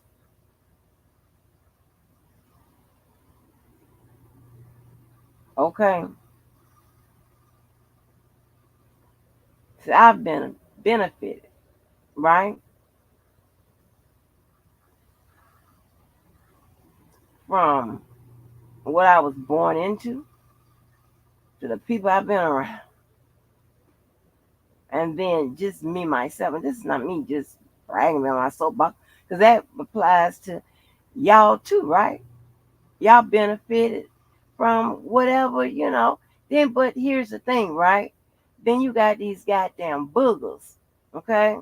A: Okay? So I've been benefited, right? From what I was born into to the people I've been around. And then just me, myself. And this is not me just bragging about my soapbox, because that applies to y'all too, right? Y'all benefited from whatever. Then, but here's the thing, right? Then you got these goddamn boogers, okay?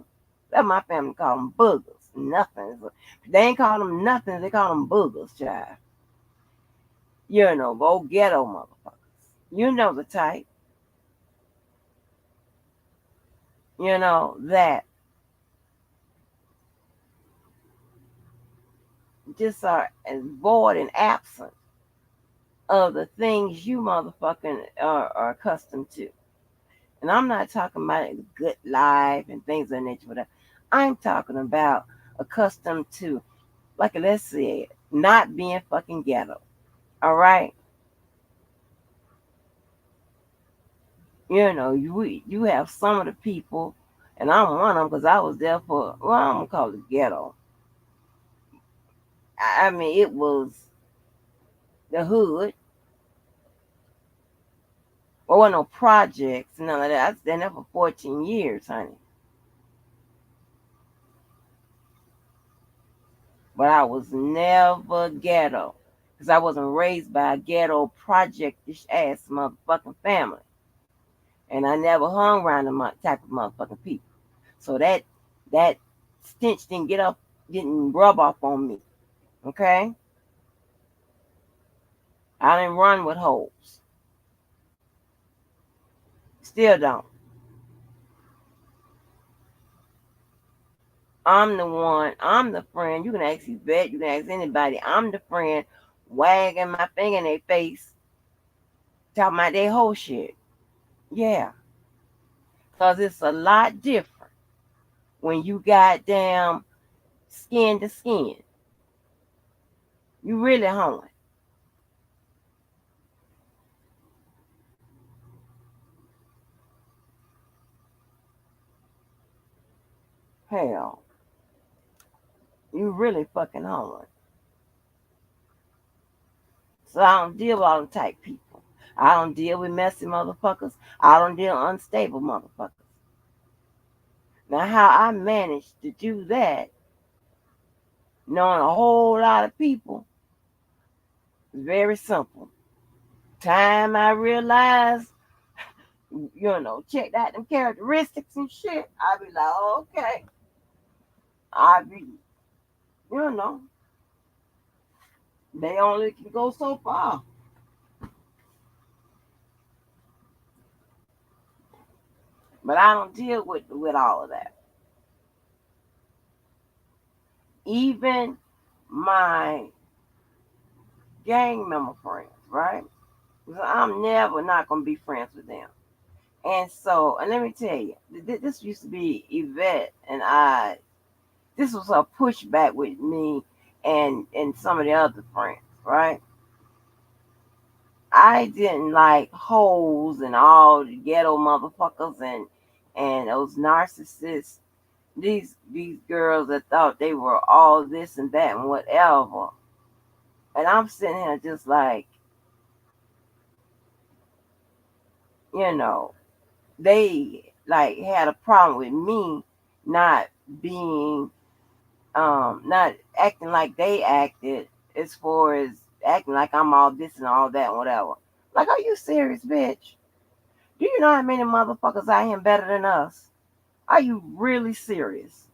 A: That my family call them boogers. Nothing. They ain't call them nothing. They call them boogers, child. Go ghetto motherfuckers. You know the type. That just are void and absent of the things you motherfucking are accustomed to. And I'm not talking about the good life and things of that nature, but I'm talking about accustomed to, like let's say, not being fucking ghetto. All right? You know, you have some of the people, and I'm one of them because I was there for, well, I'm going to call it ghetto. I mean, it was the hood. There wasn't no projects, none of that. I stayed there for 14 years, honey. But I was never ghetto because I wasn't raised by a ghetto projectish ass motherfucking family. And I never hung around the type of motherfucking people. So that stench didn't rub off on me. Okay? I didn't run with hoes. Still don't. I'm the friend. You can ask Yvette, you can ask anybody. I'm the friend wagging my finger in their face, talking about their whole shit. Yeah. Because it's a lot different when you got damn skin to skin. You really home. Hell, you really fucking home. So I don't deal with all the type people. I don't deal with messy motherfuckers. I don't deal with unstable motherfuckers. Now, how I managed to do that, knowing a whole lot of people, is very simple. Time I realized, checked out them characteristics and shit, I be like, okay. I be, you know, they only can go so far. But I don't deal with all of that. Even my gang member friends, right? So I'm never not gonna be friends with them. And so, and let me tell you, this used to be Yvette and I. This was a pushback with me and some of the other friends, right? I didn't like hoes and all the ghetto motherfuckers and those narcissists. These girls that thought they were all this and that and whatever. And I'm sitting here just like, you know, they like had a problem with me not being not acting like they acted as far as acting like I'm all this and all that and whatever. Like, are you serious, bitch? Do you know how many motherfuckers out here better than us? Are you really serious?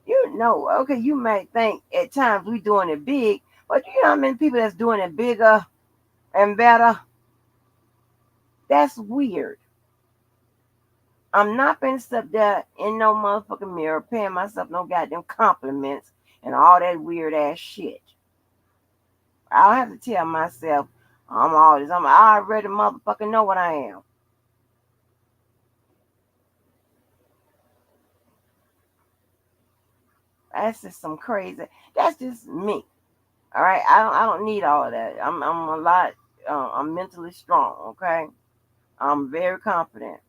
A: You know, okay, you may think at times we doing it big, but you know how many people that's doing it bigger and better? That's weird. I'm not gonna sit there in no motherfucking mirror paying myself no goddamn compliments and all that weird ass shit. I'll have to tell myself I'm all this. I already motherfucking know what I am. That's just some crazy. That's just me. All right. I don't need all of that. I'm a lot. I'm mentally strong. Okay. I'm very confident.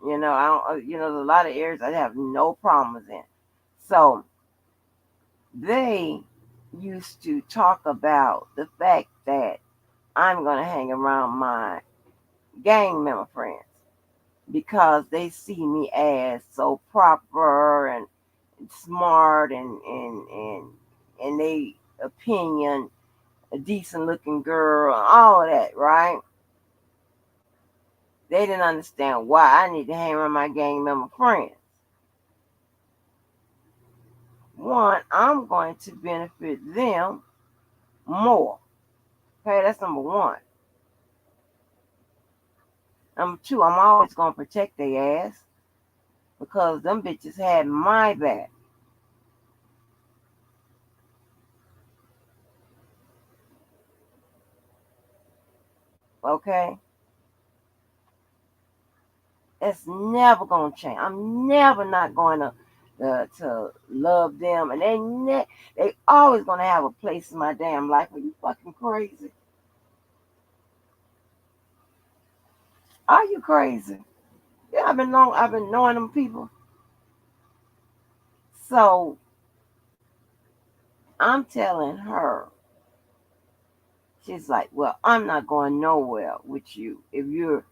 A: You know, I don't. You know, there's a lot of areas I have no problems in. So they used to talk about the fact that I'm gonna hang around my gang member friends because they see me as so proper and smart and they opinion a decent looking girl and all of that, right? They didn't understand why I need to hang around my gang member friends. One, I'm going to benefit them more. Okay, that's number one. Number two, I'm always gonna protect their ass because them bitches had my back. Okay? It's never gonna change. I'm never not going to love them, and they always gonna have a place in my damn life. Are you fucking crazy? Are you crazy? Yeah, I've been knowing them people. So I'm telling her, she's like, well, I'm not going nowhere with you if you're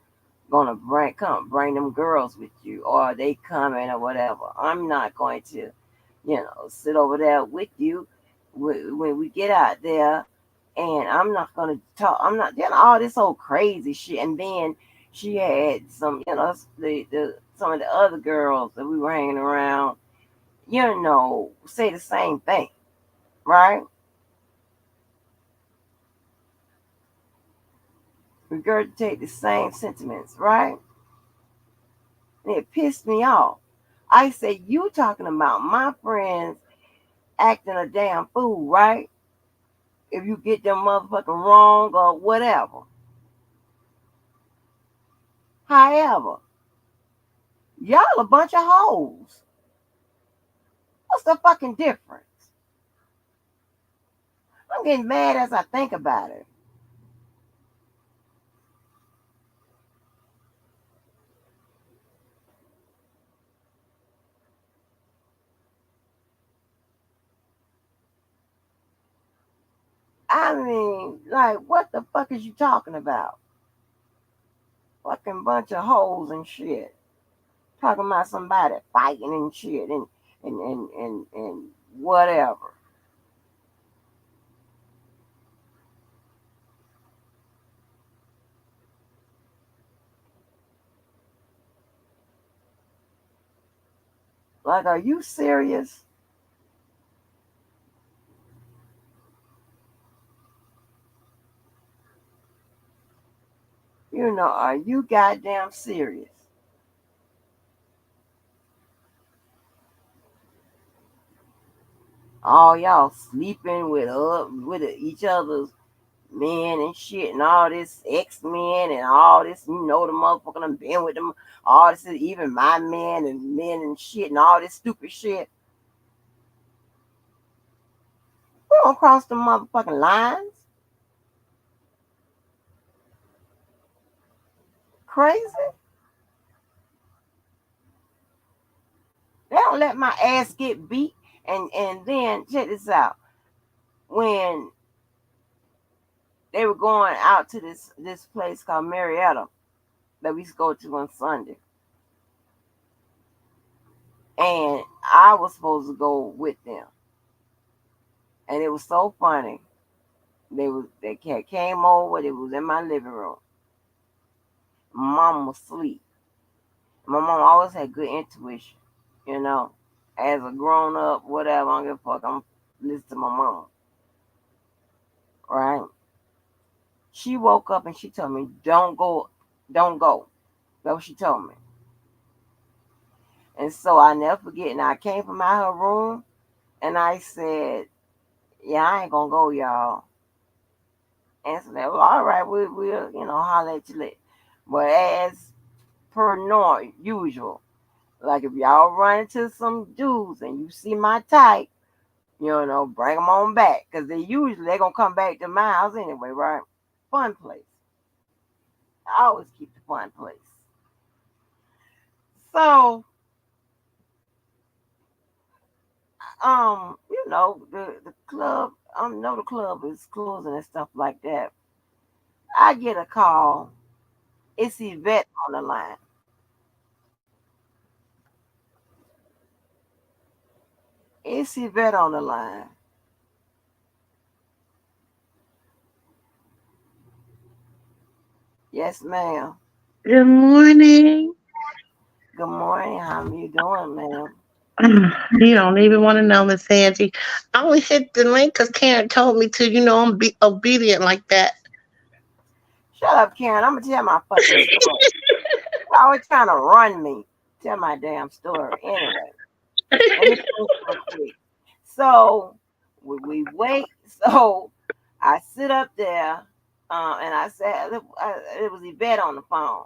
A: gonna bring them girls with you, or they coming or whatever. I'm not going to, sit over there with you when we get out there, and I'm not gonna talk. I'm not doing all this old crazy shit. And then she had some, the some of the other girls that we were hanging around, say the same thing, right? Regurgitate the same sentiments, right? And it pissed me off. I said, you talking about my friends acting a damn fool, right? If you get them motherfucking wrong or whatever. However, y'all a bunch of hoes. What's the fucking difference? I'm getting mad as I think about it. I mean, like, what the fuck is you talking about? Fucking bunch of hoes and shit. Talking about somebody fighting and shit and whatever. Like, are you serious? Are you goddamn serious? All y'all sleeping with each other's men and shit, and all this ex men and all this, the motherfucker done been with them. All this is even my men and shit, and all this stupid shit. We don't cross the motherfucking lines. Crazy. They don't let my ass get beat. And then check this out. When they were going out to this place called Marietta that we used to go to on Sunday, and I was supposed to go with them, and it was so funny. They came over. It was in my living room. My mom was asleep. My mom always had good intuition, you know. As a grown up, whatever, I don't give a fuck. I'm listen to my mom, right? She woke up and she told me, "Don't go, don't go." That's what she told me. And so I never forget. And I came from out her room, and I said, "Yeah, I ain't gonna go, y'all." And so they were all right. We'll holler at you later. But as per norm, usual, like if y'all run into some dudes and you see my type, bring them on back, because they're gonna come back to my house anyway, right? Fun place. I always keep the fun place. So, the club, know the club is closing and stuff like that. I get a call. It's Yvette on the line. It's Yvette on the line. Yes, ma'am.
K: Good morning.
A: Good morning. How you doing, ma'am?
K: You don't even want to know, Miss Angie. I only hit the link because Karen told me to. I'm be obedient like that.
A: Shut up, Karen. I'm gonna tell my fucking story. always trying to run me. Tell my damn story. Anyway, let me finish real quick. So we wait. So I sit up there, and I said it was Yvette on the phone,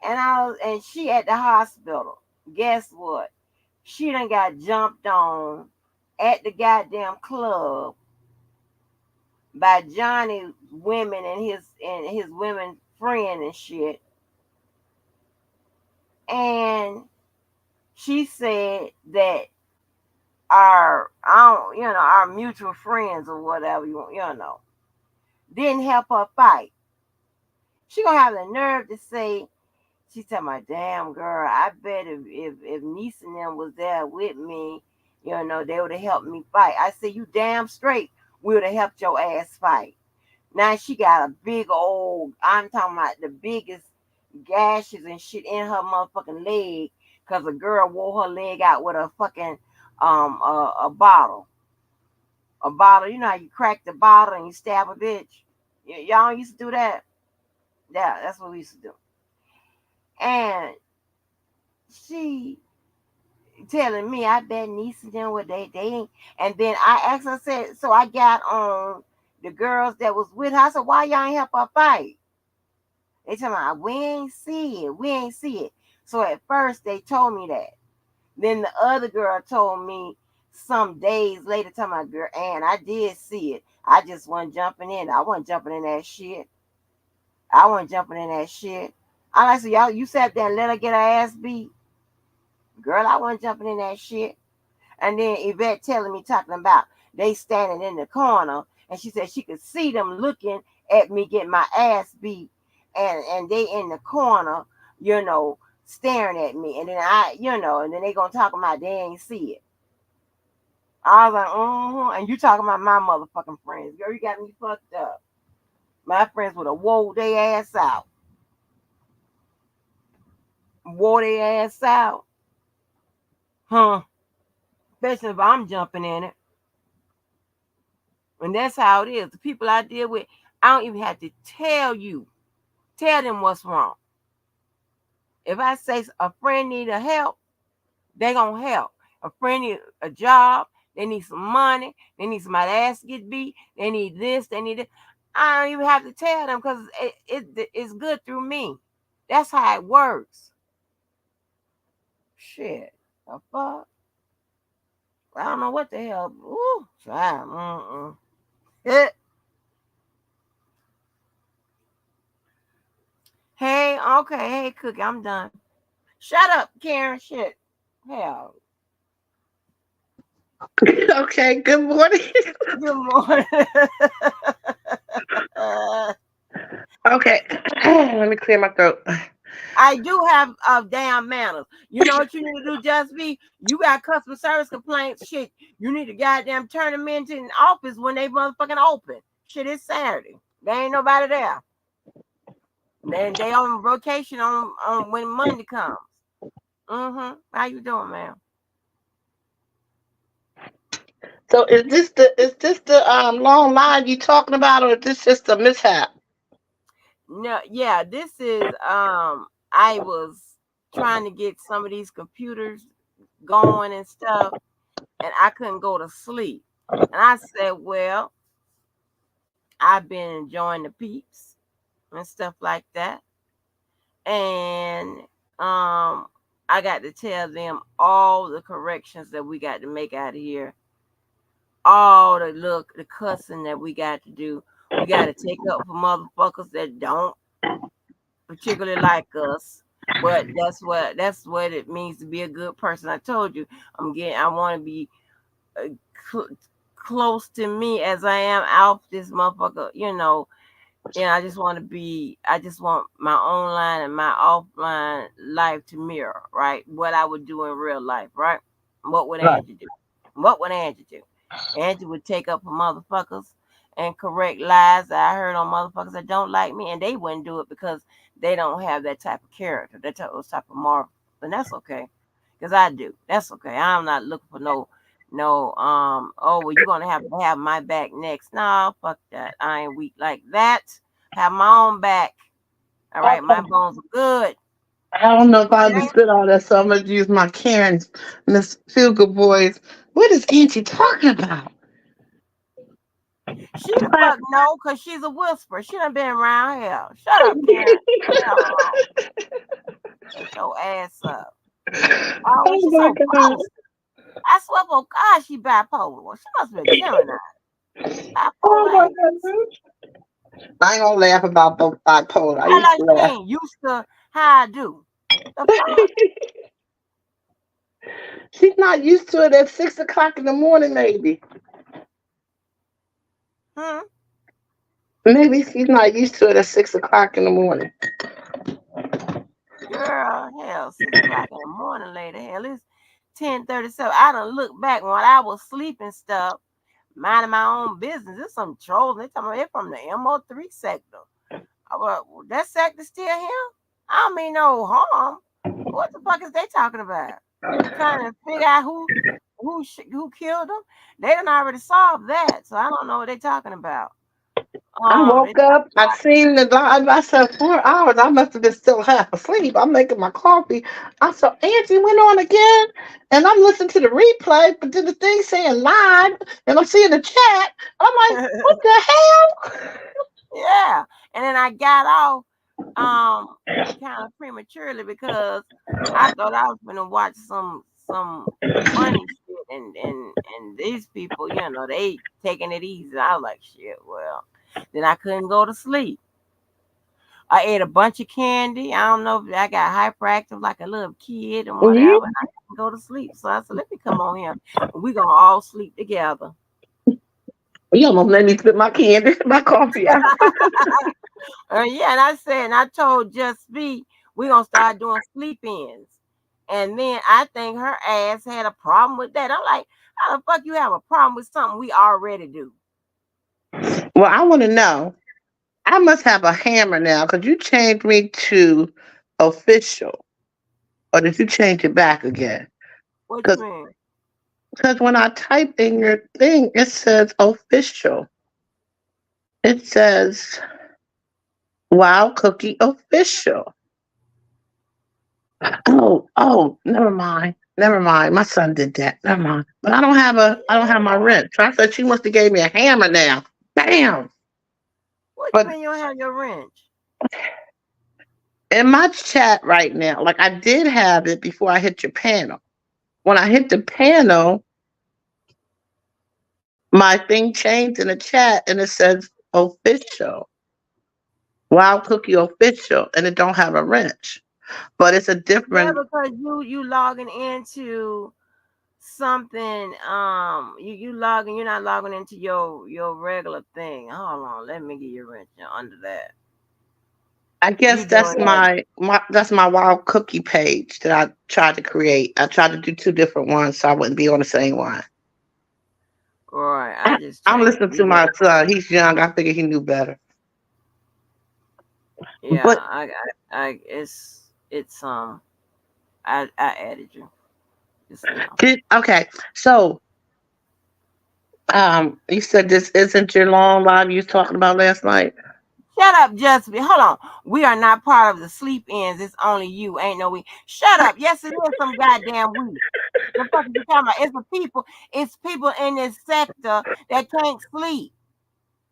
A: and she at the hospital. Guess what? She done got jumped on at the goddamn club by Johnny women and his women friend and shit. And she said that our mutual friends or whatever you know didn't help her fight. She gonna have the nerve to say, she tell my damn girl, I bet if niece and them was there with me, they would have helped me fight. I said, you damn straight we would have helped your ass fight. Now she got a big old, I'm talking about the biggest gashes and shit in her motherfucking leg because a girl wore her leg out with a fucking a bottle. A bottle, you know how you crack the bottle and you stab a bitch? Y'all used to do that? Yeah, that's what we used to do. And she telling me, I bet niece and them what they ain't. And then I asked her, said, so I got on the girls that was with her. I said, why y'all ain't help her fight? They tell me, we ain't see it. So at first they told me that. Then the other girl told me some days later, tell my girl, and I did see it. I just wasn't jumping in. I wasn't jumping in that shit. I like, so y'all, you sat there and let her get her ass beat. Girl, I wasn't jumping in that shit. And then Yvette telling me, talking about they standing in the corner, and she said she could see them looking at me getting my ass beat, and they in the corner, staring at me. And then and then they gonna talk about they ain't see it. I was like, and you talking about my motherfucking friends. Girl, you got me fucked up. My friends would have wore their ass out. Huh? Especially if I'm jumping in it. And that's how it is. The people I deal with, I don't even have to tell them what's wrong. If I say a friend need a help, they gonna help. A friend need a job, they need some money, they need somebody ass to get beat, they need this, they need it. I don't even have to tell them because it's good through me. That's how it works. Shit. The fuck? I don't know what the hell. Ooh, child. Hey, okay. Hey, Cookie, I'm done. Shut up, Karen. Shit. Hell.
K: Okay, good morning.
A: Good morning.
K: Okay, let me clear my throat.
A: I do have damn manners. You know what you need to do, Just Be? You got customer service complaints. Shit, you need to goddamn turn them into an office when they motherfucking open. Shit, it's Saturday. There ain't nobody there. Then they on vacation on when Monday comes. How you doing, ma'am?
K: So is this the long line you talking about, or is this just a mishap?
A: No, yeah, this is I was trying to get some of these computers going and stuff, and I couldn't go to sleep. And I said, well, I've been enjoying the peeps and stuff like that. And I got to tell them all the corrections that we got to make out of here. All the cussing that we got to do. We got to take up for motherfuckers that don't particularly like us. But that's what it means to be a good person. I told you, I want to be close to me as I am out this motherfucker, I just want my online and my offline life to mirror, right? What I would do in real life, right? What would Angie do? What would Angie do? Angie would take up for motherfuckers and correct lies that I heard on motherfuckers that don't like me, and they wouldn't do it because they don't have that type of character, those type of marvel, and that's okay, because I do. That's okay. I'm not looking for no. Oh, well, you're gonna have to have my back next. No, fuck that. I ain't weak like that. Have my own back. All right, my bones are good.
K: I don't know if I understood all that, so I'm gonna use my Karen's Miss Feel Good voice. What is Angie talking about?
A: She the fuck know, cause she's a whisperer. She done been around here. Shut up, Karen. Shut your ass up. Oh,
K: Oh
A: she's
K: my
A: so
K: god!
A: bossy. I swear for God, she bipolar. Well, she must be a Gemini.
K: Oh
A: Bipolar
K: my
A: ain't.
K: god! I ain't gonna laugh about the bipolar. I
A: I
K: used
A: like
K: to laugh.
A: saying used to how I do. The fuck?
K: She's not used to it at 6 o'clock in the morning, maybe.
A: Hmm?
K: Maybe she's not used to it at 6 o'clock in the morning.
A: Girl, hell, 6 o'clock in the morning later. Hell, it's 10:37. I done look back when I was sleeping stuff, minding my own business. There's some trolls. They talking about it from the MO3 sector. Well, that sector still here? I don't mean no harm. What the fuck is they talking about? Trying to figure out who killed them? They done already solved that, so I don't know what they talking about.
K: I
A: They
K: woke up,
A: talking
K: I seen the live. I said 4 hours. I must have been still half asleep. I'm making my coffee. I saw Angie went on again, and I'm listening to the replay, but then the thing saying live, and I'm seeing the chat. I'm like,
A: about
K: what the hell?
A: yeah. And then I got off kind of prematurely because I thought I was gonna watch some funny shit and these people, they taking it easy. I was like, shit, well. Then I couldn't go to sleep. I ate a bunch of candy. I don't know if I got hyperactive like a little kid and
K: Mhm.
A: whatever. And I couldn't go to sleep. So I said, let me come on here. And we gonna all sleep together.
K: You almost made me spit my candy, my coffee out.
A: Yeah, and I said, and I told Just B, we gonna start doing sleep-ins. And then I think her ass had a problem with that. I'm like, how the fuck you have a problem with something we already do?
K: Well, I want to know. I must have a hammer now because you changed me to official, or did you change it back again?
A: What you
K: Because
A: mean?
K: when I type in your thing, it says official. It says Wow Cookie Official. Oh, never mind. Never mind. My son did that. Never mind. But I don't have my wrench. So I said she must have gave me a hammer now. Bam.
A: What you
K: But
A: mean you don't have your wrench?
K: in my chat right now, like I did have it before I hit your panel. When I hit the panel, my thing changed in the chat and it says official. Wow Cookie Official. And it don't have a wrench. But it's a
A: Yeah,
K: different.
A: because you logging into something. You logging. You're not logging into your regular thing. Hold on, let me get your wrench under that.
K: I guess
A: You doing
K: that's
A: that?
K: my Wild Cookie page that I tried to create. I tried to do two different ones so I wouldn't be on the same one.
A: Right. I just
K: I'm
A: changed.
K: listening to my son. He's young. I figured he knew better.
A: Yeah,
K: But
A: it's I added you just now.
K: okay, so you said this isn't your long live you was talking about last night.
A: Shut up, Just hold on. We are not part of the sleep ins. It's only you. Ain't no we. Shut up. Yes, it is some goddamn we. The fuck is you talking about? It's the people. It's people in this sector that can't sleep.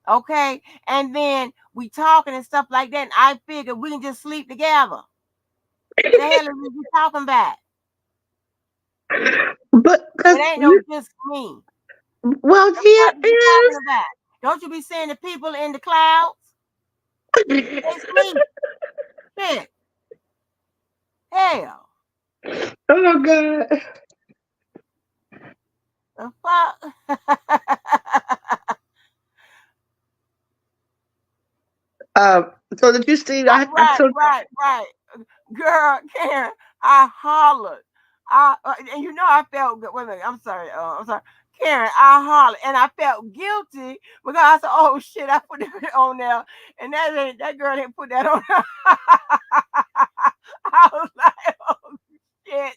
A: Okay, and then we talking and stuff like that. And I figured we can just sleep together. The hell is you talking about?
K: But
A: It ain't no just me.
K: well,
A: The
K: here
A: fuck you talking about? Don't you be seeing the people in the clouds? They sleep. Shit. Hell.
K: Oh God.
A: The fuck?
K: So did you see? I
A: right,
K: took.
A: right. Girl, Karen, I hollered. And I felt good. Wait a minute, I'm sorry. Karen, I hollered and I felt guilty because I said, "Oh shit, I put that on there," and that girl didn't put that on. I was like, "Oh shit."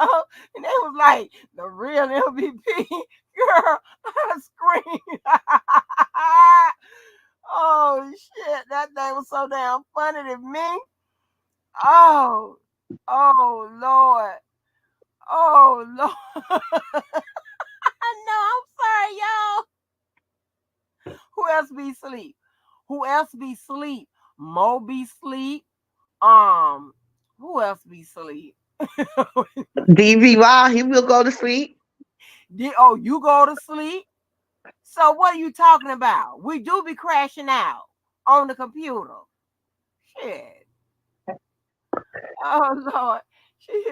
A: Oh, and they was like, the real MVP. Girl, I screamed. Oh shit, that thing was so damn funny to me. Oh, oh Lord. Oh Lord. I know, I'm sorry, y'all. Who else be sleep? Who else be sleep? Mo be sleep. Who else be sleep?
K: DVY, he will go to sleep.
A: Oh, you go to sleep? So what are you talking about? We do be crashing out on the computer. Shit. Oh Lord. She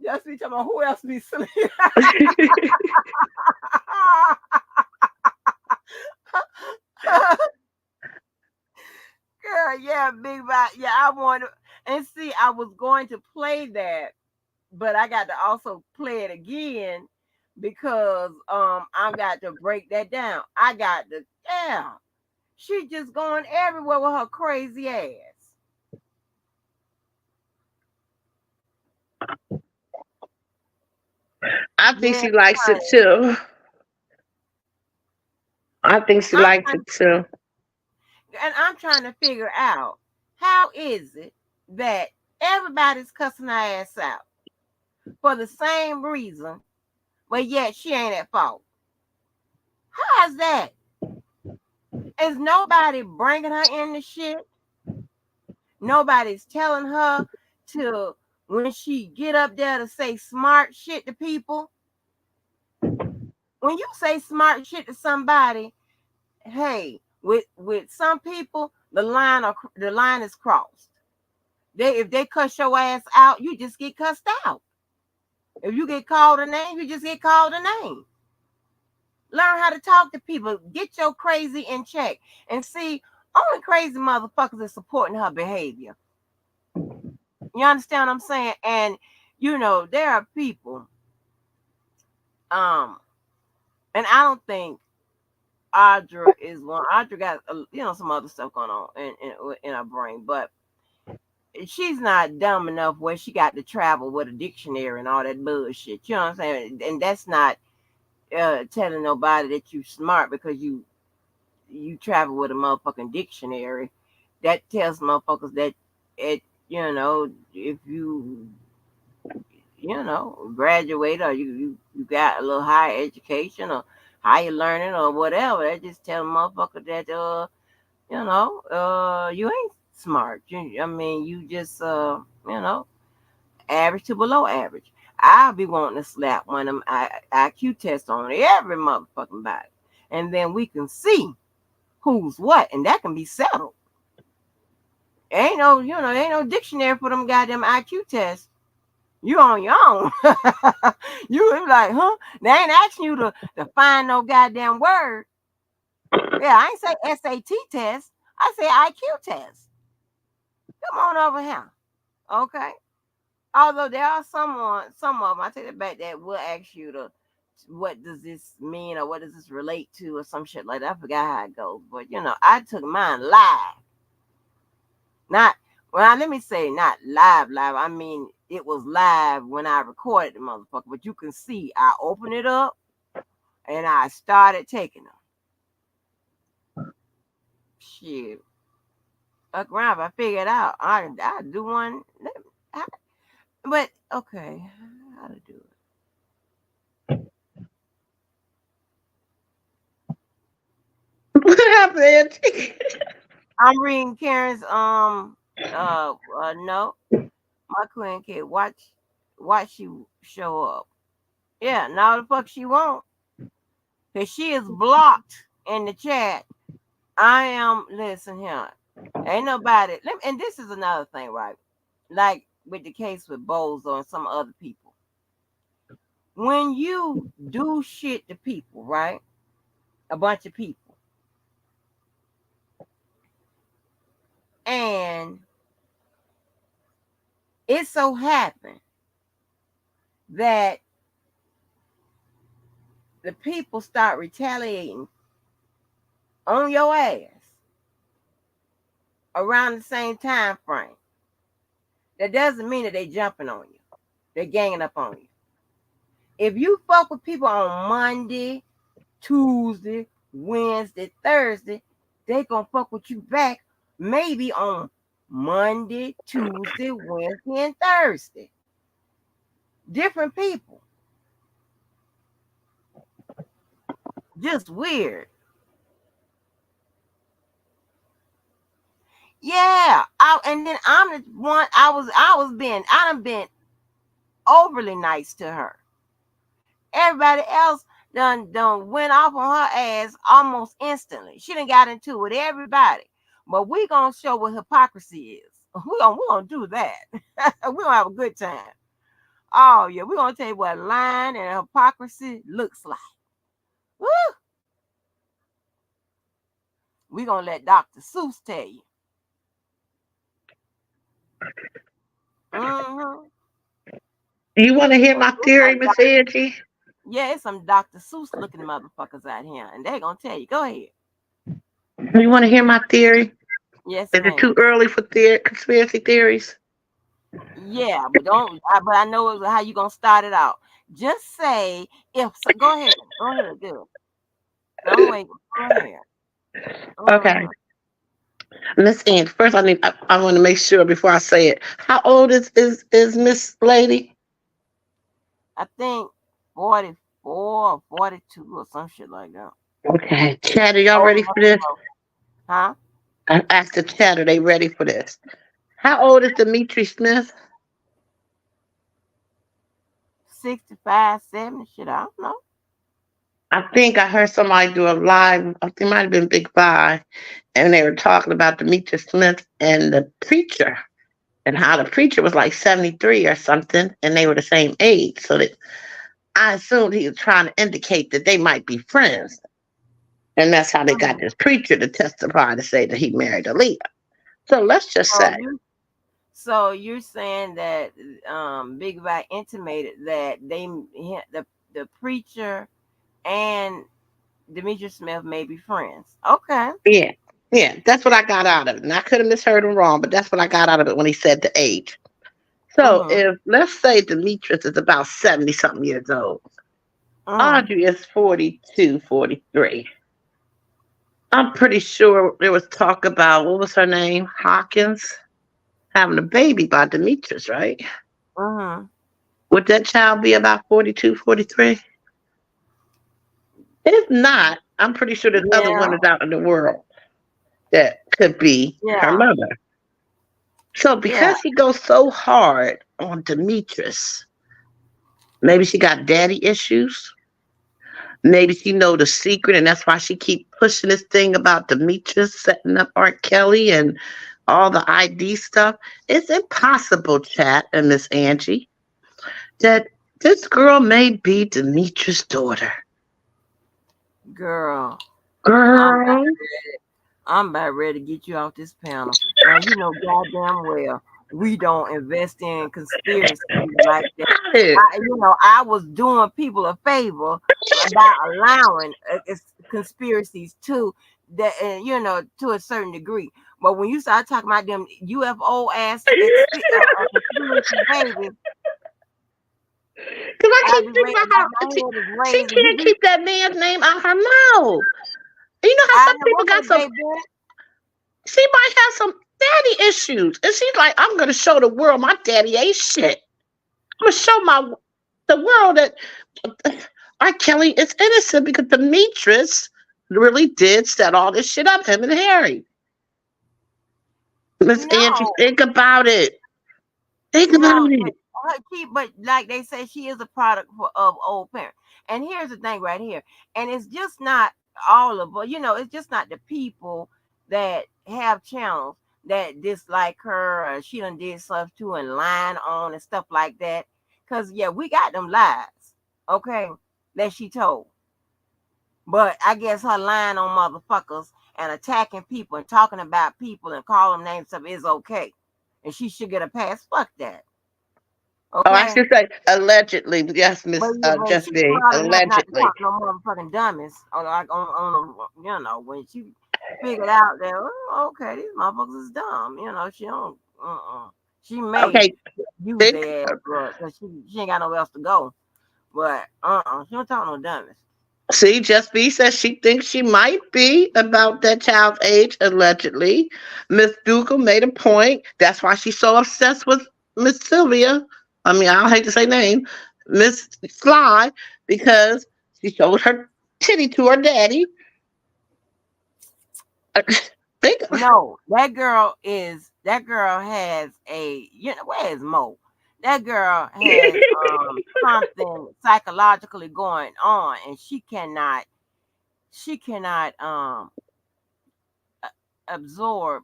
A: just be talking about who else be sleep. Girl, yeah, big bad. Yeah, I want to. And see, I was going to play that, but I got to also play it again because I got to break that down. I got to, yeah. She just going everywhere with her crazy ass.
K: I think
A: Yeah,
K: she likes it
A: honey.
K: too. I think she
A: I'm
K: likes
A: trying,
K: it too.
A: and I'm trying to figure out how is it that everybody's cussing her ass out for the same reason, but yet she ain't at fault. How's that? Is nobody bringing her in the shit? Nobody's telling her to when she get up there to say smart shit to people. When you say smart shit to somebody, hey, with some people, the line is crossed. If they cuss your ass out, you just get cussed out. If you get called a name, you just get called a name. Learn how to talk to people. Get your crazy in check. And see, only crazy motherfuckers are supporting her behavior. You understand what I'm saying? And there are people, um, and I don't think Audra is one. Audra got some other stuff going on in her brain, but she's not dumb enough where she got to travel with a dictionary and all that bullshit. You know what I'm saying? And that's not telling nobody that you smart because you travel with a motherfucking dictionary. That tells motherfuckers that if graduate or you got a little higher education or higher learning or whatever, that just tell motherfucker that you ain't smart. I mean, you just average to below average. I'll be wanting to slap one of them IQ tests on every motherfucking body, and then we can see who's what, and that can be settled. Ain't no dictionary for them goddamn IQ tests. You on your own. You be like, huh? They ain't asking you to find no goddamn word. Yeah, I ain't say SAT test. I say IQ test. Come on over here. Okay. Although there are some of them, I take it back, that will ask you what does this mean or what does this relate to or some shit like that. I forgot how it goes. But I took mine live. Not let me say not live. I mean it was live when I recorded the motherfucker. But you can see I opened it up and I started taking them. Shit. Look around, if I figure it out, I do one. But okay, how to do it?
K: What happened, Angie?
A: I'm reading Karen's note. My queen kid, watch she show up. Yeah, now the fuck she won't. Cause she is blocked in the chat. Listen here. Ain't nobody and this is another thing, right? Like with the case with Bozo and some other people. When you do shit to people, right? A bunch of people. And it so happened that the people start retaliating on your ass around the same time frame. That doesn't mean that they jumping on you. They're ganging up on you. If you fuck with people on Monday, Tuesday, Wednesday, Thursday, they gonna fuck with you back maybe on Monday, Tuesday, Wednesday, and Thursday. Different people. Just weird. Yeah. And then I'm the one I done been overly nice to her. Everybody else done went off on her ass almost instantly. She done got into it with everybody. But we gonna show what hypocrisy is. We gonna do that. We gonna have a good time. Oh yeah, we gonna tell you what lying and hypocrisy looks like. Woo! We gonna let Dr. Seuss tell you. Mm-hmm.
K: You want to hear my theory, Miss Angie?
A: Yeah, it's some Dr. Seuss looking motherfuckers out here, and they gonna tell you. Go ahead.
K: You want to hear my theory?
A: Yes,
K: Is
A: ma'am.
K: it too early for conspiracy theories?
A: Yeah, but don't. But I know how you gonna start it out. Just say if. So, go ahead. Go ahead. Good. Don't wait. Go ahead.
K: Okay. Miss Angie, first I want to make sure before I say it. How old is Miss Lady?
A: I think 44 or 42 or some shit like that.
K: Okay. Chat, are y'all ready for this?
A: Huh?
K: I asked the chat, are they ready for this? How old is Demetrius Smith?
A: 65, 70, shit, I don't know.
K: I think I heard somebody do a live, I think it might have been Big Five, and they were talking about Demetrius Smith and the preacher, and how the preacher was like 73 or something, and they were the same age. So that I assumed he was trying to indicate that they might be friends. And that's how they got this preacher to testify to say that he married Aaliyah. So let's just say.
A: So you're saying that Big Five intimated that the preacher and Demetrius Smith may be friends. Okay.
K: Yeah, that's what I got out of it. And I could have misheard him wrong, but that's what I got out of it when he said the age. So if, let's say Demetrius is about 70 something years old, Audrey is 42, 43. I'm pretty sure there was talk about, what was her name? Hawkins having a baby by Demetrius, right? Would that child be about 42, 43? If not, I'm pretty sure there's other women out in the world that could be her mother. So because he goes so hard on Demetrius, maybe she got daddy issues. Maybe she know the secret, and that's why she keep pushing this thing about Demetrius setting up R. Kelly and all the ID stuff. It's impossible, chat and Miss Angie, that this girl may be Demetrius' daughter.
A: Girl.
K: Girl.
A: I'm about ready to get you off this panel. Now, you know goddamn well we don't invest in conspiracies like that. I was doing people a favor by allowing conspiracies to that, to a certain degree. But when you start talking about them UFO ass conspiracy babies,
K: because I keep thinking about how she can't keep that man's name out her mouth. You know how some people got some. She might have some daddy issues, and she's like, "I'm going to show the world my daddy ain't shit. I'm going to show the world that R. Kelly is innocent because Demetrius really did set all this shit up, him and Harry." Miss Angie, think about it. Think about it.
A: But like they say, she is a product of old parents. And here's the thing right here. And it's just not all of them. It's just not the people that have channels that dislike her or she done did stuff to and lying on and stuff like that. Because, we got them lies, okay, that she told. But I guess her lying on motherfuckers and attacking people and talking about people and calling them names stuff is okay. And she should get a pass. Fuck that.
K: Okay. Oh, I should say allegedly. Yes, Miss Just B. Allegedly.
A: No motherfucking dummies. When she figured out that, okay, these motherfuckers is dumb. She don't. She may use their ass because she ain't got nowhere else to go. But she don't talk no dummies.
K: See, Just B says she thinks she might be about that child's age, allegedly. Miss Dugal made a point. That's why she's so obsessed with Miss Sylvia. I mean, I don't hate to say name, Miss Sly, because she showed her titty to her daddy.
A: No, that girl has a, where is Mo? That girl has something psychologically going on, and she cannot absorb.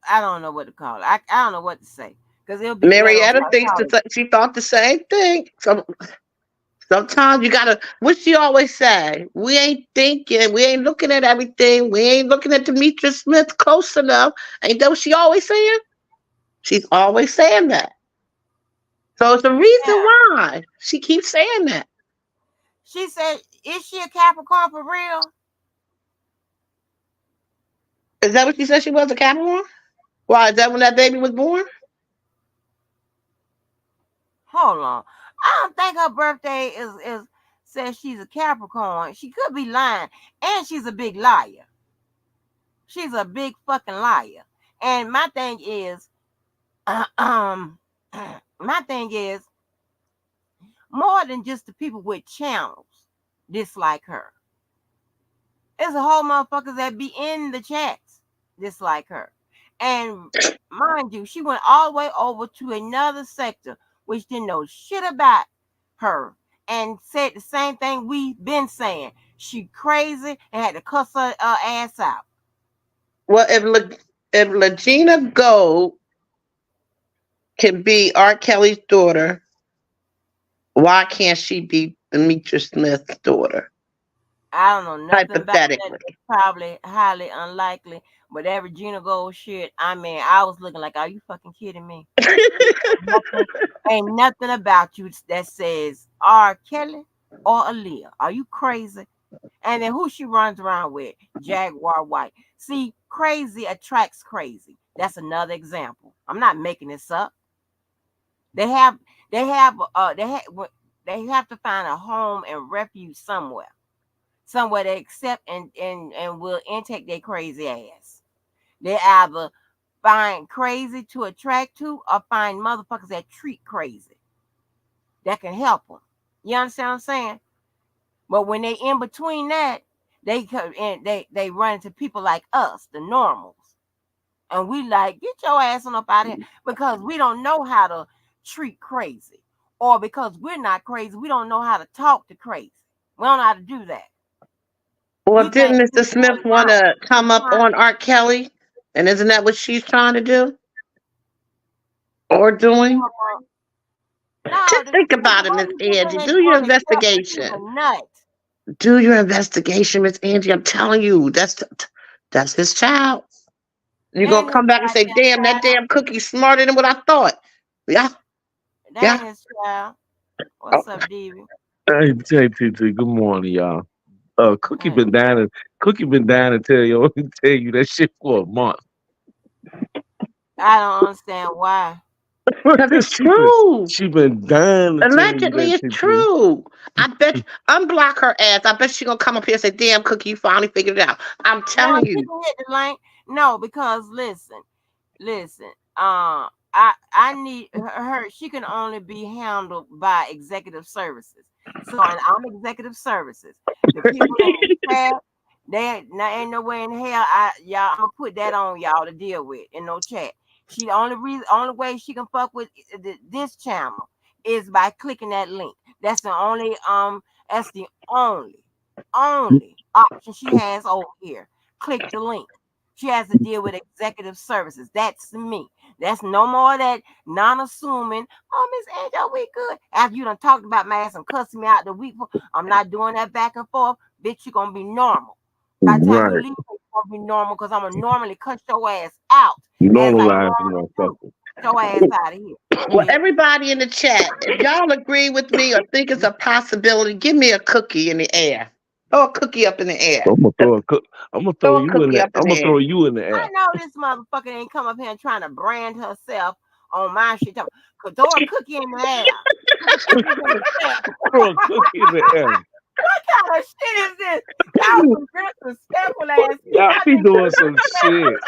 A: I don't know what to call it. I don't know what to say, because it'll be ghetto
K: Marietta thinks
A: psychology.
K: she thought the same thing. Sometimes you gotta, what she always say, we ain't thinking, we ain't looking at everything, we ain't looking at Demetrius Smith close enough. Ain't that what she always saying? She's always saying that. So it's the reason why she keeps saying that.
A: She said, is she a Capricorn for real?
K: Is that what she said, she was, a Capricorn? Why, is that when that baby was born?
A: Hold on. I don't think her birthday is says she's a Capricorn. She could be lying. And she's a big liar. She's a big fucking liar. And my thing is, more than just the people with channels dislike her. There's a whole motherfuckers that be in the chats dislike her. And mind you, she went all the way over to another sector which didn't know shit about her and said the same thing we've been saying. She crazy and had to cuss her ass out.
K: Well, if Legina Gold can be R. Kelly's daughter, why can't she be Demetrius Smith's daughter?
A: I don't know nothing about that.
K: Hypothetically.
A: Probably highly unlikely. But that Regina Gold shit, I mean, I was looking like, are you fucking kidding me? Ain't nothing about you that says R. Kelly or Aaliyah. Are you crazy? And then who she runs around with? Jaguar White. See, crazy attracts crazy. That's another example. I'm not making this up. They have to find a home and refuge somewhere they accept and will intake their crazy ass. They either find crazy to attract to or find motherfuckers that treat crazy that can help them. You understand what I'm saying? But when they in between that, they run into people like us, the normals. And we like, get your ass on up out of here, because we don't know how to treat crazy. Or because we're not crazy, we don't know how to talk to crazy. We don't know how to do that.
K: Well, didn't Mr. Smith want to come up on R. Kelly? And isn't that what she's trying to do? Or doing? Just think about it, Miss Angie. Do your investigation. Do your investigation, Miss Angie. I'm telling you, that's his child. You're going to come back and say, damn, that damn cookie's smarter than what I thought. Yeah.
A: That is child. What's up, Davey?
L: Hey, good morning, y'all. Cookie been down and tell you that shit for a month.
A: I don't understand why.
K: Because it's true.
L: She been dying.
K: Allegedly, it's true. I bet unblock her ass. I bet she gonna come up here and say, "Damn, Cookie, you finally figured it out." I'm telling you.
A: Hit the link. No, because listen. I need her. She can only be handled by executive services. So I'm executive services. The people in the chat, there ain't no way in hell I'm gonna put that on y'all to deal with in no chat. She the only way she can fuck with this channel is by clicking that link. That's the only option she has over here. Click the link. She has to deal with executive services. That's me. That's no more of that non-assuming. Oh, Miss Angel, we good. After you done talked about my ass and cussing me out the week before, I'm not doing that back and forth. Bitch, you're gonna be normal. By the time you leave, you're gonna be normal, because I'm gonna normally cut your ass out.
L: Normalize motherfucker.
A: Your ass out of here.
K: Well, everybody in the chat, if y'all agree with me or think it's a possibility, give me a cookie in the air. Throw a cookie up in the air.
L: I'm gonna throw you in the. I'm gonna throw you in the air.
A: I know this motherfucker ain't come up here and trying to brand herself on my shit. Throw a cookie in the air.
L: Throw a cookie in the air.
A: What kind of shit is this? Y'all some disrespectful ass shit.
L: Y'all be doing some shit.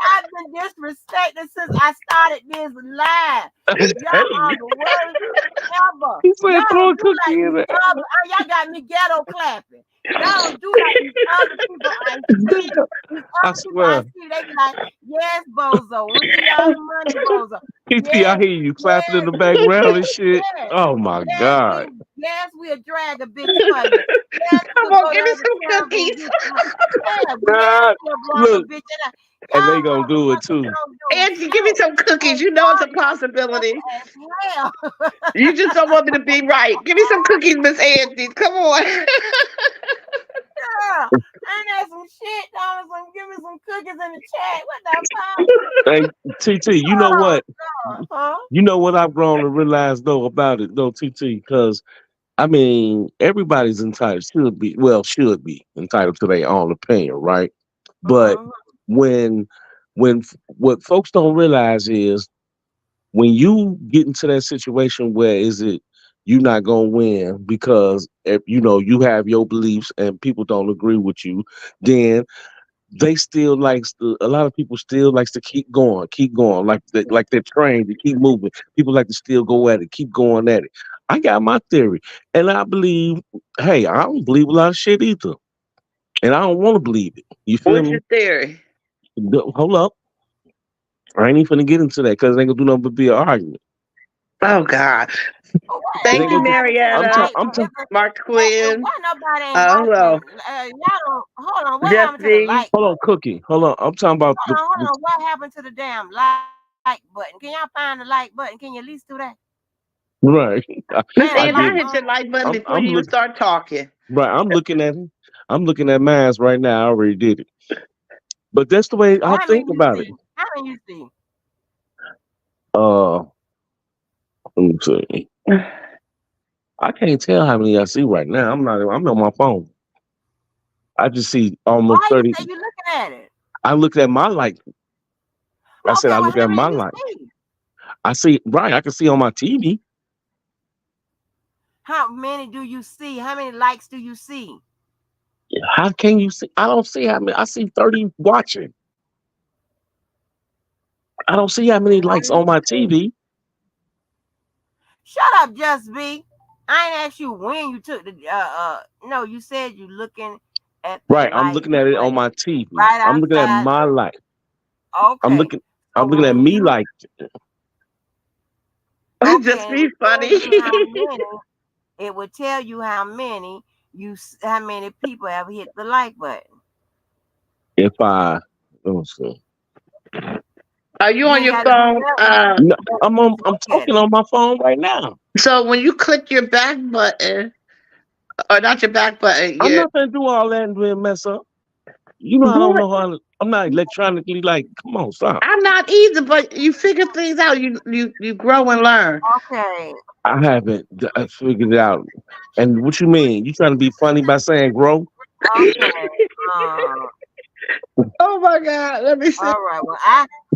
A: I've been disrespected since I started this live. Y'all are the worst ever.
L: He said
A: Y'all
L: throw a
A: don't do
L: cookie
A: like
L: in
A: these
L: there.
A: other. Y'all got me ghetto clapping. Y'all don't do like these other people I see. These
L: I
A: other people I
L: swear.
A: see, they be like, yes, Bozo. We give y'all the money, Bozo.
L: PT, I
A: Yes,
L: hear you clapping in
A: yes,
L: the background and shit.
A: yes.
L: Oh my God.
A: Yes, we'll drag a bitch for you. Yes,
K: Come
A: we'll
K: on,
A: go
K: give me
A: down to
K: some
A: camp and
K: cookies.
A: get you. Yeah, yes,
L: God.
A: we'll blow a
L: Look,
A: bitch. And
L: and they
A: y'all
L: gonna do it
A: motherfuckers
L: too.
A: don't do
K: Angie, give me
A: shit.
K: some cookies.
A: And
K: You know it's a
A: y'all
K: possibility.
A: disrespectful as hell.
K: You just don't want me to be right. Give me some cookies, Miss Angie. Come on.
A: Girl, ain't that some shit? Give me some cookies in the chat. What the fuck?
L: Hey, TT, you know what?
A: Huh?
L: You know what I've grown to realize though about it though, TT, because I mean everybody's entitled should be entitled to their own opinion, right? But
A: Mhm.
L: when what folks don't realize is when you get into that situation where is it you're not gonna win because if you know you have your beliefs and people don't agree with you, then they still likes to, a lot of people still likes to keep going, like they're trained to keep moving. People like to still go at it, keep going at it. I got my theory, and I believe. Hey, I don't believe a lot of shit either, and I don't want to believe it. You feel
K: What's
L: me?
K: your theory?
L: Hold up, I ain't even finna get into that because it ain't gonna do nothing but be an argument.
K: Oh God.
A: Well,
L: It
K: Thank
L: ain't
K: you,
L: gonna do. I'm
K: Marietta.
L: talking. I'm talking.
K: Mark
A: and
K: Quinn.
A: why nobody ain't watching?
K: Hello.
A: Y'all don't. Hold on. What
K: Jeff
A: happened to the
K: B.
A: like
L: Hold on,
A: button?
L: Cookie. Hold on. I'm talking about
A: Hold on. What happened to the damn like button? Can y'all find the like button? Can you at least do that?
L: right.
K: Miss
A: Ain't a
L: I
K: Angie,
L: did
K: I
A: like
L: it.
K: hit your
A: on.
K: like button before
L: I'm
K: you even
L: looking.
K: start talking.
L: Right. I'm looking at it. I'm looking at mine right now. I already did it. But that's the way I
A: How many
L: think
A: you
L: about it.
A: see? How many you see?
L: Uh, let me see. I can't tell how many I see right now. I'm on my phone. I just see almost
A: Why you
L: 30.
A: say you looking at it?
L: I looked at my like. I said
A: Okay.
L: I
A: Well,
L: look
A: how
L: at
A: many
L: my
A: you
L: like.
A: see?
L: I see right. I can see on my TV.
A: How many do you see? How many likes do you see?
L: How can you see? I don't see how many. I see 30 watching. I don't see how many
A: Let
L: likes
A: me
L: on my
A: see.
L: TV.
A: Shut up, Just B. I ain't asked you when you took the no, you said you looking at the
L: Right. I'm
A: like
L: looking at it on
A: button
L: my TV.
A: right
L: I'm looking at
A: outside.
L: my life. I'm
A: Okay.
L: looking. I'm
A: So
L: looking at
A: when
L: me
A: you
L: like.
K: Just
A: okay, it
K: be
A: would tell
K: funny.
A: you how many. It would tell you how many how many people have hit the like button.
L: If I. Let me see.
K: Are you
A: You
K: on
A: ain't
K: your
A: got to do
K: phone?
A: nothing
L: No,
A: but
L: I'm on.
A: just
L: I'm
A: look at
L: talking
A: it.
L: on my phone right now.
K: So when you click your back button, or not your back button,
L: I'm
K: your
L: not gonna do all that and then mess up. You know I don't
K: boy,
L: know how. I'm not electronically like. Come on, stop.
K: I'm not either, but you figure things out. You grow and learn.
A: Okay.
L: I haven't figured it out. And what you mean? You trying to be funny by saying grow?
A: Okay. Uh,
K: Oh my God, let me see.
A: all right.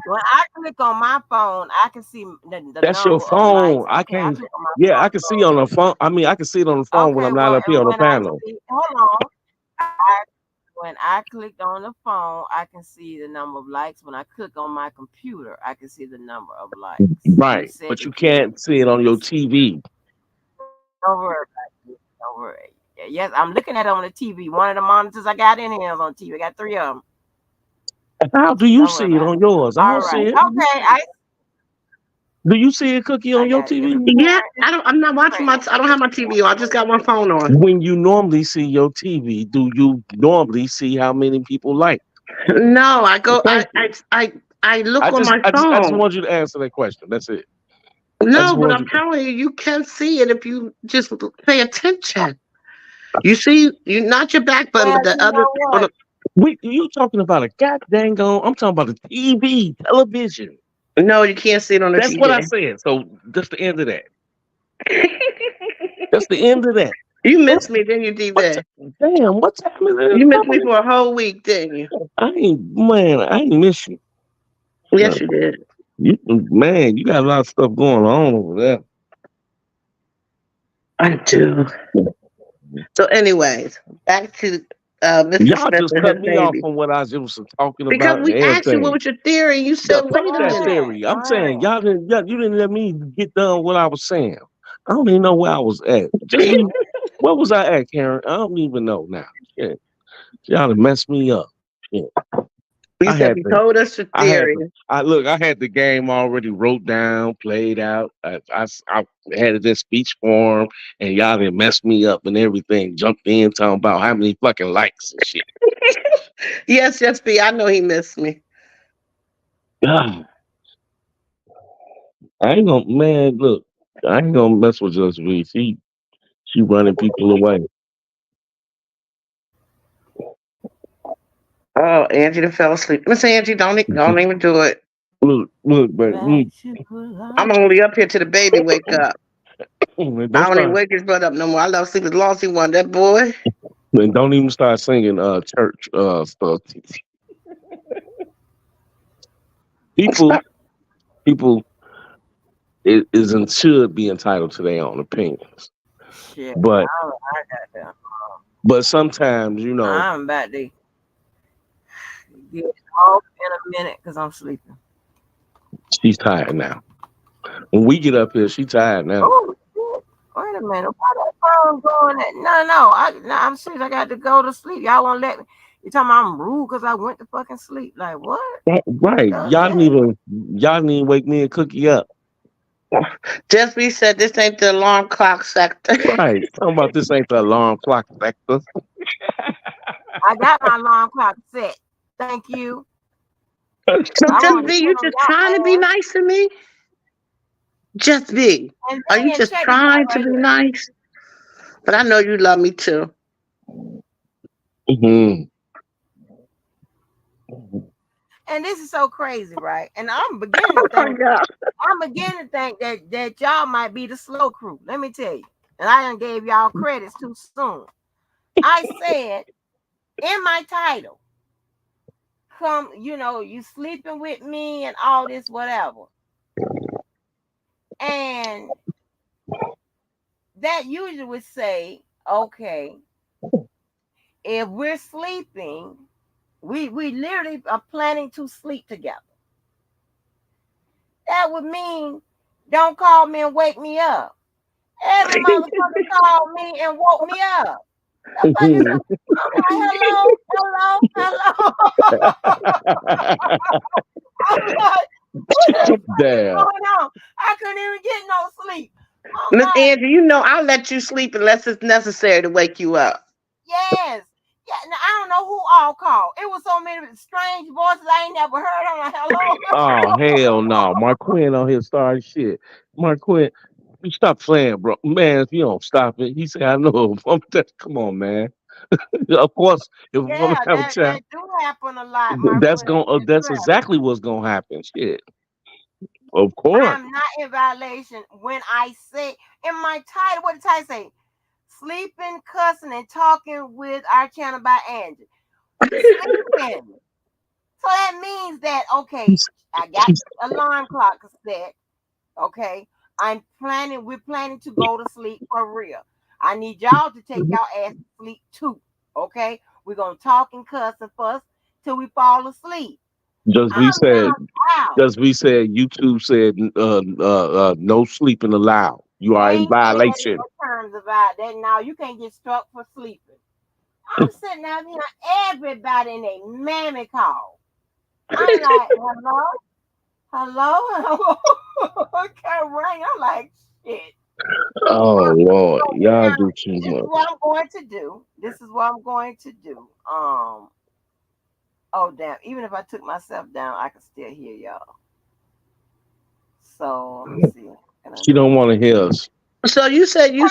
A: When I click on my phone, I can see the
L: That's your
A: number of likes.
L: phone. I
A: Okay, I
L: can't.
A: click on my
L: Yeah, I can see
A: phone.
L: on the phone. I mean, I can see it on the phone when
A: Okay,
L: I'm not up here on the
A: when I
L: panel.
A: see, hold on. I, when I clicked on the phone, I can see the number of likes. When I click on my computer, I can see the number of likes. You
L: Right,
A: said
L: but you
A: that you
L: can't see it on your TV.
A: don't worry about it. Don't worry. Yeah, yes, I'm looking at it on the TV. One of the monitors I got in here is on TV. I got three of them.
L: How do you
A: Don't worry
L: see it
A: about
L: on
A: it.
L: yours? I
A: All
L: don't
A: right.
L: see it.
A: Okay.
L: Do you see a cookie on
A: I
L: your
A: got it. It's
L: TV?
K: Yeah,
A: appearing. It's
K: I'm not watching my.
A: appearing.
K: I don't have my TV on. I just got my phone on.
L: When you normally see your TV, do you normally see how many people like?
K: No, I go.
L: Thank you.
K: I look
L: I
K: on
L: just,
K: my
L: I just, I just
K: phone.
L: want you to answer that question. That's it. I
K: No,
L: just
K: but
L: want
K: I'm
L: you.
K: telling you, you can see it if you just pay attention. You see, you not your back button,
A: Well,
K: but the
A: you
K: other.
A: know what?
L: You talking about a goddamn on? I'm talking about a TV, television.
K: No, you can't see it on the
L: That's what I
K: TV.
L: said. So that's the end of that. That's the end of that.
K: You
L: What?
K: missed me, didn't you,
L: What?
K: DJ?
L: Damn. What time is it?
K: You missed me for a whole week, didn't you?
L: I ain't miss you.
K: Yes, you did.
L: Man, you got a lot of stuff going on over there.
K: I do. So, anyways, back to Mr.
L: Y'all
K: Smith
L: just
K: and
L: cut
K: his
L: me off
K: baby.
L: from what I was talking
K: Because
L: about and
K: we asked you what
L: everything.
K: was your theory, you
L: Yeah,
K: said,
L: fuck
K: wait a
L: that
K: minute.
L: theory. I'm saying y'all didn't let me get done what I was saying. I don't even know where I was at. Just be, where was I at, Karen? I don't even know now. Shit. Y'all done messed me up. Shit.
K: You said you told us your theory.
L: I had the game already wrote down, played out. I had it in speech form, and y'all done messed me up and everything. Jumped in talking about how many fucking likes and shit.
K: Yes, B. I know he missed me.
L: God. I ain't gonna, man, look, I ain't gonna mess with Just V. She running people away.
K: Oh, Angie done fell asleep. Miss Angie, don't even do it.
L: Look, but
K: I'm only up here till the baby wake up.
L: don't
K: I don't even
L: start,
K: wake his butt up no more. I love sleep as long as he want that boy.
L: man, don't even start singing church stuff. People is and should be entitled to their own opinions.
A: Shit,
L: But
A: I got
L: sometimes,
A: I'm about to get off in a minute because I'm sleeping.
L: she's tired now. When we get up here, she's tired now.
A: Oh, shit. Wait a minute. Why that phone going at? No, I'm serious. I got to go to sleep. Y'all won't let me. You talking about I'm rude because I went to fucking sleep. Like, what?
L: Right. Y'all didn't even wake me and Cookie up.
K: Just we said this ain't the alarm clock sector.
L: Right. Talking about this ain't the alarm clock sector.
A: I got my alarm clock set. Thank you.
K: So Just B, you just trying to be nice to me? Just B, are you just trying to be nice? But I know you love me too.
L: Mm-hmm.
A: And this is so crazy, right? And I'm beginning to think, that y'all might be the slow crew. Let me tell you. And I done gave y'all credits too soon. I said in my title, come, you sleeping with me and all this, whatever. And that usually would say, okay, if we're sleeping, we literally are planning to sleep together. That would mean don't call me and wake me up. Every motherfucker called me and woke me up. The fuck is up? I'm like, hello. I'm like, what the fuck is going on? I couldn't even get no sleep.
K: Miss Angie, I'll let you sleep unless it's necessary to wake you up.
A: Yes. Yeah, now, I don't know who all called. It was so many strange voices I ain't never heard. I'm like, hello.
L: Oh, hell no. Marquin on here started shit. Marquin, you stop playing, bro. Man, if you don't stop it, he said, I know. Come on, man. Of course, if we're gonna have a chat,
A: that do happen a lot, Marquin.
L: that's exactly what's gonna happen. Shit. Of course.
A: I'm not in violation when I say in my title, what did the title say? Sleeping, cussing, and talking with our channel by Angie. Sleeping. So that means that, okay, I got alarm clock set. Okay. We're planning to go to sleep for real. I need y'all to take y'all ass to sleep too. Okay. We're gonna talk and cuss and fuss till we fall asleep.
L: Just we said YouTube said no sleeping allowed. You are in violation.
A: Terms about that. Now you can't get struck for sleeping. I'm sitting out here, everybody in a mammy call. I'm like, hello. Okay, ring. I'm like, shit.
L: Oh Lord, y'all do too much.
A: This is what I'm going to do. Oh damn! Even if I took myself down, I could still hear y'all. So let me see.
L: She don't want to hear us.
K: So you said you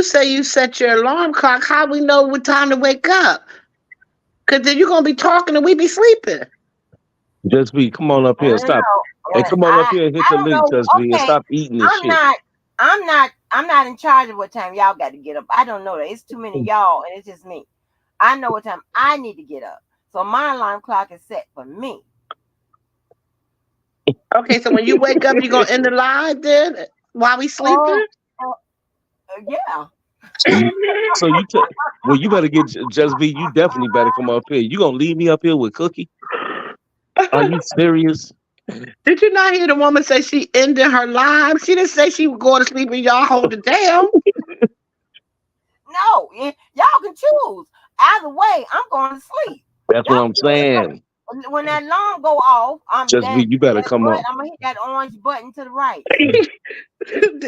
K: say you set your alarm clock. How we know what time to wake up? Because then you're gonna be talking and we be sleeping.
L: Just be, come on up here, stop. Hey, come on up here and hit the link, Just be, and stop eating this shit.
A: I'm not in charge of what time y'all got to get up. I don't know that. It's too many y'all, and it's just me. I know what time I need to get up. So my alarm clock is set for me.
K: Okay, so when you wake up, you're gonna end the live then while we sleeping?
A: Yeah.
L: So well, you better get Just B. You definitely better come up here. You gonna leave me up here with Cookie? Are you serious?
K: Did you not hear the woman say she ended her live? She didn't say she would go to sleep and y'all hold it down.
A: No, y'all can choose. Either way, I'm going to sleep.
L: That's what I'm saying.
A: When that alarm go off,
L: Just B, you better come up.
A: I'm gonna hit that orange button to the right.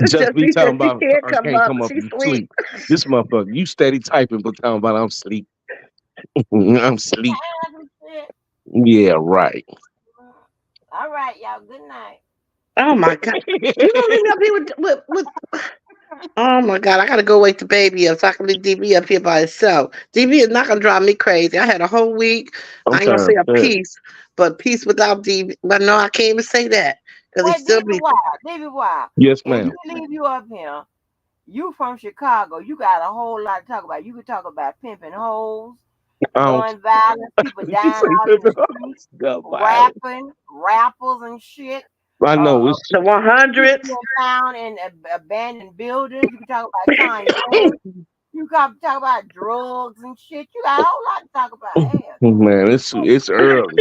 L: Just be talking about I can't come up
K: She's
L: and sleep. This motherfucker, you steady typing, but talking about I'm sleep. I'm sleep. Yeah, right.
A: All right, y'all. Good night.
K: Oh my God! You gonna leave me up here with? Oh my God! I gotta go wake the baby up so I can leave DB up here by itself. DB is not gonna drive me crazy. I had a whole week. I ain't gonna say a peace, but peace without DB. But no, I can't even say that because he still be.
A: DB Wild.
L: Yes, ma'am.
A: If you leave you up here, you from Chicago. You got a whole lot to talk about. You could talk about pimping hoes, gun violence, people dying out in the streets, rappers and shit.
L: I know it's
K: the 100s
A: found in abandoned buildings. You can talk about Kanye. You can talk about drugs and shit. You got a whole lot to talk about. Hell.
L: Man, it's early.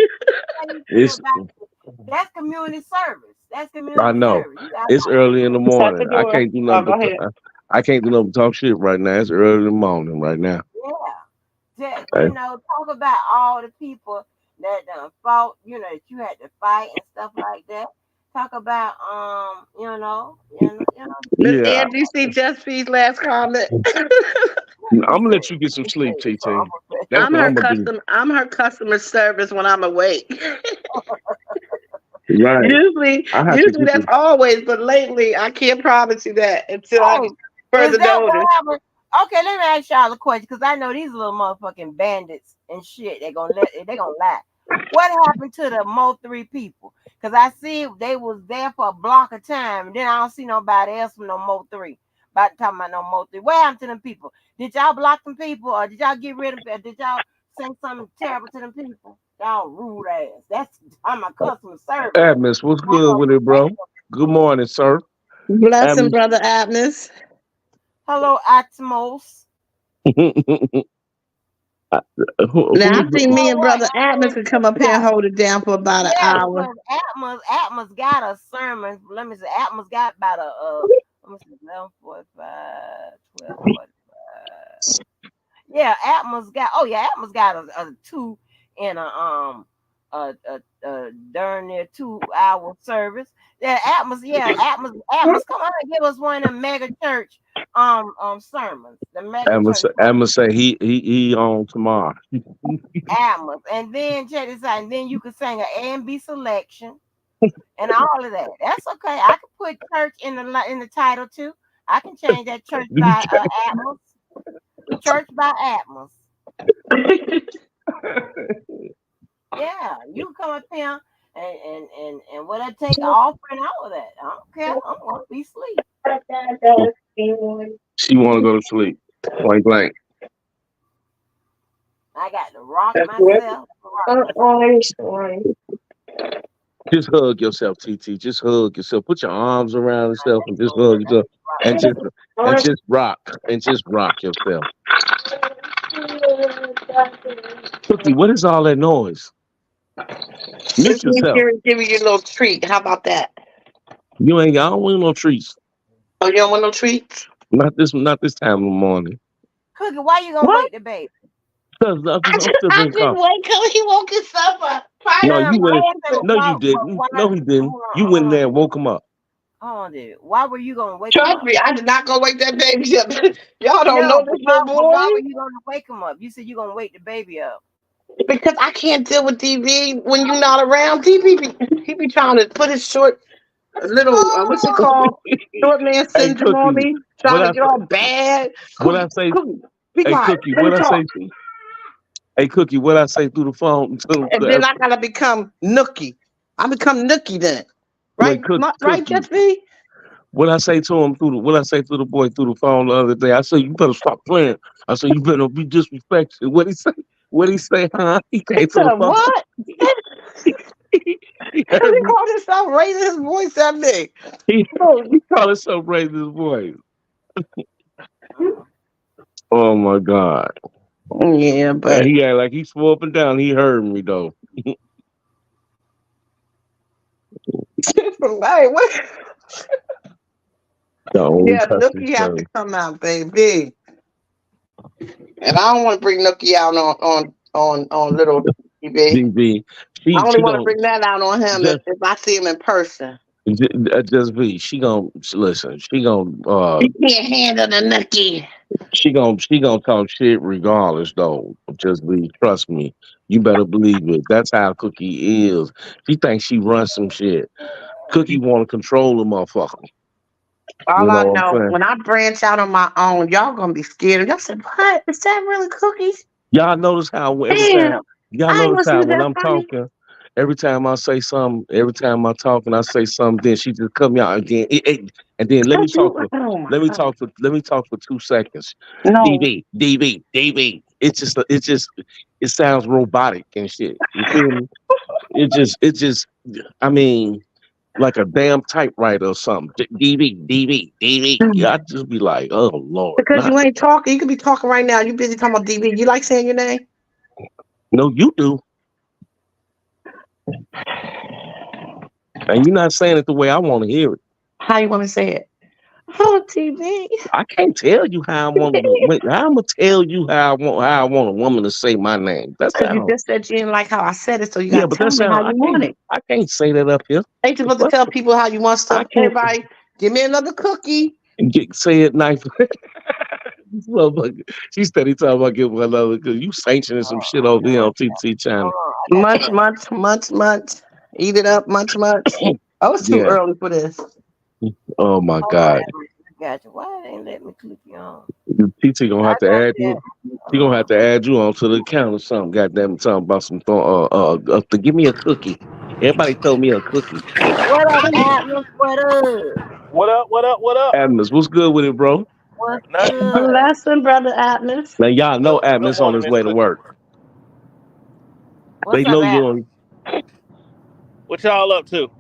A: That's community service. That's community
L: I know.
A: service.
L: It's early in the morning. I can't do nothing. I can't do nothing but talk shit right now. It's early in the morning right now.
A: Yeah. Talk about all the people that fought, that you had to fight and stuff like that. Talk about
K: Did Angie see Just B's last comment?
L: I'm gonna let you get some sleep, TT.
K: I'm her customer service when I'm awake.
L: Right.
K: Usually that's always, but lately I can't promise you that until I get further notice.
A: Okay, let me ask y'all a question because I know these little motherfucking bandits and shit. They're gonna lie. What happened to the Mo 3 people? Because I see they was there for a block of time, and then I don't see nobody else from no Mo 3. About talking about no Mo 3. What happened to them people? Did y'all block them people, or did y'all get rid of them? Did y'all say something terrible to them people? Y'all rude ass. I'm a customer service.
L: Admis, what's good with it, bro? Good morning, sir.
K: Blessing, brother Admis.
A: Hello, Atmos.
K: Now I think me and brother Atmos could come up here and hold it down for about an hour.
A: Atmos got a sermon. Let me see. Atmos got about 11:45, 12:45. Yeah, Atmos got a 2 and a darn near 2-hour service. Yeah, Atmos, come on and give us one of them mega church sermons. The mega
L: Atmos say he on tomorrow.
A: Atmos, and then check this out, and then you could sing an A&B selection and all of that. That's okay. I can put church in the title too. I can change that church by Atmos. Church by Atmos. Yeah, you can come up here and what I take offering all of that. I don't care. I'm gonna be asleep.
L: She wanna go to sleep. Point blank.
A: I got to rock myself.
L: Just hug yourself, TT. Just hug yourself. Put your arms around yourself and just hug yourself. And just rock. And just rock yourself. Cookie, what is all that noise? Miss yourself.
K: Give me your little treat. How about that?
L: I don't want no treats.
K: Oh, you don't want no treats?
L: Not this time of the morning.
A: Cookie, why you gonna wake the baby?
L: Because I'm still
K: I didn't wake up. He woke himself up.
L: No, you didn't. No, he didn't. You went in there and woke him up.
A: Oh, dude. Why were you gonna wake
K: him up?
A: Trust me,
K: I did not go wake that baby up. Y'all don't know this little boy.
A: Why were you gonna wake him up? You said you're gonna wake the baby up.
K: Because I can't deal with DB when you're not around. DB, he be trying to put his short little what's it called? Short man syndrome on me. Trying to get all bad.
L: What I say?
K: Be quiet.
L: Cookie, what I say? Hey, Cookie, what I say through the phone?
K: And then I gotta become Nookie. I become Nookie then, right? Right, Just me.
L: What I say to him through the boy through the phone the other day? I said, you better stop playing. I said, you better be disrespectful. What he say? Huh? He came to the phone.
K: What? He called himself raising his voice at me.
L: He called himself raising his voice. Oh my God.
K: Yeah, but
L: And he act like he swore up and down. He heard me though.
K: hey, what?
L: The only
K: Yeah,
L: cussing
K: Nookie have to
L: show.
K: come out, baby. And I don't want to bring Nookie out on little TV.
L: DB.
K: I only
L: She
K: want to
L: don't
K: bring that out on him
L: just
K: if I see him in person.
L: just be. She gon' listen.
K: He can't handle the Nookie.
L: She gonna talk shit regardless though. Just be trust me. You better believe it. That's how Cookie is. She thinks she runs some shit. Cookie want to control the motherfucker. You
K: All I
L: know what I'm
K: know,
L: saying?
K: when I branch out on my own, y'all gonna be scared. Y'all said, "What is that really Cookies?"
L: Y'all notice how every time
K: Damn,
L: y'all
K: I ain't
L: notice
K: gonna
L: how
K: see
L: when
K: that
L: I'm
K: funny.
L: talking, every time I say something, every time I talk and I say something, then she just cut me out again. And then let me
K: Cause
L: talk
K: you,
L: for
K: oh my
L: let me
K: god,
L: talk for let me talk for 2 seconds.
K: no,
L: DB. It sounds robotic and shit. You feel me? It just I mean like a damn typewriter or something. DB. I just be like, oh Lord,
K: because
L: not
K: you ain't talking. You could be talking right now. You busy talking about DB. You like saying your name?
L: no, you do. And you're not saying it the way I want to hear it.
K: How you want to say it? Oh, TV.
L: I can't tell you how I want to. I'm gonna tell you how I want a woman to say my name. That's
K: Because you
L: how.
K: just said you didn't like how I said it, so you
L: Yeah,
K: gotta
L: but
K: tell
L: that's
K: me
L: how
K: how you want it.
L: I can't say that up here.
K: Ain't you
L: The
K: supposed to
L: fuck?
K: tell people how you want
L: I
K: stuff?
L: can't
K: Everybody, give me another cookie.
L: say it nice. This motherfucker, she steady talking about giving another because you sanctioning some shit over here on TT channel.
A: Hold on, I got
K: Munch,
A: you.
K: munch, munch, munch. Eat it up, munch, munch. Oh, it's too
L: Yeah.
K: early for this.
L: Oh my
A: Hold on,
L: God.
A: Emily, I got you. Why they ain't let me click you on?
L: TT gonna
A: I
L: have to
A: got
L: add
A: that.
L: you. She gonna have to add you onto the account or something. Goddamn, talking about some. To give me a cookie. Everybody told me a cookie.
A: What up, Atlas? What up?
F: What up?
L: Adams, what's good with it, bro?
A: What's
F: Nothing.
K: A
A: good?
K: lesson, brother Atlas.
L: Now y'all know
F: Good
L: Adams on
F: morning,
L: his
F: Miss
L: way to
F: Cookie.
L: work. They
A: What's up,
L: know you
A: Atlas?
L: on
F: What y'all up to?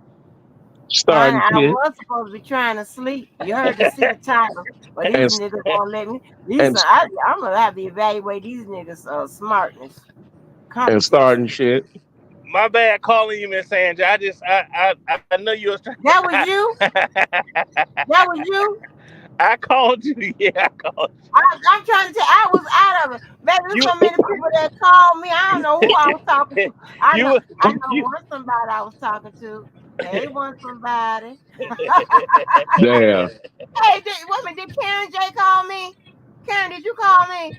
L: starting
A: I
L: shit
A: was supposed to be trying to sleep. You heard the see the title, but these
L: and
A: niggas won't let me.
L: and
A: I'm gonna have to evaluate these niggas' smartness,
L: and starting
A: competency.
L: shit.
F: My bad calling you, Miss Angie. I know you was trying.
A: That was you. That was you.
F: I called you. Yeah, I called
A: I'm trying to tell. I was out of it, baby. There's
F: you.
A: so many people that called me. I don't know who I was talking to.
F: You
A: I know
F: you
A: one somebody I was talking to. Hey, one somebody.
L: Damn.
A: Hey, wait a minute. Did Karen J call me? Karen, did you call me?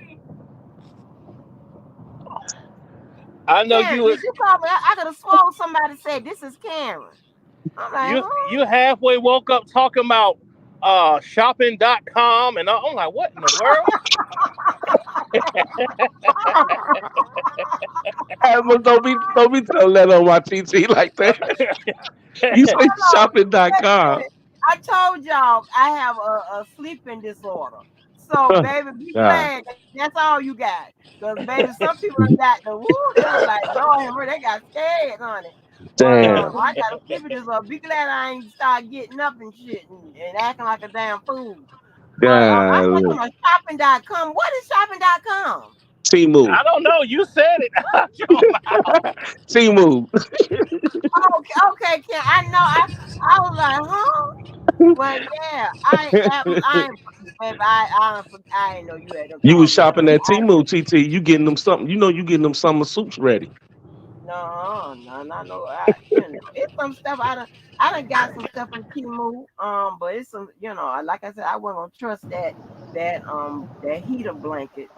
F: I know
A: Karen,
F: you
A: did you call me? I could have sworn somebody said this is Karen. I'm like, huh?
F: you halfway woke up talking about shopping.com and I'm like, what in the world?
L: Adams, don't be telling that on my TT like that. You say shopping.com.
A: I told y'all I have a sleeping disorder. So, baby, be
L: God
A: glad that's all you got. Because, baby, some people done got the woo. They was like, Lord, they got scared, honey. But
L: damn.
A: I got a sleeping disorder. Be glad I ain't start getting up and shit and acting like a damn fool. But I think
L: God.
A: I'm a shopping.com. What is shopping.com?
L: T-Move.
F: I don't know. You said it out your mouth.
L: T-Move.
A: Okay, Ken. I know. I was like, huh? But yeah, baby, I ain't know you had to
L: You
A: call
L: was
A: me.
L: shopping at T-Move, TT. You getting them something. You know you getting them summer suits ready.
A: No, no. It's some stuff I done got some stuff from Timu. But it's some, like I said, I wasn't gonna trust that heater blanket.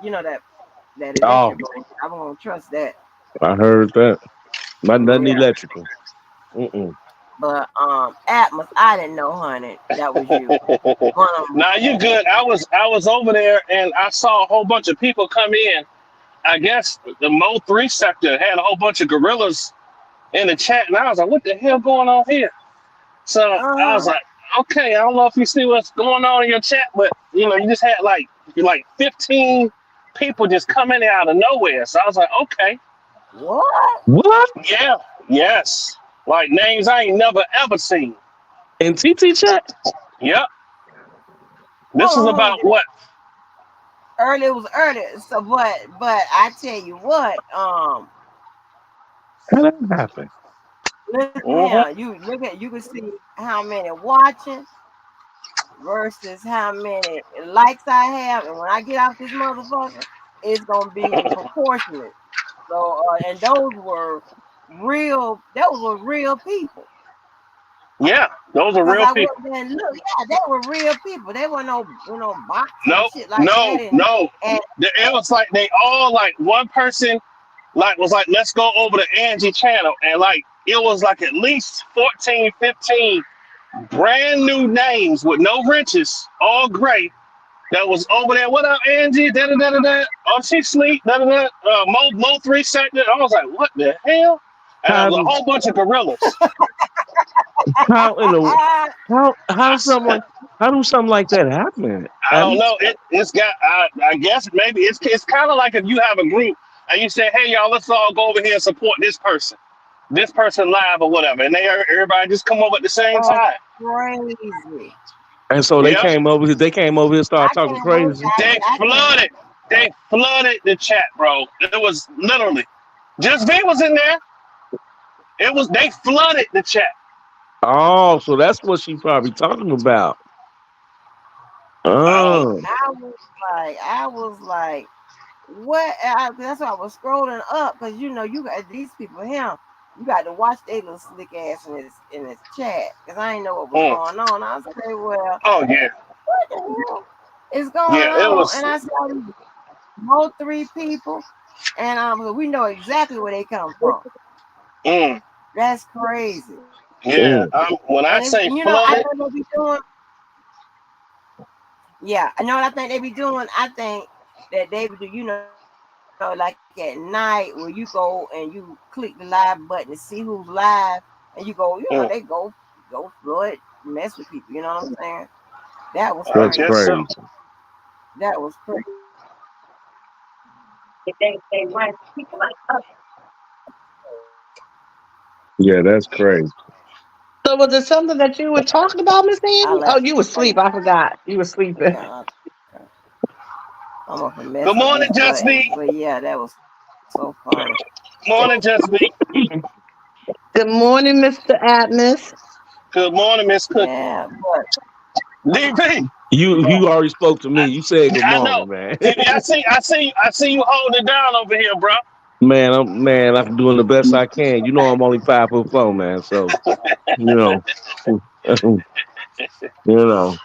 A: That
L: Oh,
A: electric blanket. I wasn't gonna trust that.
L: I heard that. Not nothing
A: Yeah.
L: electrical. Mm-mm.
A: But Atmos, I didn't know, honey, that was you. One of 'em.
F: Now you good. I was over there and I saw a whole bunch of people come in. I guess the Mo 3 sector had a whole bunch of gorillas in the chat, and I was like, what the hell going on here? So I was
A: Uh-huh.
F: like, okay, I don't know if you see what's going on in your chat, but you just had like 15 people just coming out of nowhere. So I was like, okay,
A: What?
L: What?
F: yeah, yes. Like names I ain't never ever seen.
L: In TT chat?
F: Yep. This is
A: Hold on.
F: about what?
A: Early, it was early. So, but I tell you what,
L: How that happen?
A: listen
C: Mm-hmm.
A: here, you can see how many watching versus how many likes I have, and when I get off this motherfucker, it's gonna be proportionate. So, and those were real. Those were real people.
C: Yeah, those are
A: Cause
C: real
A: I went
C: people.
A: there and look, yeah, they were real people. They were no, bots and
C: No,
A: shit like that.
C: no, no.
A: And
C: It was like they all like one person like was like, let's go over to Angie channel. And like it was like at least 14, 15 brand new names with no riches, all gray. That was over there. What up, Angie? Da da da da da. Oh, she sleep. Da da da. Mo 3 second. I was like, what the hell? And it
L: How
C: was a
L: do
C: whole bunch of gorillas.
L: how in the how
C: I,
L: something like how do something like that happen?
C: I don't know. It's got. I guess maybe it's kind of like if you have a group and you say, hey y'all, let's all go over here and support this person live or whatever, and everybody just come over at the same
A: oh,
C: time.
A: crazy!
L: And so they
C: Yep.
L: came over here. They came over here, started
A: I
L: talking
A: can't believe
L: crazy.
A: I can't.
C: They flooded the chat, bro. It was literally just V was in there. It was they flooded the chat.
L: Oh, so that's what she probably talking about.
C: Um,
L: Oh,
A: I was like, what? That's why I was scrolling up because you got these people here. You got to watch their little slick ass in this chat because I didn't know what was
C: mm.
A: going on. I was like, well,
C: Oh yeah,
A: what the hell is going
C: yeah. It
A: on?
C: was.
A: And I saw these whole three people, and we know exactly where they come from.
C: Mm,
A: That's crazy.
C: yeah.
L: mm.
C: When I
A: And
C: say
A: I
C: flooded,
A: think they be doing. Yeah, I know what I think they be doing. I think that they would do, like at night where you go and you click the live button to see who's live, and you go, they
C: mm,
A: go flood, mess with people. You know what I'm saying? That was
C: I
L: That's
A: crazy.
C: guess so.
L: crazy.
A: That was crazy.
L: Yeah, that's crazy.
K: So was it something that you were talking about, Miss
A: I
K: Angie?
A: like.
K: Oh, you were asleep. I forgot. You were sleeping.
A: Yeah, I'm up and mess
C: Good
A: with these
C: morning, Just
A: buttons,
C: Me.
A: but yeah, that was so funny.
C: Morning, Just Me.
K: Good morning, Mr. Atmos.
C: Good morning, Miss Cookie.
A: Yeah, but
C: DP.
L: You already spoke to me. You said good
C: I know.
L: morning, man.
C: DP, I see you holding it down over here, bro.
L: I'm doing the best I can. You know I'm only 5'4", man. So you know, you know.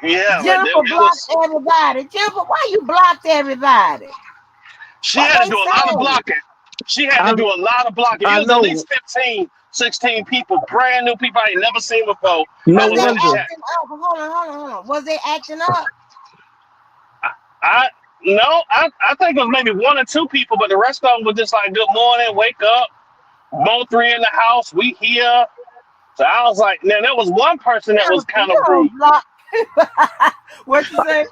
C: Yeah, but
A: Jennifer
C: it
A: blocked
C: was.
A: everybody. Jennifer, why you blocked everybody?
C: She
A: What
C: had to
A: they
C: do a lot of
A: say?
C: blocking. She had to
L: I
C: do a lot of blocking. It
L: I
C: was at
L: know.
C: least 15, 16 people, brand new people I ain't never seen before
L: No
C: that
A: Was
C: was
A: they
C: in the
L: wonder.
C: chat.
A: acting up? Hold on. Was they acting up?
C: I no, I think it was maybe one or two people, but the rest of them were just like, "Good morning, wake up, both three in the house, we here." So I was like, "Now there was one person that was
A: Jennifer,
C: kind
A: you
C: of rude.
A: don't block. What you say?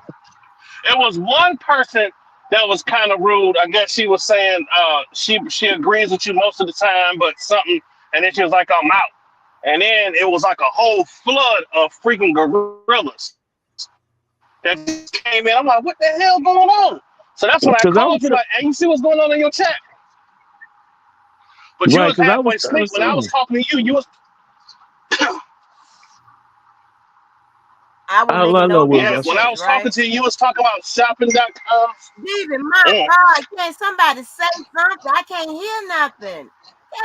C: It was one person that was kind of rude. I guess she was saying she agrees with you most of the time, but something, and then she was like, I'm out. And then it was like a whole flood of freaking gorillas that just came in. I'm like, what the hell going on? So that's when I
L: Because I was
C: called you, like, hey, you see what's going on in your chat? But you
L: right.
C: was
L: Because I was
C: halfway
L: trying to
C: asleep. When I was
L: see.
C: talking to you, you was
A: I was
L: All
A: making
L: I know
A: no
L: was
C: yeah.
L: I.
C: When I
A: answers,
C: was talking
A: right?
C: to you, you was talking about shopping.com.
A: David, my
C: Mm.
A: God, can't somebody say something? I can't hear nothing.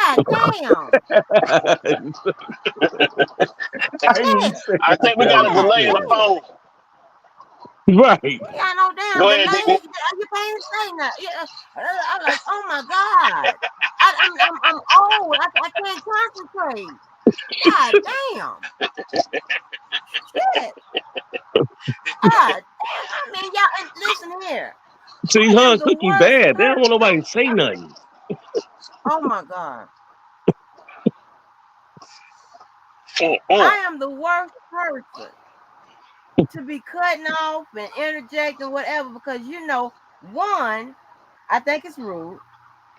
A: God damn.
L: I hear you
A: Shit.
L: say
C: I think we got a
A: God
C: delay in the
A: damn.
C: phone.
L: right.
A: We got no damn
C: Go ahead,
A: delay.
C: DB.
A: You can't say nothing. Yeah. I'm like, oh my God. I'm old. I can't concentrate. God damn. Shit. God damn. I mean, y'all, and listen here.
L: See,
A: I
L: her
A: am
L: and
A: the
L: Cookie
A: worst
L: bad. They don't want
A: person.
L: nobody to say nothing.
A: Oh my God.
C: Mm-mm.
A: I am the worst person to be cutting off and interjecting whatever because one, I think it's rude.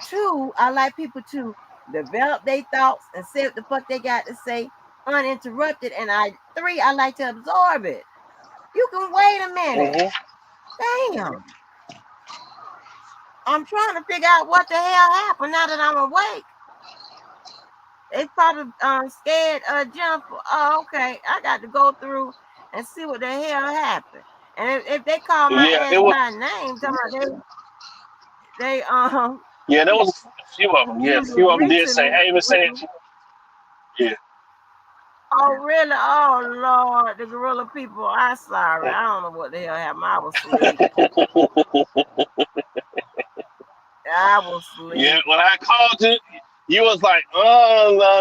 A: Two, I like people to develop their thoughts and say what the fuck they got to say uninterrupted. And three, I like to absorb it. You can wait a minute.
C: Mm-hmm.
A: Damn. I'm trying to figure out what the hell happened now that I'm awake. They probably scared Jennifer. Oh, okay. I got to go through and see what the hell happened. And if they call my
F: Yeah,
A: ass
F: it was.
A: by name, tell me they
F: Yeah, there was a few of them. Yeah, a
A: really
F: few of them did
A: greasing
F: say, "Hey, Miss
A: with
F: Angie."
A: me.
F: Yeah.
A: Oh really? Oh Lord, the gorilla people. I'm sorry. I don't know what the hell happened. I was asleep. I was
F: Yeah,
A: asleep.
F: when I called you, you was like,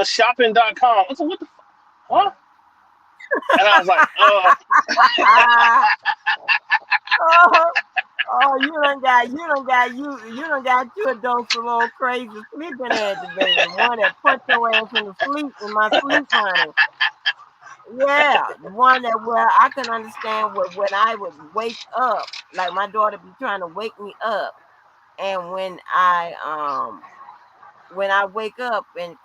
F: shopping.com. I said, what the huh? And I was like,
A: oh, oh, you done got you a dose of old crazy sleeping edge, baby. The one that put your ass in the sleep in my sleep, honey. Yeah, the one that where I can understand when I would wake up, like my daughter be trying to wake me up, and when I wake up and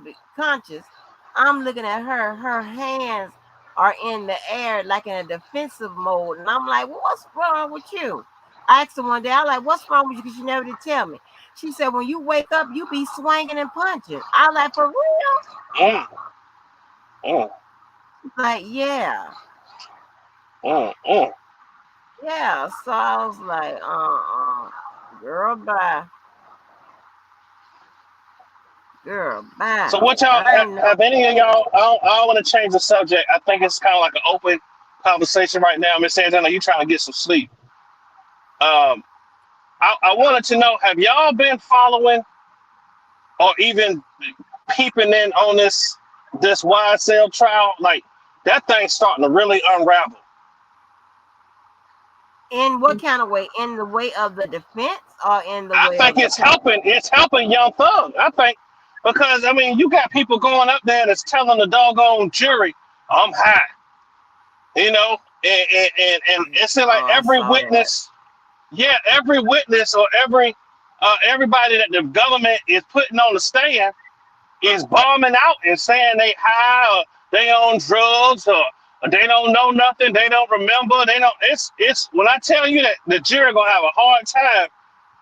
A: be conscious, I'm looking at her. Her hands are in the air like in a defensive mode, and I'm like, well, "What's wrong with you?" I asked her one day. I like, "What's wrong with you?" Because she never did tell me. She said, "When you wake up, you be swinging and punching." I like, "For real?"
F: mm, mm,
A: Like, yeah,
F: mm.
A: yeah. So I was like, girl, bye, girl, bye.
F: So what y'all
A: I ain't know.
F: have any of y'all? I don't want to change the subject. I think it's kind of like an open conversation right now. Miss Angela, you trying to get some sleep. Um, I wanted to know: have y'all been following or even peeping in on this YSL trial? Like that thing's starting to really unravel.
A: In what kind of way? In the way of the defense or in the
F: I
A: way
F: think
A: of the
F: it's helping. It's helping Young Thug. I think because I mean, you got people going up there that's telling the doggone jury, "I'm high," you know, and it seems like
A: I
F: every
A: saw that.
F: witness, yeah, every witness or everybody that the government is putting on the stand is bombing out and saying they high or they on drugs or they don't know nothing, they don't remember, they don't. It's when I tell you that the jury gonna have a hard time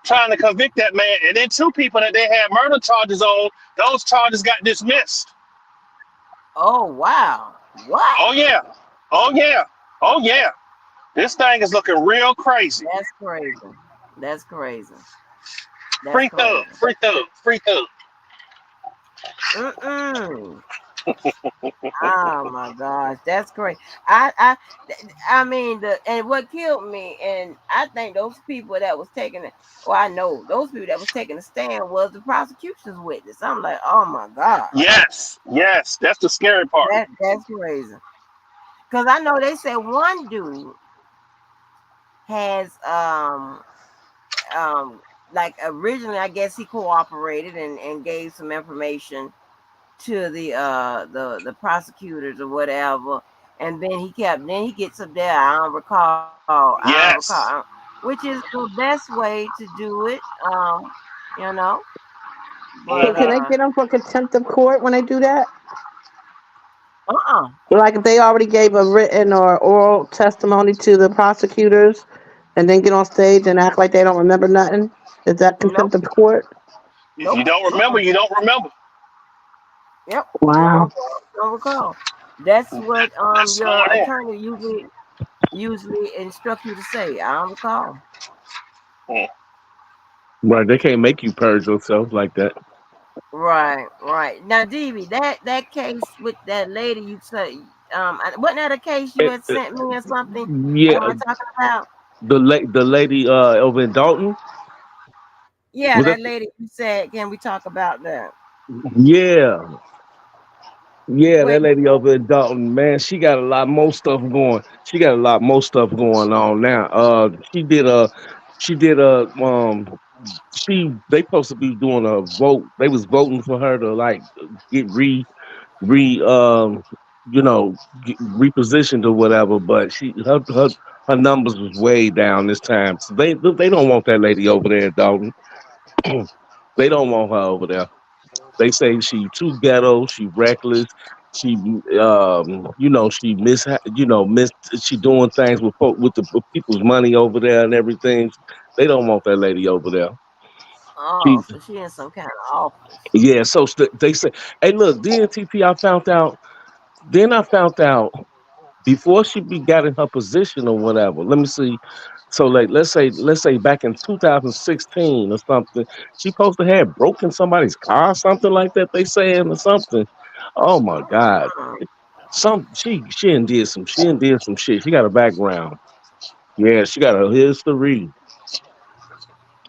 F: trying to convict that man. And then two people that they had murder charges on, those charges got dismissed.
A: Oh wow. What?
F: Oh yeah. Oh yeah. Oh yeah. This thing is looking real crazy.
A: That's crazy. That's crazy. That's
F: Free thug,
A: crazy.
F: free thug, free thug.
A: Mm-mm. Oh my gosh, that's crazy. I mean and what killed me, and I think those people that was taking it, well, I know those people that was taking the stand was the prosecution's witness. I'm like, oh my god,
F: Yes, yes, that's the scary part.
A: that's crazy. Cause I know they said one dude has um like originally I guess he cooperated and gave some information to the prosecutors or whatever, and then he gets up there. I don't recall,
F: Yes.
A: which is the best way to do it. You know, but
K: So can
F: Hmm.
K: they get them for contempt of court when they do that?
A: uh
K: Like if they already gave a written or oral testimony to the prosecutors and then get on stage and act like they don't remember nothing? Is that
A: nope,
K: contempt of court?
F: If you
A: nope,
F: don't remember, you don't remember.
A: yep,
K: Wow.
A: don't recall. That's what
F: That's
A: your
F: sworn in.
A: attorney usually instruct you to say. I don't recall.
F: Hmm.
L: Right, they can't make you purge yourself like that.
A: Right, right. Now, Dv, that case with that lady you said, wasn't that a case you
L: Eh,
A: had
L: eh,
A: sent me or something? The
L: yeah,
A: one I'm talking about?
L: the lady over in Dalton.
A: Yeah,
L: Was that?
A: that lady you said. Can we talk about that?
L: Yeah, yeah,
A: Wait,
L: that lady over in Dalton, man, she got a lot more stuff going. She got a lot more stuff going on now. She did a they supposed to be doing a vote. They was voting for her to like get re repositioned or whatever. But her numbers was way down this time. So they don't want that lady over there, Dalton. They don't want her over there. They say she too ghetto, she reckless, she she miss she doing things with with people's money over there and everything. They don't want that lady over there.
A: Oh,
L: She,
A: so she in some kind of office.
L: yeah. So they say, hey, look, then TT, I found out. Then I found out before she got in her position or whatever. Let me see. So like let's say back in 2016 or something, she supposed to have broken somebody's car, something like that. They saying or something. Oh my God.
A: Mm.
L: She did some shit. She got a background. Yeah, she got a history.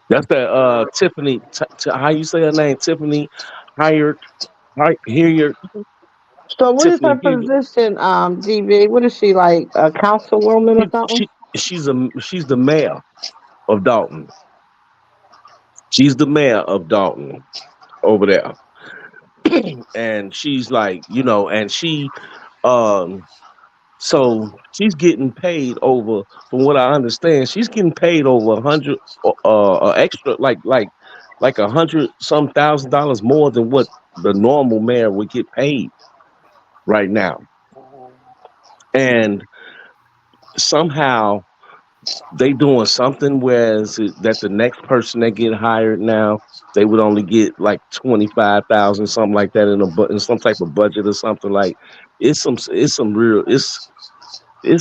L: That's that Tiffany. How you say her name? Tiffany hired. Hilliard.
K: So what is her
L: Tiffany Hilliard.
K: position, DV? What is she like, a councilwoman or
L: She,
K: something?
L: she she's the mayor of Dalton. She's the mayor of Dalton over there. And she's like, and she um so she's getting paid over, from what I understand, she's getting paid over 100 extra, like 100 some thousand dollars more than what the normal mayor would get paid right now. And somehow they doing something whereas that the next person that get hired now, they would only get like 25,000, something like that, in some type of budget or something. Like it's some real it's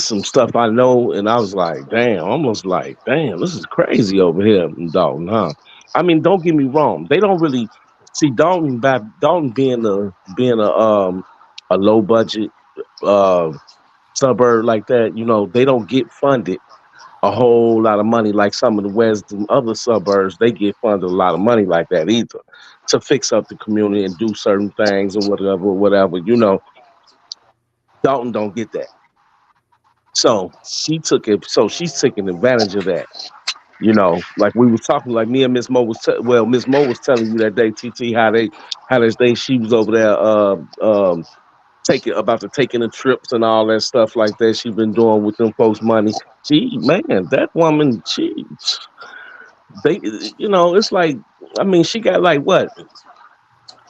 L: some stuff I know, and I was like, damn, almost like, damn, this is crazy over here in Dalton, huh? I mean, don't get me wrong, they don't really see Dalton being a low budget uh suburb like that. They don't get funded a whole lot of money like some of the western other suburbs. They get funded a lot of money like that either, to fix up the community and do certain things and whatever. Dalton don't get that. So she took it. So she's taking advantage of that. Like we was talking, like me and Miss Mo Miss Mo was telling you that day, TT, how she was over there, taking about to taking the trips and all that stuff like that. She been doing with them folks' money. Man, that woman, it's like, I mean, she got like what?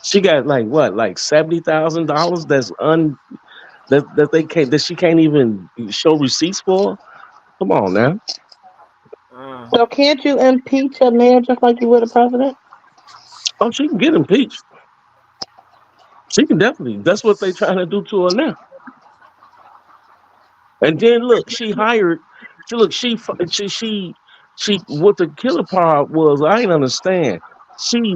L: She got like what? Like $70,000 that she can't even show receipts for. Come on now.
A: Mm.
K: So can't you impeach a mayor just like you would a president?
L: Oh, she can get impeached. She can definitely. That's what they trying to do to her now. And then look, she hired. She look. She. What the killer part was, I ain't understand. She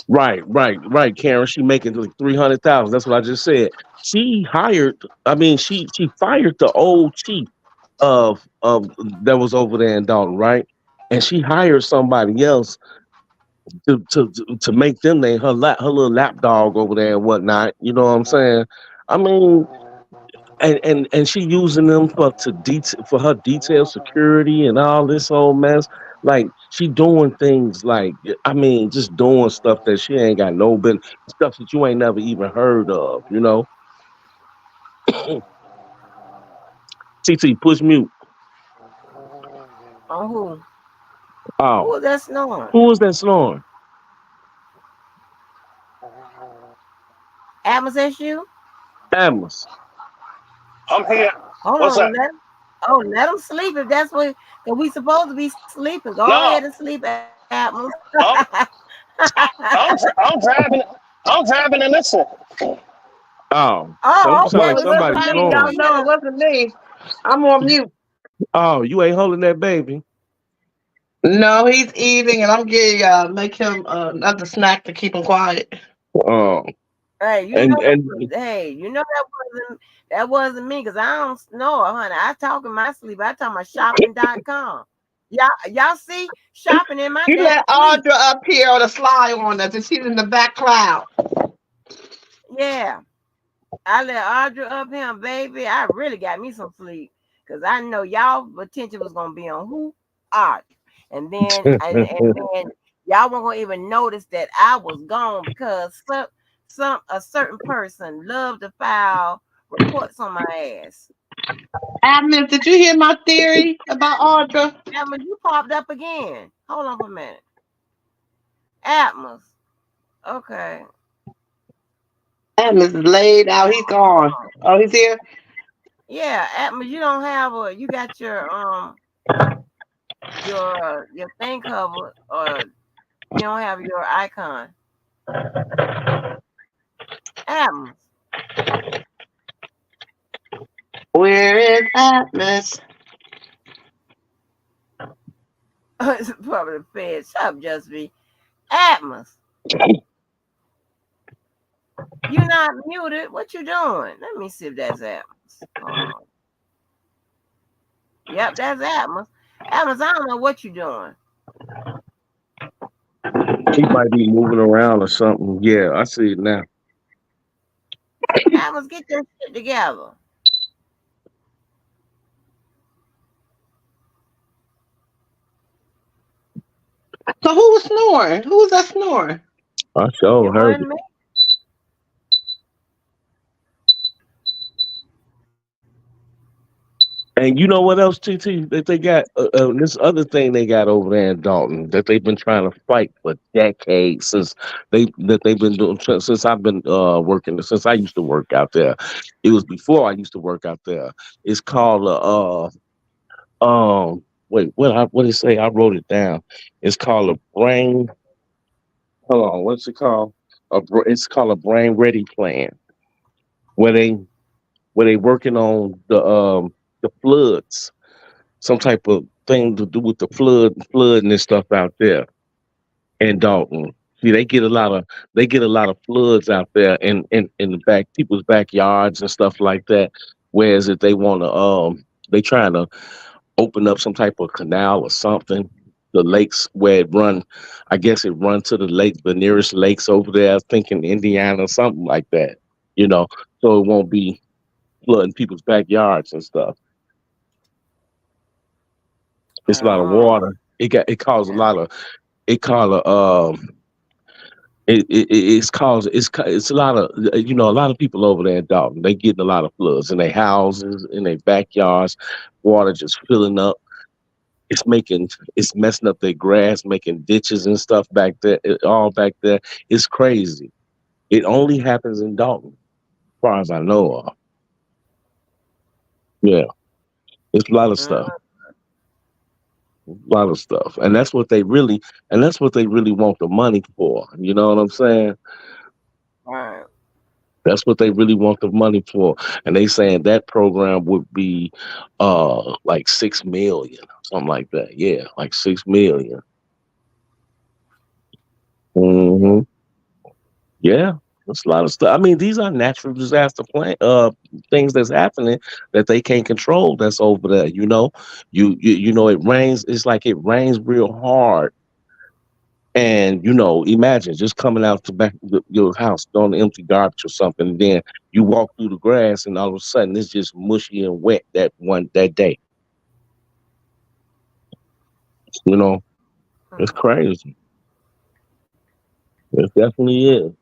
L: Right, Karen. She making like 300,000. That's what I just said. She hired. I mean, she fired the old chief of that was over there in Dalton, right? And she hired somebody else to make them her little lapdog over there and whatnot. You know what I'm saying? I mean, and she using them for her detail security and all this whole mess. Like she doing things like, I mean, just doing stuff that she ain't got no business, stuff that you ain't never even heard of. TT, push mute.
A: On who?
L: Oh,
A: Who is that snoring?
L: who was that snoring?
A: Atmos, that's you?
L: Atmos.
F: I'm here.
A: Hold
F: What's
A: on,
F: up?
A: let them sleep if that's what, cause we supposed to be sleeping. Go ahead
F: No,
A: and sleep, Atmos.
F: I'm I'm driving. I'm driving and listen.
L: Oh,
A: Oh,
K: Well,
L: sound
A: okay.
L: like
K: it
A: Well, you
L: somebody
K: wasn't
A: probably
K: me.
A: need to
K: Y'all
L: snoring.
K: know
A: get
K: it
A: a.
K: wasn't me. I'm on mute.
L: Oh, you ain't holding that baby.
K: No, he's eating, and I'm getting make him another snack to keep him quiet.
L: Oh,
A: Hey, you
L: and
A: know,
L: and
A: that wasn't me, cause I don't snore, honey. I talk in my sleep. I talk about shopping.com. Y'all see shopping in my
K: You
A: damn
K: let
A: sleep.
K: Audra up here on the slide on us, and she's in the back cloud.
A: Yeah. I let Audra up him, baby. I really got me some sleep. Cause I know y'all attention was gonna be on who? Audra. And then y'all weren't gonna even notice that I was gone because a certain person loved to file reports on my ass.
K: Admin, did you hear my theory about Audra?
A: Atmos, you popped up again. Hold on for a minute. Atmos. Okay.
K: Admin is laid out. He's gone. Oh, he's here.
A: Yeah, Atmos, you don't have you got your your thing cover, or you don't have your icon. Adams.
K: Where is Atlas?
A: It's probably the Fed. Shut up, Just Be. Atlas. You're not muted. What you doing? Let me see if that's Atlas. Hold on. Yep, that's Atlas. Atlas, I don't know what you doing.
L: He might be moving around or something. Yeah, I see it now.
A: Atlas, get your shit together.
K: So who was snoring? Who was that snoring?
L: I
A: It
L: sure heard
A: wasn't
L: it.
A: me.
L: And you know what else, TT? That they got this other thing they got over there in Dalton that they've been trying to fight for decades they've been doing since I've been working since I used to work out there. It was before I used to work out there. It's called wait, what did it say? I wrote it down. It's called a brain. Hold on, what's it called? It's called a brain ready plan, where they working on the floods, some type of thing to do with the flooding and stuff out there in Dalton. See, they get a lot of floods out there in the back people's backyards and stuff like that. Whereas if they want to they trying to open up some type of canal or something. The lakes where it run, I guess it run to the lake, the nearest lakes over there. I think in Indiana, something like that. You know, so it won't be flooding people's backyards and stuff. It's a lot of
A: Oh,
L: water. It caused a
A: yeah.
L: lot of it caused it's caused it's a lot of a lot of people over there in Dalton. They getting a lot of floods in their houses, in their backyards, water just filling up. It's messing up their grass, making ditches and stuff back there. All back there. It's crazy. It only happens in Dalton, as far as I know of. Yeah, it's a lot of
A: Mm,
L: stuff. A lot of stuff, and that's what they really want the money for. You know what I'm saying?
A: right.
L: That's what they really want the money for. And they saying that program would be like 6 million, something like that. Yeah, like 6 million. Hmm. Yeah. That's a lot of stuff. I mean, these are natural disaster things that's happening that they can't control that's over there, you know. You know it rains, it's like it rains real hard. And imagine just coming out to back your house throwing empty garbage or something, and then you walk through the grass, and all of a sudden it's just mushy and wet that day. You know, it's
A: Mm.
L: crazy. It definitely is.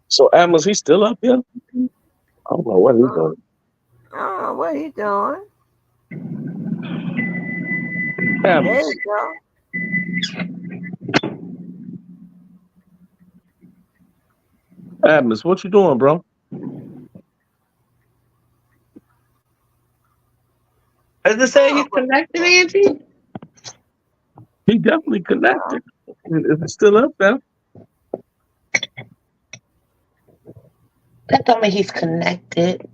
L: So, Amos, he's still up here? I don't know what he's
A: Mm.
L: doing.
A: I don't know what he doing. There
L: Amos,
A: you go.
L: Amos, what you doing, bro?
K: Does it
A: I
K: say
A: don't know
K: he's
A: what
K: connected,
A: he
K: Angie?
L: He definitely
A: doing.
L: connected. Is he still up there?
K: That don't mean he's connected.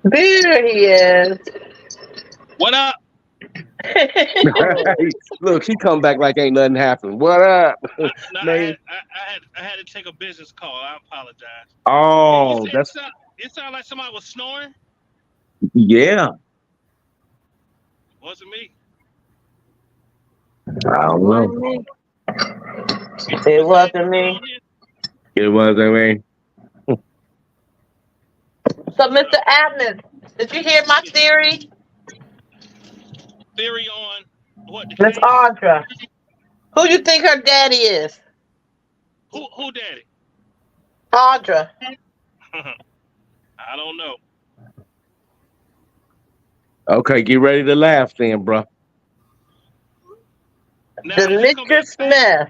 K: There he is.
F: What up?
L: Look, he come back like ain't nothing happened. What up,
F: No,
L: man?
F: I had to take a business call. I apologize. You
L: Oh,
F: said
L: that's
F: it sounded like somebody was snoring.
L: yeah.
F: Wasn't me.
L: I
A: It
L: don't know.
A: wasn't me.
K: It
F: Miss Angie,
K: wasn't
F: you
K: me.
F: on here?
L: It was, I mean,
K: So, Mr.
F: Oh,
K: Adams, did you hear my
F: yeah.
K: theory?
F: Theory on what the
K: Miss
F: case?
K: Audra. Who you think her daddy is?
F: Who daddy?
K: Audra.
F: I don't know.
L: okay, get ready to laugh then, bro.
F: Now she's gonna be
K: Demetrius
F: a
K: Smith.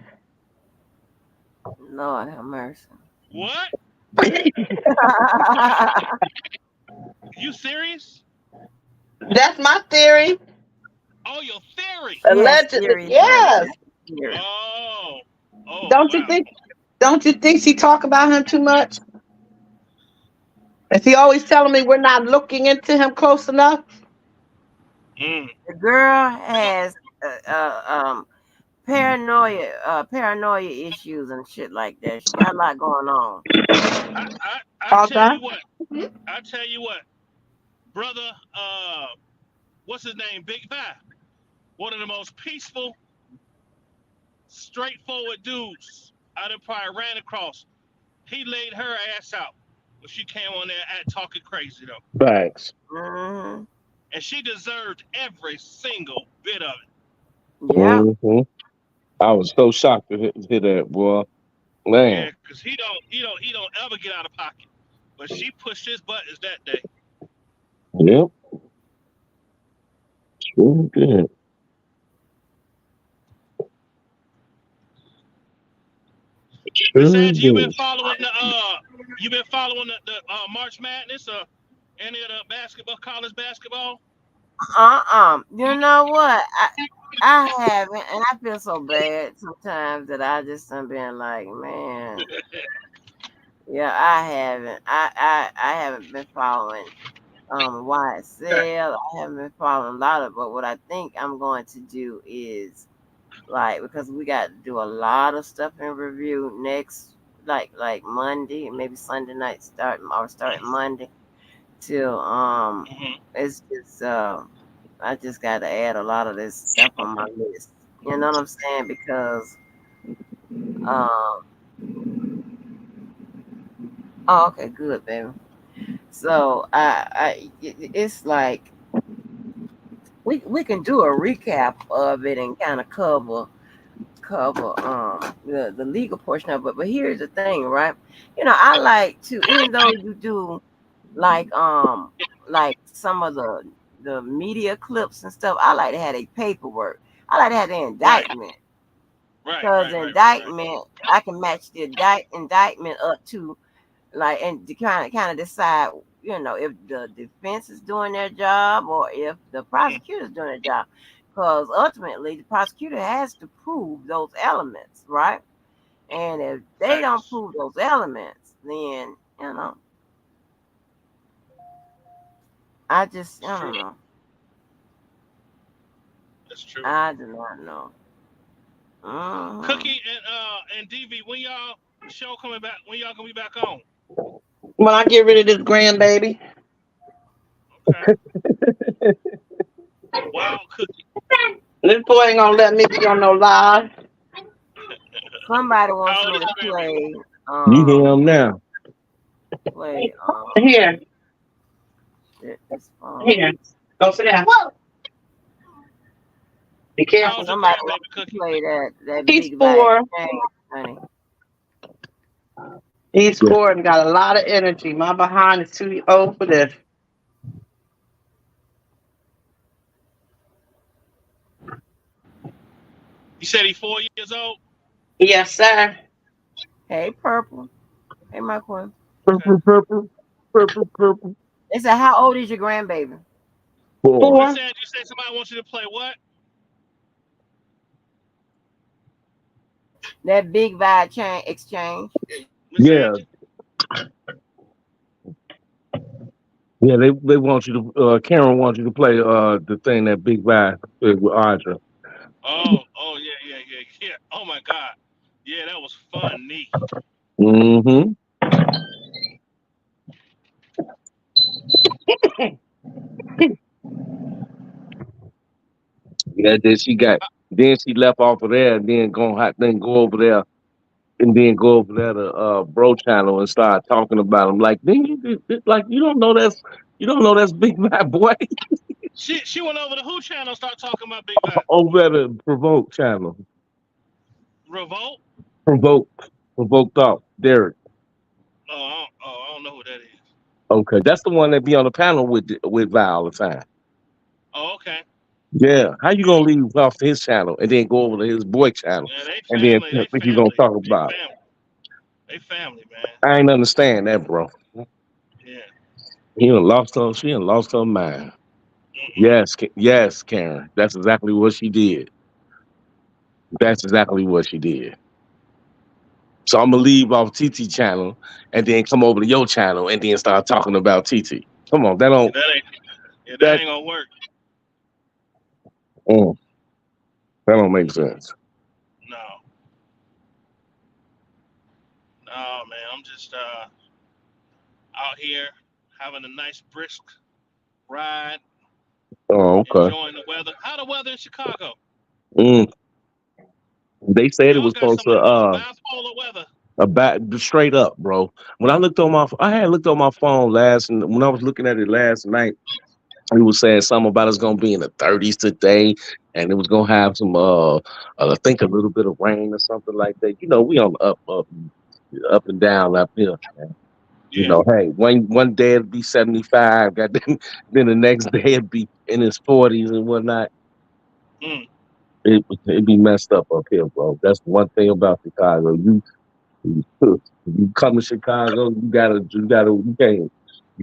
A: Lord have mercy.
F: what? You serious?
K: That's my theory.
F: Oh, your theory.
A: She has
K: Allegedly,
A: theories, honey.
K: yes.
A: Theories.
F: Oh, oh,
K: Don't you
F: wow.
K: think? Don't you think she talk about him too much? Is he always telling me we're not looking into him close enough?
F: Mm.
A: The girl has paranoia issues and shit like that. She got a lot going on.
F: I
K: All
F: tell
K: time.
F: you what. I tell you what, brother. What's his name? Big Five. One of the most peaceful, straightforward dudes I done probably ran across. He laid her ass out, but she came on there at talking crazy though,
L: Thanks.
A: Hmm.
F: and she deserved every single bit of it.
A: Yeah.
L: I was so shocked to hear that, boy. Man.
F: Yeah, because he don't ever get out of pocket. But she pushed his buttons that day.
L: Yep. Sure did.
F: Miss
L: Sure
F: Angie,
L: did.
F: you been following the March Madness or any of the basketball, college basketball?
A: You know what? I haven't, and I feel so bad sometimes that I just am being like, man, yeah, I haven't. I haven't been following YSL. I haven't been following a lot of, but what I think I'm going to do is like because we got to do a lot of stuff in review next like Monday, maybe Sunday night starting Monday till it's just I just got to add a lot of this stuff on my list. You know what I'm saying? Because um oh, okay, good, baby. So it's like we can do a recap of it and kind of cover the legal portion of it. But here's the thing, right? You know, I like to even though you do like some of the media clips and stuff, I like to have a paperwork. I like to have the
F: Right,
A: indictment.
F: right,
A: Because
F: right,
A: the
F: right, right, right.
A: indictment, I can match the indictment up to like and to kind of decide, you know, if the defense is doing their job or if the
F: Mhm.
A: prosecutor is doing their job. Because ultimately, the prosecutor has to prove those elements, right? And if they don't
F: Facts.
A: prove those elements, then you know,
F: It's
A: I
F: true.
A: don't know.
F: That's true.
A: I do not know. Hmm.
F: Cookie and DV, when y'all show coming back? When y'all gonna be back on?
K: When I get rid of this grandbaby,
F: Okay. Wild Cookie.
K: this boy ain't gonna let me be on no live.
A: Somebody
F: How
A: wants
F: old
A: me
F: is
A: to
F: your grandbaby?
L: You hear him now.
A: play
K: Here,
A: shit, this phone.
K: here. Go sit down. Be
F: How
K: careful.
F: old's your
A: Somebody wants
F: grandbaby,
A: me to
F: Cookie?
A: play that
K: He's
A: big bad
K: 4.
A: game, honey.
K: He's
L: Yeah.
K: 4 and got a lot of energy. My behind is too old for this.
F: You said he's 4 years old.
K: Yes, sir.
A: Hey, purple. Hey, my queen.
F: Okay.
L: Purple, purple, purple, purple.
A: They said, how old is your grandbaby?
L: 4.
F: Miss
K: 4.
F: Angie, you said somebody wants you to play what?
A: That big vibe exchange.
F: Miss
L: Yeah,
F: Angie?
L: yeah. They want you to. Karen wants you to play the thing that Big Bad with Audra.
F: Oh, yeah. Oh my God. Yeah, that was funny.
L: Mm-hmm. Yeah. Then she got. Then she left off of there, and then go over there, and then go over there to Bro Channel and start talking about him. Like, then like you don't know that's Big Bad Boy
F: She went over to Who Channel, start talking about Big Bad.
L: over at the Provoke Channel.
F: Revolt?
L: Provoke, Provoke Thought. Derek.
F: I don't know who that is.
L: Okay, that's the one that be on the panel with Vi all the time.
F: Oh, okay.
L: Yeah, how you gonna leave off his channel and then go over to his boy channel
F: Yeah, they
L: and then
F: family.
L: think you gonna talk
F: They
L: about?
F: family. They family, man.
L: I ain't understand that, bro.
F: Yeah.
L: She done lost her mind. Yes, yes, Karen. That's exactly what she did. That's exactly what she did. So I'm gonna leave off TT channel and then come over to your channel and then start talking about TT. Come on, that don't
F: That ain't gonna work.
L: mm, that don't make sense.
F: No. No, man. I'm just out here having a nice brisk ride,
L: Oh, okay.
F: enjoying the weather. How the weather in Chicago?
L: Mm. They said it
F: Y'all
L: was
F: got
L: supposed
F: some
L: to
F: of that bipolar weather.
L: about straight up, bro. When I had looked on my phone and when I was looking at it last night, it was saying something about it's gonna be in the 30s today, and it was gonna have some I think a little bit of rain or something like that. You know, we on the up and down up here. Man. You
F: Yeah.
L: know, hey, one day it'd be 75, goddamn, then the next day it'd be in its 40s and whatnot.
F: Mm.
L: It'd be messed up here, bro. That's one thing about Chicago. You come to Chicago, you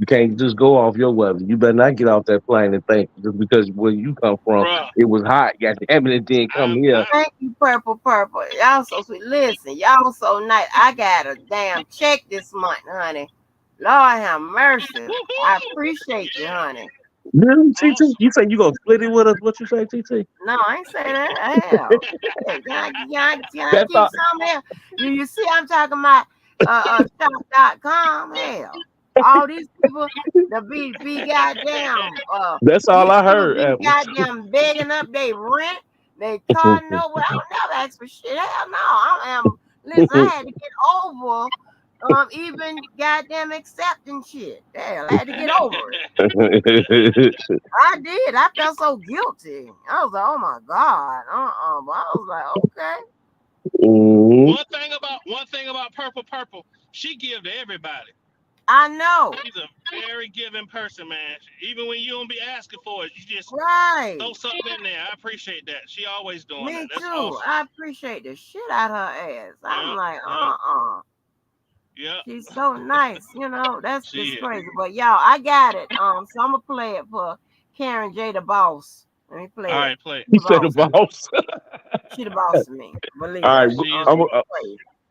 L: can't just go off your weather. You better not get off that plane and think just because where you come from
F: Bruh.
L: it was hot. God damn it didn't come here.
A: Thank you, Purple. Y'all so sweet. Listen, y'all so nice. I got a damn check this month, honey. Lord have mercy. I appreciate you, honey.
L: Really, TT?
F: Awesome.
L: You say you gonna split it with us? What you say, TT?
A: No, I ain't say that. Hell. Hey, can I
L: That's
A: keep
L: all.
A: some here? You see I'm talking about shop.com. Hell. All these people that be goddamn
L: That's all
A: these
L: I
A: people
L: heard.
A: be goddamn begging up they rent, they car no well, I don't never ask for shit. Hell no. Listen, I had to get over even goddamn accepting shit. Hell, I had to get over it. I did. I felt so guilty. I was like, oh my God. But I was like, okay.
F: One thing about Purple, she give to everybody.
A: I know.
F: She's a very giving person, man. Even when you don't be asking for it, you just throw something in there. I appreciate that. She always doing
A: Me
F: that. That's
A: too.
F: awesome.
A: I appreciate the shit out her ass. I'm like,
F: Yeah.
A: She's so nice, That's
F: She
A: just
F: is.
A: crazy. But y'all, I got it. So I'm gonna play it for Karen J the boss. Let me play
F: All
A: it.
F: right, play it.
L: You said the boss.
A: She the boss to me. Believe
L: All right,
A: me.
L: all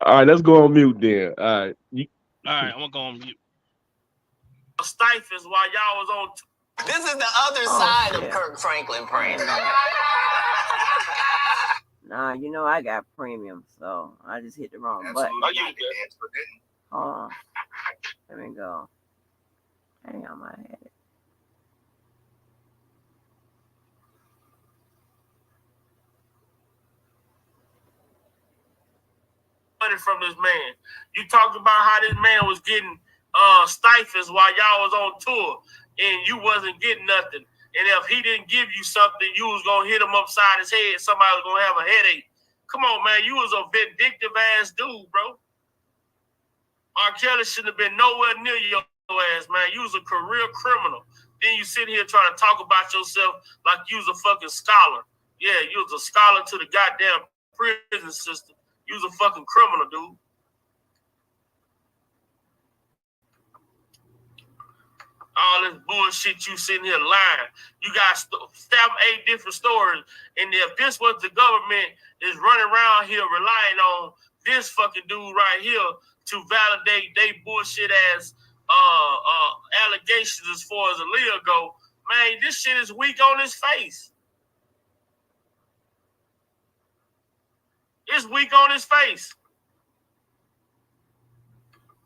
L: right, let's go on mute then. All right.
F: All right, I'm gonna go on mute. Stifles while y'all was on.
B: This is the other side of Kirk Franklin praying.
A: Nah, I got premium, so I just hit the wrong button. Hold on. Let me go. Damn, I had it.
F: Money from this man. You talked about how this man was getting stifles while y'all was on tour, and you wasn't getting nothing. And if he didn't give you something, you was gonna hit him upside his head. Somebody was gonna have a headache. Come on, man. You was a vindictive ass dude, bro. R. Kelly shouldn't have been nowhere near your ass, man. You was a career criminal. Then you sit here trying to talk about yourself like you was a fucking scholar. Yeah, you was a scholar to the goddamn prison system. You was a fucking criminal, dude. All this bullshit you sitting here lying. You got 8 different stories. And if this was the government is running around here relying on this fucking dude right here to validate they bullshit ass allegations as far as Aaliyah go, man, this shit is weak on his face. It's weak on his face.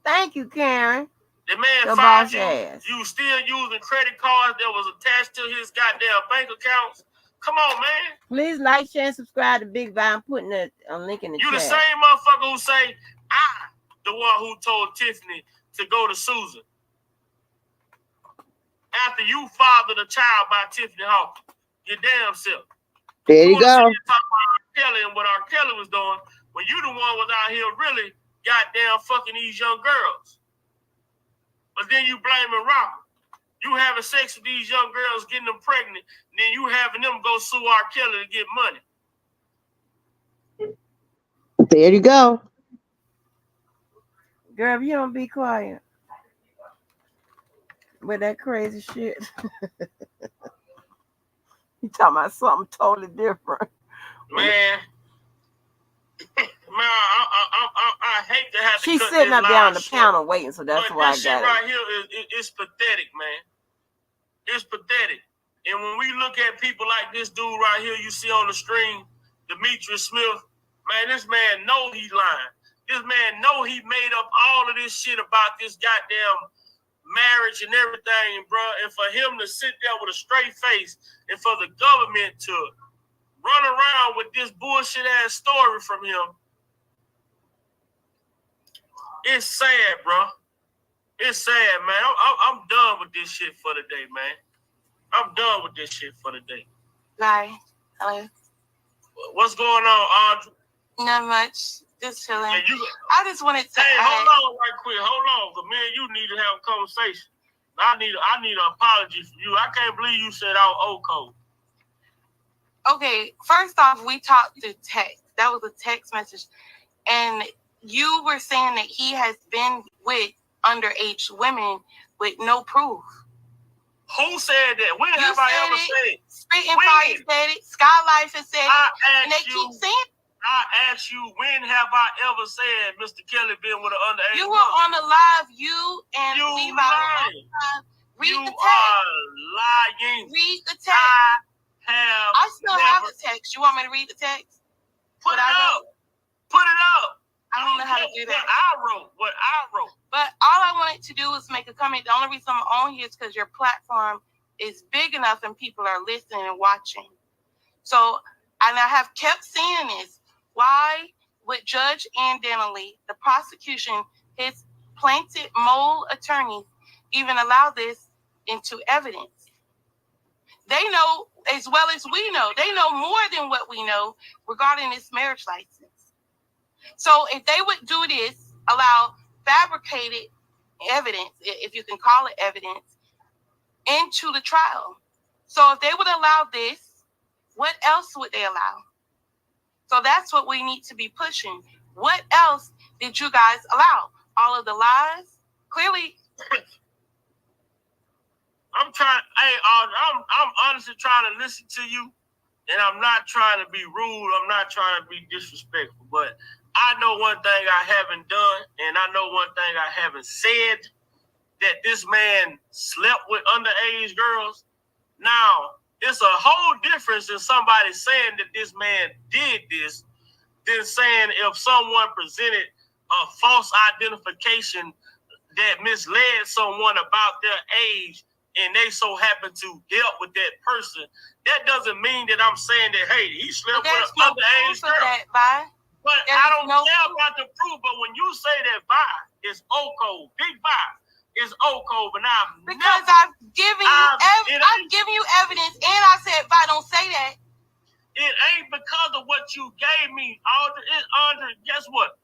A: Thank you, Karen.
F: The man found you still using credit cards that was attached to his goddamn bank accounts. Come on, man.
A: Please like, share, and subscribe to Big Vibe. I'm putting a link in the chat.
F: You the same motherfucker who say, the one who told Tiffany to go to Susan. After you fathered a child by Tiffany Hawkins. Your damn self.
K: There you go.
F: Talk about R. Kelly and what R. Kelly was doing when you the one was out here really goddamn fucking these young girls. But then you blaming Robert. You having sex with these young girls, getting them pregnant, and then you having them go sue R. Kelly to get money.
K: There you go.
A: Girl, if you don't be quiet with that crazy shit, you talking about something totally different.
F: Man, I hate to have to
A: She's
F: cut
A: sitting
F: this
A: up there on the
F: live short,
A: panel waiting, so that's
F: but
A: why I
F: this shit
A: got
F: right
A: it.
F: here is pathetic, man. It's pathetic. And when we look at people like this dude right here, you see on the screen, Demetrius Smith, man, this man know he's lying. This man know he made up all of this shit about this goddamn marriage and everything, bro. And for him to sit there with a straight face and for the government to run around with this bullshit ass story from him, it's sad, bro. It's sad, man. I'm done with this shit for the day, man. I'm done with this shit for the day.
D: Bye. Hello.
F: What's going on, Audrey?
D: Not much. Just chilling.
F: Hey,
D: I just wanted to.
F: Hey, hold on right quick. Hold on. Because me and you need to have a conversation. I need an apology from you. I can't believe you said I was O-code.
D: Okay, first off, we talked to text. That was a text message. And you were saying that he has been with underage women with no proof.
F: Who said that? When have I ever said it?
D: Spit and Fire said it. Skylife has said it. And they keep saying it.
F: I asked you, when have I ever said Mr. Kelly been with an underage
D: woman? You
F: woman?
D: were on the live, you and
F: you
D: lying. Read
F: you
D: the text.
F: Are lying.
D: Read the text. I still have the text. You want me to read the text?
F: Put it up. Put it up.
D: I don't know how to do that.
F: What I wrote.
D: But all I wanted to do was make a comment. The only reason I'm on here is because your platform is big enough and people are listening and watching. So, and I have kept saying this. Why would Judge Andanley, the prosecution, his plaintiff mole attorney, even allow this into evidence? They know as well as we know. They know more than what we know regarding this marriage license. So if they would do this, allow fabricated evidence, if you can call it evidence, into the trial. So if they would allow this, what else would they allow? So that's what we need to be pushing. What else did you guys allow? All of the lies? Clearly.
F: I'm honestly trying to listen to you, and I'm not trying to be rude. I'm not trying to be disrespectful, but I know one thing I haven't done, and I know one thing I haven't said, that this man slept with underage girls. Now, it's a whole difference in somebody saying that this man did this than saying if someone presented a false identification that misled someone about their age and they so happen to help with that person. That doesn't mean that I'm saying that, hey, he slept with an underage girl. But I don't care about the proof. But when you say that Vi is O-code, Big Vi is O-code, but now
D: I've given you evidence, and I said, Vi, don't say that.
F: It ain't because of what you gave me, Andre. Guess what?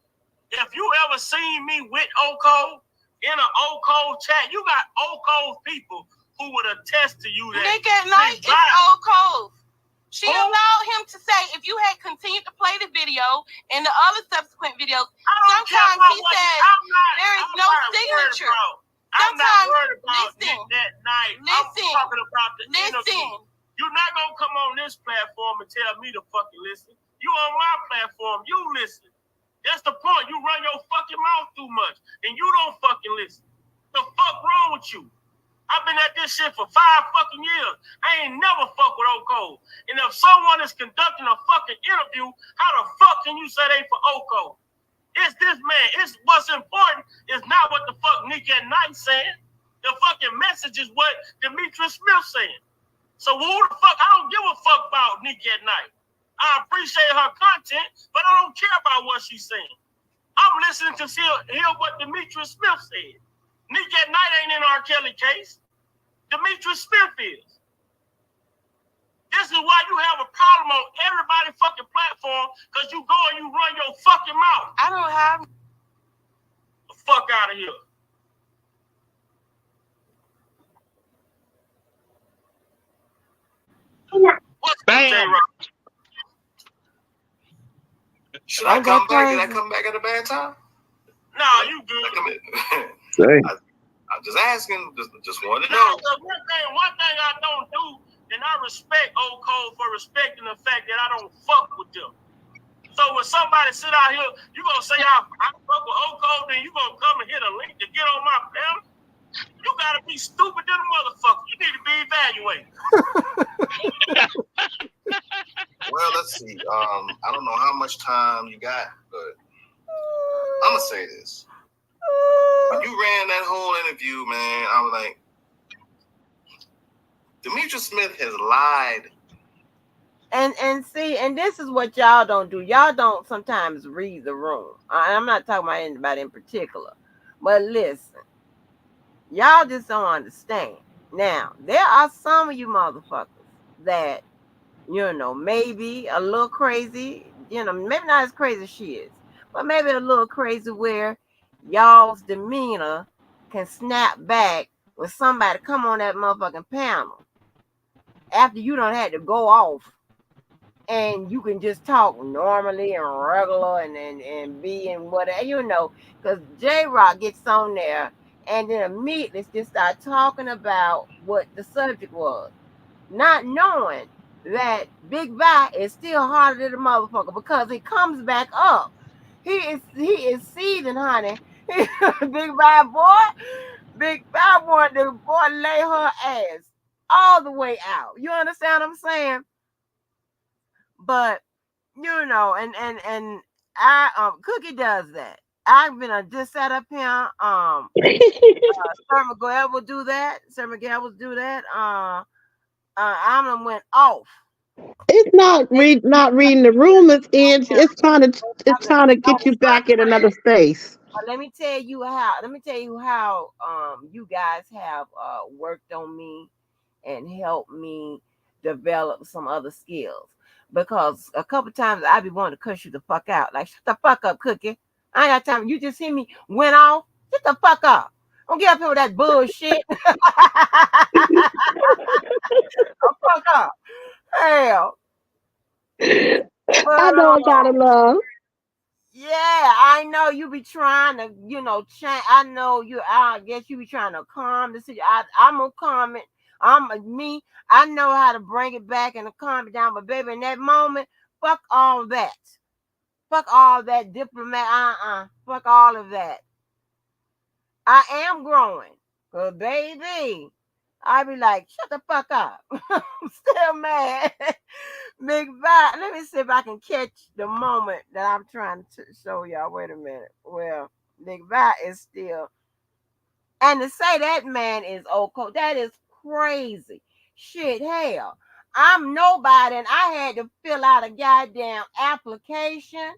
F: If you ever seen me with O-code in an O-code chat, you got O-code people who would attest to you that
D: Nick at Night is O-code. She allowed him to say, if you had continued to play the video and the other subsequent videos, sometimes he said there is no signature.
F: I'm not worried about
D: listen,
F: that night. I'm talking about the interview. You're not going to come on this platform and tell me to fucking listen. You on my platform, you listen. That's the point. You run your fucking mouth too much, and you don't fucking listen. The fuck wrong with you? I've been at this shit for 5 fucking years. I ain't never fuck with O-code. And if someone is conducting a fucking interview, how the fuck can you say they for O-code? It's this man. It's what's important is not what the fuck Nick at Night saying. The fucking message is what Demetrius Smith saying. So who the fuck? I don't give a fuck about Nick at Night. I appreciate her content, but I don't care about what she's saying. I'm listening to hear what Demetrius Smith said. Nick at Night ain't in R. Kelly case. Demetrius Smith is. This is why you have a problem on everybody's fucking platform, because you go and you run your fucking mouth.
D: I don't have.
F: The fuck out of here. What's
L: Bam.
E: Should I come back? Did I come back at a bad time?
F: Nah, you good.
E: I'm just asking. Just wanted to
F: know.
E: know.
F: One thing I don't do, and I respect Old Cole for respecting the fact that I don't fuck with them. So when somebody sit out here, you gonna say I fuck with Old Cole, then you gonna come and hit a link to get on my panel? You gotta be stupid than a motherfucker. You need to be evaluated.
E: Well, let's see. I don't know how much time you got, but I'm gonna say this. When you ran that whole interview, man, I'm like, Demetrius Smith has lied.
A: And see, and this is what y'all don't do. Y'all don't sometimes read the room. I'm not talking about anybody in particular, but listen, y'all just don't understand. Now, there are some of you motherfuckers that, maybe a little crazy, maybe not as crazy as she is, but maybe a little crazy where y'all's demeanor can snap back when somebody come on that motherfucking panel after you done had to go off, and you can just talk normally and regular and be in whatever, because J-Rock gets on there and then immediately just start talking about what the subject was, not knowing that Big Vi is still harder than the motherfucker because he comes back up. He is seething, honey. Big Vi wanted the boy lay her ass all the way out. You understand what I'm saying? But and I Cookie does that. I've been just set up here. Sir Miguel will do that. I went off.
K: It's not reading the room. It's trying to get you back in another space.
A: Let me tell you how you guys have worked on me and helped me develop some other skills. Because a couple times I be wanting to cuss you the fuck out. Like, shut the fuck up, Cookie. I ain't got time. You just hear me went off. Shut the fuck up. Don't get up here with that bullshit. Fuck up. Hell.
K: I know I gotta love.
A: Yeah, I know you be trying to, change. I guess you be trying to calm the situation. I'm gonna calm it. I know how to bring it back and to calm it down. But baby, in that moment, fuck all that. Fuck all that diplomat. Fuck all of that. I am growing. But baby, I be like, shut the fuck up. I'm still mad. Big Vi, let me see if I can catch the moment that I'm trying to show y'all. Wait a minute. Well, Big Vi is still. And to say that man is okay, that is crazy. Shit, hell. I'm nobody and I had to fill out a goddamn application,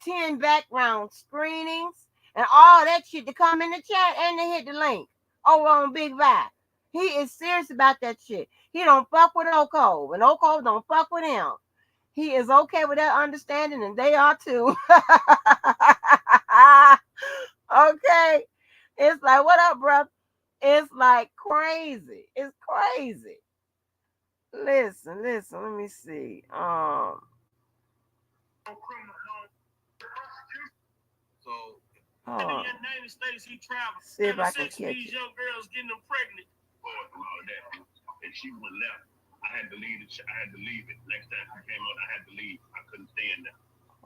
A: 10 background screenings, and all that shit to come in the chat and to hit the link over on Big Vi. He is serious about that shit. He don't fuck with Oko, and Oko don't fuck with him. He is okay with that understanding, and they are too. Okay. It's like, what up, bro? It's like crazy. It's crazy. Listen. Let me see.
F: In the United States, he traveled.
A: See if I can catch
F: these young girls getting them pregnant.
C: And she went left. I had to leave it. Next time she came out, I had to leave. I couldn't stand there.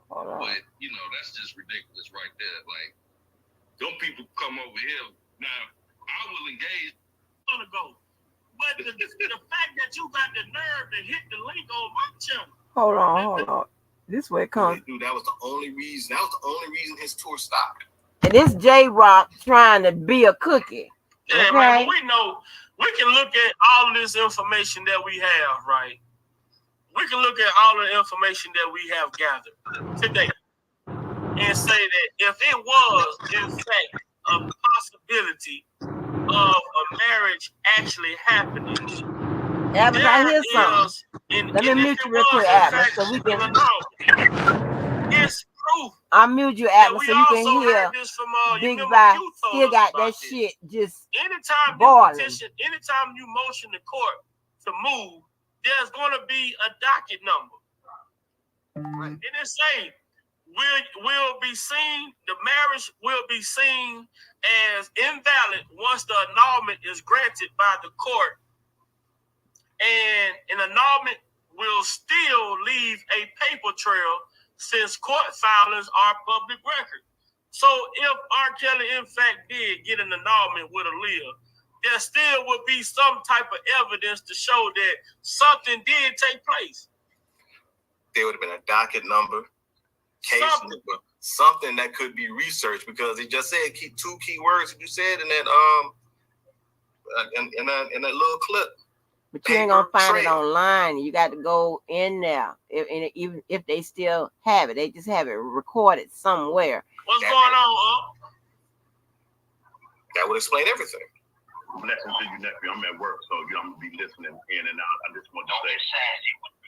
A: Hold on.
C: But that's just ridiculous right there. Like, them people come over here. Now, I will engage.
F: Gonna go. But the fact that you got the nerve to hit the link on my channel.
A: Hold on. This way it comes.
E: Dude, that was the only reason his tour stopped.
A: And this J-Rock trying to be a cookie.
F: Yeah,
A: okay?
F: Man, but we know we can look at all of this information that we have, right? We can look at all of the information that we have gathered today and say that if it was, in fact, a possibility of a marriage actually happening,
A: Let me mute you real quick, Atlas, so we can.
F: It's proof.
A: I'll mute you, Atlas, so you can hear Big Vi still got that shit just boiling.
F: Anytime you motion the court to move, there's going to be a docket number. Right. And it say will be seen, the marriage will be seen as invalid once the annulment is granted by the court. And an annulment will still leave a paper trail since court filings are public record. So if R. Kelly in fact did get an annulment with Aaliyah, there still would be some type of evidence to show that something did take place.
E: There would have been a docket number, case number, something that could be researched, because it just said two key words that you said in that in that little clip.
A: But you ain't gonna find it online. You got to go in there. Even if they still have it, they just have it recorded somewhere.
F: What's going on?
E: That would explain everything.
C: Blessings to you, nephew. I'm at work, so I'm gonna be listening in and out. I just want to say,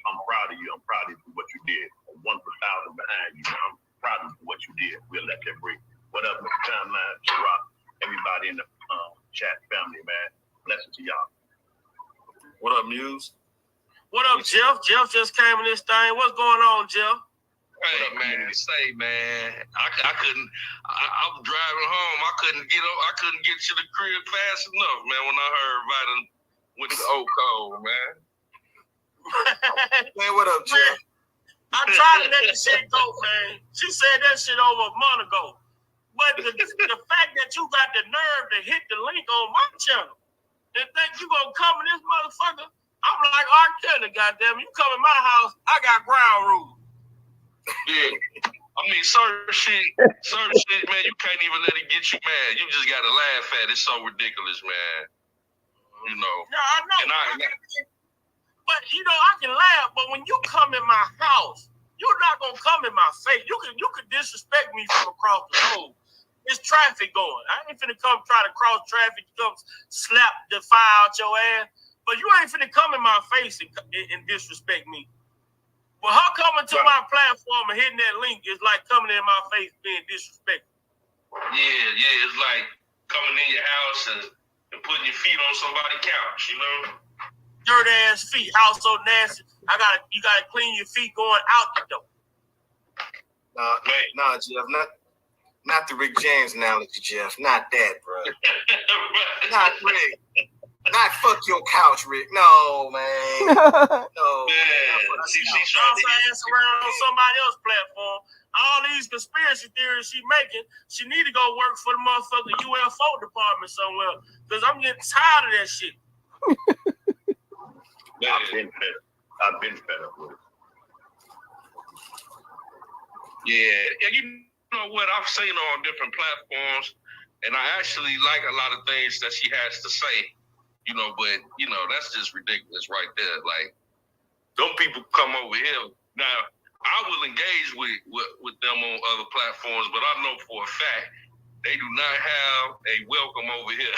C: I'm proud of you. I'm proud of you for what you did. 1 for 1,000 behind you. I'm proud of you for what you did. We'll let that break. What up, Mr. Timeline, J-Rock, everybody in the chat family, man. Blessings to y'all.
E: What up, Muse?
F: What up, Jeff? Jeff just came in this thing. What's going on, Jeff?
C: Hey, man, I couldn't. I was driving home. I couldn't get to the crib fast enough, man. When I heard about him with the old cold, man.
E: Man, what up, Jeff?
F: I tried to let the shit go, man. She said that shit over a month ago. But the fact that you got the nerve to hit the link on my channel and think you gonna come in this motherfucker, I'm like, R. Kelly, goddamn, you come in my house, I got ground rules.
C: Yeah, I mean, certain shit, man, you can't even let it get you mad. You just gotta laugh at it. It's so ridiculous, man. You know.
F: No, I know. But you know, I can laugh. But when you come in my house, you're not gonna come in my face. You can disrespect me from across the road. It's traffic going. I ain't finna come try to cross traffic, come slap the fire out your ass. But you ain't finna come in my face and disrespect me. But her coming to my platform and hitting that link is like coming in my face being disrespectful.
C: Yeah, it's like coming in your house and putting your feet on somebody's couch, you know?
F: Dirt ass feet, house so nasty. You gotta clean your feet going out the door.
E: Nah, Jeff, not the Rick James analogy, Jeff. Not that, bro. Not Rick. Not fuck your couch, Rick. No, man. No.
F: She trying to ass around on somebody else's platform. All these conspiracy theories she making, she need to go work for the motherfucking UFO department somewhere. Because I'm getting tired of that shit.
C: I've been fed up with it. Yeah, and you know what? I've seen her on different platforms, and I actually like a lot of things that she has to say. You know, but you know, that's just ridiculous right there. Like, them people come over here. Now, I will engage with them on other platforms, but I know for a fact they do not have a welcome over here.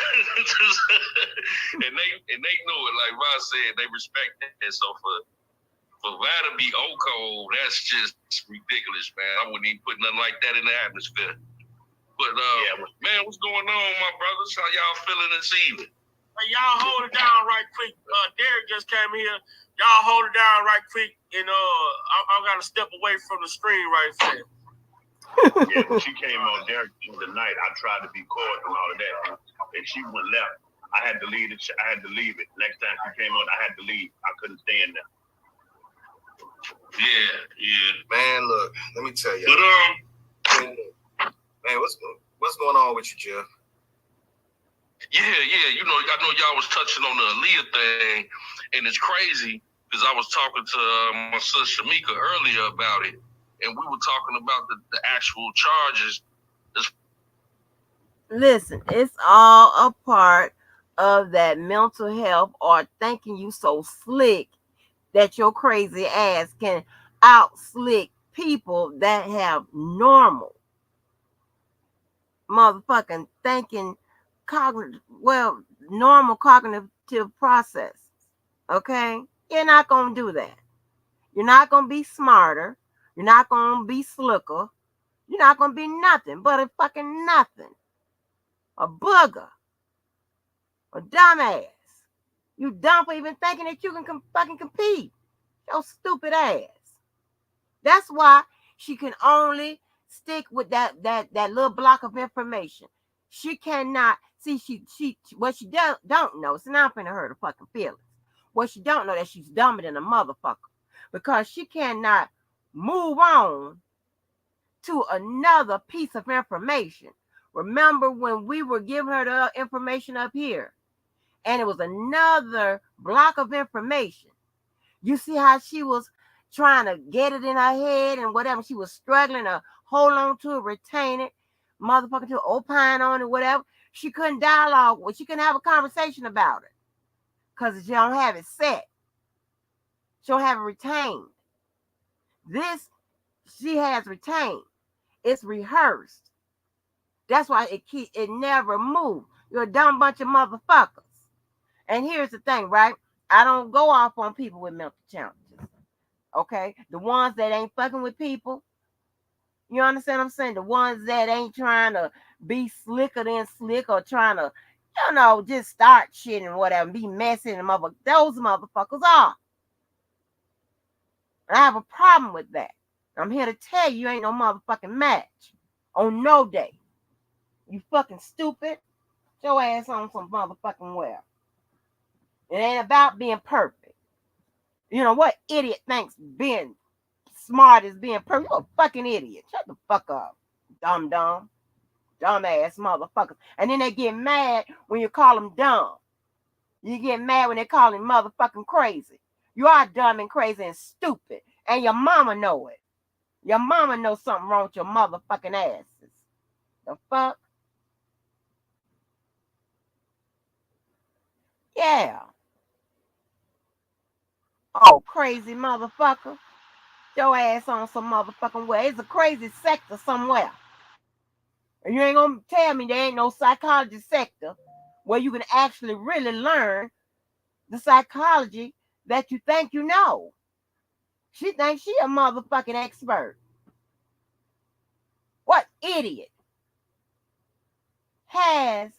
C: and they know it. Like Ross said, they respect it. And so for that to be Oko, that's just ridiculous, man. I wouldn't even put nothing like that in the atmosphere. But man, what's going on, my brothers? How y'all feeling this evening?
F: Y'all hold it down right quick. Derek just came here. Y'all hold it down right quick, and I gotta step away from the screen right there.
C: Yeah, when she came on Derek the night, I tried to be cordial and all of that, and she went left. I had to leave it. Next time she came on, I had to leave. I couldn't stand there. Yeah.
E: Man, look, let me tell you.
C: But
E: man, what's going on with you, Jeff?
C: Yeah. You know, I know y'all was touching on the Aaliyah thing, and it's crazy because I was talking to my sister Shamika earlier about it, and we were talking about the actual charges.
A: Listen, it's all a part of that mental health or thinking you so slick that your crazy ass can out slick people that have normal motherfucking thinking normal cognitive process. Okay? You're not gonna do that. You're not gonna be smarter. You're not gonna be slicker. You're not gonna be nothing but a fucking nothing. A booger. A dumbass. You dumb for even thinking that you can fucking compete. Your stupid ass. That's why She can only stick with that little block of information. She cannot see. She what she don't know. So now I'm finna hurt her fucking feelings. What she don't know that she's dumber than a motherfucker, because she cannot move on to another piece of information. Remember when we were giving her the information up here, and it was another block of information. You see how she was trying to get it in her head and whatever. She was struggling to hold on to it, retain it, motherfucker, to opine on it, whatever. She couldn't dialogue with. She couldn't have a conversation about it because she don't have it set. She don't have it retained. This she has retained. It's rehearsed. That's why it never moved. You're a dumb bunch of motherfuckers. And here's the thing, right? I don't go off on people with mental challenges. Okay? The ones that ain't fucking with people. You understand what I'm saying? The ones that ain't trying to be slicker than slick or trying to, just start shit and whatever, be messy and those motherfuckers are. And I have a problem with that. I'm here to tell you ain't no motherfucking match on no day. You fucking stupid. Get your ass on some motherfucking well. It ain't about being perfect. You know what idiot thinks being smart is being perfect? You're a fucking idiot. Shut the fuck up. Dumb ass motherfuckers. And then they get mad when you call them dumb. You get mad when they call him motherfucking crazy. You are dumb and crazy and stupid. And your mama know it. Your mama knows something wrong with your motherfucking asses. The fuck? Yeah. Oh, crazy motherfucker. Your ass on some motherfucking way. It's a crazy sector somewhere. And you ain't gonna tell me there ain't no psychology sector where you can actually really learn the psychology that you think you know. She thinks she a motherfucking expert. What idiot has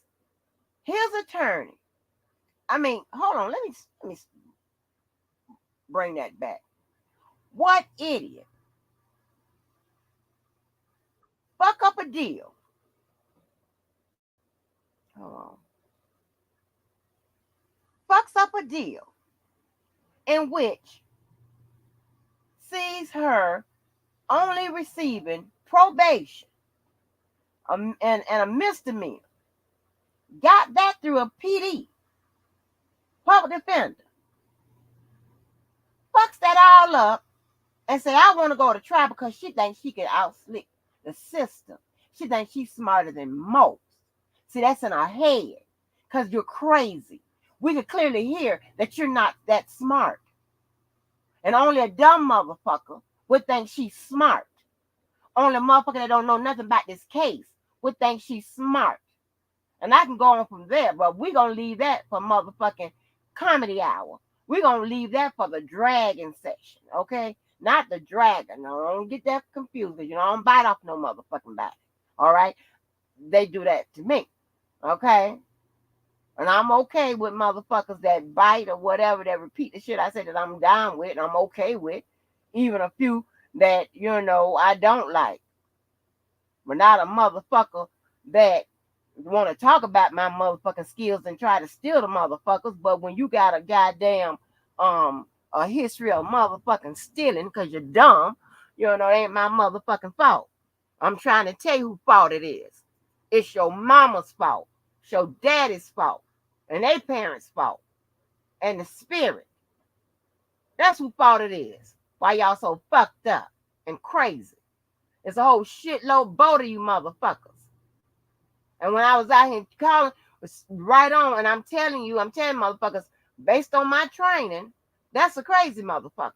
A: his attorney? I mean, hold on, let me bring that back. What idiot fuck up a deal? Hold on. Fucks up a deal in which sees her only receiving probation and a misdemeanor. Got that through a PD, public defender. Fucks that all up and say, I want to go to trial because she thinks she can outslick the system. She thinks she's smarter than most. See, that's in her head because you're crazy. We can clearly hear that you're not that smart. And only a dumb motherfucker would think she's smart. Only a motherfucker that don't know nothing about this case would think she's smart. And I can go on from there, but we're going to leave that for motherfucking comedy hour. We're going to leave that for the dragon session, okay? Not the dragon. No, don't get that confused because, I don't bite off no motherfucking body, all right? They do that to me, okay? And I'm okay with motherfuckers that bite or whatever, that repeat the shit I said that I'm down with and I'm okay with. Even a few that, I don't like. But not a motherfucker that want to talk about my motherfucking skills and try to steal the motherfuckers. But when you got a goddamn a history of motherfucking stealing because you're dumb, it ain't my motherfucking fault. I'm trying to tell you whose fault it is. It's your mama's fault. It's your daddy's fault. And their parents' fault. And the spirit. That's whose fault it is. Why y'all so fucked up and crazy. It's a whole shitload boat of you motherfuckers. And when I was out here calling, was right on, and I'm telling motherfuckers, based on my training, that's a crazy motherfucker.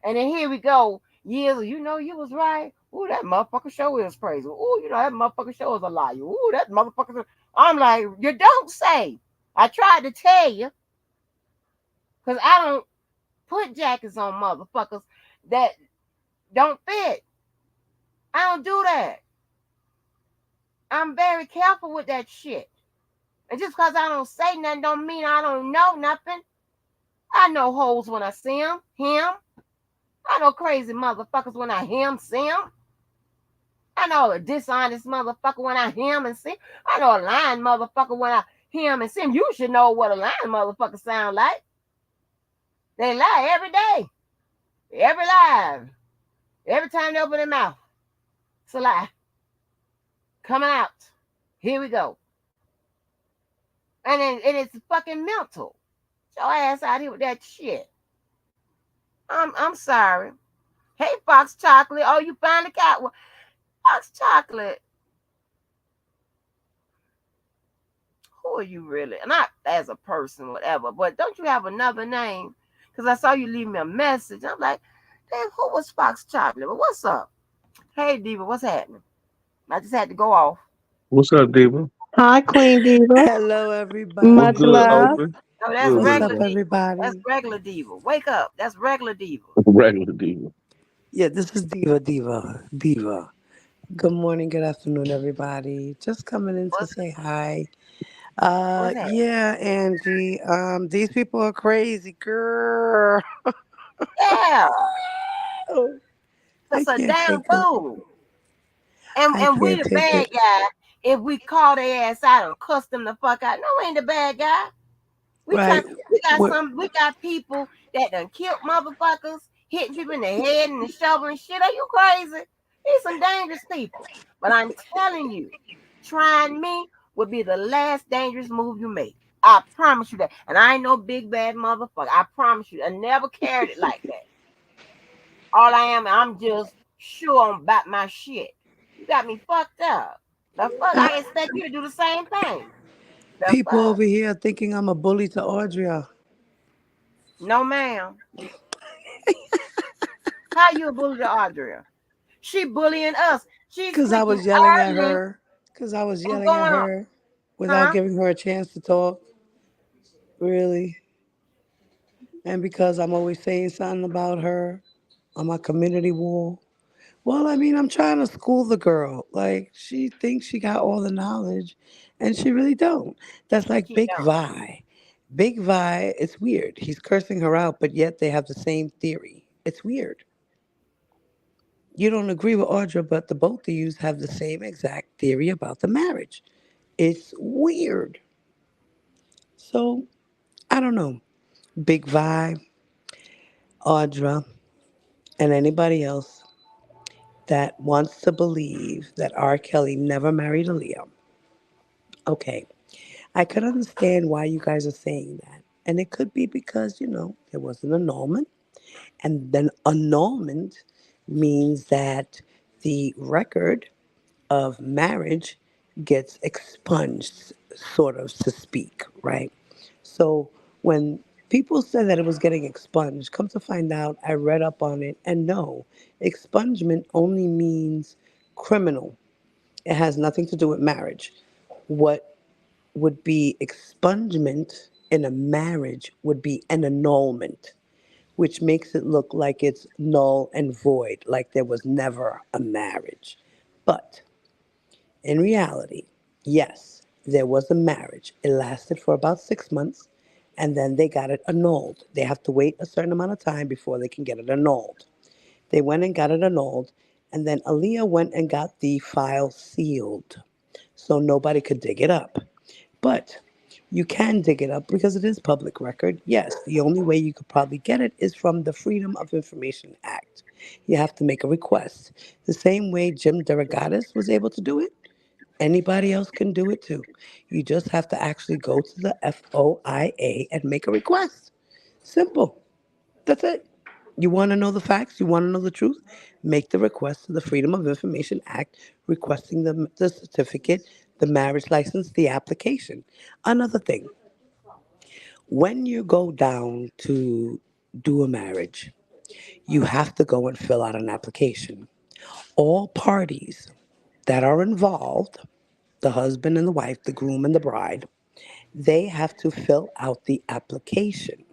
A: And then here we go, years, you was right. Ooh, that motherfucker show is crazy. Ooh, that motherfucker show is a liar. Ooh, that motherfucker. I'm like, you don't say. I tried to tell you. Because I don't put jackets on motherfuckers that don't fit. I don't do that. I'm very careful with that shit. And just because I don't say nothing don't mean I don't know nothing. I know hoes when I see them. Him. I know crazy motherfuckers when I hear 'em, see 'em. I know a dishonest motherfucker when I hear 'em and see 'em. I know a lying motherfucker when I hear 'em and see 'em. You should know what a lying motherfucker sound like. They lie every day. Every lie. Every time they open their mouth. It's a lie. Coming out. Here we go. And it's fucking mental. Get your ass out here with that shit. I'm sorry. Hey, Fox Chocolate. Oh, you finally got one. Fox Chocolate. Who are you really? Not as a person, whatever, but don't you have another name? Because I saw you leave me a message. I'm like, damn, who was Fox Chocolate? But what's up? Hey, Diva, what's happening? I just had to go off.
L: What's up, Diva?
K: Hi, Queen Diva.
M: Hello,
L: What's
K: Much
M: everybody.
L: good,
K: love.
L: Oprah?
A: No, that's
L: Good,
M: What's
L: good,
A: regular
M: up,
L: good.
A: Diva. That's
M: everybody?
A: regular Diva. Wake up. That's regular Diva.
L: Regular Diva.
M: Yeah, this is Diva. Good morning, good afternoon, everybody. Just coming in to
A: What's
M: say hi.
A: what's happening?
M: Yeah, Angie. These people are crazy, girl.
A: Yeah,
M: Oh, I
A: that's a
M: can't
A: damn
M: take it.
A: fool. And
M: I
A: and we
M: can't
A: the
M: take
A: bad
M: it.
A: guy if we call their ass out and cuss them the fuck out. No, we ain't the bad guy. We trying.
M: Right?
A: We got
M: What
A: some. We got people that done killed motherfuckers, hitting people in the head and the shovel and shit. Are you crazy? These some dangerous people. But I'm telling you, trying me would be the last dangerous move you make. I promise you that. And I ain't no big bad motherfucker. I promise you. I never carried it like that. All I am, I'm just sure about my shit. You got me fucked up. The fuck?
M: uh,
A: I expect you to do the same thing. The
M: people
A: fuck?
M: over here thinking I'm a bully to Audria
A: No, ma'am. How you a bully to Audrey? She bullying us. She's
M: because I
A: clicking,
M: was yelling at
A: arguing,
M: her. Because I was
A: and
M: yelling at
A: going on.
M: her without
A: Huh?
M: giving her a chance to talk. Really. And because I'm always saying something about her on my community wall. Well, I mean, I'm trying to school the girl. Like she thinks she got all the knowledge, and she really don't. That's like
A: She
M: Big
A: don't.
M: Vi. Big Vi, it's weird. He's cursing her out, but yet they have the same theory. It's weird. You don't agree with Audra, but the both of you have the same exact theory about the marriage. It's weird. So I don't know. Big Vi, Audra, and anybody else that wants to believe that R. Kelly never married Aaliyah. Okay, I could understand why you guys are saying that. And it could be because, there was an annulment. And then annulment means that the record of marriage gets expunged, sort of to speak, right? So when people said that it was getting expunged, come to find out, I read up on it, and no, expungement only means criminal. It has nothing to do with marriage. What would be expungement in a marriage would be an annulment, which makes it look like it's null and void, like there was never a marriage. But in reality, yes, there was a marriage. It lasted for about 6 months, and then they got it annulled. They have to wait a certain amount of time before they can get it annulled. They went and got it annulled, and then Aaliyah went and got the file sealed so nobody could dig it up. But you can dig it up because it is public record. Yes, the only way you could probably get it is from the Freedom of Information Act. You have to make a request. The same way Jim Derogatis was able to do it, anybody else can do it too. You just have to actually go to the FOIA and make a request. Simple. That's it. You want to know the facts? You want to know the truth? Make the request to the Freedom of Information Act requesting the certificate, the marriage license, the application. Another thing, when you go down to do a marriage, you have to go and fill out an application. All parties that are involved, the husband and the wife, the groom and the bride, they have to fill out the application.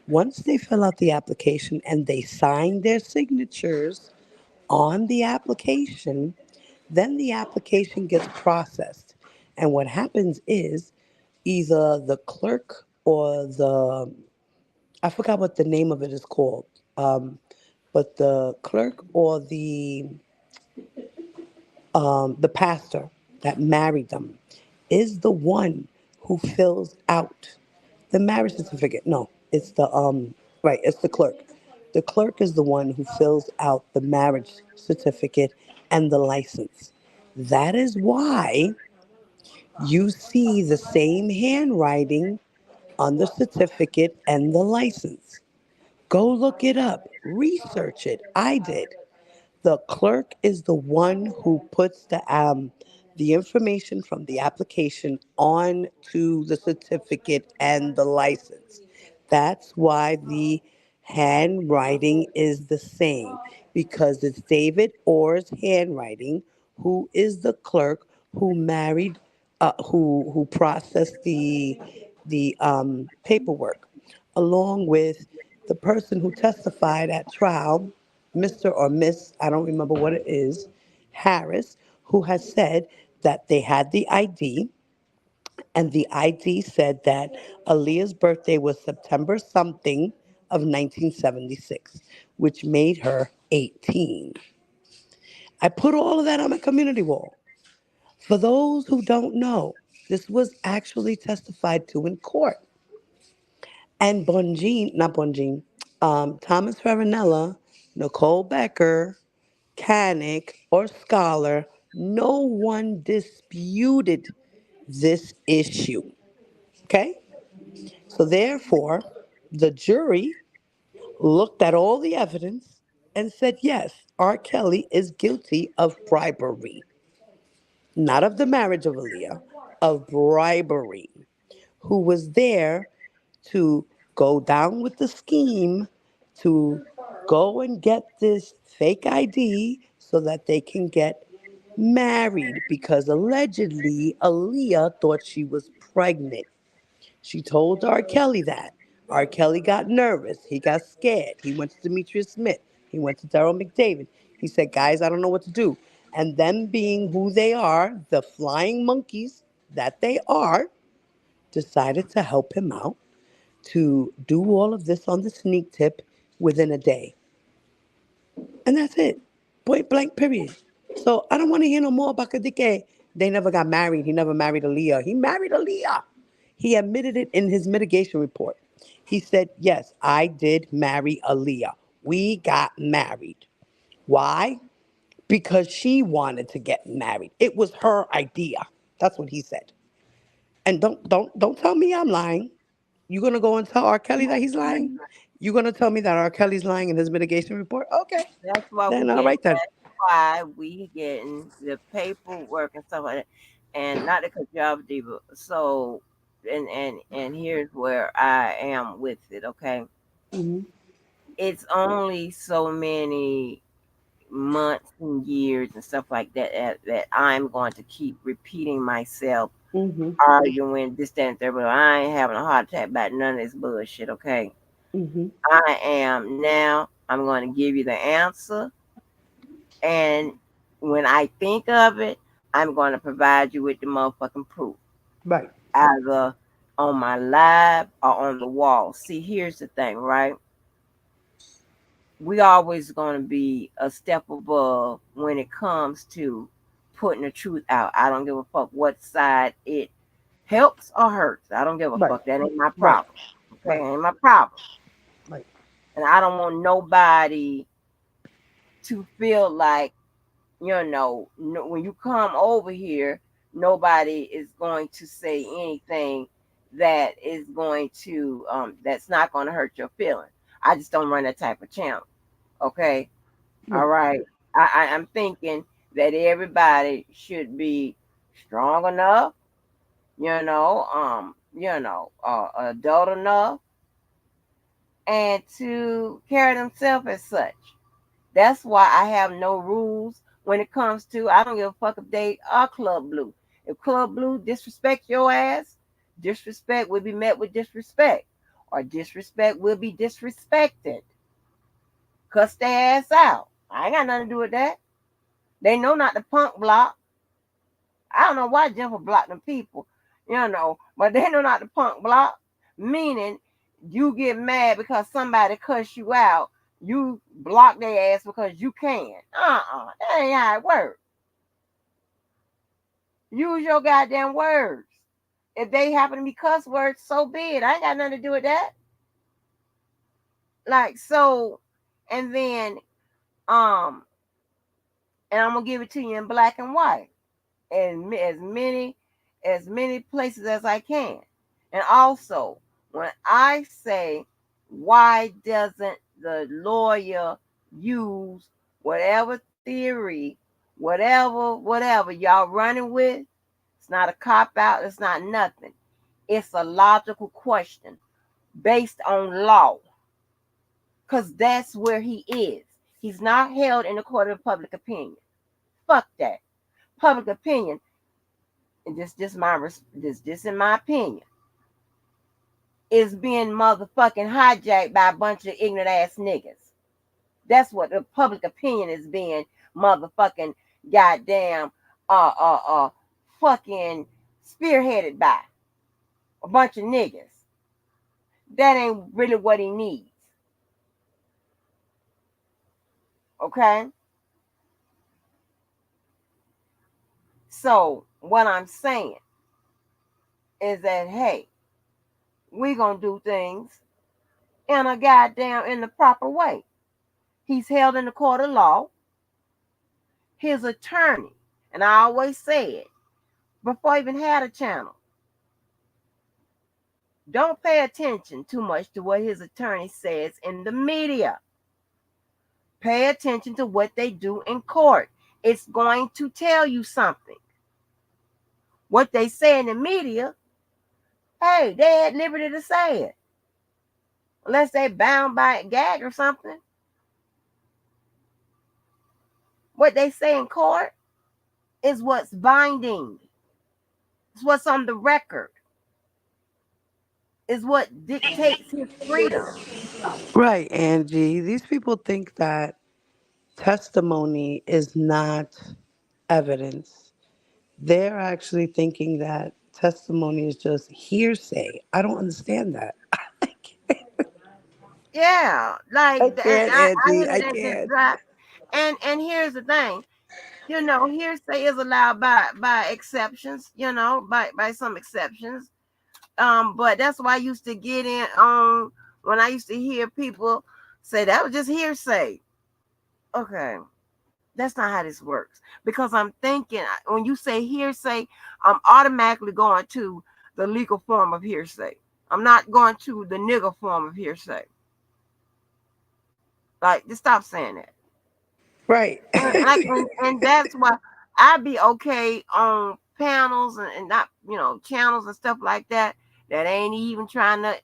M: Once they fill out the application and they sign their signatures on the application, then the application gets processed. And what happens is either the clerk or I forgot what the name of it is called, um, but the clerk or the pastor that married them is the one who fills out the marriage certificate. No, it's the right, it's the clerk. The clerk is the one who fills out the marriage certificate and the license. That is why you see the same handwriting on the certificate and the license. Go look it up, research it. I did. The clerk is the one who puts the information from the application on to the certificate and the license. That's why the handwriting is the same, because it's David Orr's handwriting, who is the clerk who married, who processed the paperwork, along with the person who testified at trial, Mr. or Miss, I don't remember what it is, Harris, who has said that they had the ID, and the ID said that Aaliyah's birthday was September something of 1976, which made her 18. I put all of that on my community wall. For those who don't know, this was actually testified to in court. And Thomas Farinella, Nicole Becker, Canick, or Scholar, no one disputed this issue. Okay? So therefore, the jury looked at all the evidence and said, yes, R. Kelly is guilty of bribery. Not of the marriage of Aaliyah, of bribery. Who was there to go down with the scheme to go and get this fake ID so that they can get married, because allegedly Aaliyah thought she was pregnant. She told R. Kelly that. R. Kelly got nervous. He got scared. He went to Demetrius Smith. He went to Daryl McDavid. He said, guys, I don't know what to do. And them being who they are, the flying monkeys that they are, decided to help him out to do all of this on the sneak tip within a day. And that's it. Point blank, period. So I don't want to hear no more about Kadike. They never got married. He never married Aaliyah. He married Aaliyah. He admitted it in his mitigation report. He said, yes, I did marry Aaliyah. We got married. Why? Because she wanted to get married. It was her idea. That's what he said. And don't tell me I'm lying. You gonna go and tell R. Kelly that he's lying? You gonna tell me that R. Kelly's lying in his mitigation report? Okay,
A: That's why we
M: then all
A: get.
M: right then.
A: That's why we getting the paperwork and stuff like that, and not to cut you off, Diva. So, and here's where I am with it. Okay,
M: Hmm.
A: it's only so many months and years and stuff like that I'm going to keep repeating myself,
M: Hmm.
A: arguing this, that, and third. But I ain't having a heart attack about none of this bullshit. Okay,
M: Hmm.
A: I am now. I'm going to give you the answer. And when I think of it, I'm going to provide you with the motherfucking proof,
M: Right.
A: either on my live or on the wall. See, here's the thing, right? We always going to be a step above when it comes to putting the truth out. I don't give a fuck what side it helps or hurts. I don't give a
M: Right.
A: fuck. That ain't my
M: Right.
A: problem. Okay,
M: Right.
A: ain't my problem.
M: Right.
A: And I don't want nobody to feel like, when you come over here, nobody is going to say anything that is going to that's not going to hurt your feelings. I just don't run that type of channel. Okay, all
M: Right.
A: right. I'm thinking that everybody should be strong enough, adult enough, and to carry themselves as such. That's why I have no rules when it comes to, I don't give a fuck if they are Club Blue. If Club Blue disrespect your ass, disrespect will be met with disrespect. Or disrespect will be disrespected. Cuss their ass out. I ain't got nothing to do with that. They know not to punk block. I don't know why Jennifer blocked them people, but they know not to punk block. Meaning you get mad because somebody cuss you out You block their ass because you can. That ain't how it works. Use your goddamn words. If they happen to be cuss words, so be it. I ain't got nothing to do with that. Like so, and then and I'm gonna give it to you in black and white, and as many places as I can. And also, when I say, why doesn't the lawyer use whatever theory, whatever y'all running with? It's not a cop out. It's not nothing. It's a logical question based on law, because that's where he is. He's not held in the court of public opinion. Fuck that. Public opinion, and this in my opinion, is being motherfucking hijacked by a bunch of ignorant ass niggas. That's what the public opinion is being motherfucking goddamn fucking spearheaded by a bunch of niggas. That ain't really what he needs. Okay? So what I'm saying is that, hey, we gonna do things in the proper way. He's held in the court of law. His attorney, and I always say it before I even had a channel, don't pay attention too much to what his attorney says in the media. Pay attention to what they do in court. It's going to tell you something. What they say in the media, hey, they had liberty to say it. Unless they bound by a gag or something. What they say in court is what's binding. It's what's on the record. Is what dictates his freedom.
M: Right, Angie. These people think that testimony is not evidence. They're actually thinking that testimony is just hearsay. I don't understand that.
A: Yeah,
M: I
A: like
M: can't,
A: I
M: Angie.
A: hear
M: I
A: that just
M: can't.
A: drop. And here's the thing, hearsay is allowed by exceptions, by some exceptions. But that's why I used to get in on when I used to hear people say that was just hearsay. Okay, that's not how this works. Because I'm thinking when you say hearsay, I'm automatically going to the legal form of hearsay. I'm not going to the nigger form of hearsay. Like, just stop saying that.
M: Right.
A: And that's why I'd be okay on panels and not channels and stuff like that ain't even trying to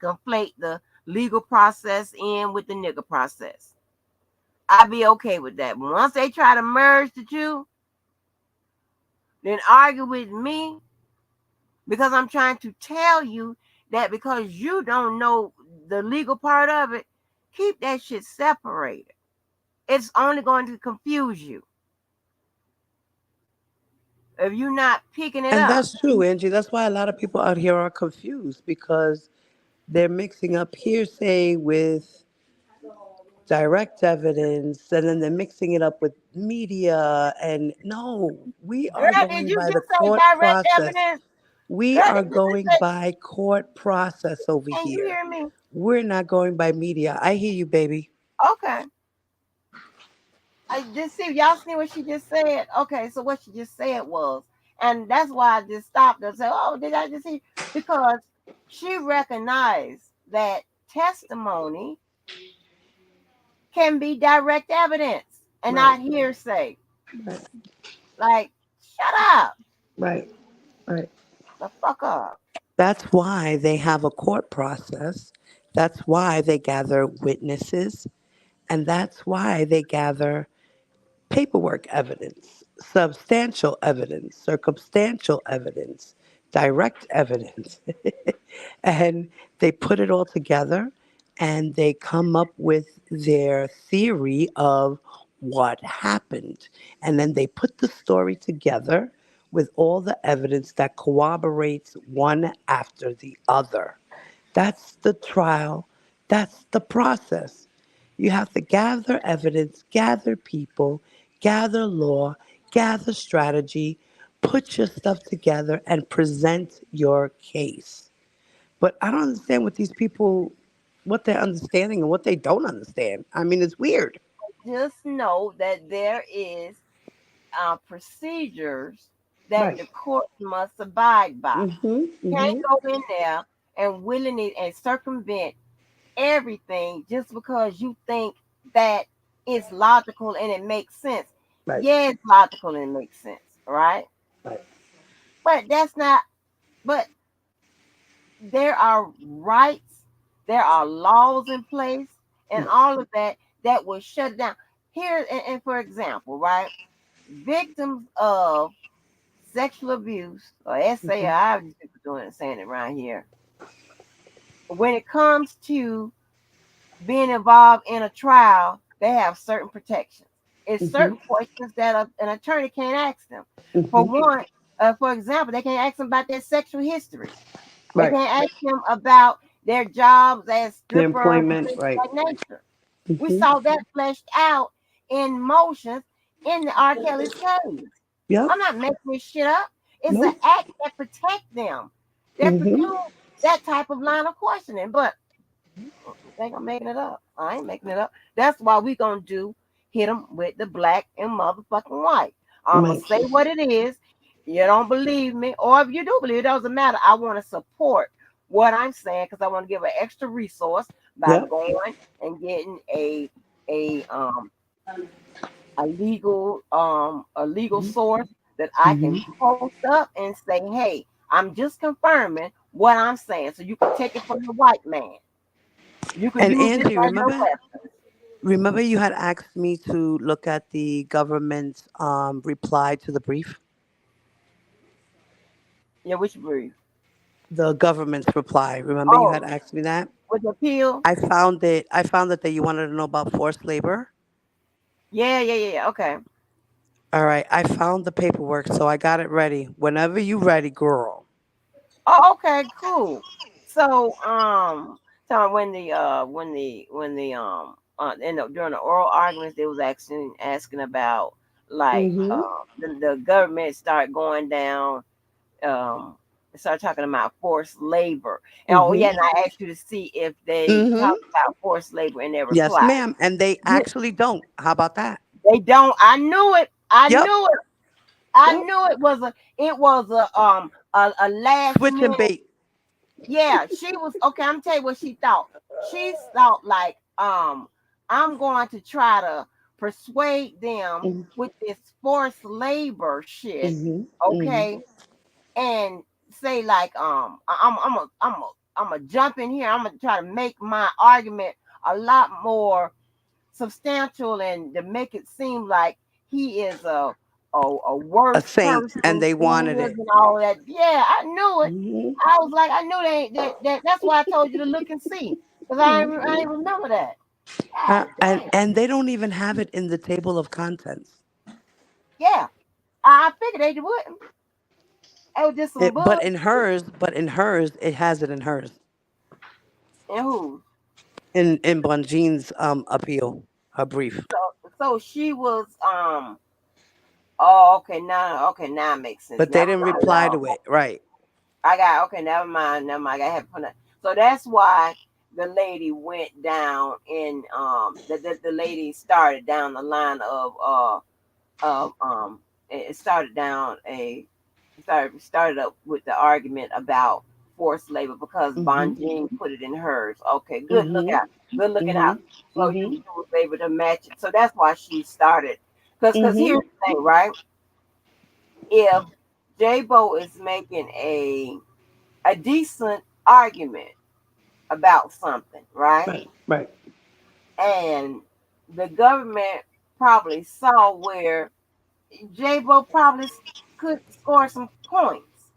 A: conflate the legal process in with the nigger process. I'd be okay with that. But once they try to merge the two, then argue with me because I'm trying to tell you that because you don't know the legal part of it, keep that shit separated. It's only going to confuse you if you're not picking it
M: And
A: up.
M: that's true, Angie. That's why a lot of people out here are confused because they're mixing up hearsay with direct evidence and then they're mixing it up with media. And no, we
A: Girl,
M: are
A: did
M: going
A: you
M: by the
A: just say
M: court
A: direct
M: process.
A: evidence?
M: We
A: Girl,
M: are
A: did you just
M: going
A: say,
M: by court process over
A: can you
M: here.
A: hear me?
M: We're not going by media. I hear you, baby.
A: Okay. I just see y'all see what she just said. Okay, so what she just said was, and that's why I just stopped and said, "Oh, did I just see?" Because she recognized that testimony can be direct evidence and
M: Right,
A: not hearsay.
M: right,
A: Like, shut up,
M: right, right.
A: the fuck up.
M: That's why they have a court process. That's why they gather witnesses. And that's why they gather paperwork evidence, substantial evidence, circumstantial evidence, direct evidence. And they put it all together and they come up with their theory of what happened. And then they put the story together with all the evidence that corroborates one after the other. That's the trial. That's the process. You have to gather evidence, gather people, gather law, gather strategy, put your stuff together, and present your case. But I don't understand what these people, what they're understanding and what they don't understand. I mean, it's weird.
A: Just know that there is procedures that
M: Right.
A: the court must abide by.
M: Mm-hmm.
A: Can't
M: Mm-hmm.
A: go in there and willingly and circumvent everything just because you think that it's logical and it makes sense.
M: Right.
A: Yeah, it's logical and it makes sense, right?
M: Right.
A: But that's not. But there are rights, there are laws in place, and
M: Right.
A: all of that that will shut it down. Here, and for example, right, victims of sexual abuse or SA, or
M: Mm-hmm.
A: however these people doing it, saying it around here. When it comes to being involved in a trial, they have certain protections. It's
M: Mm-hmm.
A: certain questions that an attorney can't ask them. For
M: Mm-hmm.
A: one, for example, they can't ask them about their sexual history. They
M: Right.
A: can't ask them about their jobs as
M: The
A: strippers and
M: employment.
A: things
M: Right.
A: of that nature. We
M: Mm-hmm.
A: saw that fleshed out in motions in the R. Kelly's case.
M: Yep.
A: I'm not making this shit up. It's an
M: Nope.
A: act that protect them, that
M: Mm-hmm.
A: preclude that type of line of questioning. But you think I'm making it up? I ain't making it up. That's why we gonna do hit them with the black and motherfucking white. I'm gonna
M: Right.
A: say what it is. You don't believe me, or if you do believe it, doesn't matter. I want to support what I'm saying because I want to give an extra resource by
M: Yep.
A: going and getting a um a legal source that I can
M: Mm-hmm.
A: post up and say, hey, I'm just confirming what I'm saying. So you can take it from the white man. You can
M: And
A: use this
M: Angie,
A: as your
M: remember?
A: weapon.
M: Remember, you had asked me to look at the government's reply to the brief.
A: Yeah, which brief?
M: The government's reply. Remember, you had
A: Oh,
M: asked me that.
A: with the appeal?
M: I found it. I found it that you wanted to know about forced labor.
A: Yeah. Okay.
M: All right, I found the paperwork, so I got it ready. Whenever you ready, girl.
A: Oh, okay, cool. So, so during the oral arguments, they was asking about like
M: Mm-hmm.
A: the government start going down, um, start talking about forced labor. And oh yeah,
M: Mm-hmm.
A: and I asked you to see if they
M: Mm-hmm.
A: talk about forced labor in their
M: Yes,
A: reply.
M: ma'am. And they
A: Yeah,
M: actually don't. How about that?
A: they don't. I knew it. I
M: Yep.
A: knew it. I
M: Yep.
A: knew it was a last
M: Switch and
A: minute.
M: bait.
A: Yeah, she was okay. I'm tell you what she thought. She thought like, I'm going to try to persuade them
M: Mm-hmm.
A: with this forced labor shit,
M: Mm-hmm.
A: okay, and say like, I'm a jump in here. I'm gonna try to make my argument a lot more substantial and to make it seem like he is a
M: A
A: worse
M: saint, and
A: person
M: they
A: than he
M: wanted
A: is
M: it.
A: and all that. Yeah, I knew it.
M: Mm-hmm.
A: I was like, I knew that's why I told you to look and see. Because I didn't remember that. God damn.
M: And they don't even have it in the table of contents.
A: Yeah. I figured they wouldn't. It was just some bull
M: But in hers, it has it in hers.
A: and who.
M: In Bonjean's appeal, her brief.
A: So she was oh okay now it makes sense.
M: But they
A: Never
M: didn't
A: mind,
M: reply
A: y'all.
M: to it. Right.
A: I got okay. Never mind. I have to put that. So that's why the lady went down in the lady started down the line of it started down a started up with the argument about forced labor because
M: Mm-hmm.
A: Bonjean put it in hers. Okay, good look
M: Mm-hmm.
A: out, good looking
M: Mm-hmm.
A: out. So you
M: Mm-hmm.
A: was able to match it. So that's why she started. Because
M: Mm-hmm.
A: here's the thing, right? If J Bo is making a decent argument about something, right?
M: Right. Right.
A: And the government probably saw where J-Bo probably could score some points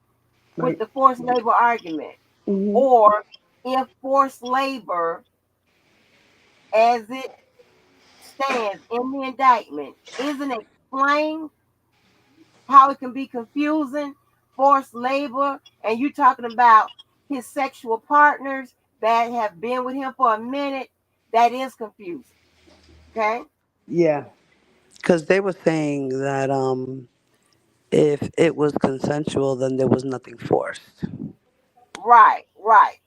A: with
M: Right.
A: the forced labor argument.
M: Mm-hmm.
A: Or if forced labor, as it stands in the indictment, isn't explained, how it can be confusing, forced labor, and you talking about his sexual partners that have been with him for a minute, that is confusing. Okay?
M: Yeah, because they were saying that if it was consensual, then there was nothing forced.
A: Right, right.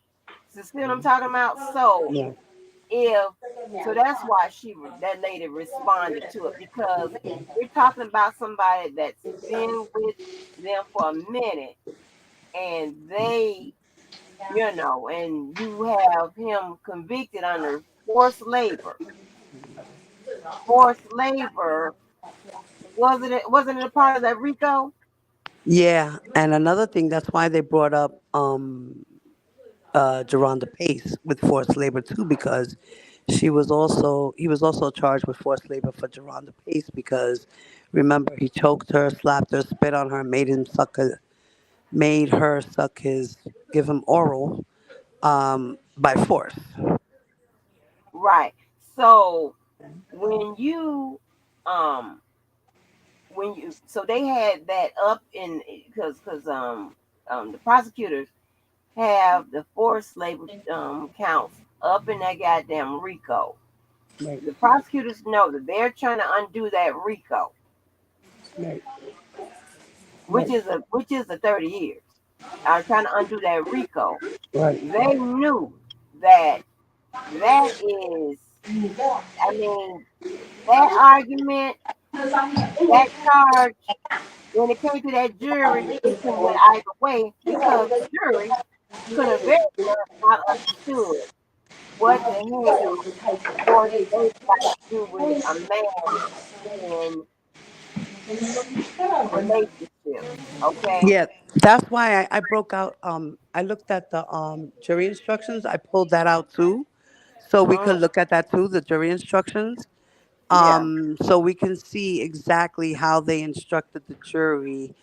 A: So see what I'm talking about? So
M: Yeah.
A: if so that's why that lady responded to it, because we're talking about somebody that's been with them for a minute, and and you have him convicted under forced labor. Forced labor, wasn't it a part of that RICO?
M: Yeah, and another thing, that's why they brought up Geronda Pace with forced labor too, because he was also charged with forced labor for Geronda Pace because remember he choked her, slapped her, spit on her, made her give him oral by force.
A: Right. So when you um so they had that up in, because the prosecutors have the forced labor counts up in that goddamn RICO.
M: Right,
A: The prosecutors know that they're trying to undo that RICO,
M: right,
A: which
M: right,
A: is a 30 years. Trying to undo that RICO.
M: right.
A: They knew that that is, I mean, that argument, that charge, when it came to that jury, it could have went either way, because the jury could have very well not understood what the hell forced labor got to do with a man in relationships. Okay.
M: Yeah, that's why I broke out. I looked at the jury instructions. I pulled that out too, so we
A: Mm,
M: could look at that too, the jury instructions.
A: yeah.
M: So we can see exactly how they instructed the jury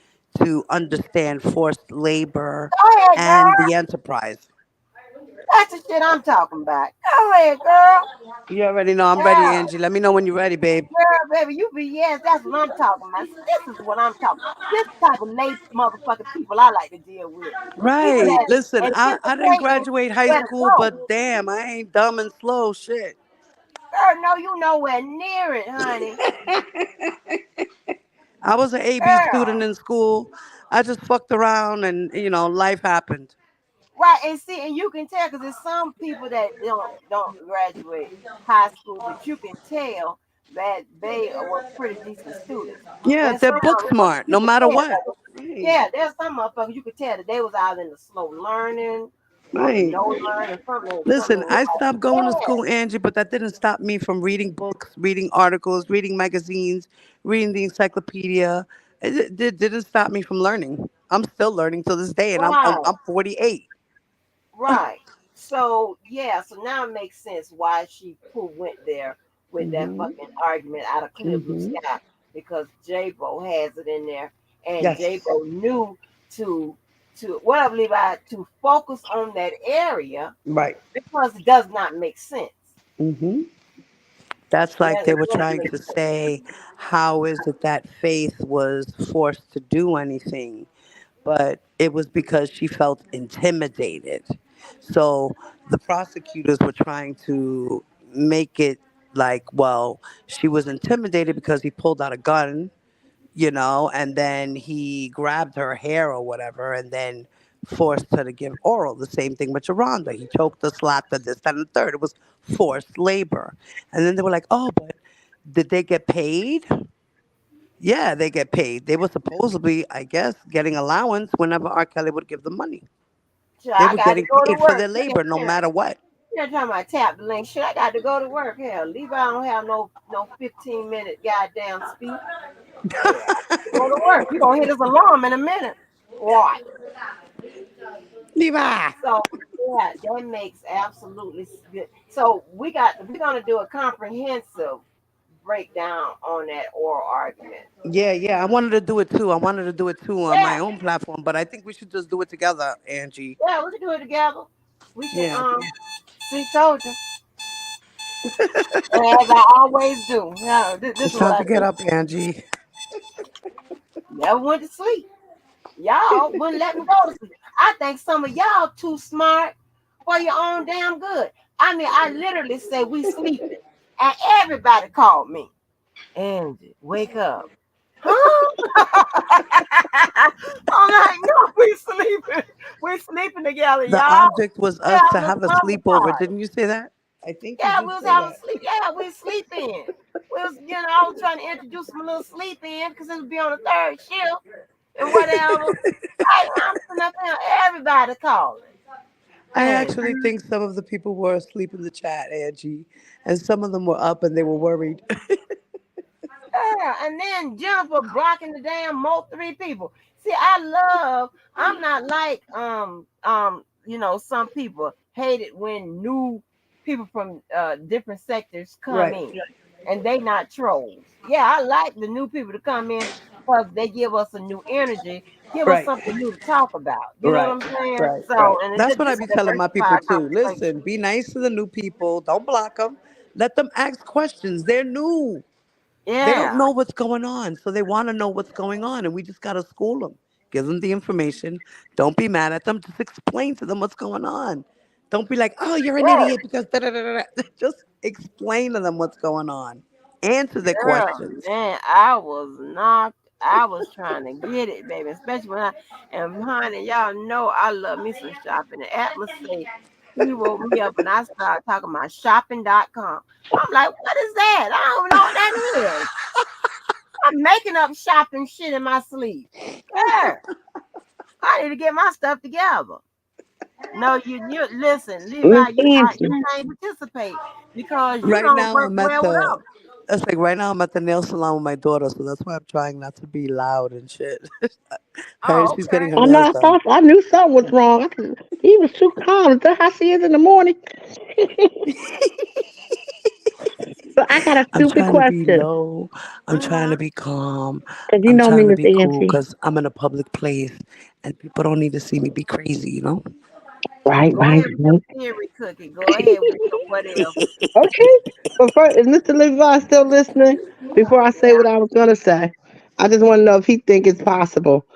M: to understand forced labor
A: Go ahead,
M: and
A: girl.
M: the enterprise.
A: That's the shit I'm talking about. Go ahead, girl.
M: You already know I'm ready,
A: Girl.
M: Angie. Let me know when you're ready, babe.
A: Girl, baby, you be, yes, that's what I'm talking about. See, this is what I'm talking. This type of late motherfucking people I like to deal with. People
M: Right.
A: that
M: Listen, I didn't
A: anticipating
M: graduate high
A: where to
M: school,
A: go.
M: but damn, I ain't dumb and slow. Shit.
A: Girl, no, you nowhere near it, honey.
M: I was an AB student
A: Girl.
M: in school. I just fucked around and, life happened.
A: Right, and see, and you can tell because there's some people that don't graduate high school, but you can tell that they were pretty decent students.
M: Yeah,
A: And
M: they're
A: some
M: book
A: of them,
M: smart,
A: you
M: no
A: could
M: matter
A: tell
M: what.
A: that,
M: Right.
A: yeah, there's some motherfuckers you could tell that they was either in the slow learning or the
M: Right.
A: no learning, something
M: Listen, I
A: like
M: stopped going to
A: that.
M: school, Angie, but that didn't stop me from reading books, reading articles, reading magazines, reading the encyclopedia. Didn't stop me from learning. I'm still learning to this day, and
A: Right.
M: I'm 48.
A: Right. So yeah, so now it makes sense why went there with that
M: Mhm.
A: fucking argument out of clear blue
M: Mhm.
A: sky, because J-Bo has it in there, and
M: Yes.
A: J-Bo knew to what, Levi, to focus on that area,
M: Right.
A: because it does not make sense.
M: Mhm. That's like
A: It
M: they were
A: doesn't
M: trying
A: make
M: to
A: sense.
M: say, how is it that Faith was forced to do anything? But it was because she felt intimidated. So the prosecutors were trying to make it like, well, she was intimidated because he pulled out a gun, and then he grabbed her hair or whatever, and then forced her to give oral. The same thing with Sharonda. He choked her, slapped her, this, that, and the third. It was forced labor. And then they were like, oh, but did they get paid? Yeah, they get paid. They were supposedly, I guess, getting allowance whenever R. Kelly would give them money.
A: So
M: They
A: I
M: were
A: got to
M: getting
A: go to
M: paid for
A: work.
M: their labor no matter what.
A: You're talking about tap the link. Shit, I got to go to work. Hell, Levi don't have no 15-minute goddamn speech. Yeah, go to work. You're gonna hit his alarm in a minute. Right.
M: Levi.
A: So yeah, that makes absolutely good. So we're gonna do a comprehensive breakdown on that oral argument.
M: Yeah, yeah. I wanted to do it too. I wanted to do it too on
A: Yeah,
M: my own platform, but I think we should just do it together, Angie.
A: yeah, we can do it together. We can
M: Yeah.
A: see, told you. And as I always do. Yeah, this
M: It's
A: is what
M: time
A: I
M: to get
A: do.
M: up, Angie.
A: Never went to sleep. Y'all wouldn't let me go to sleep. I think some of y'all too smart for your own damn good. I mean, I literally said we sleeping, and everybody called me. Angie, wake up. Huh? I'm like, no, we sleeping. We sleeping together,
M: The
A: y'all.
M: object was
A: Yeah,
M: us
A: I
M: to
A: was
M: have a sleepover.
A: traumatized.
M: Didn't you say that? I think you
A: Yeah, we
M: did
A: was
M: say
A: having
M: that.
A: sleep. Yeah, we sleeping. We was, I was trying to introduce some little sleep in because it would be on the third shift and whatever. I'm sitting up there, everybody calling.
M: I
A: Man,
M: actually think some of the people were asleep in the chat, Angie, and some of them were up and they were worried.
A: yeah, and then Jennifer blocking the damn three people. See, I'm not like some people hate it when new people from different sectors come
M: Right.
A: in and they not trolls. Yeah, I like the new people to come in because they give us a new energy, give us
M: Right.
A: something new to talk about. You know what
M: Right.
A: I'm saying?
M: Right.
A: So,
M: Right.
A: and
M: That's what I
A: just
M: be telling my people
A: diversify
M: too.
A: conversation.
M: Listen, be nice to the new people. Don't block them. Let them ask questions. They're new. They don't
A: Yeah.
M: know what's going on, so they want to know what's going on, and we just got to school them. Give them the information. Don't be mad at them. Just explain to them what's going on. Don't be like, "Oh, you're an
A: Right.
M: idiot," because da da da da. Just explain to them what's going on. Answer their
A: Girl,
M: questions.
A: man, I was knocked. I was trying to get it, baby. Especially and honey, y'all know I love me some shopping. And Atlas say he woke me up and I started talking about shopping.com. I'm like, what is that? I don't even know what that is. I'm making up shopping shit in my sleep. Yeah, I need to get my stuff together. No, you listen,
K: Miss
A: Levi, you
K: Angie.
A: can't participate because you
M: Right
A: don't
M: now,
A: work
M: I'm at
A: well with
M: the.
A: others.
M: That's like right now I'm at the nail salon with my daughter, so that's why I'm trying not to be loud and shit.
A: Oh,
M: She's getting
A: okay.
M: her
K: I know.
M: nails done.
K: I knew something was wrong. He was too calm. Is that how she is in the morning? So I got a
M: I'm
K: stupid
M: trying to be
K: question.
M: low. I'm trying
A: Mm-hmm.
M: to be calm.
K: Cause you
M: I'm
K: know me,
M: trying to
K: Miss
M: be cool
K: Angie.
M: because I'm in a public place and people don't need to see me be crazy, you know?
K: Right,
A: Go
K: right,
A: ahead with
K: right.
A: your theory, Cookie. Go ahead with your what if.
K: Okay. But first, is Mr. Levi still listening? Before I say what I was gonna say, I just want to know if he think it's possible.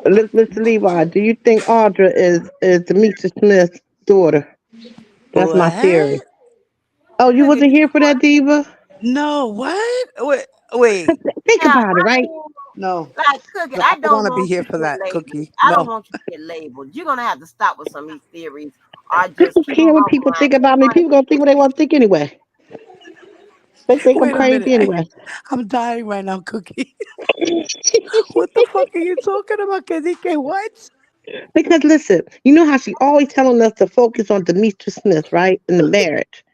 K: Mr. Levi, do you think Audra is Demetrius Smith's daughter? That's my theory.
M: What?
K: Oh, you
A: Cookie,
K: wasn't here for that, Diva?
M: No, what? Wait.
K: Think
A: yeah,
K: about it,
A: I
K: right?
A: mean,
M: No.
A: like Cookie,
M: No, I
A: I
M: don't
A: don't
M: want to be
A: want
M: here
A: you to
M: for
A: get
M: that,
A: labeled.
M: Cookie.
A: I don't
M: No.
A: want you to get labeled. You're gonna have to stop with some of these theories, or
K: I
A: just
K: don't
A: keep them
K: care what
A: on
K: people
A: line.
K: think about me. People gonna think what they want to think anyway. They think I'm
M: Wait a minute.
K: crazy anyway.
M: I'm dying right now, Cookie. What the fuck are you talking about, Kadike? What?
K: Because listen, you know how she always telling us to focus on Demetrius Smith, right? In the marriage.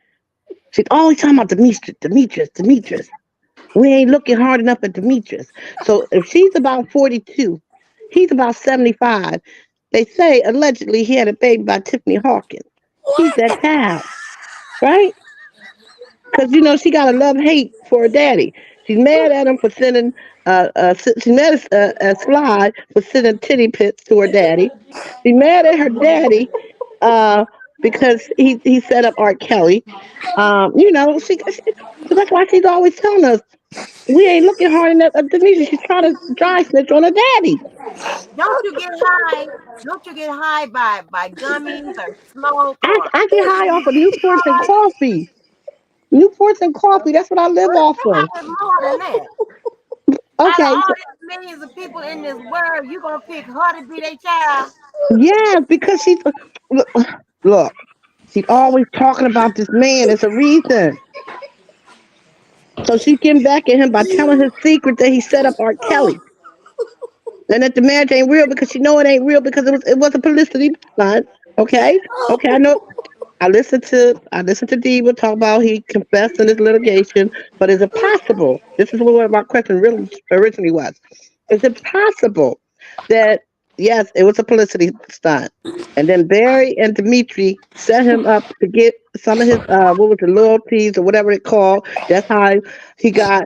K: She's always talking about Demetrius. We ain't looking hard enough at Demetrius. So if she's about 42, he's about 75. They say allegedly he had a baby by Tiffany Hawkins. He's
M: What?
K: that child, right? Because she got a love hate for her daddy. She's mad at him for sending. She's mad at Sly for sending titty pics to her daddy. She's mad at her daddy uh, because he set up Art Kelly. So that's why she's always telling us we ain't looking hard enough at Demetrius. She's trying to dry snitch on her daddy.
A: Don't you get high? Don't you get high by gummies or smoke or
K: I get high off of Newports and
A: drugs?
K: coffee. Newports and coffee. That's what I live
A: Well, it's
K: off of.
A: probably more than that. Out of
K: Okay,
A: all these millions of people in this world, you gonna pick her to be their child?
K: yes, because look, look, she's always talking about this man. It's a reason. So she's getting back at him by telling his
M: You.
K: secret that he set up Art
M: Oh,
K: Kelly. And that the marriage ain't real because she know it ain't real because it was a publicity stunt. Okay? Okay, I know
M: oh.
K: I listened to Diva talk about he confessed in his litigation, but is it possible? This is what my question really originally was. Is it possible that yes, it was a publicity stunt, and then Barry and Dimitri set him up to get some of his what was it, loyalties or whatever it called. That's how he got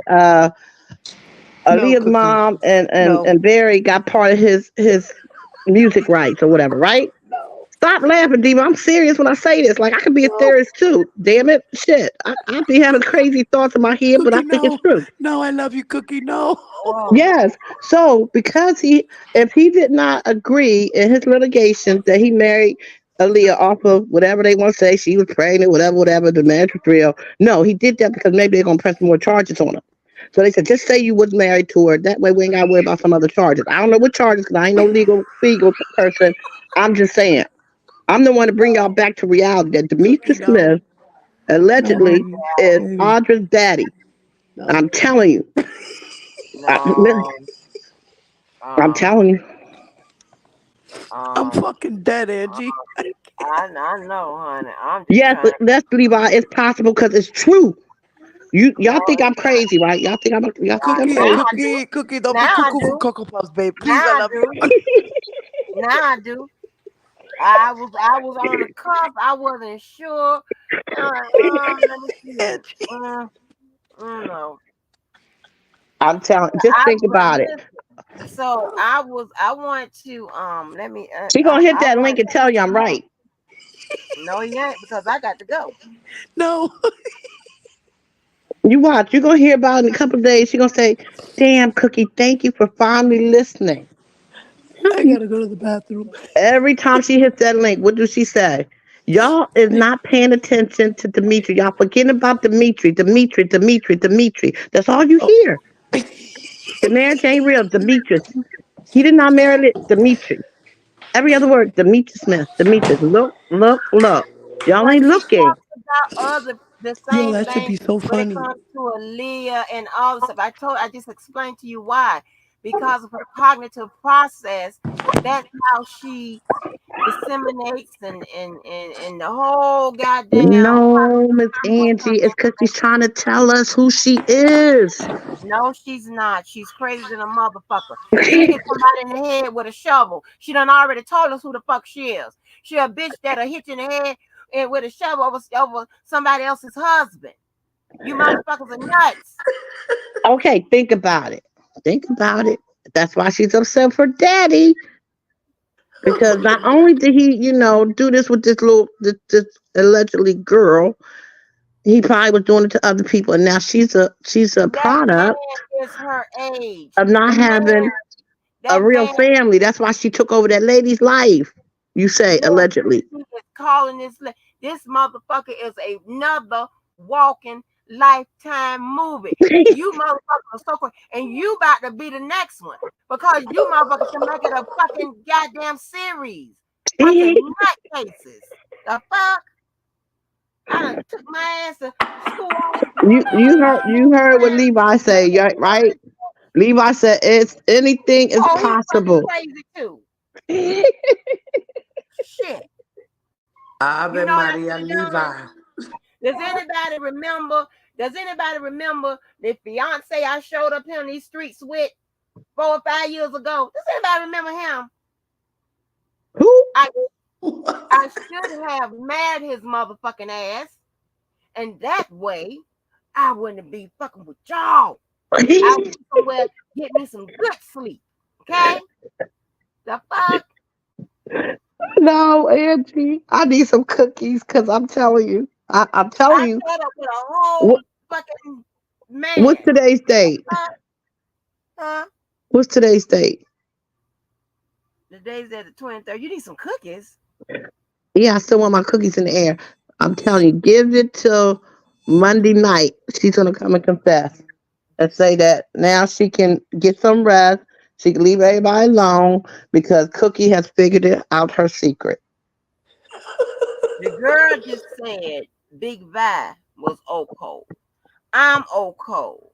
M: No,
K: Aaliyah's
M: Cookie.
K: mom and
M: No.
K: and Barry got part of his music rights or whatever, right? Stop laughing, Diva. I'm serious when I say this. Like I could be a
M: No.
K: theorist too. Damn it, shit. I be having crazy thoughts in my head, but I
M: Cookie,
K: think it's
M: no.
K: true.
M: No, I love you, Cookie. No.
A: Oh,
K: Yes. So because if he did not agree in his litigation that he married Aaliyah off of whatever they want to say. She was pregnant, whatever, the marriage was real. No, he did that because maybe they're going to press more charges on him. So they said, just say you was married to her. That way we ain't got to worry about some other charges. I don't know what charges because I ain't no legal person. I'm just saying. I'm the one to bring y'all back to reality that Demetrius Smith allegedly is Audra's daddy. I'm telling you.
A: No.
K: I'm telling you.
M: I'm fucking dead, Angie.
A: I know, honey. I'm just
K: Yes,
A: trying.
K: that's Levi. It's possible because it's true. Y'all
A: No,
K: think I'm crazy, right? Y'all think I'm crazy.
M: Cookie, don't be
A: Now I
M: cuckoo for
A: do.
M: Cocoa Puffs, babe. Please,
A: Now
M: I
A: I
M: love
A: do.
M: you.
A: Now I do. I was on the cusp. I wasn't sure. Let me see. No.
K: I'm telling. Just think about it.
A: So I want to let me
K: She gonna hit
A: I
K: that
A: want
K: link and tell you I'm right.
A: No, he ain't because I got to go.
M: No.
K: You watch. You're gonna hear about it in a couple of days. She gonna say, "Damn, Cookie, thank you for finally listening."
M: I gotta go to the bathroom.
K: Every time she hits that link, what does she say? Y'all is not paying attention to Dimitri. Y'all forgetting about Dimitri. That's all you hear. The marriage ain't real. Demetrius. He did not marry Dimitri. Every other word, Demetrius Smith. Demetrius. Look. Y'all
A: But
K: ain't
A: she
K: looking.
A: talks about the
M: Yo,
A: same
M: that should
A: thing
M: be so
A: when it
M: funny.
A: comes to Aaliyah and all this stuff. I just explained to you why. Because of her cognitive process, that's how she disseminates and the whole goddamn
K: No, Miss Angie. It's because she's trying to tell us who she is.
A: No, she's not. She's crazy than a motherfucker. She'll hit somebody in the head with a shovel. She done already told us who the fuck she is. She a bitch that'll hit you in the head and with a shovel over somebody else's husband. You motherfuckers are nuts.
K: Okay, think about it. That's why she's upset for daddy. Because not only did he, do this with this allegedly girl, he probably was doing it to other people, and now she's a
A: That man
K: product
A: is her age.
K: of not
A: The man,
K: having a
A: that
K: real
A: man,
K: family. That's why she took over that lady's life. You say
A: yes,
K: allegedly.
A: he is calling this motherfucker is another walking Lifetime movie. You motherfuckers are so quick, and you about to be the next one because you motherfuckers can make it a fucking goddamn series. Bunch of nutcases. The fuck? I done took my ass to school.
K: You heard what Levi say, right? Levi said anything is
A: Oh, he's fucking
K: possible.
A: crazy too. Shit. You
M: Ave
A: know what I
M: Maria
A: should have done?
M: Levi.
A: Does anybody remember? Does anybody remember the fiance I showed up here in these streets with 4 or 5 years ago? Does anybody remember him?
K: Who?
A: I should have married his motherfucking ass, and that way I wouldn't be fucking with y'all. I would somewhere get me some good sleep. Okay? The fuck?
K: No, Angie. I need some cookies because I'm telling you. I'm telling
A: I
K: you.
A: showed up with a whole
K: What,
A: fucking
K: what's
A: man.
K: today's date?
A: Huh?
K: What's today's date?
A: The day's at the 23rd. You need some cookies.
K: Yeah, I still want my cookies in the air. I'm telling you, give it till Monday night. She's gonna come and confess and say that now she can get some rest. She can leave everybody alone because Cookie has figured it out her secret.
A: The girl just said Big Vi was Oko. I'm Oko.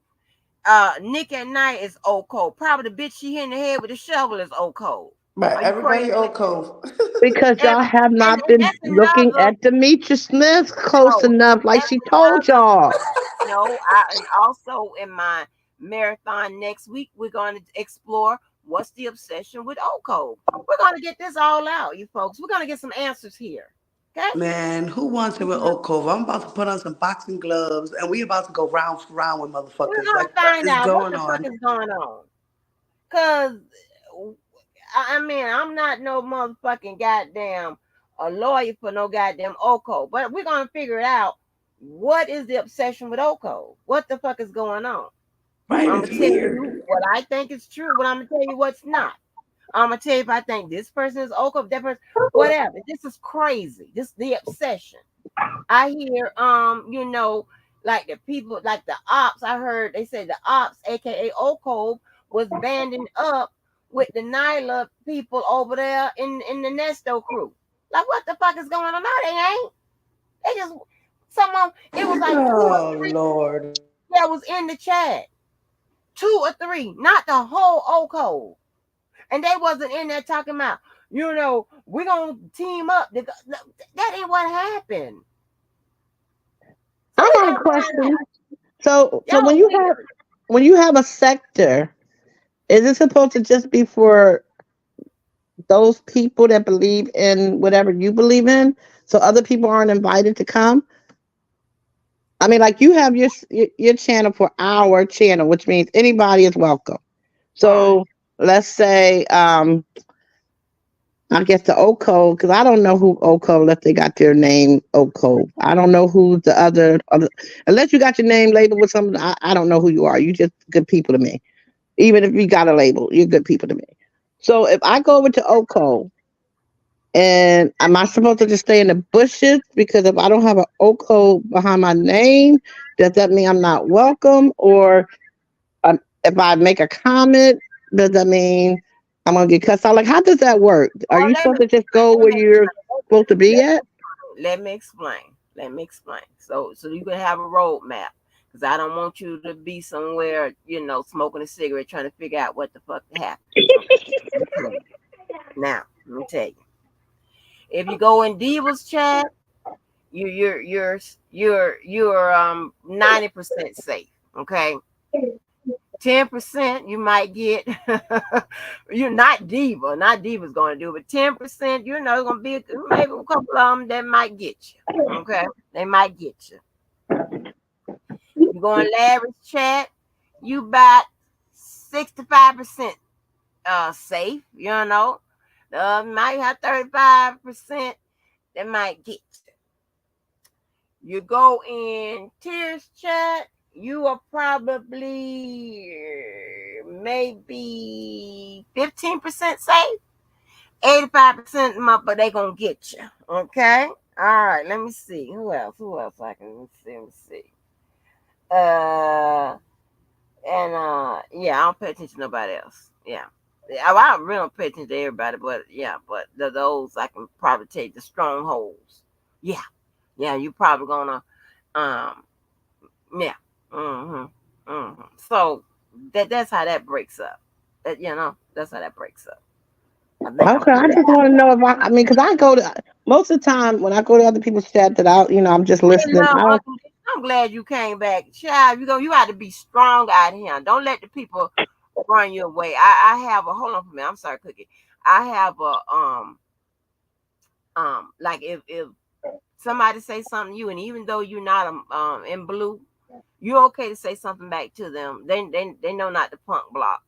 A: Nick at Night is Oko. Probably the bitch she hit in the head with a shovel is Oko.
M: But
A: Are you
M: everybody
A: crazy?
M: Oko.
K: Because y'all have
A: And
K: not been
A: that's
K: looking
A: another.
K: at Demetrius Smith close
A: No,
K: enough, like
A: that's
K: she told
A: another.
K: y'all.
A: No, and also in my marathon next week, we're going to explore what's the obsession with Oko. We're going to get this all out, you folks. We're going to get some answers here. Okay?
M: Man, who wants it with Oak Cove? I'm about to put on some boxing gloves and we about to go round for round with
A: We're
M: motherfuckers.
A: going
M: Like,
A: to
M: what
A: find
M: is
A: out what
M: going
A: the fuck
M: on?
A: is going on. Because, I mean, I'm not no motherfucking goddamn a lawyer for no goddamn Oko. But we're going to figure it out. What is the obsession with Oko? What the fuck is going on?
M: Right,
A: I'm
M: it's
A: going to tell
M: weird.
A: you what I think is true, but I'm going to tell you what's not. I'm gonna tell you if I think this person is okay, that person, whatever. This is crazy. This the obsession. I hear like the people, like the ops. I heard they say the ops, aka Oko, was banding up with the Nyla people over there in the Nesto crew. Like what the fuck is going on? No, they ain't. They just someone. It was like two or
M: Oh
A: three
M: Lord.
A: that was in the chat. 2 or 3, not the whole Oko. And they wasn't in there talking about, we're gonna team up. That ain't what happened. So
K: I
A: we
K: got a
A: gonna
K: question. So
A: y'all weird.
K: when you have a sector, is it supposed to just be for those people that believe in whatever you believe in, so other people aren't invited to come? I mean, like you have your channel for our channel, which means anybody is welcome.
A: Right.
K: So let's say, I guess the Oko, because I don't know who Oko unless they got their name Oko. I don't know who the other unless you got your name labeled with something. I don't know who you are. You just good people to me. Even if you got a label, you're good people to me. So if I go over to Oko, and am I supposed to just stay in the bushes? Because if I don't have an Oko behind my name, does that mean I'm not welcome? Or if I make a comment, does that mean I'm gonna get cussed out? Like, how does that work? Are
A: Oh,
K: you supposed to just go where you're supposed to be at?
A: let me explain. Let me explain. So you can have a roadmap. Because I don't want you to be somewhere, smoking a cigarette, trying to figure out what the fuck happened. Okay. Now, let me tell you. If you go in Diva's chat, you're 90% safe. Okay. 10% you might get. You're not Diva. Not Diva's going to do, but 10%, going to be maybe a couple of them that might get you. Okay. They might get you. You go in Larry's chat, you about 65% safe, might have 35% that might get you. You go in Tears chat, you are probably maybe 15% safe. 85% but they gonna get you. Okay. All right. Let me see. Who else? I can see. Let me see. Uh yeah, I don't pay attention to nobody else. Yeah. I really don't pay attention to everybody, but yeah, but those I can probably take the strongholds. Yeah. Yeah, you probably gonna um yeah. So that's how that breaks up. That's how that breaks up. I think I'm
K: Okay, I
A: pretty.
K: just want to know if I mean, because I go to most of the time when I go to other people's chat that I'm just listening. I don't.
A: I'm glad you came back, child. You got to be strong out here. Don't let the people run you away. I have a hold on for me. I'm sorry, Cookie. I have a like if somebody say something to you, and even though you're not in blue, you're okay to say something back to them. They know not to punk block.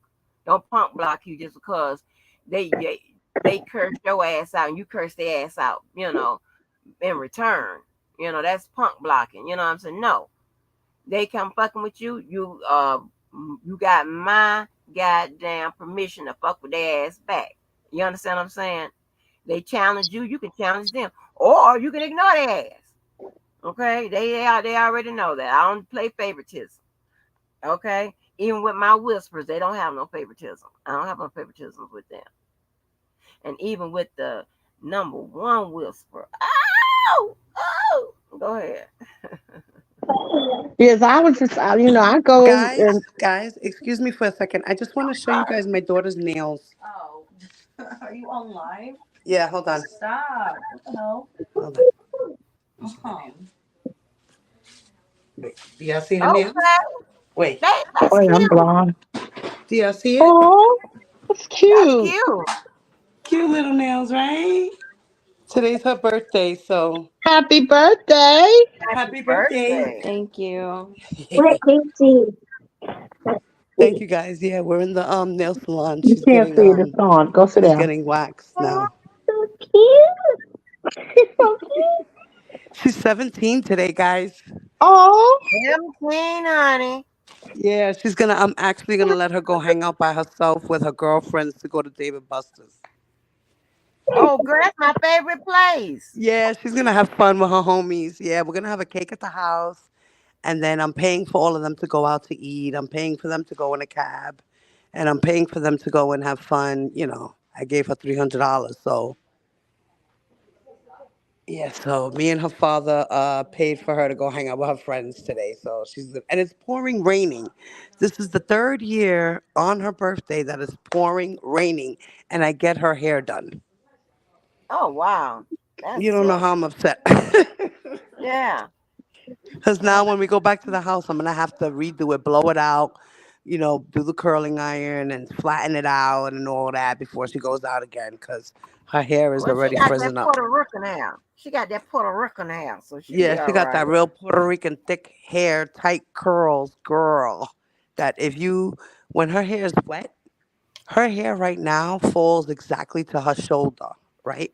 A: Don't punk block you just because they curse your ass out and you curse their ass out. In return. That's punk blocking. You know what I'm saying? No, they come fucking with you. You got my goddamn permission to fuck with their ass back. You understand what I'm saying? They challenge you, you can challenge them, or you can ignore their ass. Okay, they already know that I don't play favoritism. Okay, even with my whispers, they don't have no favoritism. I don't have no favoritism with them, and even with the number one whisper. Oh, go ahead.
K: Yes, I was just, I go and
M: Guys, excuse me for a second. I just want to show you guys my daughter's nails.
G: Oh, are you on live?
M: Yeah, hold on.
G: Stop. What the hell?
M: Hold on.
G: Uh-huh.
M: Wait, do y'all see her nails?
A: Okay,
M: Wait,
A: that's
K: wait, I'm
A: cute.
K: blonde.
M: do y'all see it?
K: Oh, that's
A: That's
K: cute.
A: cute.
M: Cute little nails, right? Today's her birthday, so
K: Happy birthday.
A: Happy
M: happy birthday.
A: birthday.
G: Thank you.
K: Wait, can't see.
M: Thank you guys. Yeah, we're in the nail salon.
K: You can't see it. It's on. Go sit
M: She's
K: down.
M: getting waxed
K: Oh,
M: now.
K: so cute. She's so cute.
M: She's 17 today, guys.
K: Oh,
A: 17, honey.
M: Yeah, I'm actually gonna let her go hang out by herself with her girlfriends to go to David Buster's.
A: Oh, girl, that's my favorite place.
M: Yeah, she's gonna have fun with her homies. Yeah, we're gonna have a cake at the house, and then I'm paying for all of them to go out to eat. I'm paying for them to go in a cab, and I'm paying for them to go and have fun. I gave her $300, so yeah. So me and her father paid for her to go hang out with her friends today. So and it's pouring raining. This is the third year on her birthday that it's pouring raining, and I get her hair done.
A: Oh, wow.
M: You
A: That's
M: don't know
A: so,
M: how I'm upset.
A: yeah.
M: Because
A: Uh,
M: now when we go back to the house, I'm gonna have to redo it, blow it out, do the curling iron and flatten it out and all that before she goes out again. Because her hair is
A: well, she
M: already
A: got that
M: frizzing up.
A: Puerto Rican hair. She got that Puerto Rican hair, so she'll
M: Yeah,
A: be
M: she
A: all
M: got
A: right.
M: that real Puerto Rican thick hair, tight curls, girl. That when her hair is wet, her hair right now falls exactly to her shoulder, right?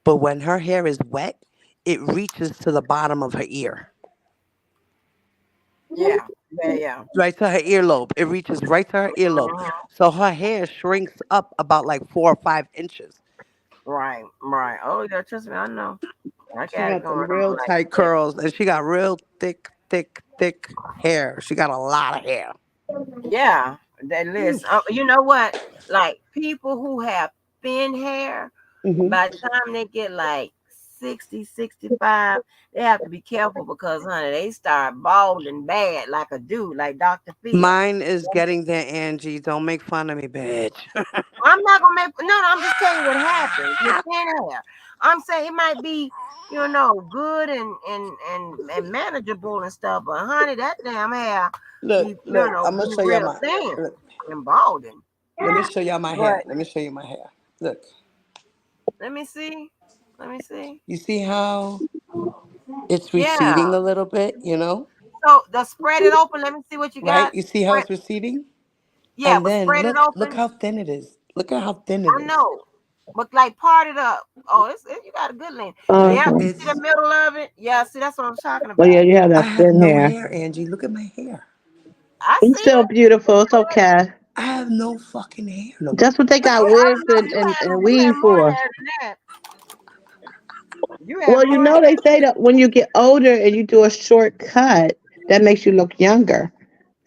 M: But when her hair is wet, it reaches to the bottom of her ear.
A: Yeah, yeah, yeah.
M: Right to her earlobe. It reaches right to her earlobe.
A: Mhm.
M: So her hair shrinks up about like 4 or 5 inches.
A: Right, right. Oh, yeah, trust me, I know. I
M: She
A: got it
M: got
A: going
M: them
A: on
M: real
A: like
M: tight
A: that.
M: curls and she got real thick, thick, thick hair. She got a lot of hair.
A: Yeah, that list. You know what? Like people who have thin hair,
M: Hmm.
A: by the time they get like 60, 65, they have to be careful because, honey, they start balding bad like a dude, like Dr. Phil.
M: Mine is getting there, Angie. Don't make fun of me, bitch.
A: I'm not gonna make no, no. I'm just telling you what happens with thin hair. I'm saying it might be, good and manageable and stuff, but honey, that damn hair
M: Look,
A: be,
M: look, I'm
A: be
M: gonna show y'all
A: real
M: mine.
A: thin
M: Look,
A: and balding.
M: let me show y'all my hair.
A: But
M: Let me show you my hair. Look,
A: let me see. Let me see.
M: you see how it's
A: Yeah.
M: receding a little bit,
A: So the spread it open. Let me see what you
M: right?
A: got.
M: You see how
A: Spread.
M: it's receding?
A: Yeah,
M: And
A: but
M: then
A: spread it
M: look
A: open.
M: how thin it is. Look at how thin it
A: I
M: is.
A: know, but like part it up. Oh, you got a good length. Yeah,
K: Uh-huh.
A: see the
M: It's
A: middle of it. Yeah, see that's what I'm talking
K: Well, yeah,
A: about.
K: you have
M: I
K: that
M: have
K: thin
M: no
K: hair.
M: hair, Angie. Look at my hair.
A: I
K: You're
A: see
K: still
A: it.
K: beautiful. It's okay.
M: I have no fucking hair no more.
K: That's what they
A: But
K: got
A: I
K: wigs
A: know
K: and
A: you have
K: weave
A: more
K: for.
A: hair than that. You have
K: Well,
A: more hair.
K: they say that when you get older and you do a shortcut, that makes you look younger.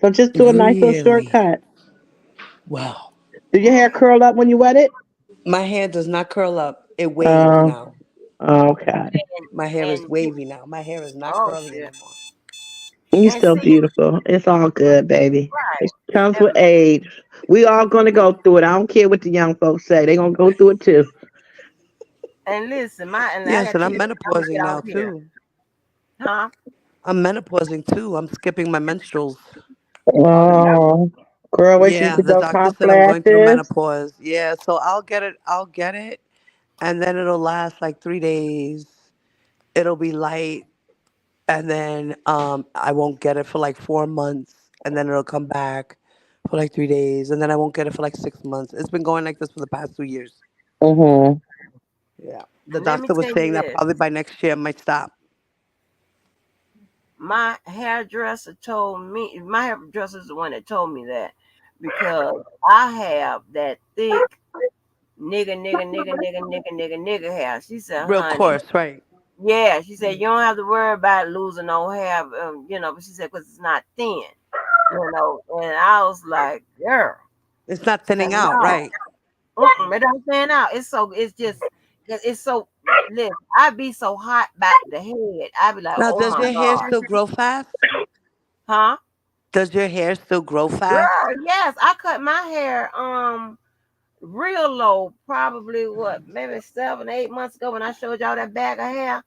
K: So just do a nice little
M: Really?
K: shortcut.
M: Wow.
K: Do your hair curl up when you wet it?
M: My hair does not curl up. It waves
K: Uh,
M: now.
K: okay.
M: My hair is
A: And you,
M: wavy now. My hair is not
A: oh
M: curly
A: shit.
M: anymore.
K: You're
A: And
K: still
A: see,
K: beautiful. It's all good, baby. It
A: right.
K: comes with
A: And,
K: age. We all gonna go through it. I don't care what the young folks say. They gonna go through it too.
A: and listen, I
M: Yes,
A: got
M: and
A: two.
M: I'm
A: I'm gonna
M: menopausing
A: get
M: now
A: off here,
M: too.
A: huh?
M: I'm menopausing too. I'm skipping my menstruals.
A: Oh, the milk.
K: Oh, girl, wish you
M: Yeah,
K: could
M: the
K: go
M: doctor
K: pop
M: said I'm going through
K: flashes.
M: menopause. Yeah, so I'll get it. I'll get it, and then it'll last like 3 days. It'll be light, and then I won't get it for like 4 months, and then it'll come back for like 3 days, and then I won't get it for like 6 months. It's been going like this for the past 2 years.
K: Mm-hmm.
M: Yeah, the
A: Let me
M: doctor was
A: tell you
M: saying that
A: this.
M: probably by next year it might stop.
A: My hairdresser told me. My hairdresser is the one that told me that because I have that thick nigga hair. She said,
M: Real
A: honey.
M: coarse, right?
A: Yeah, she said you don't have to worry about losing no hair, but she said because it's not thin. And I was like, girl,
M: It's not
A: she said
M: thinning out,
A: no,
M: right?
A: it don't stand out. It's just, it's so. Listen, I be so hot back the head. I be like,
M: Now,
A: oh
M: does
A: my
M: your hair
A: god,
M: still grow fast?
A: huh?
M: Does your hair still grow fast?
A: Girl, yes, I cut my hair real low, probably what, maybe 7, 8 months ago when I showed y'all that bag of hair.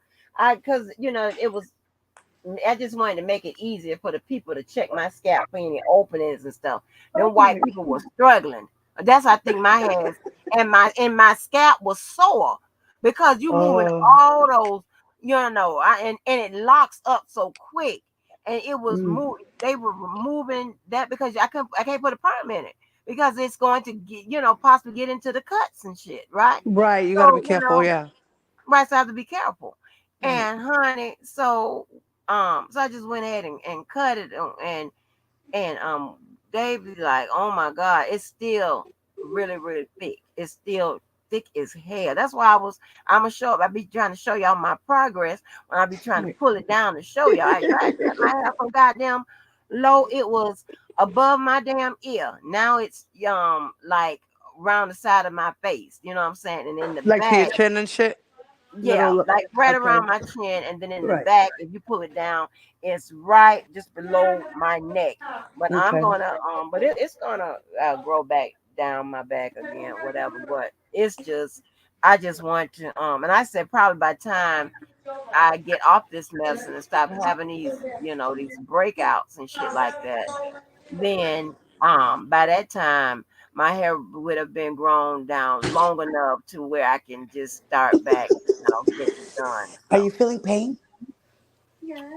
A: Cause it was, I just wanted to make it easier for the people to check my scalp for any openings and stuff. Them white
M: Right.
A: people were struggling. That's I think my hands and my scalp was sore because you moving
M: Oh.
A: all those, and it locks up so quick. And it was
M: Mm.
A: they were removing that because I can't put a perm in it because it's going to get, possibly get into the cuts and shit, right?
M: Right, you got to be
A: So,
M: careful, yeah.
A: right, so I have to be careful.
M: Right.
A: And honey, so I just went ahead and cut it, and And Dave be like, oh my God, it's still really, really thick. It's still thick as hell. That's why I'ma show up. I be trying to show y'all my progress when I be trying to
M: Right.
A: pull it down to show y'all. I cut my hair from goddamn low. It was above my damn ear. Now it's like around the side of my face. You know what I'm saying? And in the
M: Like to your
A: back,
M: chin and shit.
A: yeah,
M: Little.
A: like right
M: Okay.
A: around my chin, and then in the
M: Right.
A: back, if you pull it down, it's right just below my neck. But I'm
M: Okay.
A: gonna but it's gonna grow back down my back again, whatever. But it's just I just want to and I said probably by the time I get off this medicine and stop having these, these breakouts and shit like that, then by that time my hair would have been grown down long enough to where I can just start back, getting it done.
M: Are
A: So
M: you feeling pain?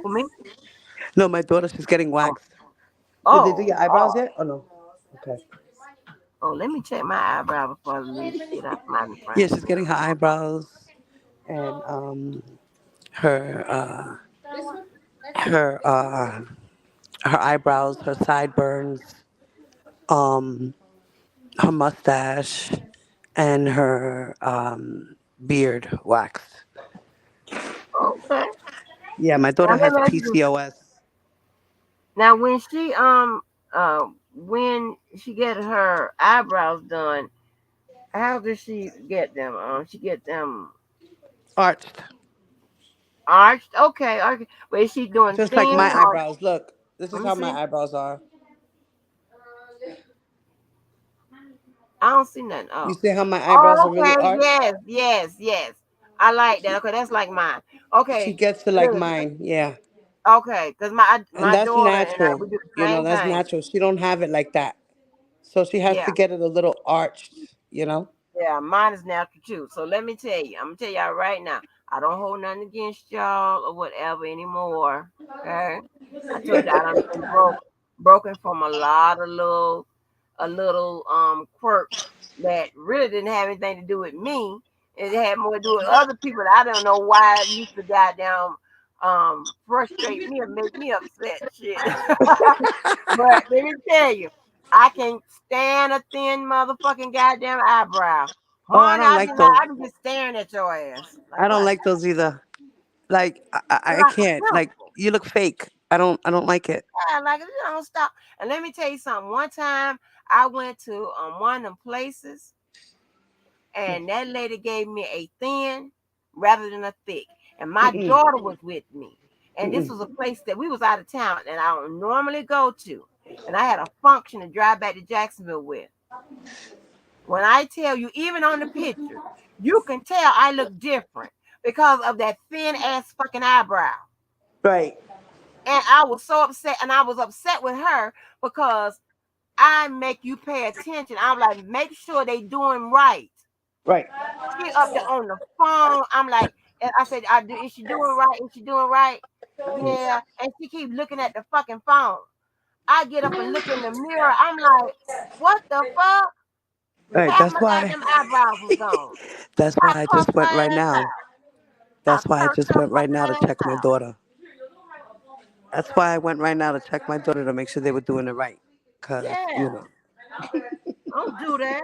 A: for me,
M: No, my daughter. She's getting
A: oh,
M: waxed. Did they do
A: oh,
M: your eyebrows
A: oh,
M: yet? Or no? Okay.
A: oh, let me check my eyebrow before I leave shit out my
M: Yeah,
A: front.
M: she's getting her eyebrows and her her her eyebrows, her sideburns, um, her mustache, and her beard waxed.
A: Okay.
M: Yeah, my
A: Now
M: daughter
A: let
M: has
A: me ask you,
M: PCOS.
A: now when she get her eyebrows done, how does she get them? She get them
M: Arched.
A: arched. Okay, okay. But is she doing
M: Just like
A: thin
M: my
A: or
M: eyebrows. Look, this
A: let
M: is
A: me
M: how my
A: see?
M: eyebrows are.
A: I don't see nothing.
M: You
A: Oh.
M: see how my eyebrows
A: Oh,
M: are really
A: okay.
M: arched?
A: Yes, yes, yes. I like that. Okay, that's like mine.
M: She
A: Okay.
M: gets to like
A: Look.
M: mine, yeah.
A: Okay, because
M: And
A: my
M: that's
A: daughter and I
M: natural.
A: we do the same
M: That's
A: thing.
M: natural. She don't have it like that. So she has
A: Yeah.
M: to get it a little arched.
A: Yeah, mine is natural too. So let me tell you, I'm gonna tell y'all right now. I don't hold nothing against y'all or whatever anymore. Okay, I told you I done been broken from a little quirks that really didn't have anything to do with me. It had more to do with other people that I don't know why it used to goddamn frustrate me and make me upset shit. But let me tell you, I can't stand a thin motherfucking goddamn eyebrow.
M: Oh, I
A: Honey,
M: don't like those.
A: I be just staring at your ass. Like
M: I don't
A: what?
M: like those either. Like
A: They're
M: I
A: like a
M: can't. Like
A: pimple.
M: you look fake. I don't like it.
A: Yeah, like if you don't stop. And let me tell you something. One time I went to one of them places and that lady gave me a thin rather than a thick. And my
M: Mm-mm.
A: daughter was with me. And this
M: Mm-mm.
A: was a place that we was out of town and I don't normally go to. And I had a function to drive back to Jacksonville with. When I tell you, even on the picture, you can tell I look different because of that thin ass fucking eyebrow.
M: Right.
A: And I was so upset, and I was upset with her because I make you pay attention. I'm like, make sure they doing right.
M: Right.
A: She up there on the phone. I'm like, and I said, is she doing right? Is she doing right? Yeah. And she keep looking at the fucking phone. I get up and look in the mirror. I'm like, what the fuck?
M: Right.
A: Half
M: That's
A: my
M: why.
A: goddamn eyebrows was gone.
M: That's
A: I
M: why I just
A: cussed
M: went
A: her
M: right
A: ass
M: now.
A: out. I
M: That's why I
A: cursed
M: just
A: her
M: went right now to
A: fucking ass
M: check my
A: out.
M: daughter. That's why I went right now to check my daughter to make sure they were doing it right. Cause
A: Yeah, don't do that.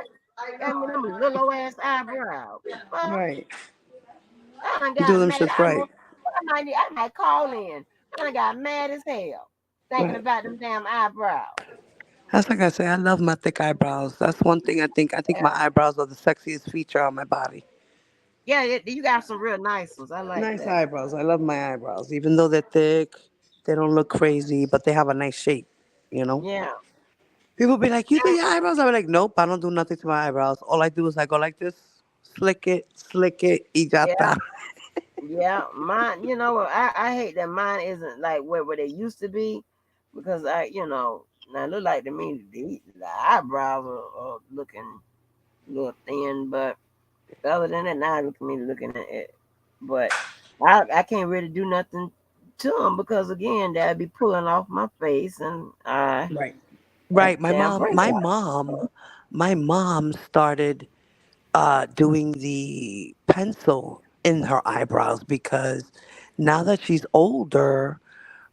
A: Got me them little ass eyebrows. The fuck?
M: Right.
A: I done
M: Do
A: got
M: them
A: mad.
M: shits right.
A: I might call in. I done got mad as hell thinking
M: Right.
A: about them damn eyebrows.
M: That's like I say. I love my thick eyebrows. That's one thing I think. I think
A: Yeah,
M: my eyebrows are the sexiest feature on my body.
A: yeah, you got some real nice ones. I like
M: Nice
A: that.
M: eyebrows. I love my eyebrows. Even though they're thick, they don't look crazy, but they have a nice shape. You know.
A: Yeah,
M: People be like, "You do your eyebrows?" I be like, "Nope, I don't do nothing to my eyebrows. All I do is I go like this, slick it, y ya
A: yeah,
M: está."
A: yeah. Mine, I hate that mine isn't like where they used to be because now look like to me the eyebrows are looking a little thin, but other than that, now look at me looking at it. But I can't really do nothing to them because again, they'll be pulling off my face and I
M: Right.
A: have
M: Right.
A: the damn breakout.
M: My mom started doing the pencil in her eyebrows because now that she's older,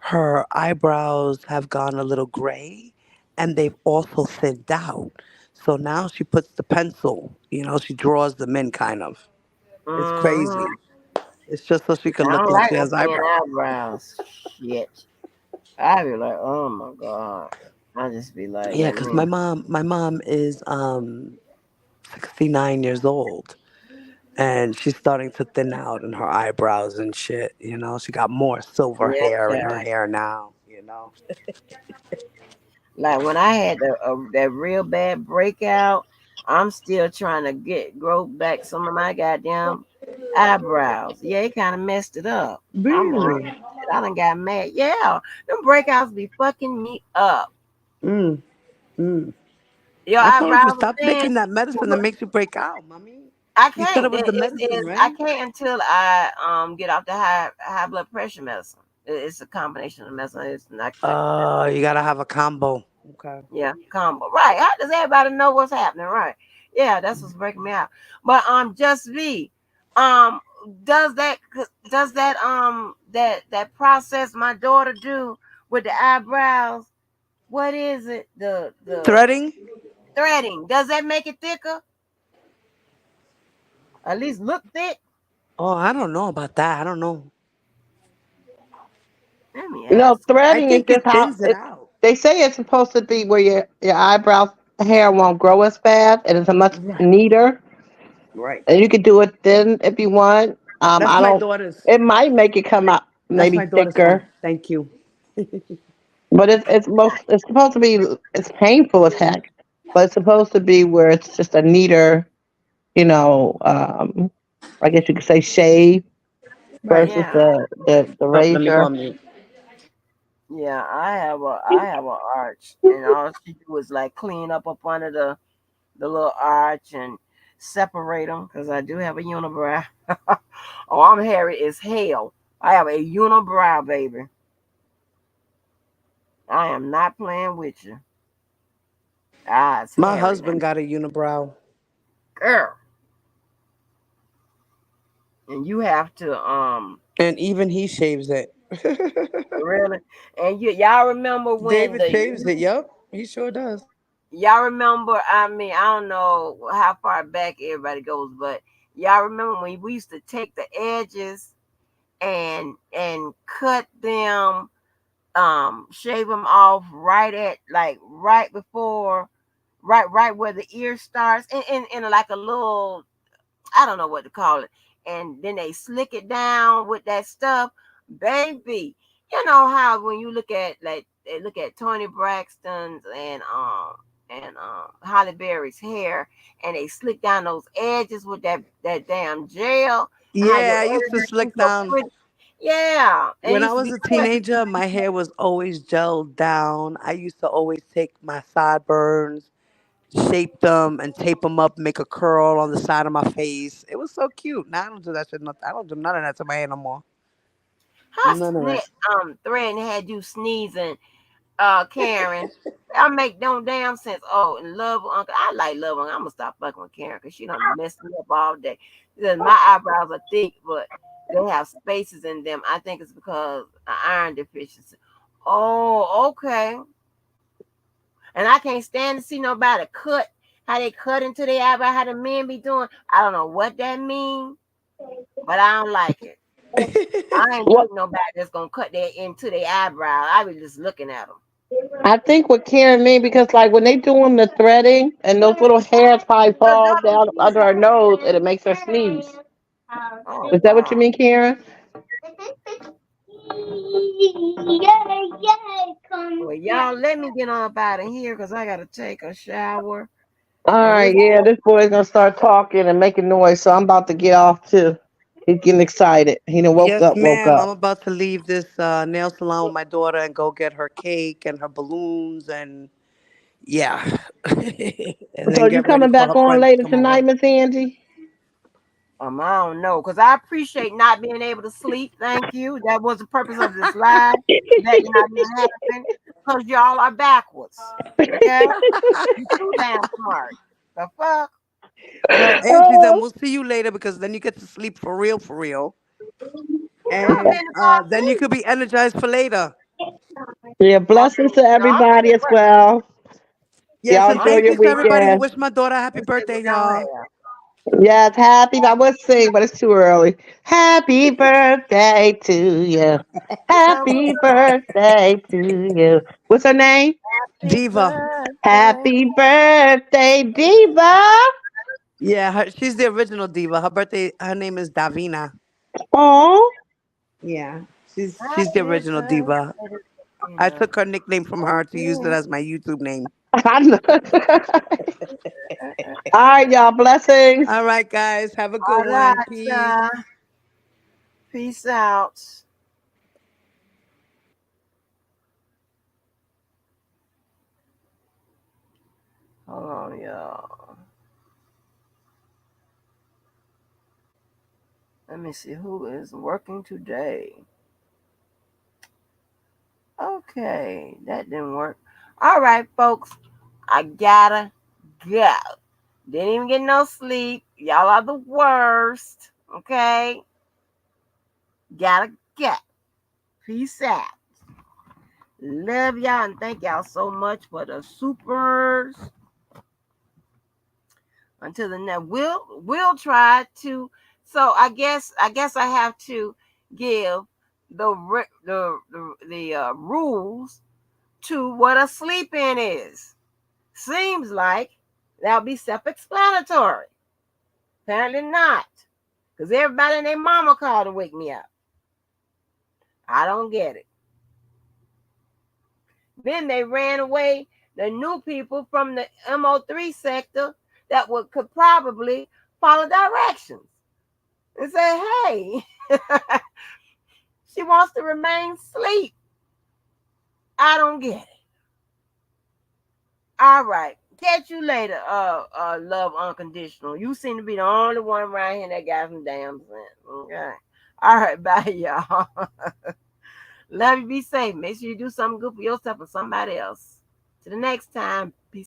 M: her eyebrows have gone a little gray and they've also thinned out. So now she puts the pencil, she draws them in kind of. It's
A: Mm-hmm.
M: crazy. It's just so she can
A: I
M: look
A: don't
M: like
A: like
M: she
A: no
M: has
A: thin
M: eyebrows.
A: eyebrows. Shit. I be like, oh my god. I just be like,
M: Yeah,
A: let
M: because
A: me.
M: my mom is 69 years old and she's starting to thin out in her eyebrows and shit. She got more silver
A: Yeah,
M: hair in her
A: child.
M: hair now.
A: Like when I had that real bad breakout, I'm still trying to grow back some of my goddamn eyebrows. Yeah, it kind of messed it up. I'm like,
M: Really?
A: shit, I done got mad. Yeah, them breakouts be fucking me up.
M: Mm, mm.
A: Your
M: I told you
A: eyebrows are
M: stop
A: thin.
M: taking that medicine that makes you break out, mommy.
A: I
M: You said it
A: can't.
M: was the medicine,
A: I
M: right?
A: can't until I get off the high blood pressure medicine. It's a combination of medicine. It's not like
M: You gotta have a combo. Okay.
A: yeah, combo. Right. How does everybody know what's happening? Right. Yeah, that's what's breaking me out. But just V, um, does that that process my daughter do with the eyebrows? What is it? The
M: Threading?
A: threading. Does that make it thicker? At least look thick?
M: Oh, I don't know about that. I don't know.
A: Let me
K: You know,
A: ask her.
M: I
K: threading is
M: think
K: just
M: it
K: how
M: thins it out.
K: they say it's supposed to be where your eyebrow hair won't grow as fast and it's a much
M: Right.
K: neater.
M: Right.
K: And you could do it thin if you want.
M: That's
K: I
M: my
K: don't.
M: daughter's.
K: It might make it come out
M: That's
K: maybe
M: my daughter's one.
K: thicker,
M: Thank you.
K: but it's supposed to be. It's painful as heck, but it's supposed to be where it's just a neater, you know. I guess you could say shave
M: Right.
K: versus
A: Yeah.
K: the
M: Oh, let me go
K: razor.
M: on mute.
A: Yeah, I have a arch, and all she do is like clean up under the little arch and separate them because I do have a unibrow. Oh, I'm hairy as hell. I have a unibrow, baby. I am not playing with you. Ah, it's
M: My
A: hairy now,
M: husband got a unibrow.
A: girl. And you have to
M: And even he shaves it.
A: really. And y'all remember when
M: David shaves it. Yep. He sure does.
A: y'all remember? I mean, I don't know how far back everybody goes, but y'all remember when we used to take the edges and cut them, shave them off right at like right before, right where the ear starts, in like a little, I don't know what to call it, and then they slick it down with that stuff, baby. You know how when you look at like they look at Tony Braxton's and Holly Berry's hair, and they slick down those edges with that damn gel, and how your
M: Yeah, I used to
A: edges be
M: slick
A: so
M: down.
A: pretty. Yeah, and it
M: When I
A: used to
M: was
A: be
M: a
A: cut.
M: teenager, my hair was always gelled down. I used to always take my sideburns, shape them, and tape them up, make a curl on the side of my face. It was so cute. Now I don't do that shit. I don't do none of that to my hair no more.
A: How
M: None of it.
A: threading had you sneezing, Karen. I make no damn sense. Oh, and love Uncle. I like love Uncle. I'm gonna stop fucking with Karen because she done messed me up all day. Because my eyebrows are thick, but they have spaces in them. I think it's because of iron deficiency. Oh, okay. And I can't stand to see nobody cut how they cut into their eyebrow, how the men be doing. I don't know what that means, but I don't like it. I ain't
K: What
A: with nobody that's gonna cut their into their eyebrow. I be just looking at them.
K: I think what Karen mean because like when they doing the threading and those little hairs probably
A: Your
K: fall
A: daughter was
K: down under her nose and it makes her sneeze.
A: oh
K: Is that what you
A: God.
K: mean, Karen?
A: Well, y'all let me get on up out of here because I gotta take a shower.
K: All
A: And
K: right,
A: this
K: yeah, this boy's gonna start talking and making noise, so I'm about to get off too. He's getting excited. He done woke
M: Yes,
K: up, woke
M: ma'am. I'm
K: up.
M: about to leave this nail salon with my daughter and go get her cake and her balloons and yeah, and
K: So
M: then
K: you
M: get ready
K: coming
M: for
K: back
M: her
K: on
M: friends to
K: later
M: come over.
K: tonight, Miss Angie?
A: I don't know because I appreciate not being able to sleep. Thank you. That was the purpose of this live. That not even happen because y'all are backwards. Okay, you too damn smart. The fuck.
M: Well, Angie, then we'll see you later because then you get to sleep for real,
A: I'm
M: and
A: in the fall
M: then you
A: asleep.
M: could be energized for later.
K: Yeah, blessings to everybody as well.
M: Yes,
K: Y'all
M: and
K: enjoy
M: thank
K: your
M: you to everybody who
K: weekend.
M: wished my daughter a happy birthday, y'all.
K: Yes, happy. I would sing, but it's too early. Happy birthday to you. Happy birthday to you. What's her name?
M: Diva.
K: Happy birthday, Diva.
M: Yeah, she's the original diva. Her name is Davina.
K: Oh,
M: Yeah, she's the original diva. I took her nickname from her to use it as my YouTube name.
K: I know. All right, y'all. Blessings.
M: All right, guys, have a good
A: All right,
M: one. Peace.
A: Peace out. Hold on, y'all. Let me see who is working today. Okay, that didn't work. All right, folks. I gotta go. Didn't even get no sleep. Y'all are the worst. Okay? Gotta go. Peace out. Love y'all and thank y'all so much for the supers. Until the next, we'll try to. So I guess I have to give the rules to what a sleep in is. Seems like that'll be self-explanatory. Apparently not, because everybody and their mama called to wake me up. I don't get it. Then they ran away the new people from the MO3 sector that could probably follow directions and say, hey, she wants to remain asleep. I don't get it. All right. Catch you later, love unconditional. You seem to be the only one around here that got some damn sense. Okay. All right, bye, y'all. Love you, be safe. Make sure you do something good for yourself and somebody else. Till the next time.